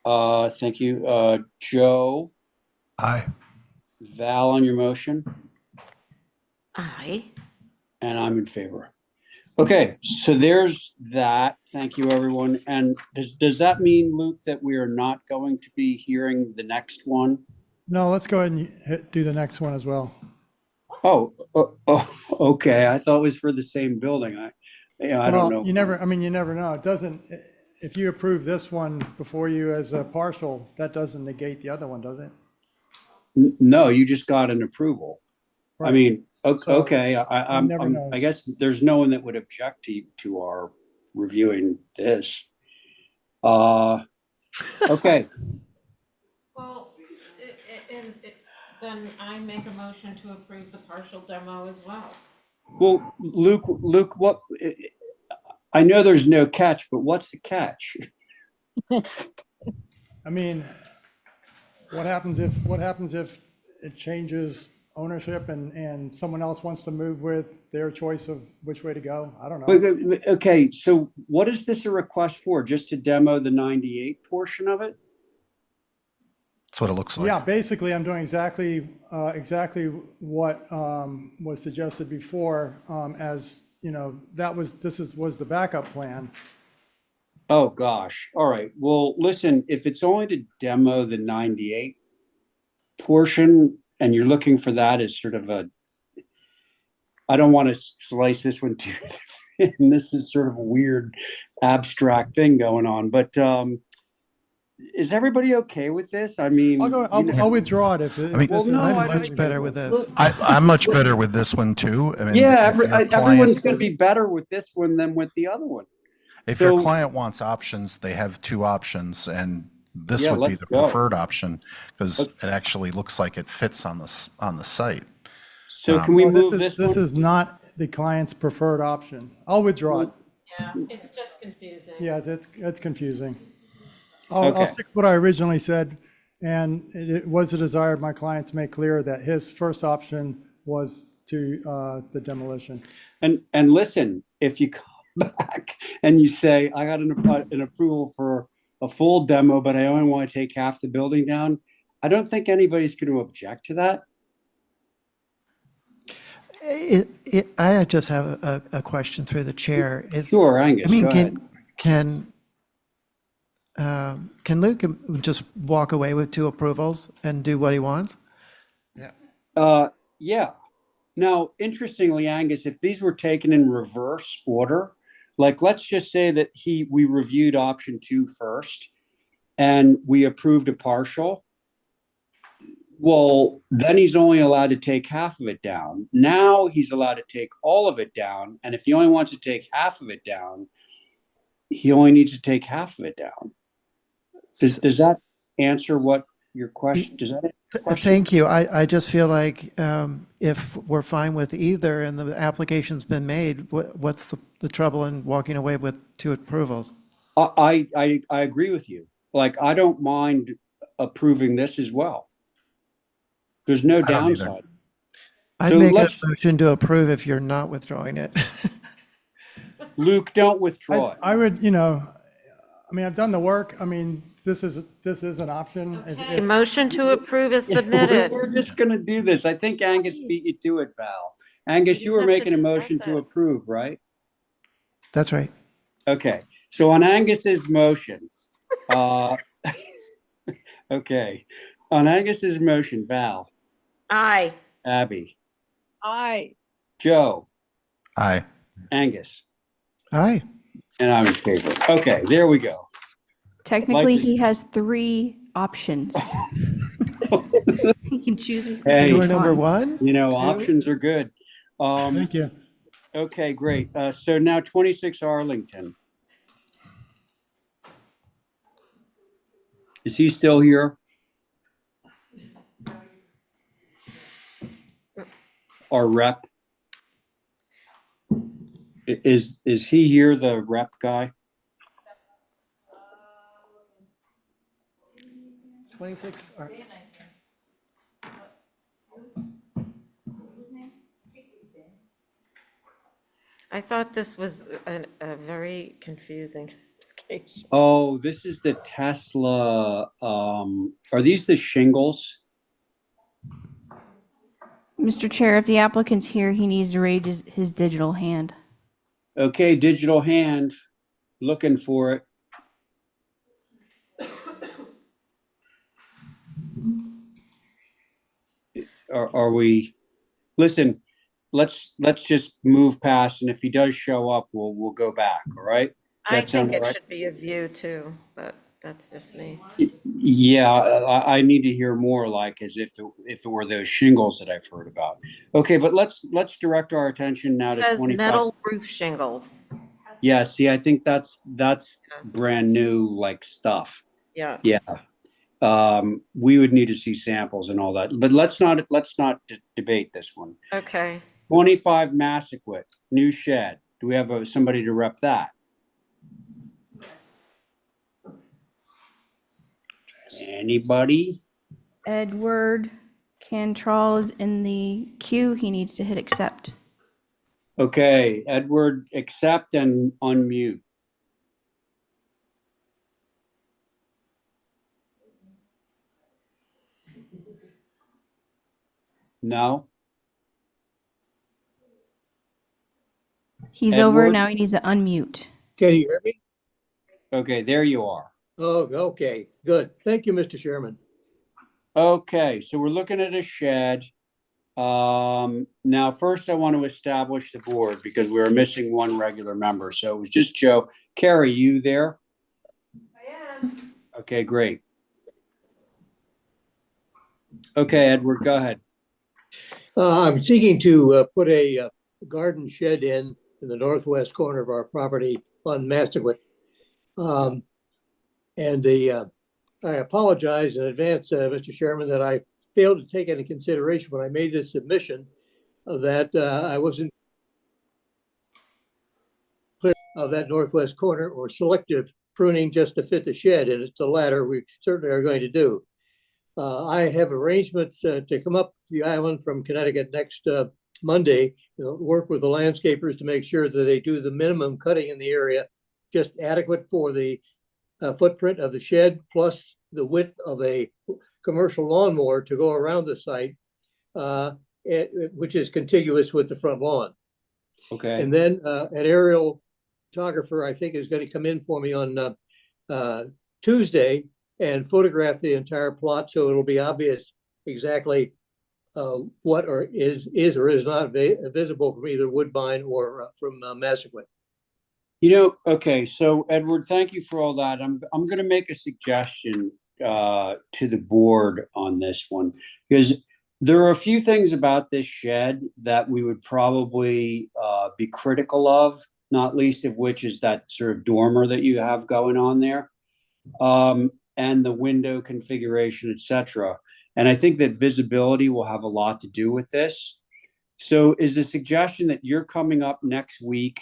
Thank you. Joe? Aye. Val on your motion? Aye. And I'm in favor. Okay, so there's that. Thank you, everyone. And does that mean, Luke, that we are not going to be hearing the next one? No, let's go ahead and do the next one as well. Oh, okay. I thought it was for the same building. I don't Well, know. you never know. It doesn't, if you approve this one before you as a partial, that doesn't negate the other one, does it? No, you just got an approval. I Right. mean, So, okay, never knows. I guess there's no one that would object to our reviewing this. Okay, Well, then I make a motion to approve the partial demo as well. well, Luke, what, I know there's no catch, but what's the catch? I mean, what happens if it changes ownership and someone else wants to move with their choice of which way to go? I don't know. Okay, so what is this a request for? Just to demo the 98 portion of it? That's what it looks like. Yeah, basically, I'm doing exactly what was suggested before, as, you know, was the backup plan. Oh, gosh. All right. Well, listen, if it's only to demo the 98 portion and you're looking for that as sort of I don't want to slice this one too thin. This is sort of a weird abstract thing going on, but is everybody okay with this? I mean, I'll withdraw it if it. I'm much better with this. I'm much better with this one too. I mean, yeah, if your everyone's client- going to be better with this one than with the other one. If your client wants options, they have two options, and this would be let's the go. preferred option because it actually looks like it fits on the site. So can we move this this one? is not the client's preferred option. I'll withdraw it. Yeah, it's just confusing. Yes, it's confusing. I'll Okay. stick to what I originally said, and it was a desire of my client to make clear that his first option was to the demolition. And listen, if you come back and you say, I got an approval for a full demo, but I only want to take half the building down, I don't think anybody's going to object to that. I just have a question through the chair. Sure, Angus, I mean, go ahead. can Luke just walk away with two approvals and do what he wants? Yeah. Now, interestingly, Angus, if these were taken in reverse order, like let's just say that we reviewed option 2 first and we approved a partial. Well, then he's only allowed to take half of it down. Now he's allowed to take all of it down. And if he only wants to take half of it down, he only needs to take half of it down. Does that answer what your question? Does that? Thank you. I just feel like if we're fine with either and the application's been made, what's the trouble in walking away with two approvals? I agree with you. Like, I don't mind approving this as well. There's no I don't either. downside. I'd So make a let's, motion to approve if you're not withdrawing it. Luke, don't withdraw it. I would, you know, I mean, I've done the work. I mean, this is an option. A motion to approve is submitted. We're just gonna do this. I think Angus beat you to it, Val. Angus, you were have to making a motion discuss to it. approve, right? That's right. Okay, so on Angus's motion, okay, on Angus's motion, Val, Aye. Abby, Aye. Joe, Aye. Angus, Aye. and I'm in favor. Okay, there we go. Technically, Like- he has 3 options. He can choose. Hey, Door number 1? you know, 2? options are good. Thank you. Okay, great. So now 26 Arlington. Is he still here? Our rep? Is he here, the rep guy? 26. I thought this was a very confusing application. Oh, this is the Tesla. Are these the shingles? Mr. Chair, if the applicant's here, he needs to raise his digital hand. Okay, digital hand, looking for it. Are we, listen, let's just move past, and if he does show up, we'll go back, all right? Does I that sound think it all right? should be a view too, but that's just me. Yeah, I need to hear more, like, as if it were those shingles that I've heard about. Okay, but let's direct our attention now It to says 25. metal roof shingles. Yeah, see, I think that's brand new, like, stuff. Yeah. Yeah. We would need to see samples and all that, but let's not debate this one. Okay. 25 Massaquoi, new shed. Do we have somebody to rep that? Anybody? Edward Cantrell is in the queue. He needs to hit accept. Okay, Edward, accept and unmute. No? He's over, Edward? now he needs to unmute. Can you hear me? Okay, there you are. Oh, okay, good. Thank you, Mr. Chairman. Okay, so we're looking at a shed. Now, first I want to establish the board because we were missing one regular member. So it was just Joe. Carrie, you there? I am. Okay, great. Okay, Edward, go ahead. I'm seeking to put a garden shed in the northwest corner of our property on Massaquoi. I apologize in advance, Mr. Chairman, that I failed to take into consideration when I made this submission that I wasn't clear of that northwest corner or selective pruning just to fit the shed, and it's the latter we certainly are going to do. I have arrangements to come up the island from Connecticut next Monday, work with the landscapers to make sure that they do the minimum cutting in the area, just adequate for the footprint of the shed, plus the width of a commercial lawnmower to go around the site, which is contiguous with the front lawn. Okay. And then an aerial photographer, I think, is going to come in for me on Tuesday and photograph the entire plot, so it'll be obvious exactly what is or is not visible from either Woodbine or from Massaquoi. Okay, so Edward, thank you for all that. I'm going to make a suggestion to the board on this one, because there are a few things about this shed that we would probably be critical of, not least of which is that sort of dormer that you have going on there, and the window configuration, etc. And I think that visibility will have a lot to do with this. So is the suggestion that you're coming up next week?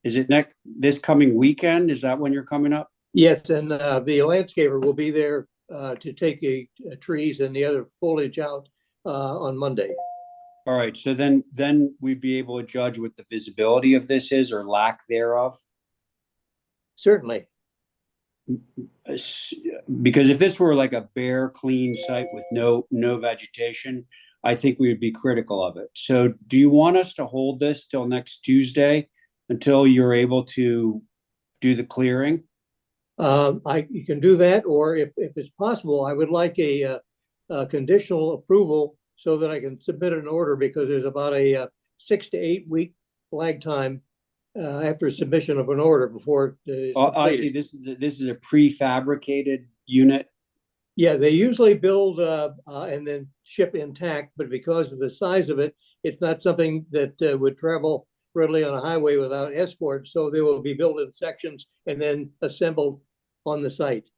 Is it this coming weekend? Is that when you're coming up? Yes, and the landscaper will be there to take the trees and the other foliage out on Monday. All right, so then we'd be able to judge what the visibility of this is or lack thereof. Certainly. Because if this were like a bare, clean site with no vegetation, I think we would be critical of it. So do you want us to hold this till next Tuesday until you're able to do the clearing? You can do that, or if it's possible, I would like a conditional approval so that I can submit an order, because there's about a 6 to 8 week lag time after submission of an order before it's I see. completed. This is a prefabricated unit. Yeah, they usually build and then ship intact, but because of the size of it, it's not something that would travel readily on a highway without escort. So they will be built in sections and then assembled on the site.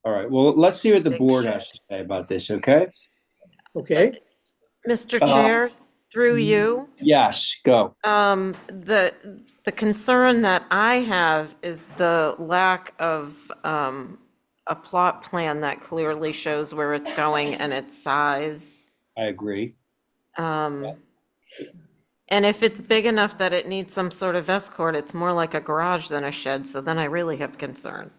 All right. Well, let's see what the board has to say about this. Okay. Okay. Mr. Chair, through you. Yes. Go. The concern that I have is the lack of a plot plan that clearly shows where it's going and its size. I agree. And if it's big enough that it needs some sort of escort, it's more like a garage than a shed, so then I really have concern.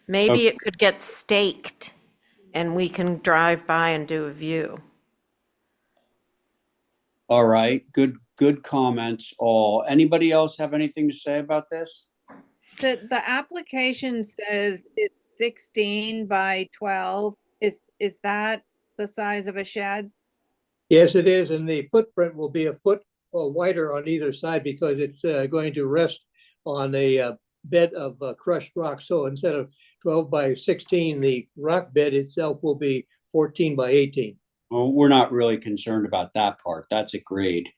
Maybe it could get staked and we can drive by and do a view. All right. Good comments all. Anybody else have anything to say about this? The application says it's 16 by 12. Is that the size of a shed? Yes, it is. And the footprint will be a foot wider on either side because it's going to rest on a bed of crushed rock. So instead of 12 by 16, the rock bed itself will be 14 by 18. Well, we're not really concerned about that part. That's agreed.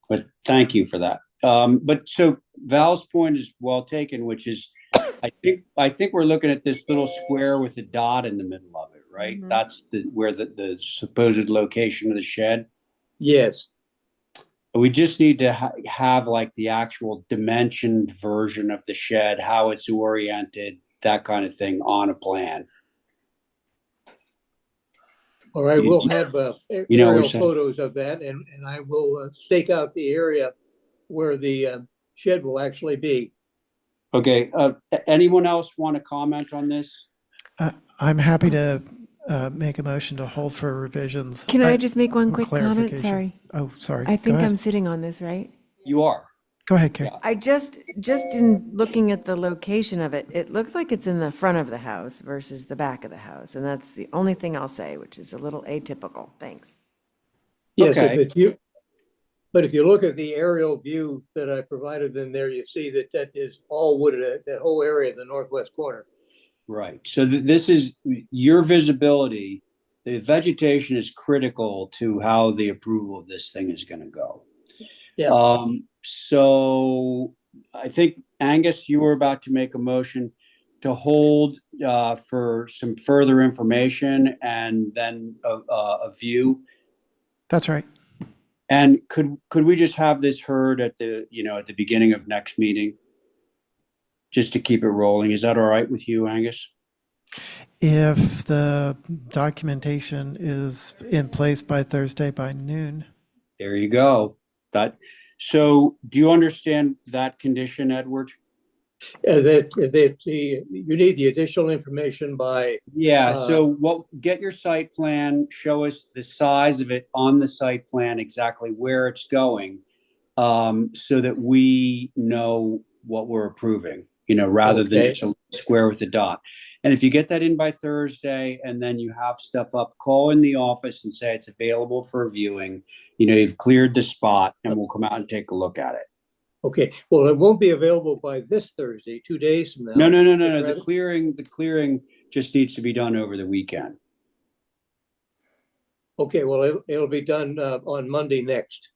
But thank you for that. But so Val's point is well taken, which is, I think we're looking at this little square with a dot in the middle of it, right? Mhm. That's where the supposed location of the shed. Yes. We just need to have like the actual dimensioned version of the shed, how it's oriented, that kind of thing on a plan. All right, we'll have You know what we're aerial saying. photos of that, and I will stake out the area where the shed will actually be. Okay, anyone else want to comment on this? I'm happy to make a motion to hold for revisions. Can I just make one or quick comment? clarification. Sorry. Oh, sorry. I Go think ahead. I'm sitting on this, right? You are. Go ahead, Kate. I just in looking at the location of it, it looks like it's in the front of the house versus the back of the house. And that's the only thing I'll say, which is a little atypical. Thanks. Yes, Okay. but if you look at the aerial view that I provided in there, you see that is all wooded, that whole area in the northwest corner. Right. So this is your visibility. The vegetation is critical to how the approval of this thing is going to go. Yeah. So I think, Angus, you were about to make a motion to hold for some further information and then a view. That's right. And could we just have this heard at the beginning of next meeting? Just to keep it rolling. Is that all right with you, Angus? If the documentation is in place by Thursday by noon. There you go. So do you understand that condition, Edward? You need the additional information by. Yeah, so get your site plan, show us the size of it on the site plan, exactly where it's going, so that we know what we're approving, rather than Okay. just a square with a dot. And if you get that in by Thursday and then you have stuff up, call in the office and say it's available for viewing. You've cleared the spot and we'll come out and take a look at it. Okay, well, it won't be available by this Thursday, 2 days from now. No. The clearing just needs to be done over the weekend. Okay, well, it'll be done on Monday next.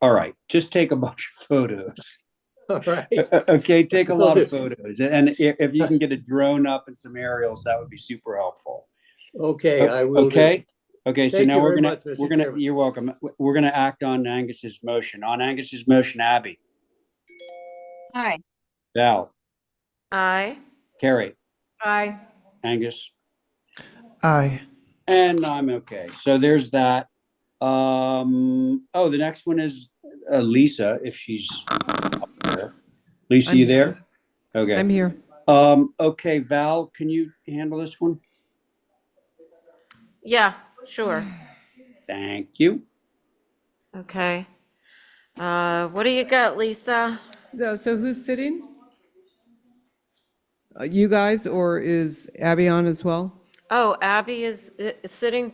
All right, just take a bunch of photos. All right. Okay, take a Will lot of do. photos, and if you can get a drone up and some aerials, that would be super helpful. Okay, I will do. Okay, okay, so Thank now you we're very gonna, much, Mr. Chairman. you're welcome. We're gonna act on Angus's motion. On Angus's motion, Abby, Hi. Val, Aye. Carrie, Aye. Angus, Aye. and I'm okay. So there's that. Oh, the next one is Lisa, if she's up there. Lisa, I'm you here. there? Okay. I'm here. Okay, Val, can you handle this one? Yeah, sure. Thank you. Okay. What do you got, Lisa? So who's sitting? You guys, or is Abby on as well? Oh, Abby is sitting,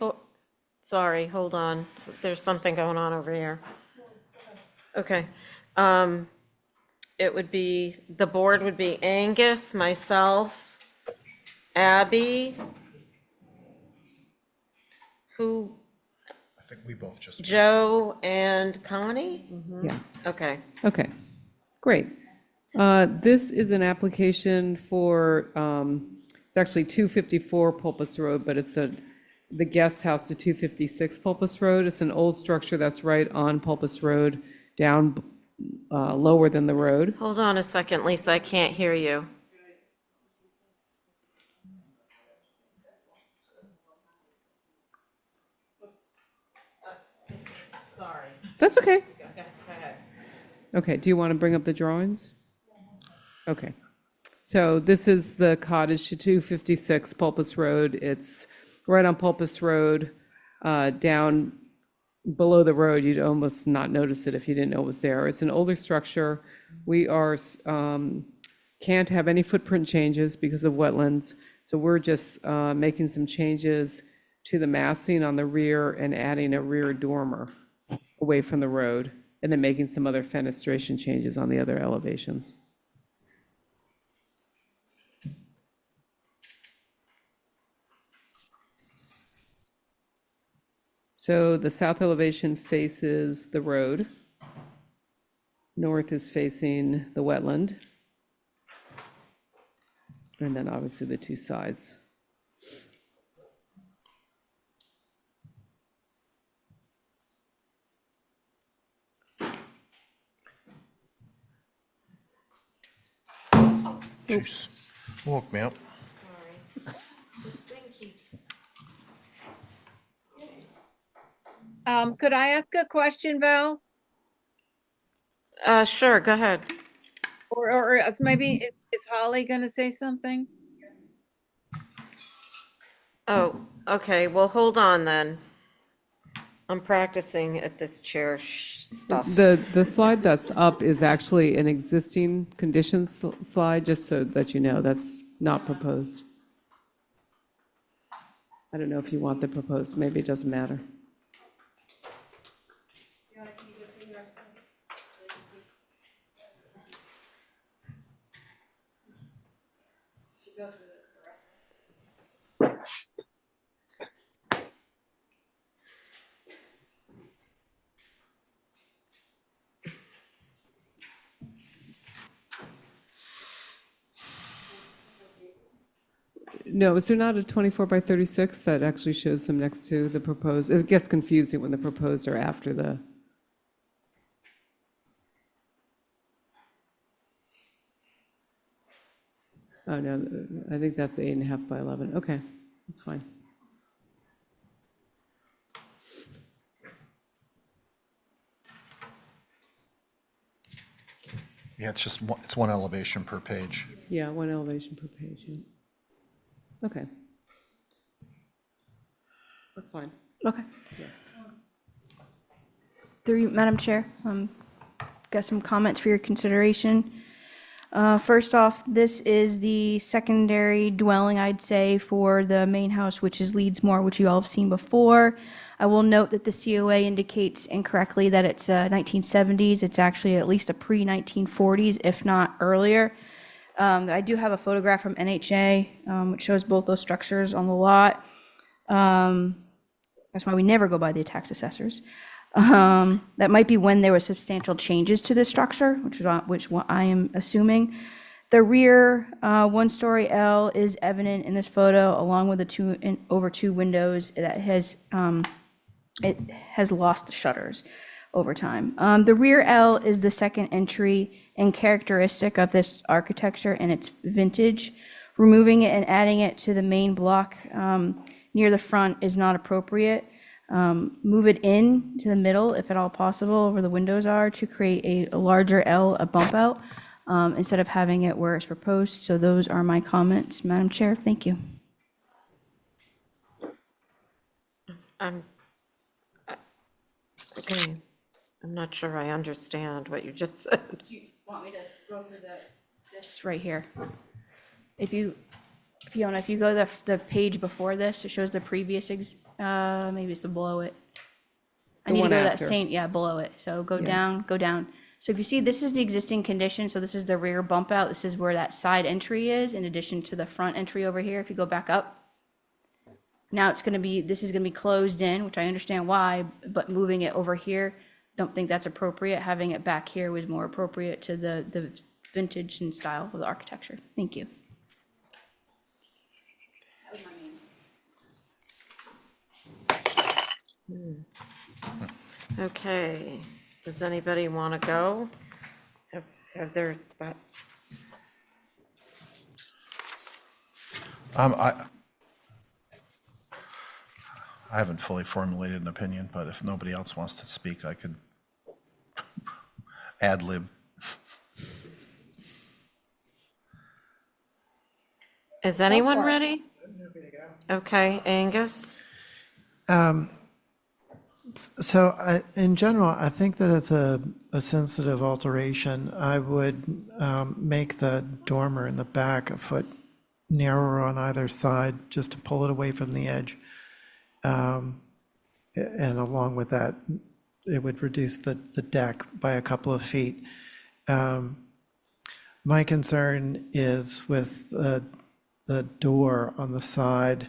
sorry, hold on. There's something going on over here. Okay. It would be, the board would be Angus, myself, Abby, who, I think we both just. Joe and Connie? Yeah. Okay. Okay, great. This is an application for, it's actually 254 Pulpus Road, but it's the guest house to 256 Pulpus Road. It's an old structure that's right on Pulpus Road, down lower than the road. Hold on a second, Lisa, I can't hear you. Sorry. That's okay. Go ahead. Okay, do you want to bring up the drawings? Okay. So this is the cottage to 256 Pulpus Road. It's right on Pulpus Road, down below the road. You'd almost not notice it if you didn't know it was there. It's an older structure. We are, can't have any footprint changes because of wetlands. So we're just making some changes to the massing on the rear and adding a rear dormer away from the road, and then making some other fenestration changes on the other elevations. So the south elevation faces the road. North is facing the wetland. And then obviously the two sides. Jeez, woke me up. Sorry. This thing keeps. Could I ask a question, Val? Sure, go ahead. Or maybe is Holly gonna say something? Oh, okay, well, hold on then. I'm practicing at this chair stuff. The slide that's up is actually an existing conditions slide, just so that you know, that's not proposed. I don't know if you want the proposed, maybe it doesn't matter. No, is there not a 24 by 36 that actually shows them next to the proposed? It gets confusing when the proposed are after the. Oh, no, I think that's 8.5 by 11. Okay, that's fine. Yeah, it's one elevation per page. Yeah, one elevation per page, yeah. Okay. That's fine. Okay. Yeah. Through you, Madam Chair, got some comments for your consideration. First off, this is the secondary dwelling, I'd say, for the main house, which is Leedsmore, which you all have seen before. I will note that the COA indicates incorrectly that it's 1970s. It's actually at least a pre-1940s, if not earlier. I do have a photograph from NHA, which shows both those structures on the lot. That's why we never go by the tax assessors. That might be when there were substantial changes to the structure, which what I am assuming. The rear one-story L is evident in this photo, along with the over two windows that it has lost the shutters over time. The rear L is the second entry and characteristic of this architecture and its vintage. Removing it and adding it to the main block near the front is not appropriate. Move it in to the middle, if at all possible, where the windows are, to create a larger L, a bump out, instead of having it where it's proposed. So those are my comments, Madam Chair. Thank you. Okay, I'm not sure I understand what you just said. Do you want me to go through this right here? If you, Fiona, if you go the page before this, it shows the previous, maybe it's the below it. I The need to one go to that after. same, yeah, below it. So go Yeah. down, go down. So if you see, this is the existing condition. So this is the rear bump out. This is where that side entry is, in addition to the front entry over here. If you go back up. Now it's gonna be, this is gonna be closed in, which I understand why, but moving it over here, don't think that's appropriate. Having it back here was more appropriate to the vintage and style of the architecture. Thank you. Okay, does anybody want to go? Have there, I haven't fully formulated an opinion, but if nobody else wants to speak, I could ad lib. is anyone ready? Okay, Angus? So in general, I think that it's a sensitive alteration. I would make the dormer in the back a foot narrower on either side, just to pull it away from the edge. And along with that, it would reduce the deck by a couple of feet. My concern is with the door on the side,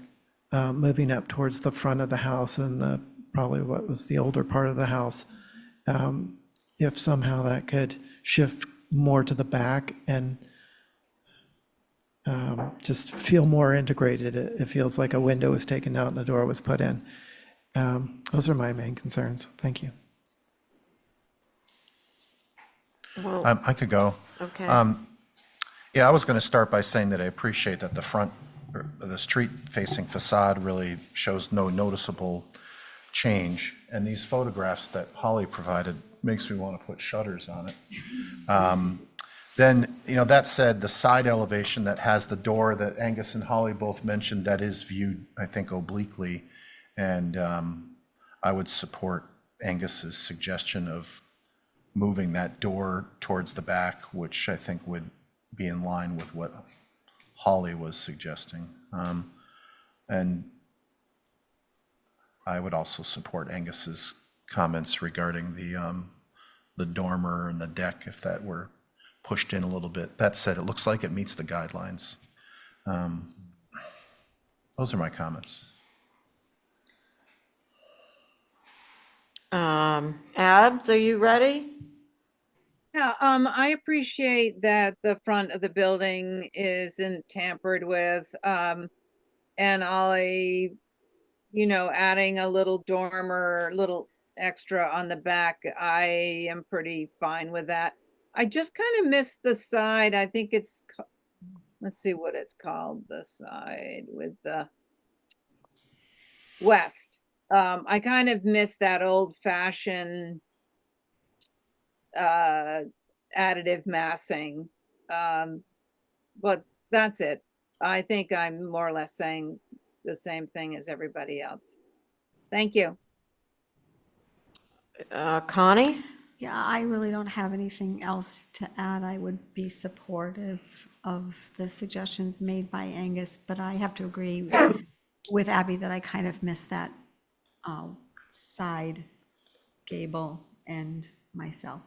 moving up towards the front of the house and probably what was the older part of the house. If somehow that could shift more to the back and just feel more integrated. It feels like a window was taken out and a door was put in. Those are my main concerns. Thank you. Well, I could go. okay. Yeah, I was going to start by saying that I appreciate that the front, or the street-facing facade really shows no noticeable change. And these photographs that Holly provided makes me want to put shutters on it. Then, that said, the side elevation that has the door that Angus and Holly both mentioned, that is viewed, I think, obliquely. And I would support Angus's suggestion of moving that door towards the back, which I think would be in line with what Holly was suggesting. And I would also support Angus's comments regarding the dormer and the deck, if that were pushed in a little bit. That said, it looks like it meets the guidelines. Those are my comments. Abs, are you ready? Yeah, I appreciate that the front of the building isn't tampered with. And Ollie, adding a little dormer, little extra on the back, I am pretty fine with that. I just kind of missed the side. I think it's, let's see what it's called, the side with the west. I kind of missed that old fashioned additive massing. But that's it. I think I'm more or less saying the same thing as everybody else. Thank you. Connie? Yeah, I really don't have anything else to add. I would be supportive of the suggestions made by Angus, but I have to agree with Abby that I kind of missed that side gable and myself.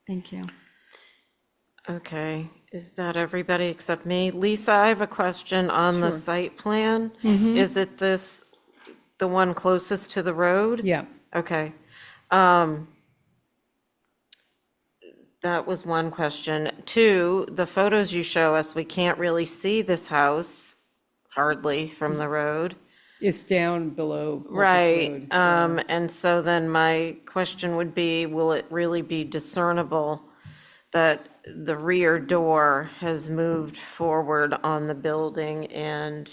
Thank you. Okay, is that everybody except me? Lisa, I have a question on the site plan. Is it the one closest to the road? Yeah. Okay. That was one question. Two, the photos you show us, we can't really see this house hardly from the road. It's down below Purpose Right, Road. and so then my question would be, will it really be discernible that the rear door has moved forward on the building, and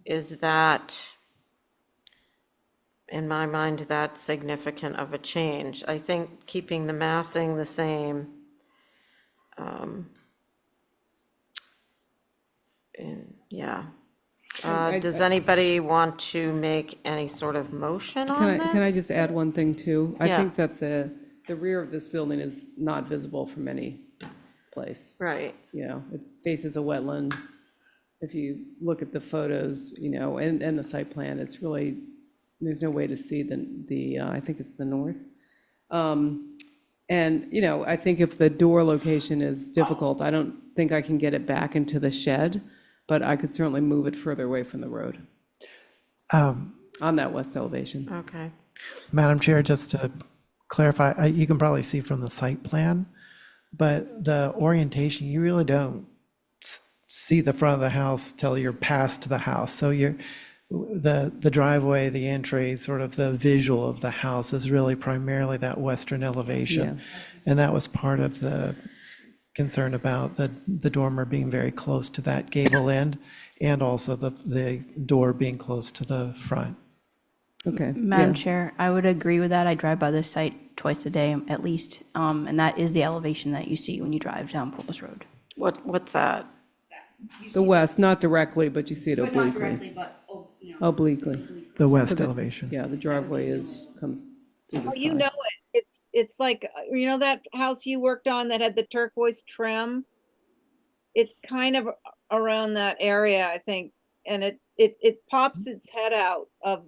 is that, in my mind, that significant of a change? I think keeping the massing the same, yeah. Does anybody want to make any sort of motion on this? Can I just add one thing too? I Yeah. think that the rear of this building is not visible from any place. Right. You know, it faces a wetland. If you look at the photos, you know, and the site plan, it's really, there's no way to see I think it's the north. And, you know, I think if the door location is difficult, I don't think I can get it back into the shed, but I could certainly move it further away from the road on that west elevation. Okay. Madam Chair, just to clarify, you can probably see from the site plan, but the orientation, you really don't see the front of the house till you're past the house. So the driveway, the entry, sort of the visual of the house is really primarily that western elevation. And that was part of the concern about the dormer being very close to that gable end, and also the door being close to the front. Okay. Madam Chair, I would agree with that. I drive by this site twice a day at least, and that is the elevation that you see when you drive down Purpose Road. What's that? The west, not directly, but you see it obliquely. Obliquely. The west elevation. Yeah, the driveway comes through the Oh, side. you know it. It's like, you know that house you worked on that had the turquoise trim? It's kind of around that area, I think, and it pops its head out of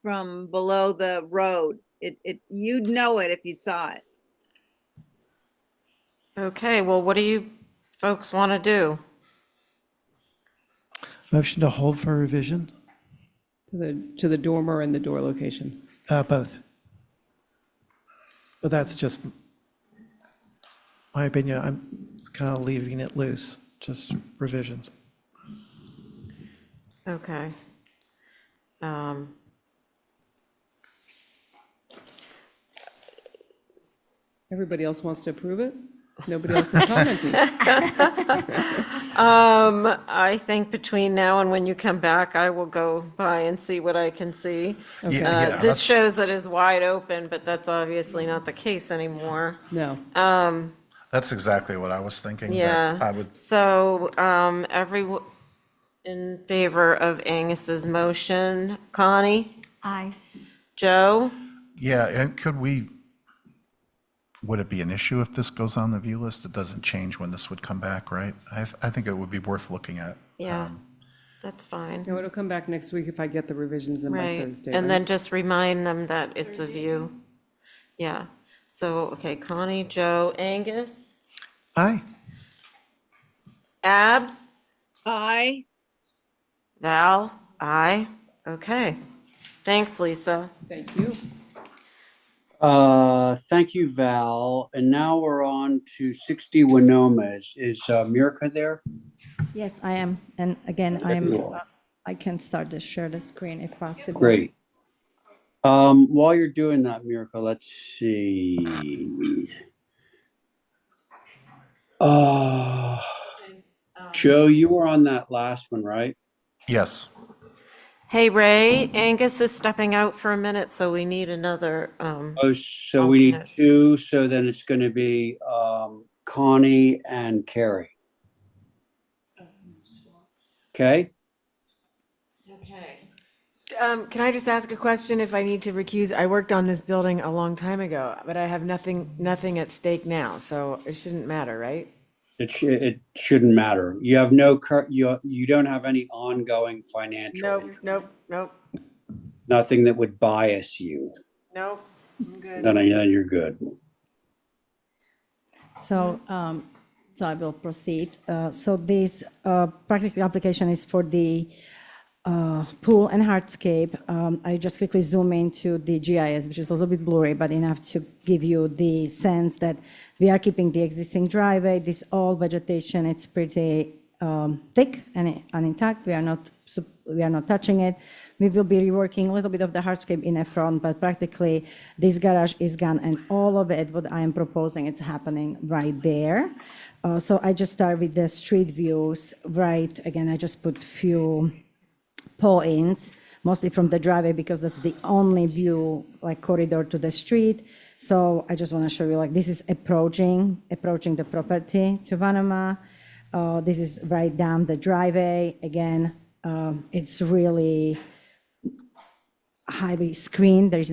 from below the road. You'd know it if you saw it. Okay, well, what do you folks want to do? Motion to hold for revision? To the dormer and the door location. Both. But that's just my opinion. I'm kind of leaving it loose, just revisions. Okay. Everybody else wants to approve it? Nobody else is commenting. I think between now and when you come back, I will go by and see what I can see. Okay. Yeah, This that's- shows it is wide open, but that's obviously not the case anymore. No. That's exactly what I was thinking. that Yeah. I would, So, everyone in favor of Angus's motion? Connie? Aye. Joe? yeah, and would it be an issue if this goes on the view list? It doesn't change when this would come back, right? I think it would be worth looking at. Yeah, that's fine. No, it'll come back next week if I get the revisions in by Right, Thursday. and right? then just remind them that it's a view. Yeah, so, okay, Connie, Joe, Angus, Aye. Abs, Aye. Val, aye, okay. Thanks, Lisa. Thank you. Thank you, Val. And now we're on to 60 Winoma. Is Mirka there? Yes, I am. And again, Cool. I can start to share the screen if possible. Great. While you're doing that, Mirka, let's see. Joe, you were on that last one, right? Yes. Hey, Ray, Angus is stepping out for a minute, so we need another, Oh, so we need alternate. two, so then it's gonna be Connie and Carrie. Okay? Okay. Can I just ask a question if I need to recuse? I worked on this building a long time ago, but I have nothing at stake now, so it shouldn't matter, right? It shouldn't matter. You have you don't have any ongoing financial interest, Nope, nothing that would bias you. I'm good. Then you're good. So, so I will proceed. So this practical application is for the pool and hardscape. I just quickly zoom into the GIS, which is a little bit blurry, but enough to give you the sense that we are keeping the existing driveway. This all vegetation, it's pretty thick and intact. We are not touching it. We will be reworking a little bit of the hardscape in the front, but practically this garage is gone, and all of it, what I am proposing, it's happening right there. So I just start with the street views, right? Again, I just put few pull-ins, mostly from the driveway, because that's the only view, like corridor to the street. So I just want to show you, like, this is approaching the property to Vanoma. This is right down the driveway. Again, it's really highly screened. There is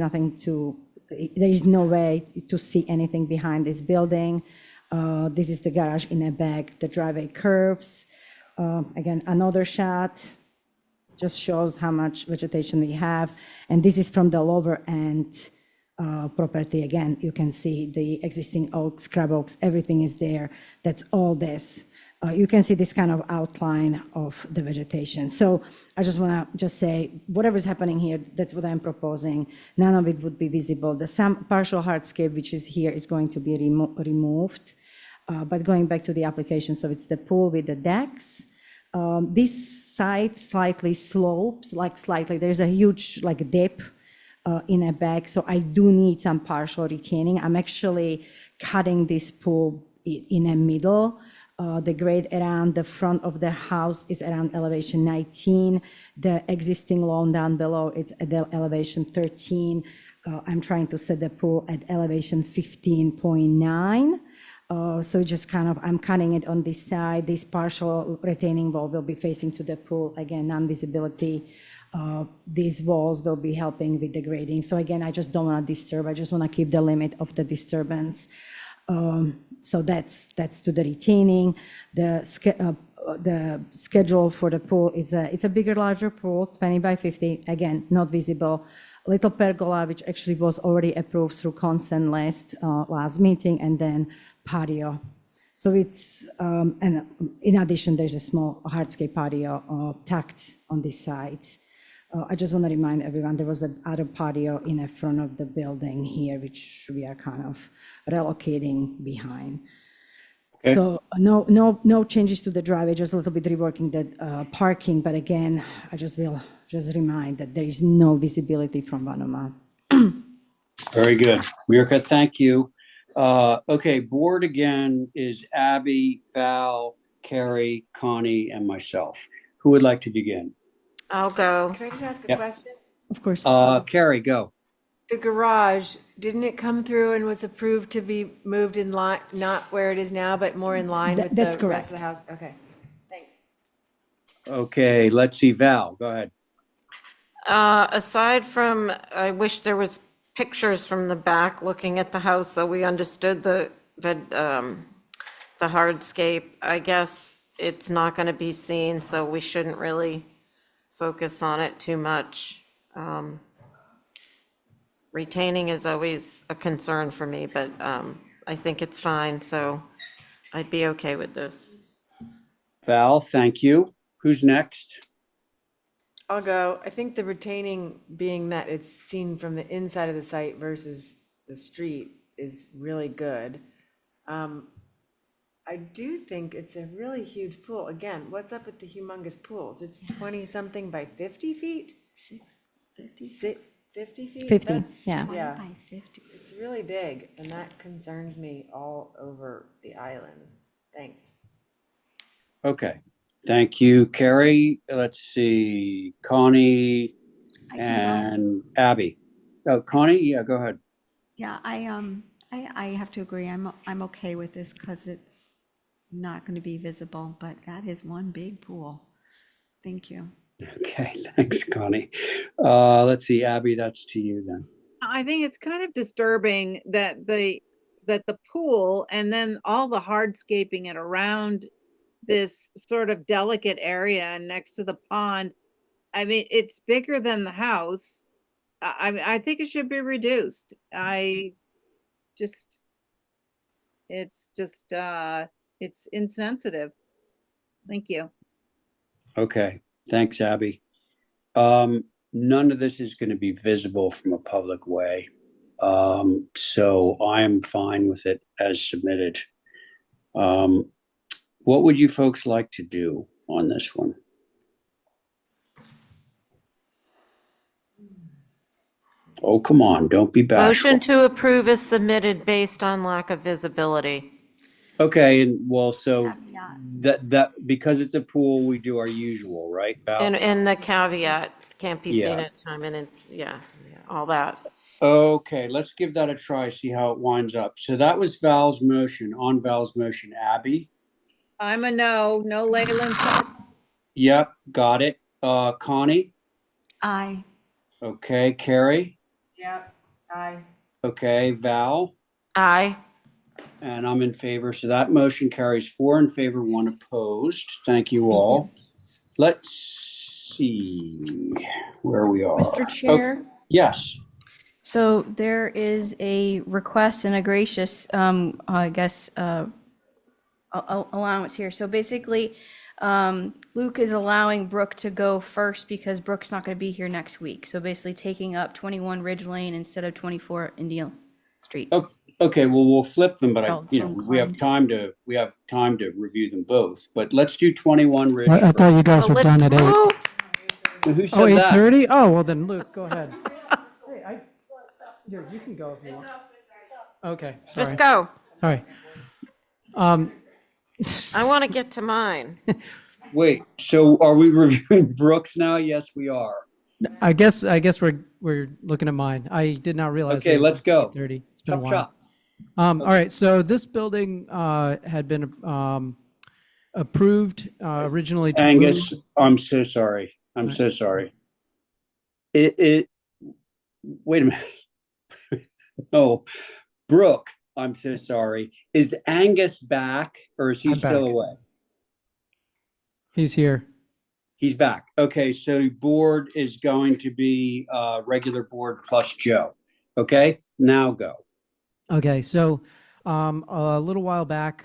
no way to see anything behind this building. This is the garage in the back. The driveway curves. Again, another shot just shows how much vegetation we have. And this is from the lower end property. Again, you can see the existing oaks, scrub oaks, everything is there. That's all this. You can see this kind of outline of the vegetation. So I just want to say, whatever's happening here, that's what I'm proposing. None of it would be visible. The partial hardscape, which is here, is going to be removed. But going back to the application, so it's the pool with the decks. This side slightly slopes, like slightly. There's a huge like dip in a back, so I do need some partial retaining. I'm actually cutting this pool in the middle. The grade around the front of the house is around elevation 19. The existing lawn down below, it's at the elevation 13. I'm trying to set the pool at elevation 15.9. So just kind of, I'm cutting it on this side. This partial retaining wall will be facing to the pool. Again, non-visibility. These walls will be helping with the grading. So again, I just don't want to disturb. I just want to keep the limit of the disturbance. So that's to the retaining. The schedule for the pool is it's a bigger, larger pool, 20 by 50. Again, not visible. Little pergola, which actually was already approved through consent last meeting, and then patio. So it's, and in addition, there's a small hardscape patio tucked on this side. I just want to remind everyone, there was another patio in the front of the building here, which we are kind of relocating behind. Okay. So no changes to the driveway, just a little bit reworking the parking. But again, I just will just remind that there is no visibility from Vanoma. Very good. Mirka, thank you. Okay, board again is Abby, Val, Carrie, Connie, and myself. Who would like to begin? I'll go. Can I just ask a Yep. question? Of course. Carrie, go. The garage, didn't it come through and was approved to be moved in line, not where it is now, but more in line with That's the rest of correct. the house? Okay, thanks. Okay, let's see, Val, go ahead. Aside from, I wish there was pictures from the back looking at the house so we understood the hardscape. I guess it's not going to be seen, so we shouldn't really focus on it too much. Retaining is always a concern for me, but I think it's fine, so I'd be okay with this. Val, thank you. Who's next? I'll go. I think the retaining, being that it's seen from the inside of the site versus the street, is really good. I do think it's a really huge pool. Again, what's up with the humongous pools? It's 20-something by 50 feet? 50 feet? 50, That- yeah. Yeah. By 50. It's really big, and that concerns me all over the island. Thanks. Okay, thank you, Carrie. Let's see, Connie I can go. and Abby. Oh, Connie, yeah, go ahead. Yeah, I have to agree. I'm okay with this because it's not going to be visible, but that is one big pool. Thank you. Okay, thanks, Connie. Let's see, Abby, that's to you then. I think it's kind of disturbing that the pool and then all the hardscaping and around this sort of delicate area and next to the pond. I mean, it's bigger than the house. I think it should be reduced. It's insensitive. Thank you. Okay, thanks, Abby. None of this is going to be visible from a public way. So I am fine with it as submitted. What would you folks like to do on this one? Oh, come on, don't be bashful. Motion to approve is submitted based on lack of visibility. Okay, and well, so that because it's a pool, we do our usual, right, Val? And the caveat, can't be seen Yeah. at time, and it's, yeah, all that. Okay, let's give that a try, see how it winds up. So that was Val's motion. On Val's motion, Abby? I'm a no, no Leyland. Yep, got it. Connie? Aye. Okay, Carrie? Yep, aye. Okay, Val? Aye. And I'm in favor, so that motion carries 4 in favor, 1 opposed. Thank you all. Let's see where we are. Mr. Chair? Yes. So there is a request and a gracious, I guess, allowance here. So basically, Luke is allowing Brooke to go first because Brooke's not going to be here next week. So basically taking up 21 Ridge Lane instead of 24 Indian Street. Okay, well, we'll flip them, but Oh, we have time to review them both. But let's do 21 Ridge. I thought you guys were done at 8. Who said Oh, that? 8:30? Oh, well then, Luke, go ahead. Hey, here, you can go if you want. Okay, sorry. Just go. All right. I want to get to mine. Wait, so are we reviewing Brooks now? Yes, we are. I guess we're looking at mine. I did not realize. Okay, let's go. 8:30. It's been a Chop, while. chop. All right, so this building had been approved originally to Angus, move. I'm so sorry. I'm so sorry. Wait a minute. No, Brooke, I'm so sorry. Is Angus back or is he I'm still back. away? He's here. He's back. Okay, so board is going to be regular board plus Joe. Okay, now go. Okay, so a little while back,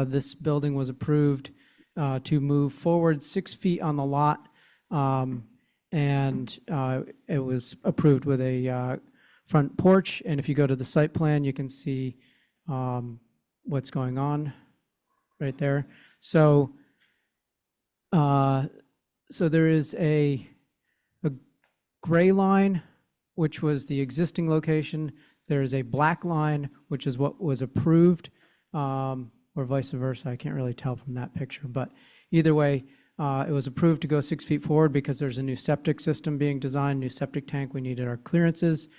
this building was approved to move forward 6 feet on the lot, and it was approved with a front porch. And if you go to the site plan, you can see what's going on right there. So, so there is a gray line, which was the existing location. There is a black line, which is what was approved, or vice versa. I can't really tell from that picture, but either way, it was approved to go 6 feet forward because there's a new septic system being designed, new septic tank. We needed our clearances.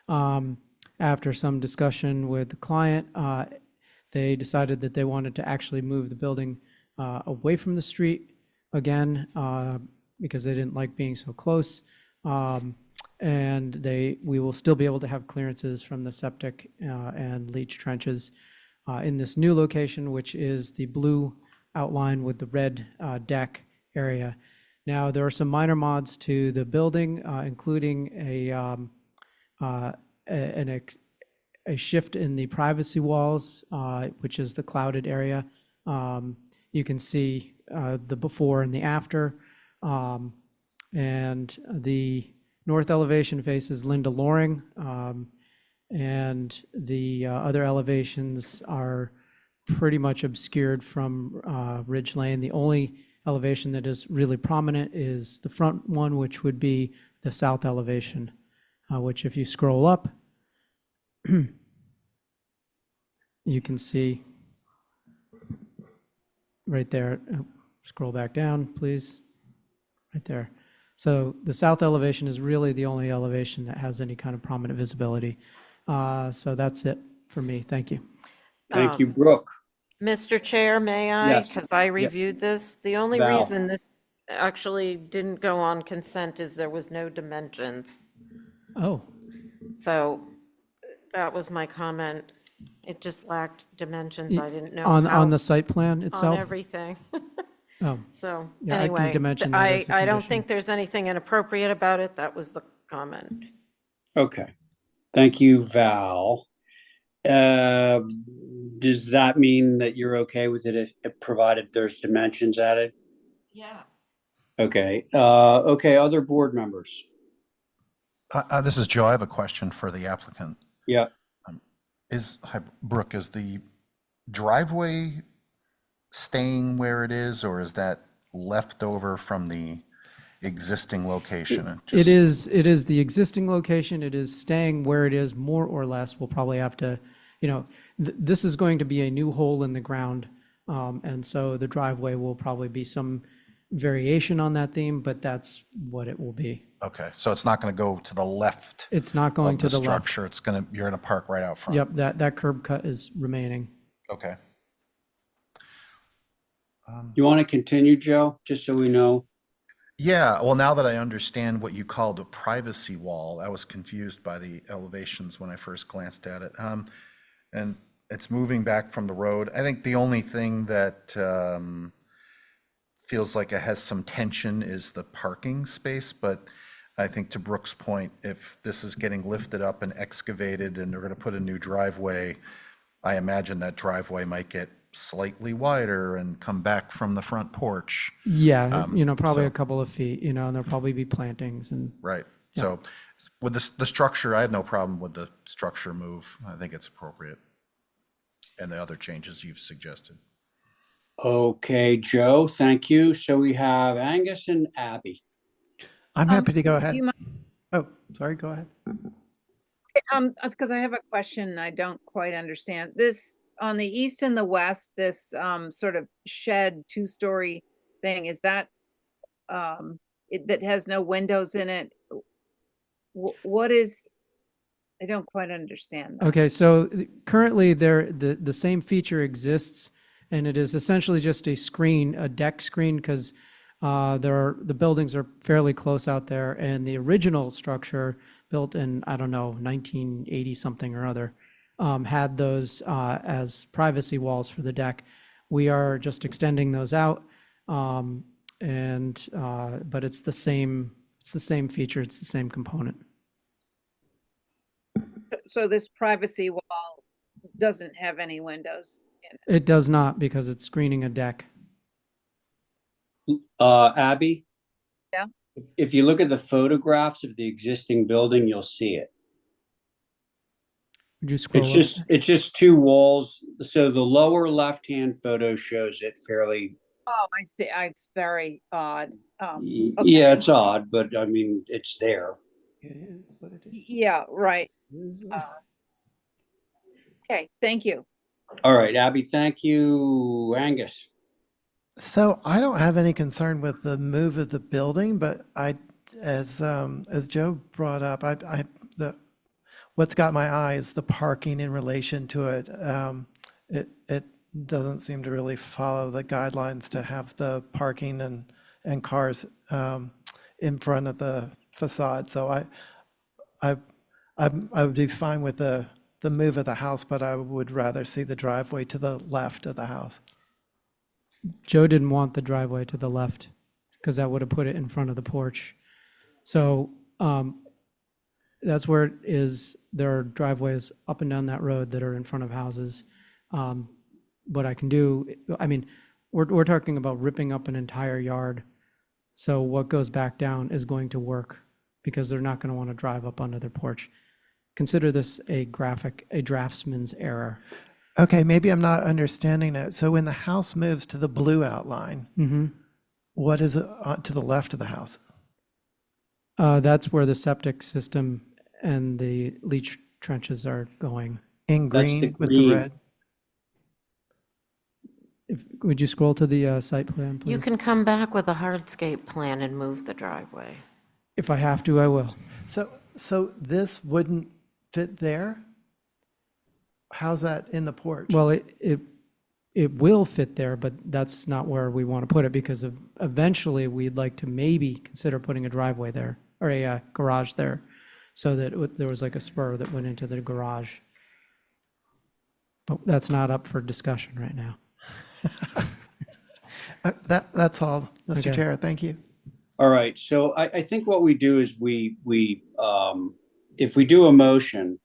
After some discussion with the client, they decided that they wanted to actually move the building away from the street again because they didn't like being so close. And we will still be able to have clearances from the septic and leach trenches in this new location, which is the blue outline with the red deck area. Now, there are some minor mods to the building, including a shift in the privacy walls, which is the clouded area. You can see the before and the after. And the north elevation faces Linda Loring, and the other elevations are pretty much obscured from Ridge Lane. The only elevation that is really prominent is the front one, which would be the south elevation, which if you scroll up, you can see right there. Scroll back down, please. Right there. So the south elevation is really the only elevation that has any kind of prominent visibility. So that's it for me. Thank you. Thank you, Brooke. Mr. Chair, may I? Yes. Because I reviewed this. The only Val. reason this actually didn't go on consent is there was no dimensions. Oh, So that was my comment. It just lacked dimensions. I didn't know on how, the site plan itself? on everything. Oh, So yeah, I can anyway, dimension that as a I don't condition. think there's anything inappropriate about it. That was the comment. Okay. Thank you, Val. Does that mean that you're okay with it if provided there's dimensions added? Yeah. Okay, okay, other board members. This is Joe. I have a question for the applicant. Yeah, Hi, Brooke, is the driveway staying where it is, or is that left over from the existing location? It is the existing location. It is staying where it is, more or less. We'll probably have to, this is going to be a new hole in the ground. And so the driveway will probably be some variation on that theme, but that's what it will be. Okay, so it's not going to go to the left It's not going of to the the left. structure. You're going to park right out front. Yep, that curb cut is remaining. Okay. you want to continue, Joe, just so we know? Yeah, well, now that I understand what you called a privacy wall, I was confused by the elevations when I first glanced at it. And it's moving back from the road. I think the only thing that feels like it has some tension is the parking space, but I think to Brooke's point, if this is getting lifted up and excavated and they're going to put a new driveway, I imagine that driveway might get slightly wider and come back from the front porch. Yeah, probably so- a couple of feet, and there'll probably be plantings and. Right. Yeah. So with the structure, I have no problem with the structure move. I think it's appropriate. And the other changes you've suggested. Okay, Joe, thank you. So we have Angus and Abby. I'm happy to go ahead. Do you mind? Oh, sorry, go ahead. That's because I have a question I don't quite understand. This, on the east and the west, this sort of shed 2-story thing, is that that has no windows in it? What is, I don't quite understand that. Okay, so currently the same feature exists, and it is essentially just a screen, a deck screen, because the buildings are fairly close out there, and the original structure built in, I don't know, 1980 something or other, had those as privacy walls for the deck. We are just extending those out, but it's the same feature, it's the same component. So this privacy wall doesn't have any windows in it? It does not, because it's screening a deck. Abby? Yeah. If you look at the photographs of the existing building, you'll see it. Would you scroll up? It's just two walls. So the lower left-hand photo shows it fairly. Oh, I see. It's very odd. Okay. Yeah, it's odd, but I mean, it's there. It is what it is. Yeah, right. Okay, thank you. All right, Abby, thank you. Angus? So I don't have any concern with the move of the building, but as Joe brought up, what's got my eye is the parking in relation to it. It doesn't seem to really follow the guidelines to have the parking and cars in front of the facade. So I would be fine with the move of the house, but I would rather see the driveway to the left of the house. Joe didn't want the driveway to the left because that would have put it in front of the porch. So that's where it is. There are driveways up and down that road that are in front of houses. What I can do, I mean, we're talking about ripping up an entire yard. So what goes back down is going to work because they're not going to want to drive up onto their porch. Consider this a draftsman's error. Okay, maybe I'm not understanding it. So when the house moves to the blue outline, what is it to the left of the house? That's where the septic system and the leach trenches are going. In green with the red? Would you scroll to the site plan, please? You can come back with a hardscape plan and move the driveway. If I have to, I will. So this wouldn't fit there? How's that in the porch? Well, it will fit there, but that's not where we want to put it because eventually we'd like to maybe consider putting a driveway there or a garage there so that there was like a spur that went into the garage. But that's not up for discussion right now. That's all, Mr. Okay. Chair. Thank you. All right, so I think what we do is we if we do a motion,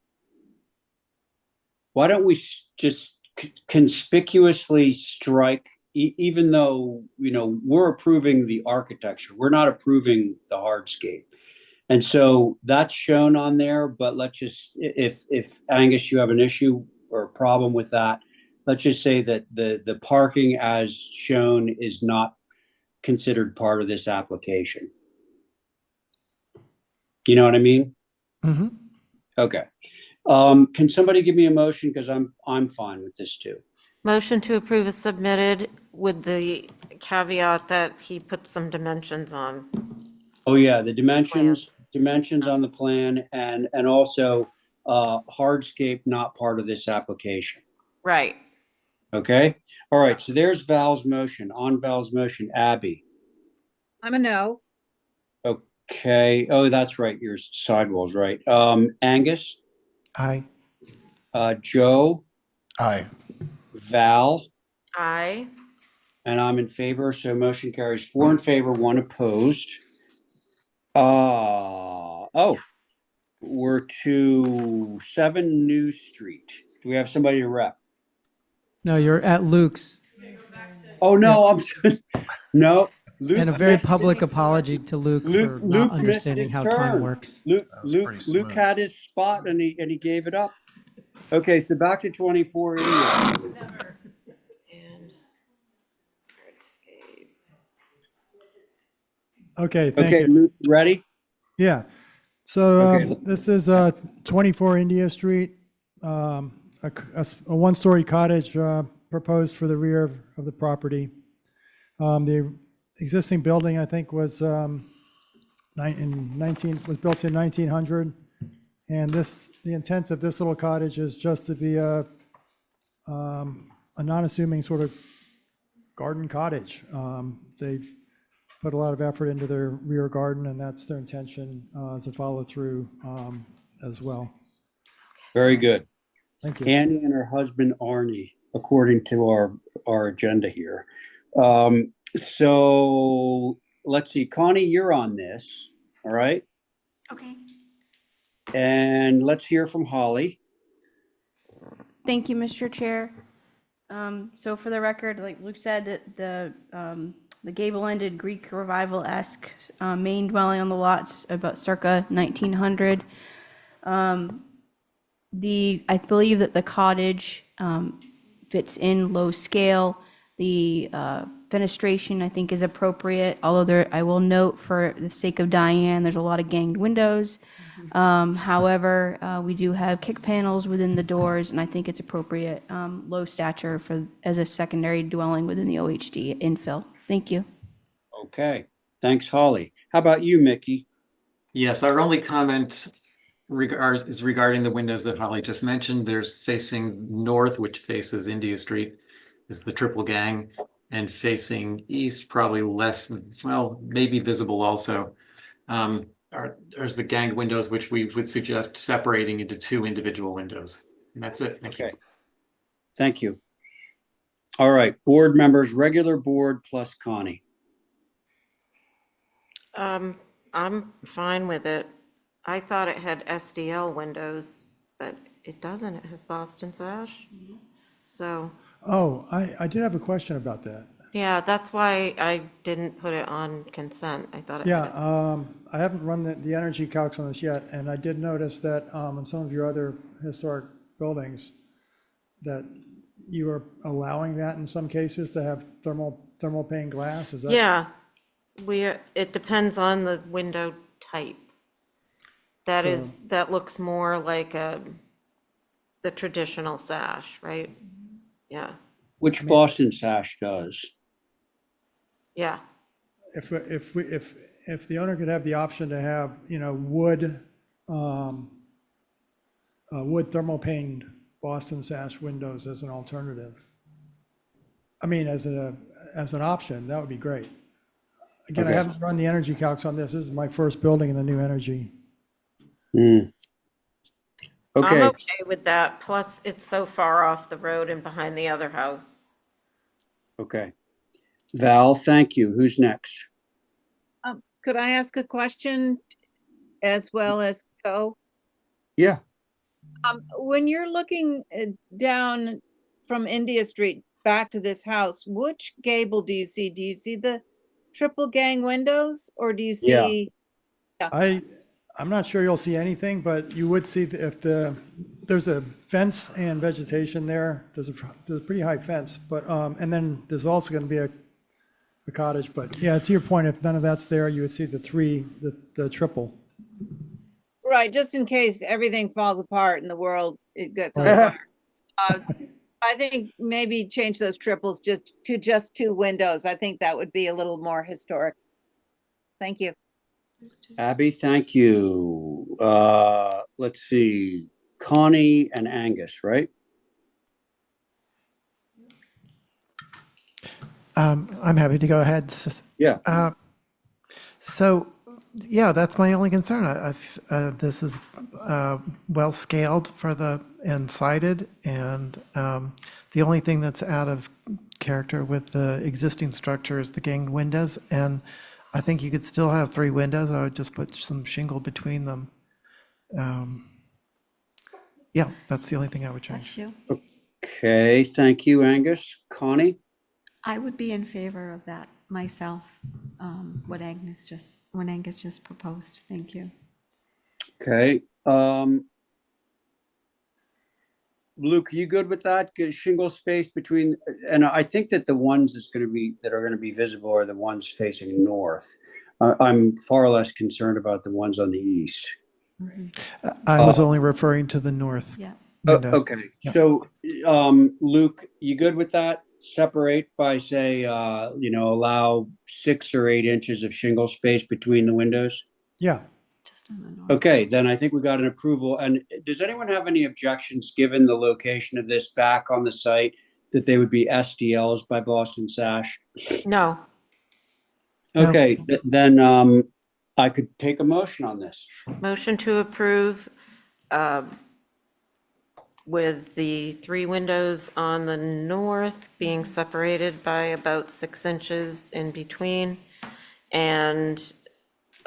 why don't we just conspicuously strike even though, we're approving the architecture, we're not approving the hardscape. And so that's shown on there, but let's just, if Angus, you have an issue or a problem with that, let's just say that the parking as shown is not considered part of this application. You know what I mean? Mm-hmm. Okay. Can somebody give me a motion? Because I'm fine with this too. Motion to approve is submitted with the caveat that he put some dimensions on. Oh, yeah, the dimensions on the plan and also hardscape not part of this application. Right. Okay? All right, so there's Val's motion. On Val's motion, Abby. I'm a no. Okay. Oh, that's right. Your sidewalls, right. Angus, Aye. Joe, Aye. Val, Aye. and I'm in favor, so motion carries 4 in favor, 1 opposed. We're to 7 New Street. Do we have somebody to rep? No, you're at Luke's. Oh, no, no. Luke And a very missed public his- apology to Luke for Luke not missed understanding his how turn. time works. Luke had his spot and he gave it up. Okay, so back to 24. And hardscape. Okay, thank Okay, you. Luke, ready? Yeah. So Okay. this is 24 India Street, a one-story cottage proposed for the rear of the property. The existing building, I think, was was built in 1900, and the intent of this little cottage is just to be a non-assuming sort of garden cottage. They've put a lot of effort into their rear garden, and that's their intention to follow through as well. Very good. Thank you. Annie and her husband Arnie, according to our agenda here. So let's see, Connie, you're on this, all right? Okay. And let's hear from Holly. Thank you, Mr. Chair. So for the record, like Luke said, that the gable-ended Greek revival-esque main dwelling on the lot, about circa 1900. I believe that the cottage fits in low scale. The fenestration, I think, is appropriate, although I will note, for the sake of Diane, there's a lot of ganged windows. However, we do have kick panels within the doors, and I think it's appropriate, low stature as a secondary dwelling within the OHD infill. Thank you. Okay, thanks, Holly. How about you, Mickey? Yes, our only comment is regarding the windows that Holly just mentioned. There's facing north, which faces India Street, is the triple gang, and facing east, probably less, well, maybe visible also. There's the ganged windows, which we would suggest separating into 2 individual windows. And that's it. Thank you. Thank you. All right, board members, regular board plus Connie. I'm fine with it. I thought it had SDL windows, but it doesn't. It has Boston sash. So, Oh, I did have a question about that. yeah, that's why I didn't put it on consent. I thought it had. Yeah, I haven't run the energy calcs on this yet, and I did notice that in some of your other historic buildings, that you are allowing that in some cases to have thermal pane glass, is that? Yeah, it depends on the window type. That looks more like the traditional sash, right? Yeah, Which Boston sash does. yeah. If the owner could have the option to have, wood thermal pane Boston sash windows as an alternative. I mean, as an option, that would be great. Again, I Okay. haven't run the energy calcs on this. This is my first building in the new energy. I'm Okay, okay with that. Plus, it's so far off the road and behind the other house. okay. Val, thank you. Who's next? Could I ask a question as well as go? Yeah. When you're looking down from India Street, back to this house, which gable do you see? Do you see the triple gang windows or do you Yeah. see? I'm not sure you'll see anything, but you would see if there's a fence and vegetation there. There's a pretty high fence, but, and then there's also going to be a cottage, but yeah, to your point, if none of that's there, you would see the triple. Right, just in case everything falls apart in the world, it gets on Right. fire. I think maybe change those triples just to just 2 windows. I think that would be a little more historic. Thank you. Abby, thank you. Let's see, Connie and Angus, right? I'm happy to go ahead. Yeah. So, yeah, that's my only concern. This is well scaled and sided, and the only thing that's out of character with the existing structure is the ganged windows, and I think you could still have 3 windows. I would just put some shingle between them. Yeah, that's the only thing I would change. Bless you. Okay, thank you, Angus. Connie? I would be in favor of that myself, what Angus just proposed. Thank you. Okay. Luke, are you good with that? Get shingle space between, and I think that the ones that are going to be visible are the ones facing north. I'm far less concerned about the ones on the east. I was only referring to the north Yeah. windows. Okay, Yeah. so, Luke, you good with that? Separate by, say, allow 6 or 8 inches of shingle space between the windows? Yeah. Just on the north. Okay, then I think we got an approval. And does anyone have any objections, given the location of this back on the site, that they would be SDLs by Boston Sash? No. Okay, then I could take a motion on this. Motion to approve with the 3 windows on the north being separated by about 6 inches in between, and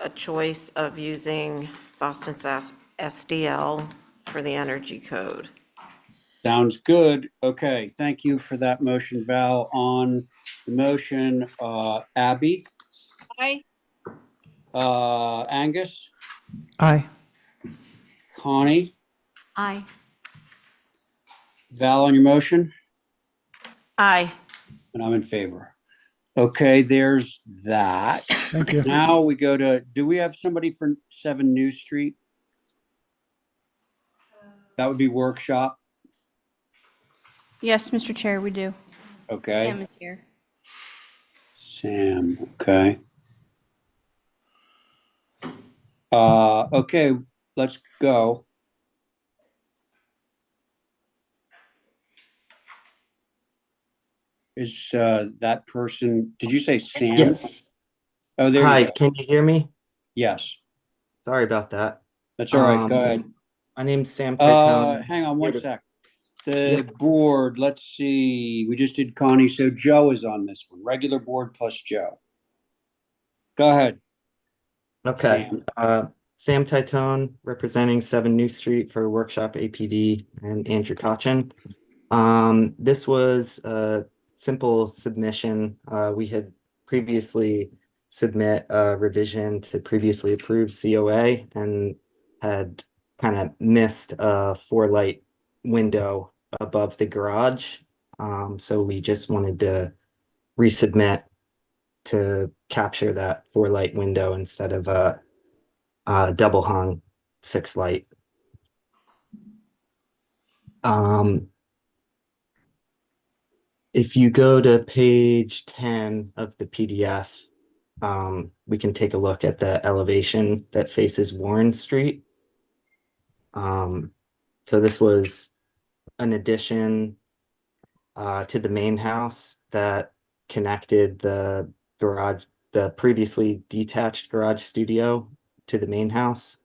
a choice of using Boston Sass SDL for the energy code. Sounds good. Okay, thank you for that motion, Val. On the motion, Abby, Aye. Angus, Aye. Connie, Aye. Val on your motion, Aye. and I'm in favor. Okay, there's that. Thank you. Now we go to, do we have somebody for 7 New Street? That would be workshop. Yes, Mr. Chair, we do. Okay. Sam is here. Sam, okay. Okay, let's go. Is that person, did you say Sam? Yes. Oh, there Hi, you go. can you hear me? Yes, Sorry about that. that's all right. Go ahead. My name's Sam Titone. Hang on one Here to- sec. The board, let's see, we just did Connie, so Joe is on this one. Regular board plus Joe. Go ahead. Okay. Sam. Sam Titone, representing 7 New Street for Workshop APD and Andrew Cochin. This was a simple submission. We had previously submit a revision to previously approved COA and had kind of missed a 4-light window above the garage. So we just wanted to resubmit to capture that 4-light window instead of a double hung 6-light. If you go to page 10 of the PDF, we can take a look at the elevation that faces Warren Street. So this was an addition to the main house that connected the garage, the previously detached garage studio to the main house.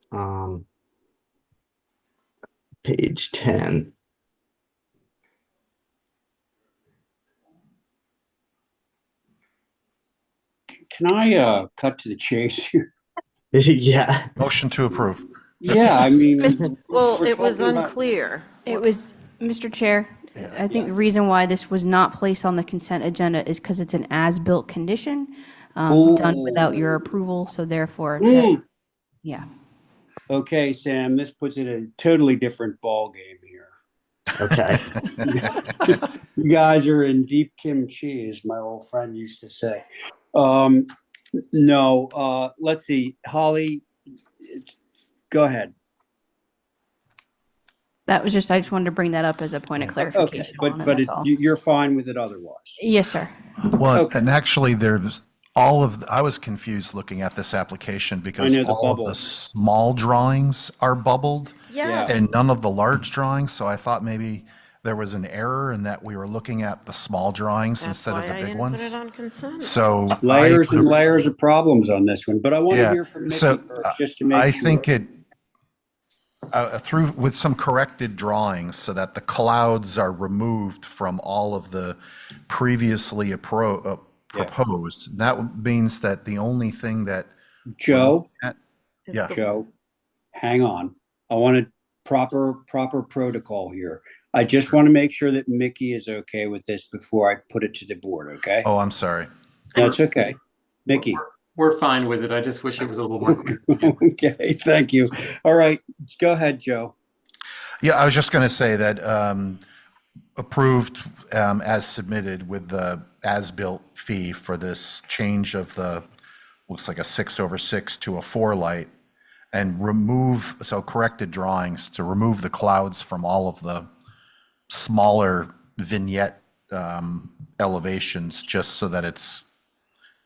Page 10. Can I cut to the chase here? Yeah. Motion to approve. Yeah, I mean. Well, we're it was talking about- unclear. It was, Mr. Chair, I think the reason why this was not placed on the consent agenda is because it's an as-built condition, done without your approval, so therefore, yeah. Okay, Sam, this puts it in a totally different ballgame here. Okay. You guys are in deep kimchi, as my old friend used to say. No, let's see, Holly, go ahead. That was just, I just wanted to bring that up as a point of clarification on it, that's all. You're fine with it otherwise? Yes, sir. Well, and actually, there's I was confused looking at this application because know, the all of the bubbles. small drawings are bubbled Yes. and none of the large drawings. So I thought maybe there was an error in that we were looking at the small drawings That's instead why of the I big didn't ones. put it on consent. So Layers and layers of problems on this one, but I want to hear from Mickey so first, just to make I sure. think it through with some corrected drawings so that the clouds are removed from all of the previously proposed. That means that the only thing that Joe, yeah, Joe, hang on. I want proper protocol here. I just want to make sure that Mickey is okay with this before I put it to the board, okay? Oh, I'm sorry. That's okay. Mickey. We're fine with it. I just wish it was a little more clear. Okay, thank you. All right, go ahead, Joe. Yeah, I was just going to say that approved as submitted with the as-built fee for this change of the, looks like a 6/6 to a 4 light, and corrected drawings to remove the clouds from all of the smaller vignette elevations, just so that it's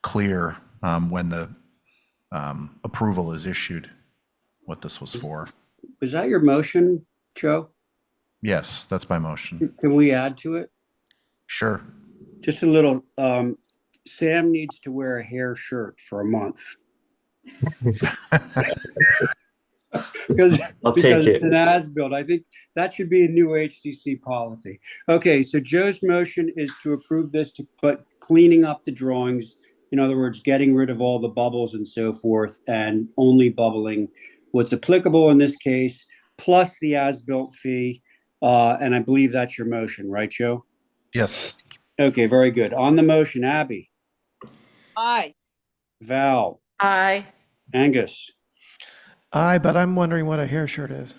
clear when the approval is issued, what this was for. Was that your motion, Joe? Yes, that's my motion. Can we add to it? Sure. Just a little, Sam needs to wear a hair shirt for a month. Because it's an as-built. I think that should be a new HTC policy. Okay, so Joe's motion is to approve this, but cleaning up the drawings. In other words, getting rid of all the bubbles and so forth, and only bubbling what's applicable in this case, plus the as-built fee. And I believe that's your motion, right, Joe? Yes. Okay, very good. On the motion, Abby. Aye. Val. Aye. Angus. Aye, but I'm wondering what a hair shirt is.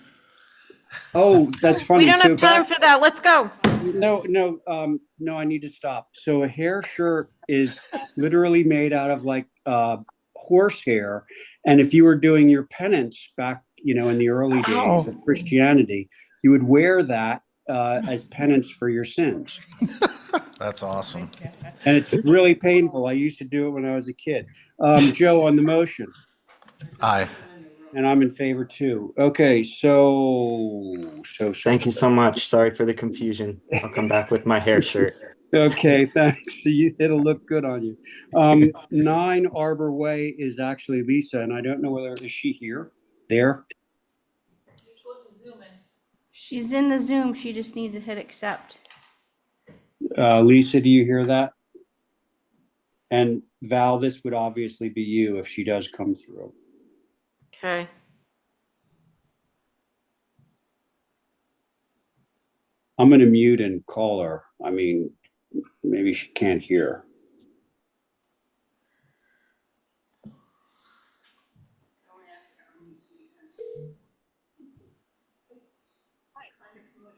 Oh, that's funny. We don't have time for that. Let's go. No, I need to stop. So a hair shirt is literally made out of like horsehair. And if you were doing your penance back, in the early days of Christianity, you would wear that as penance for your sins. That's awesome. And it's really painful. I used to do it when I was a kid. Joe, on the motion. Aye. And I'm in favor too. Okay, so. Thank you so much. Sorry for the confusion. I'll come back with my hair shirt. Okay, thanks. It'll look good on you. 9 Arbor Way is actually Lisa, and I don't know is she here? There? She's in the Zoom, she just needs to hit accept. Lisa, do you hear that? And Val, this would obviously be you if she does come through. Okay. I'm going to mute and call her. I mean, maybe she can't hear.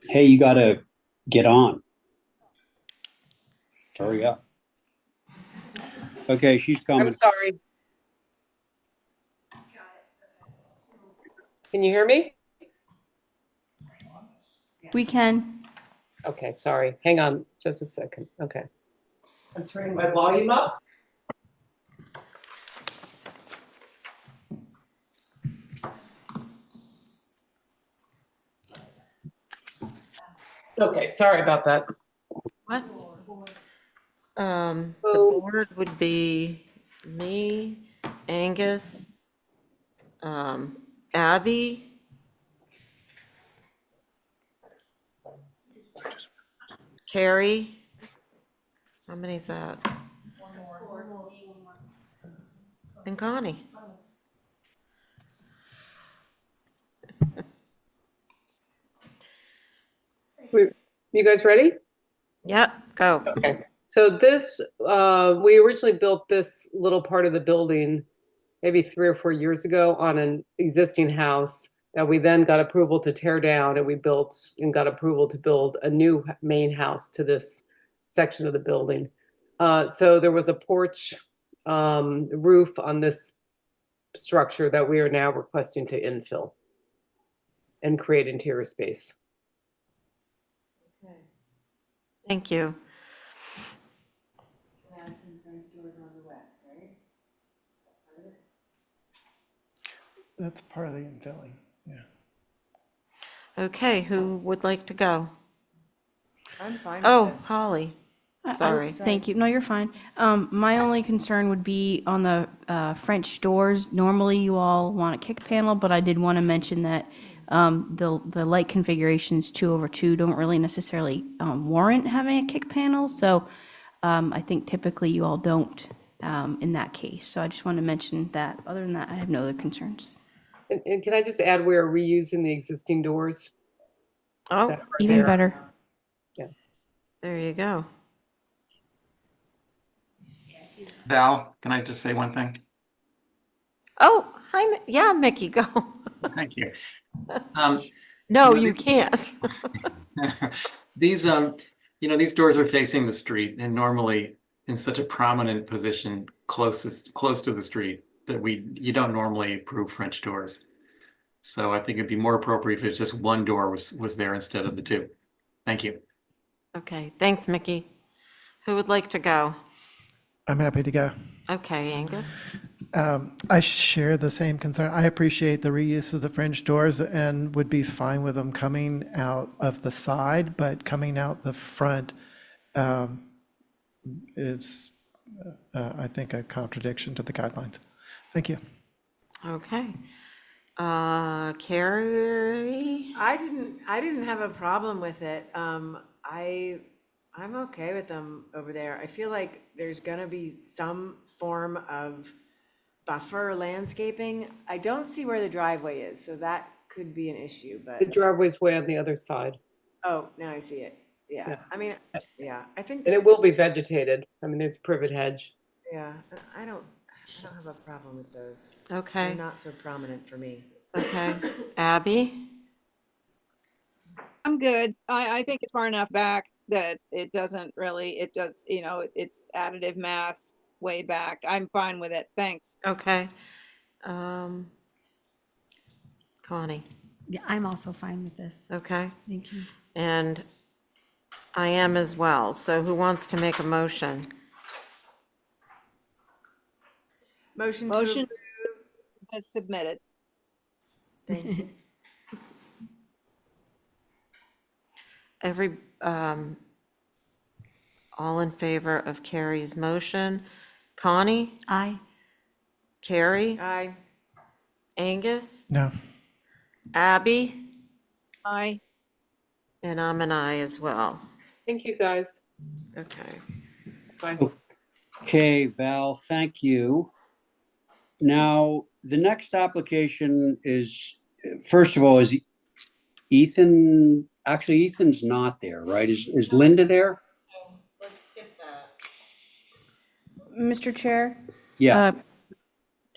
Hey, you got to get on. Hurry up. Okay, she's coming. I'm sorry. Can you hear me? We can. Okay, sorry. Hang on just a second. Okay. I'm turning my volume up. Okay, sorry about that. What? The board would be me, Angus, Abby, Carrie. How many is that? And Connie. You guys ready? Yep, go. Okay. So this, we originally built this little part of the building maybe 3 or 4 years ago on an existing house that we then got approval to tear down, and we built and got approval to build a new main house to this section of the building. So there was a porch roof on this structure that we are now requesting to infill and create interior space. Thank you. That's part of the infilling, yeah. Okay, who would like to go? I'm fine Oh, with this. Holly. Sorry. Thank you. No, you're fine. My only concern would be on the French doors. Normally, you all want a kick panel, but I did want to mention that the light configurations 2/2 don't really necessarily warrant having a kick panel. So I think typically you all don't in that case. So I just want to mention that. Other than that, I have no other concerns. And can I just add, we're reusing the existing doors? Oh, that are Even there. better. there you go. Val, can I just say one thing? Oh, hi, yeah, Mickey, go. Thank you. No, You know, you can't. These, these doors are facing the street, and normally in such a prominent position, close to the street, that you don't normally approve French doors. So I think it'd be more appropriate if it's just one door was there instead of the two. Thank you. Okay, thanks, Mickey. Who would like to go? I'm happy to go. Okay, Angus. I share the same concern. I appreciate the reuse of the French doors and would be fine with them coming out of the side, but coming out the front is, I think, a contradiction to the guidelines. Thank you. Okay. Carrie? I didn't have a problem with it. I'm okay with them over there. I feel like there's gonna be some form of buffer landscaping. I don't see where the driveway is, so that could be an issue, The but, driveway's way on the other side, oh, now I see it. Yeah, Yeah. I mean, yeah, I think, and it will be vegetated. I mean, there's privet hedge. yeah, I don't have a problem with those. Okay, They're not so prominent for me. okay. Abby? I'm good. I think it's far enough back that it doesn't really, it does, it's additive mass way back. I'm fine with it. Thanks. Okay. Connie? Yeah, I'm also fine with this. Okay. Thank you. And I am as well. So who wants to make a motion? Motion Motion to, is submitted. thank you. All in favor of Carrie's motion? Connie? Aye. Carrie? Aye. Angus? No. Abby? Aye. And I'm an aye as well. Thank you, guys. Okay. Bye. Okay, Val, thank you. Now, the next application is, first of all, is Ethan, actually Ethan's not there, right? Is Linda there? Let's skip that. Mr. Chair? Yeah,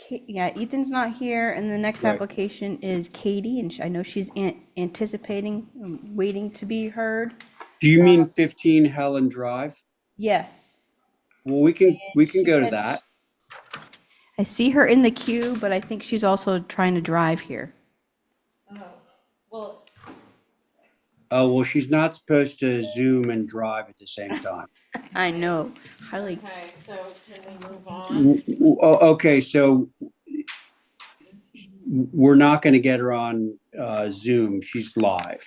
Yeah, Ethan's not here, and the next Right. application is Katie, and I know she's anticipating, waiting to be heard. do you mean 15 Helen Drive? Yes. Well, we can She go to said that. I see her in the queue, but I think she's also trying to drive here. Well, Oh, well, she's not supposed to Zoom and drive at the same time. I know, highly. okay, so can we move on? Okay, so we're not going to get her on Zoom. She's live.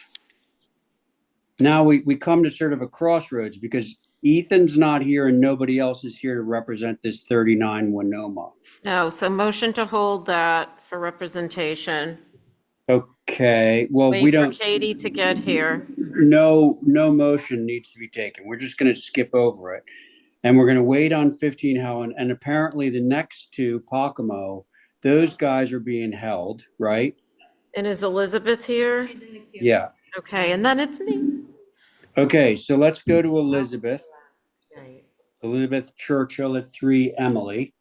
Now we come to sort of a crossroads because Ethan's not here and nobody else is here to represent this 39 Winoma. No, so motion to hold that for representation. Okay, well, we Wait for don't, Katie to get here. no motion needs to be taken. We're just going to skip over it. And we're going to wait on 15 Helen. And apparently the next two, Pocomo, those guys are being held, right? And is Elizabeth here? Yeah. Okay, and then it's me. Okay, so let's go to Elizabeth. Elizabeth Churchill at 3 Emily.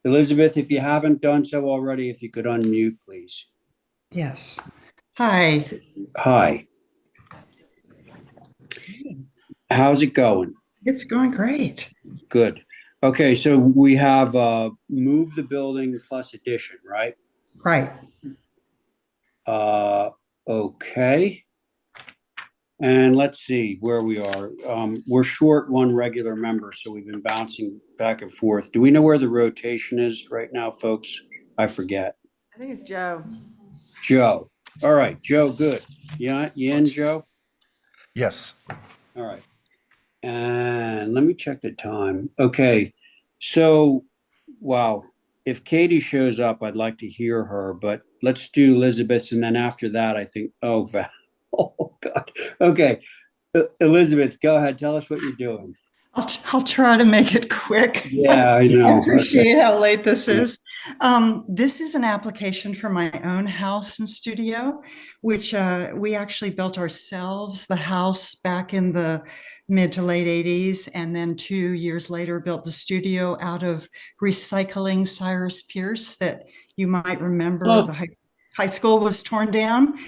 Elizabeth, if you haven't done so already, if you could unmute, please. Yes. Hi. Hi. How's it going? It's going great. Good. Okay, so we have move the building plus addition, right? Right. Okay. And let's see where we are. We're short one regular member, so we've been bouncing back and forth. Do we know where the rotation is right now, folks? I forget. I think it's Joe. Joe. All right, Joe, good. Yeah, you in, Joe? Yes. All right. And let me check the time. Okay. So, wow. If Katie shows up, I'd like to hear her, but let's do Elizabeth. And then after that, I think, oh, Val. Oh, God. Okay. Elizabeth, go ahead. Tell us what you're doing. I'll try to make it quick. Yeah, I know. I appreciate how late this is. This is an application for my own house and studio, which we actually built ourselves, the house back in the mid to late 80s. And then 2 years later, built the studio out of recycling Cyrus Pierce that you might remember. Oh. The high school was torn down.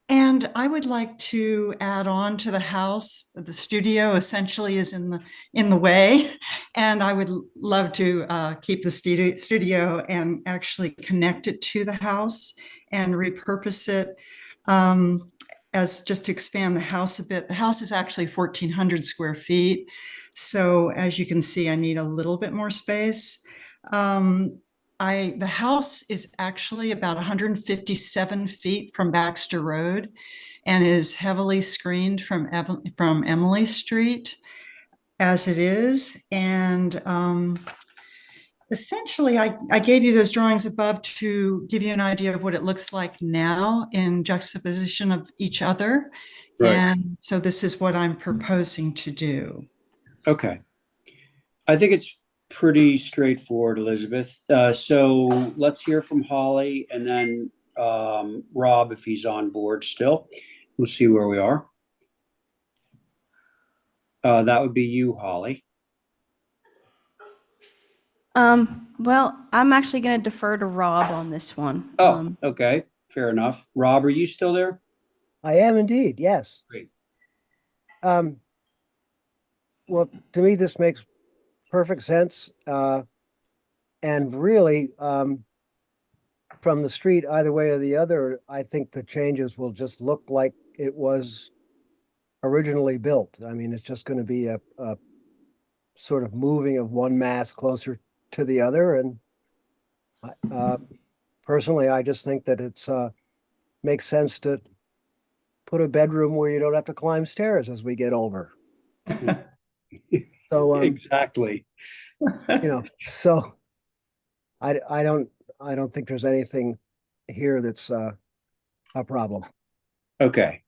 And I would like to add on to the house. The studio essentially is in the way, and I would love to keep the studio and actually connect it to the house and repurpose it as just to expand the house a bit. The house is actually 1,400 square feet, so as you can see, I need a little bit more space. The house is actually about 157 feet from Baxter Road and is heavily screened from Emily Street as it is. And essentially, I gave you those drawings above to give you an idea of what it looks like now in juxtaposition of each other. Right. And so this is what I'm proposing to do. Okay. I think it's pretty straightforward, Elizabeth. So let's hear from Holly and then Rob, if he's on board still. We'll see where we are. That would be you, Holly. Well, I'm actually going to defer to Rob on this one. Oh, okay. Fair enough. Rob, are you still there? I am indeed, yes. Great. Well, to me, this makes perfect sense. And really, from the street, either way or the other, I think the changes will just look like it was originally built. I mean, it's just going to be a sort of moving of one mass closer to the other. And personally, I just think that it's makes sense to put a bedroom where you don't have to climb stairs as we get older. So exactly. So I don't think there's anything here that's a problem. Okay.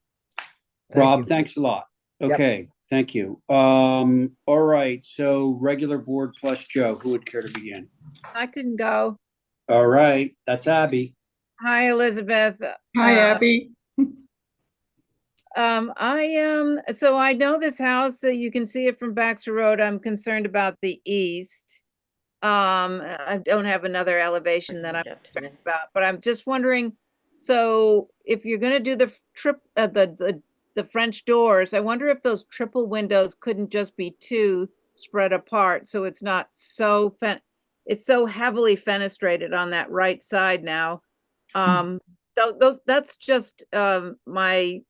Rob, thanks a lot. Okay, thank you. All right, so regular board plus Joe, who would care to begin? I couldn't go. All right, that's Abby. Hi, Elizabeth. Hi, Abby. So I know this house, so you can see it from Baxter Road. I'm concerned about the east. I don't have another elevation that I'm concerned about, but I'm just wondering, so if you're gonna do the the French doors, I wonder if those triple windows couldn't just be two spread apart, so it's not so it's so heavily fenestrated on that right side now. That's just my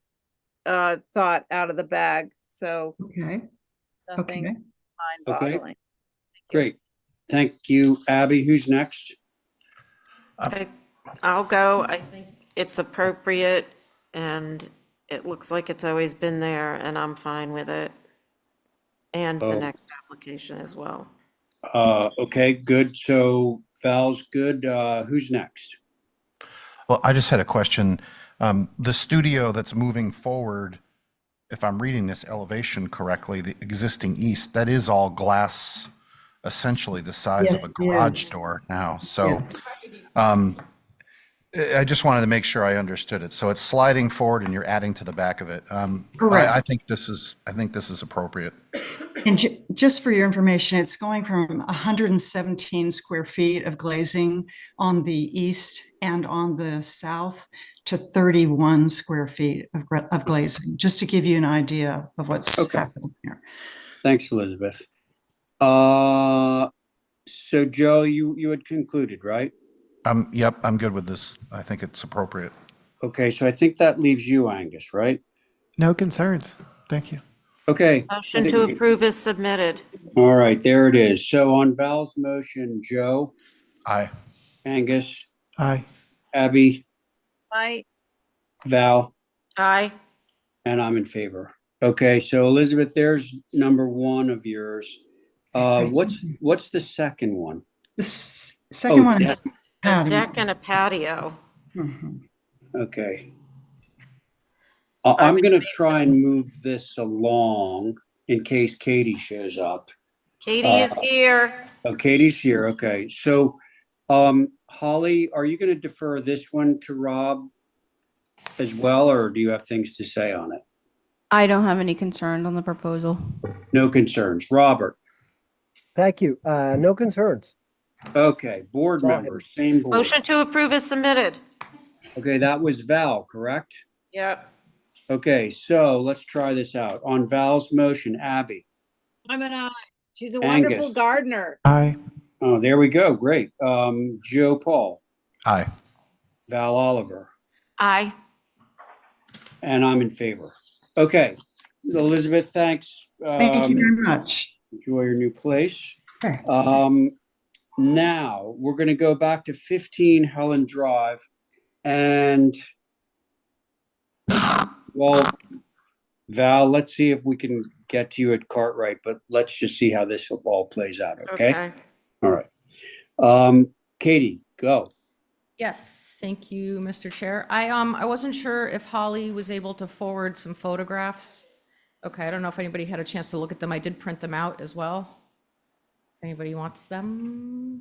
thought out of the bag. So okay, nothing mind-boggling. Okay, great. Thank you, Abby. Who's next? I'll go. I think it's appropriate and it looks like it's always been there and I'm fine with it. And the next application as well. Okay, good. So Val's good. Who's next? Well, I just had a question. The studio that's moving forward, if I'm reading this elevation correctly, the existing east, that is all glass, essentially the size of a garage door now. So I just wanted to make sure I understood it. So it's sliding forward and you're adding to the back of it. Correct. I think this is appropriate. And just for your information, it's going from 117 square feet of glazing on the east and on the south to 31 square feet of glazing, just to give you an idea of what's Okay. happening here. Thanks, Elizabeth. So Joe, you had concluded, right? Yep, I'm good with this. I think it's appropriate. Okay, so I think that leaves you, Angus, right? No concerns. Thank you. Okay. Motion to approve is submitted. All right, there it is. So on Val's motion, Joe, Aye. Angus, Aye. Abby, I, Val, Aye. and I'm in favor. Okay, so Elizabeth, there's number one of yours. What's the second one? The second one is deck. A patio. deck and a patio. Mhm. Okay. I I'm would gonna make try and move this along in case Katie shows up. Katie is here. Oh, Katie's here. Okay, so Holly, are you gonna defer this one to Rob as well, or do you have things to say on it? I don't have any concerns on the proposal. No concerns. Robert? Thank you. No concerns. Okay, board Sorry. members, same board. Motion to approve is submitted. Okay, that was Val, correct? Yep. Okay, so let's try this out. On Val's motion, Abby. I'm an I. She's a Angus. wonderful gardener. Aye. Oh, there we go. Great. Joe Paul, Aye. Val Oliver, Aye. and I'm in favor. Okay, Elizabeth, thanks. Thank you very much. Enjoy your new place. Okay. Now we're going to go back to 15 Helen Drive, and well, Val, let's see if we can get to you at Cartwright, but let's just see how this all plays out. Okay. All right. Katie, go. Yes, thank you, Mr. Chair. I wasn't sure if Holly was able to forward some photographs. Okay, I don't know if anybody had a chance to look at them. I did print them out as well. Anybody wants them?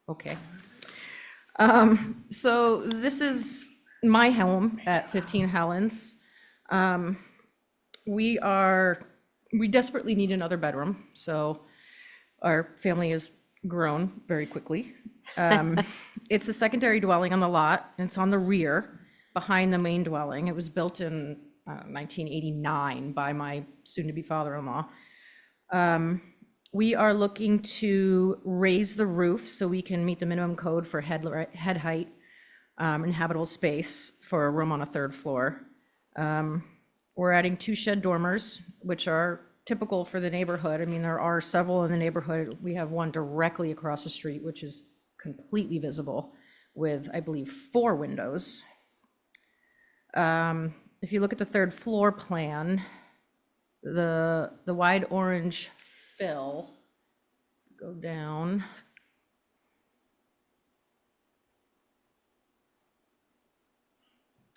Okay. So this is my home at 15 Helens. We desperately need another bedroom, so our family has grown very quickly. It's a secondary dwelling on the lot, and it's on the rear, behind the main dwelling. It was built in 1989 by my soon-to-be father-in-law. We are looking to raise the roof so we can meet the minimum code for head height and habitable space for a room on a third floor. We're adding 2 shed dormers, which are typical for the neighborhood. I mean, there are several in the neighborhood. We have one directly across the street, which is completely visible with, I believe, 4 windows. If you look at the third floor plan, the wide orange fill, go down.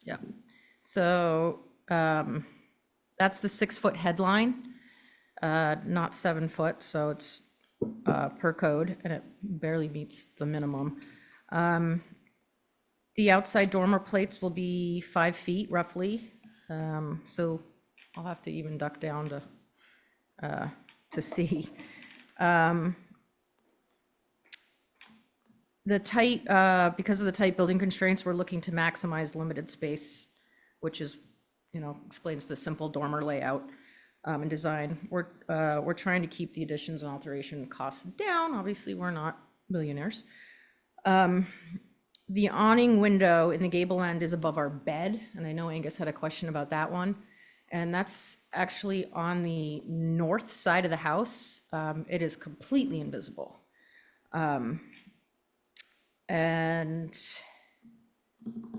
Yeah, so that's the 6-foot headline, not 7 foot, so it's per code, and it barely meets the minimum. The outside dormer plates will be 5 feet roughly, so I'll have to even duck down to see. Because of the tight building constraints, we're looking to maximize limited space, which is, explains the simple dormer layout and design. We're trying to keep the additions and alteration costs down. Obviously, we're not millionaires. The awning window in the gable end is above our bed, and I know Angus had a question about that one. And that's actually on the north side of the house. It is completely invisible. And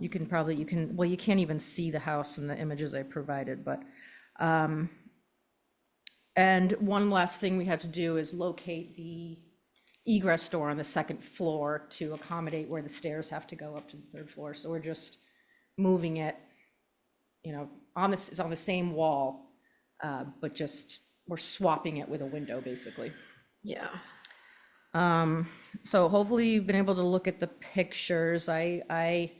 you can't even see the house in the images I provided, but, and one last thing we have to do is locate the egress door on the 2nd floor to accommodate where the stairs have to go up to the 3rd floor. So we're just moving it, it's on the same wall, but just, we're swapping it with a window, basically. Yeah. So hopefully you've been able to look at the pictures. I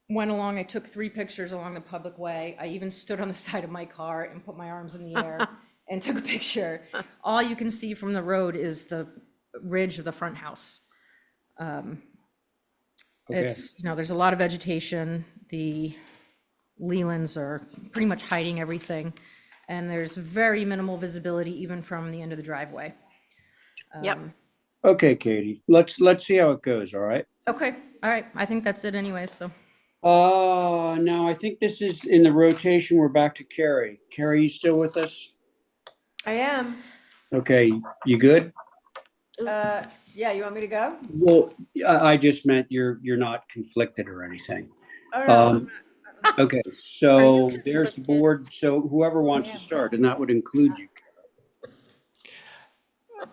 went along, I took 3 pictures along the public way. I even stood on the side of my car and put my arms in the air and took a picture. All you can see from the road is the ridge of the front house. It's, there's a lot of vegetation. The lealands are pretty much hiding everything. And there's very minimal visibility even from the end of the driveway. Yep. Okay, Katie, let's see how it goes, all right? Okay, all right. I think that's it anyway, so. Now I think this is in the rotation. We're back to Carrie. Carrie, you still with us? I am. Okay, you good? Yeah, you want me to go? Well, I just meant you're not conflicted or anything. Oh, no. Okay, so there's the board. So whoever wants to start, and that would include you.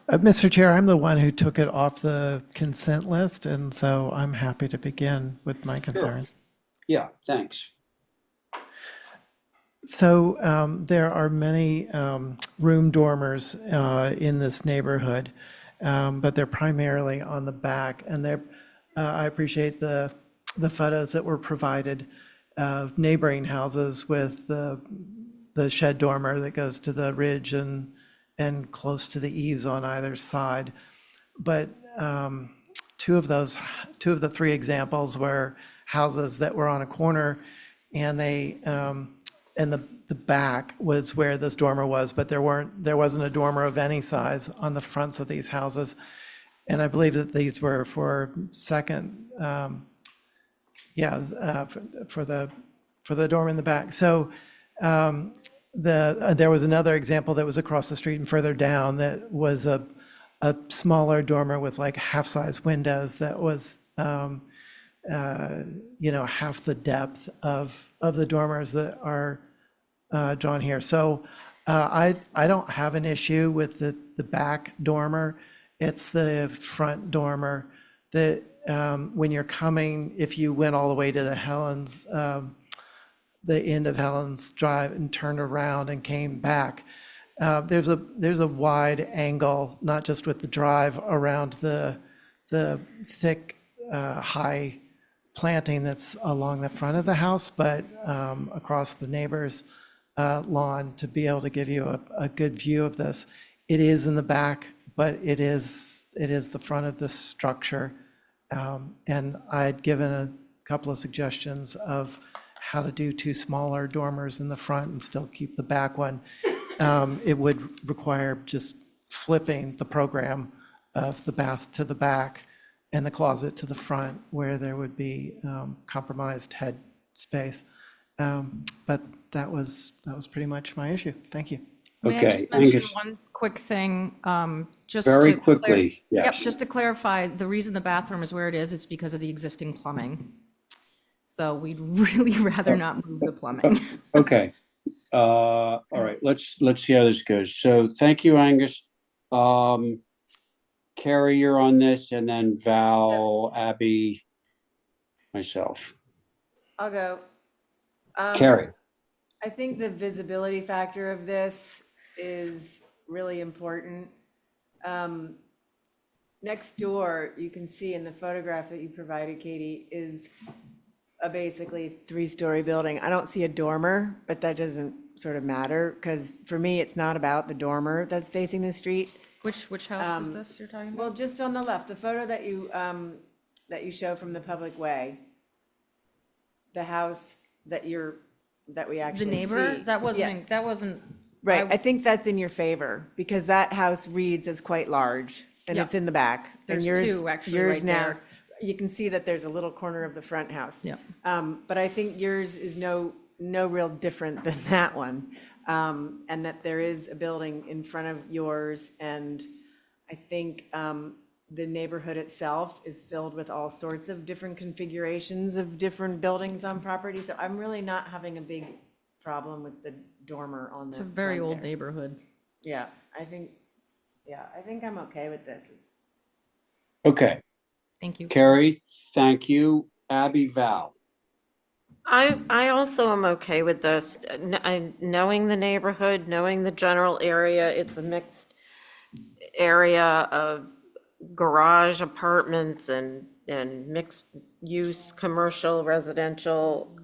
Mr. Chair, I'm the one who took it off the consent list, and so I'm happy to begin with my concerns. Yeah, thanks. So there are many room dormers in this neighborhood, but they're primarily on the back. And I appreciate the photos that were provided of neighboring houses with the shed dormer that goes to the ridge and close to the eaves on either side. But two of the 3 examples were houses that were on a corner, and and the back was where this dormer was, but there wasn't a dormer of any size on the fronts of these houses. And I believe that these were for second, for the dormer in the back. So there was another example that was across the street and further down that was a smaller dormer with like half-size windows that was half the depth of the dormers that are drawn here. So I don't have an issue with the back dormer. It's the front dormer that when you're coming, if you went all the way to the end of Helen's Drive and turned around and came back, there's a wide angle, not just with the drive around the thick, high planting that's along the front of the house, but across the neighbor's lawn to be able to give you a good view of this. It is in the back, but it is the front of the structure. And I'd given a couple of suggestions of how to do 2 smaller dormers in the front and still keep the back one. It would require just flipping the program of the bath to the back and the closet to the front, where there would be compromised head space. But that was pretty much my issue. Thank you. May I just mention one quick thing? Just Very to quickly, yes. Yep, just to clarify, the reason the bathroom is where it is, it's because of the existing plumbing. So we'd really rather not move the plumbing. Okay. All right, let's see how this goes. So thank you, Angus. Carrie, you're on this, and then Val, Abby, myself. I'll go. Carrie. I think the visibility factor of this is really important. Next door, you can see in the photograph that you provided, Katie, is a basically 3-story building. I don't see a dormer, but that doesn't sort of matter, because for me, it's not about the dormer that's facing the street. Which house is this you're talking about? Well, just on the left, the photo that you show from the public way, the house that we actually see. The neighbor? That Yeah. wasn't. Right, I think that's in your favor, because that house reads as quite large, and Yeah. it's in the back. And There's yours- 2 actually yours right now, there. you can see that there's a little corner of the front house. Yeah. But I think yours is no real different than that one. And that there is a building in front of yours, and I think the neighborhood itself is filled with all sorts of different configurations of different buildings on property, so I'm really not having a big problem with the dormer on the It's a very front old there. neighborhood. Yeah, I think I'm okay with this. Okay. Thank you. Carrie, thank you. Abby, Val. I also am okay with this. Knowing the neighborhood, knowing the general area, it's a mixed, area of garage apartments and mixed use, commercial, residential,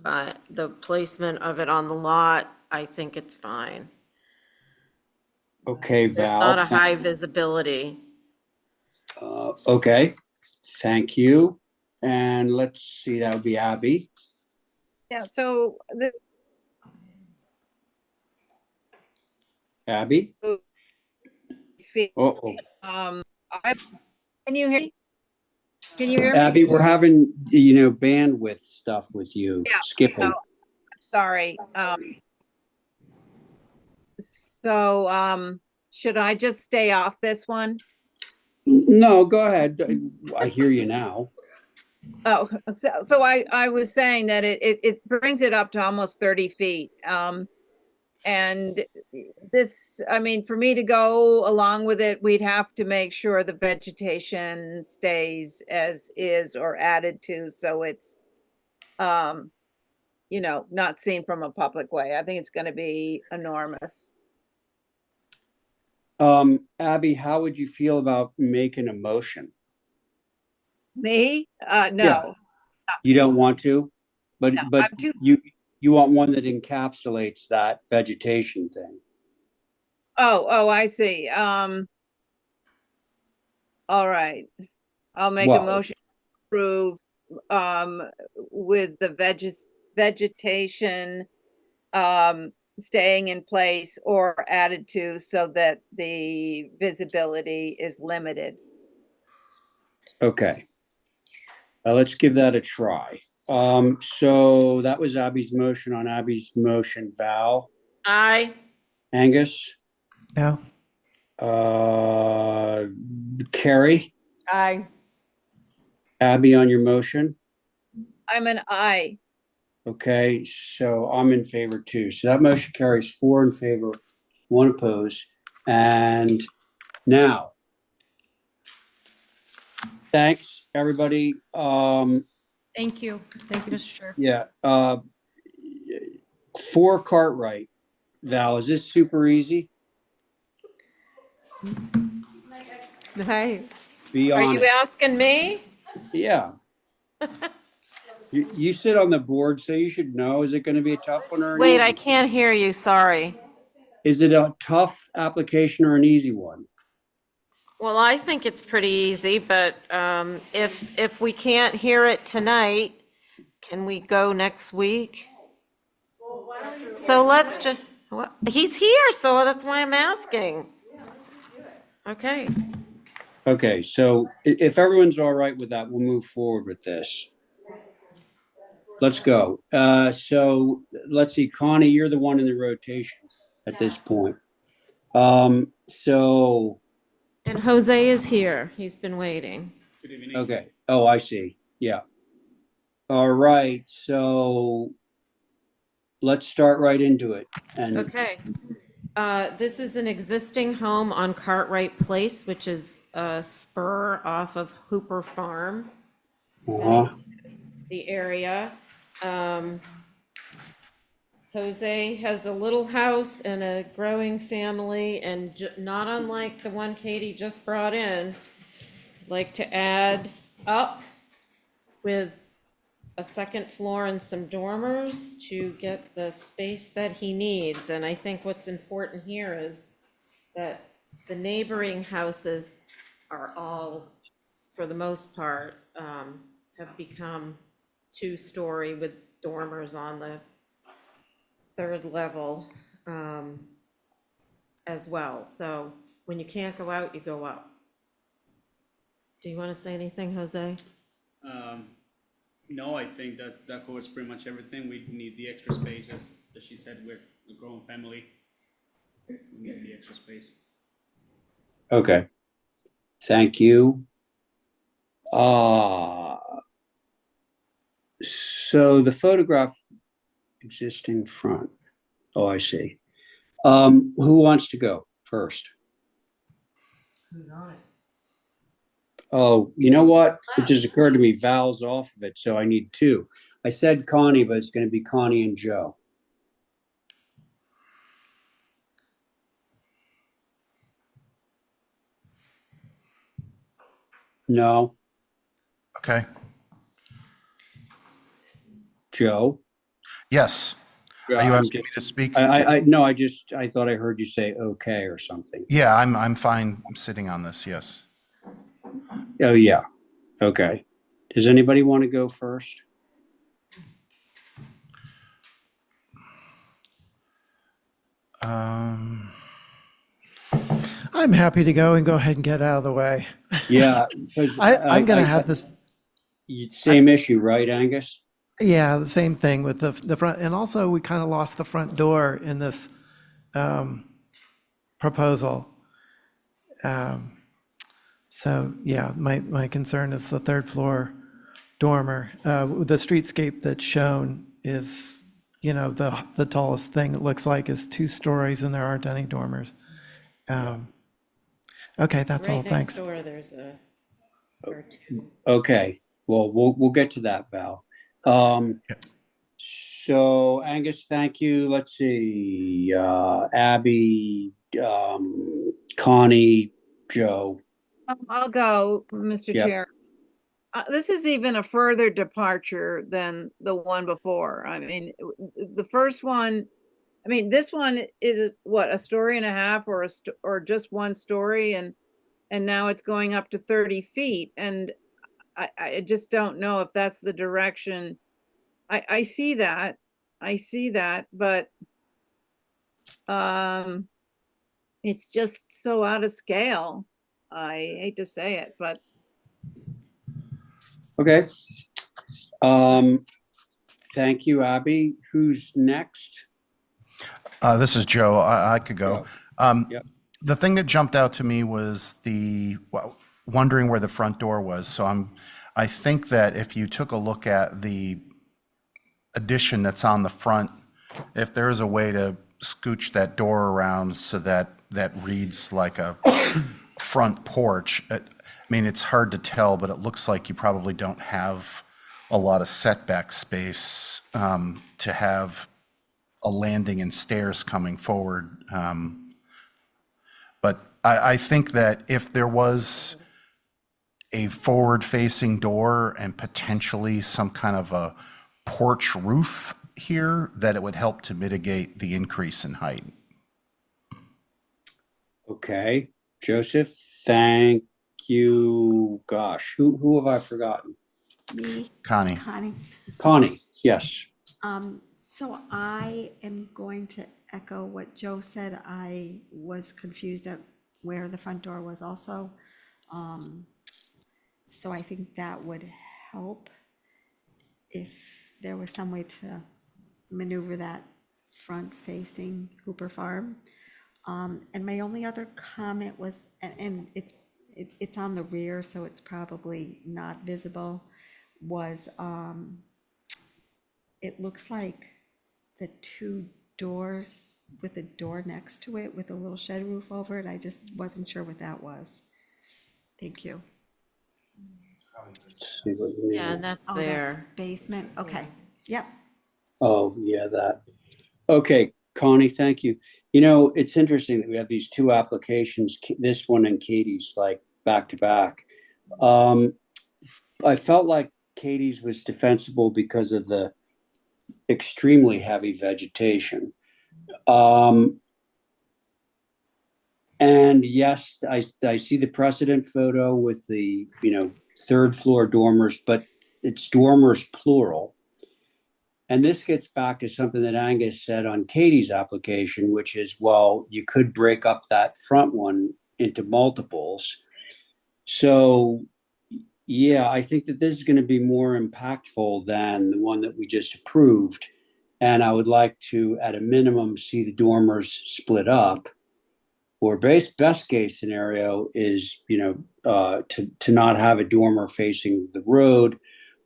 the placement of it on the lot, I think it's fine. Okay, There's Val. not a high visibility. Okay, thank you. And let's see, that would be Abby. Yeah, so the Abby? fee, Uh-oh. I, can you hear me? Can you hear me? Abby, we're having, bandwidth stuff with you, Yeah, skipping. sorry. Should I just stay off this one? No, go ahead. I hear you now. Oh, so I was saying that it brings it up to almost 30 feet. And this, I mean, for me to go along with it, we'd have to make sure the vegetation stays as is or added to, so it's, not seen from a public way. I think it's gonna be enormous. Abby, how would you feel about making a motion? Me? Yeah. No. You don't want to? But No, but I'm too- you want one that encapsulates that vegetation thing. Oh, I see. All right. I'll make a Well, motion to approve, with the vegetation, staying in place or added to so that the visibility is limited. okay. Let's give that a try. So that was Abby's motion. On Abby's motion, Val, Aye. Angus, No. Carrie, Aye. Abby on your motion. I'm an I. Okay, so I'm in favor too. So that motion carries 4 in favor, 1 opposed. And now, thanks, everybody. Thank you. Thank you, Mr. Chair. Yeah, for Cartwright, Val, is this super easy? Hi. Be Are honest. you asking me? Yeah. You sit on the board, so you should know. Is it going to be a tough one or an Wait, easy? I can't hear you, sorry. Is it a tough application or an easy one? Well, I think it's pretty easy, but if we can't hear it tonight, can we go next week? So let's just, he's here, so that's why I'm asking. Okay. Okay, so if everyone's all right with that, we'll move forward with this. Let's go. So let's see, Connie, you're the one in the rotation at this point. So, And Jose is here. He's been waiting. okay. Oh, I see. Yeah. All right. So let's start right into it. And Okay. This is an existing home on Cartwright Place, which is a spur off of Hooper Farm, the area. Jose has a little house and a growing family, and not unlike the one Katie just brought in, like to add up with a second floor and some dormers to get the space that he needs. And I think what's important here is that the neighboring houses are all, for the most part, have become 2-story with dormers on the 3rd level as well. So when you can't go out, you go up. Do you want to say anything, Jose? No, I think that covers pretty much everything. We need the extra space, as she said, we're a growing family. So we need the extra space. okay. Thank you. So the photograph existing front. Oh, I see. Who wants to go first? Who's on it? Oh, you know what? It just occurred to me, Val's off of it, so I need 2. I said Connie, but it's going to be Connie and Joe. No. Okay. Joe? Yes. Are you asking me to speak? No, I thought I heard you say okay or something. Yeah, I'm fine sitting on this, yes. Oh, yeah. Okay. Does anybody want to go first? Um, I'm happy to go and go ahead and get out of the way. Yeah, because I'm going to have this. Same issue, right, Angus? Yeah, the same thing with the front. And also, we kind of lost the front door in this proposal. So, yeah, my concern is the third floor dormer. The streetscape that's shown is, the tallest thing it looks like is 2 stories, and there aren't any dormers. Okay, that's all. Right next Thanks. door, there's a, or two. Okay, well, we'll get to that, Val. So Angus, thank you. Let's see, Abby, Connie, Joe. I'll go, Mr. Yep. Chair. This is even a further departure than the one before. I mean, the first one, I mean, this one is what, a story and a half or or just 1 story, and now it's going up to 30 feet. And I just don't know if that's the direction. I see that, but it's just so out of scale. I hate to say it, but Okay. Thank you, Abby. Who's next? This is Joe. I could go. Yep. The thing that jumped out to me was wondering where the front door was. So I think that if you took a look at the addition that's on the front, if there is a way to scooch that door around so that reads like a front porch. I mean, it's hard to tell, but it looks like you probably don't have a lot of setback space to have a landing and stairs coming forward. But I think that if there was a forward-facing door and potentially some kind of a porch roof here, that it would help to mitigate the increase in height. Okay, Joseph, thank you. Gosh, who have I forgotten? Me. Connie. Connie, yes. So I am going to echo what Joe said. I was confused at where the front door was also. So I think that would help if there was some way to maneuver that front-facing Hooper Farm. And my only other comment was, and it's on the rear, so it's probably not visible, was it looks like the 2 doors with a door next to it with a little shed roof over it. I just wasn't sure what that was. Thank you. Let's see what you mean. Yeah, and that's Oh, there. basement, okay, yep. Oh, yeah, that. Okay, Connie, thank you. You know, it's interesting that we have these 2 applications, this one and Katie's, like back to back. I felt like Katie's was defensible because of the extremely heavy vegetation. And yes, I see the precedent photo with the, 3rd floor dormers, but it's dormers plural. And this gets back to something that Angus said on Katie's application, which is, well, you could break up that front one into multiples. So, yeah, I think that this is going to be more impactful than the one that we just approved. And I would like to, at a minimum, see the dormers split up. Or best case scenario is, to not have a dormer facing the road.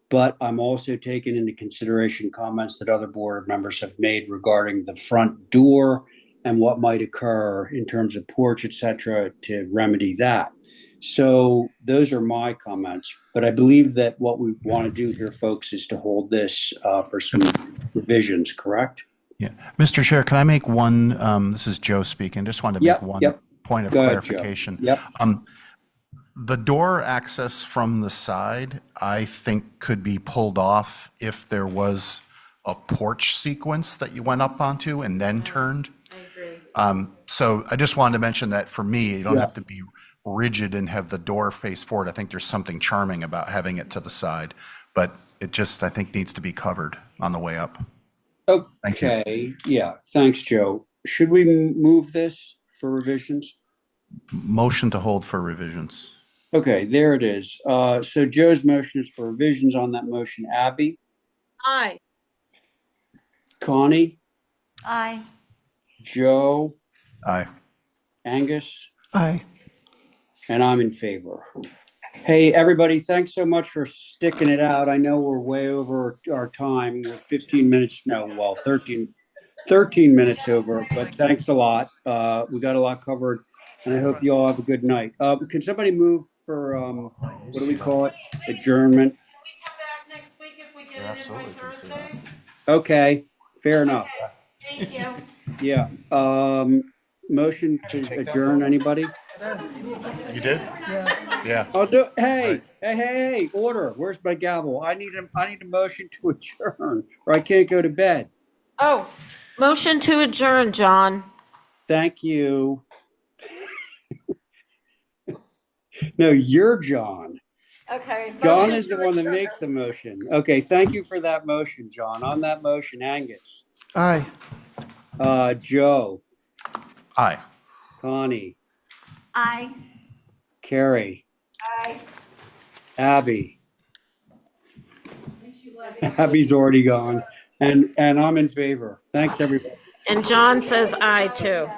But I'm also taking into consideration comments that other board members have made regarding the front door and what might occur in terms of porch, et cetera, to remedy that. So those are my comments. But I believe that what we want to do here, folks, is to hold this for some revisions, correct? Yeah. Mr. Chair, can I make one, this is Joe speaking, just wanted to make one point of Go ahead, Joe. clarification. Yep. The door access from the side, I think could be pulled off if there was a porch sequence that you went up onto and then turned. I agree. So I just wanted to mention that for me, you don't Yeah. have to be rigid and have the door face forward. I think there's something charming about having it to the side, but it just, I think, needs to be covered on the way up. Thank you. Okay, yeah, thanks, Joe. Should we move this for revisions? Motion to hold for revisions. Okay, there it is. So Joe's motion is for revisions on that motion. Abby, Aye. Connie, Aye. Joe, Aye. Angus, Aye. and I'm in favor. Hey, everybody, thanks so much for sticking it out. I know we're way over our time. We're 15 minutes, no, well, 13 minutes over, but thanks a lot. We got a lot covered, and I hope you all have a good night. Can somebody move for, what do we call it? Adjournment? Can we come back next week if we get it in by Thursday? Okay, fair enough. Thank you. Yeah, motion to adjourn, anybody? You did? Yeah. I'll do, hey, order. Where's my gavel? I need a motion to adjourn, or I can't go to bed. Oh, motion to adjourn, John. Thank you. No, you're John. Okay. John is the one that makes the motion. Okay, thank you for that motion, John. On that motion, Angus, Aye. Joe, Aye. Connie, Aye. Carrie, Aye. Abby. Abby's already gone. And I'm in favor. Thanks, everybody. And John says aye too.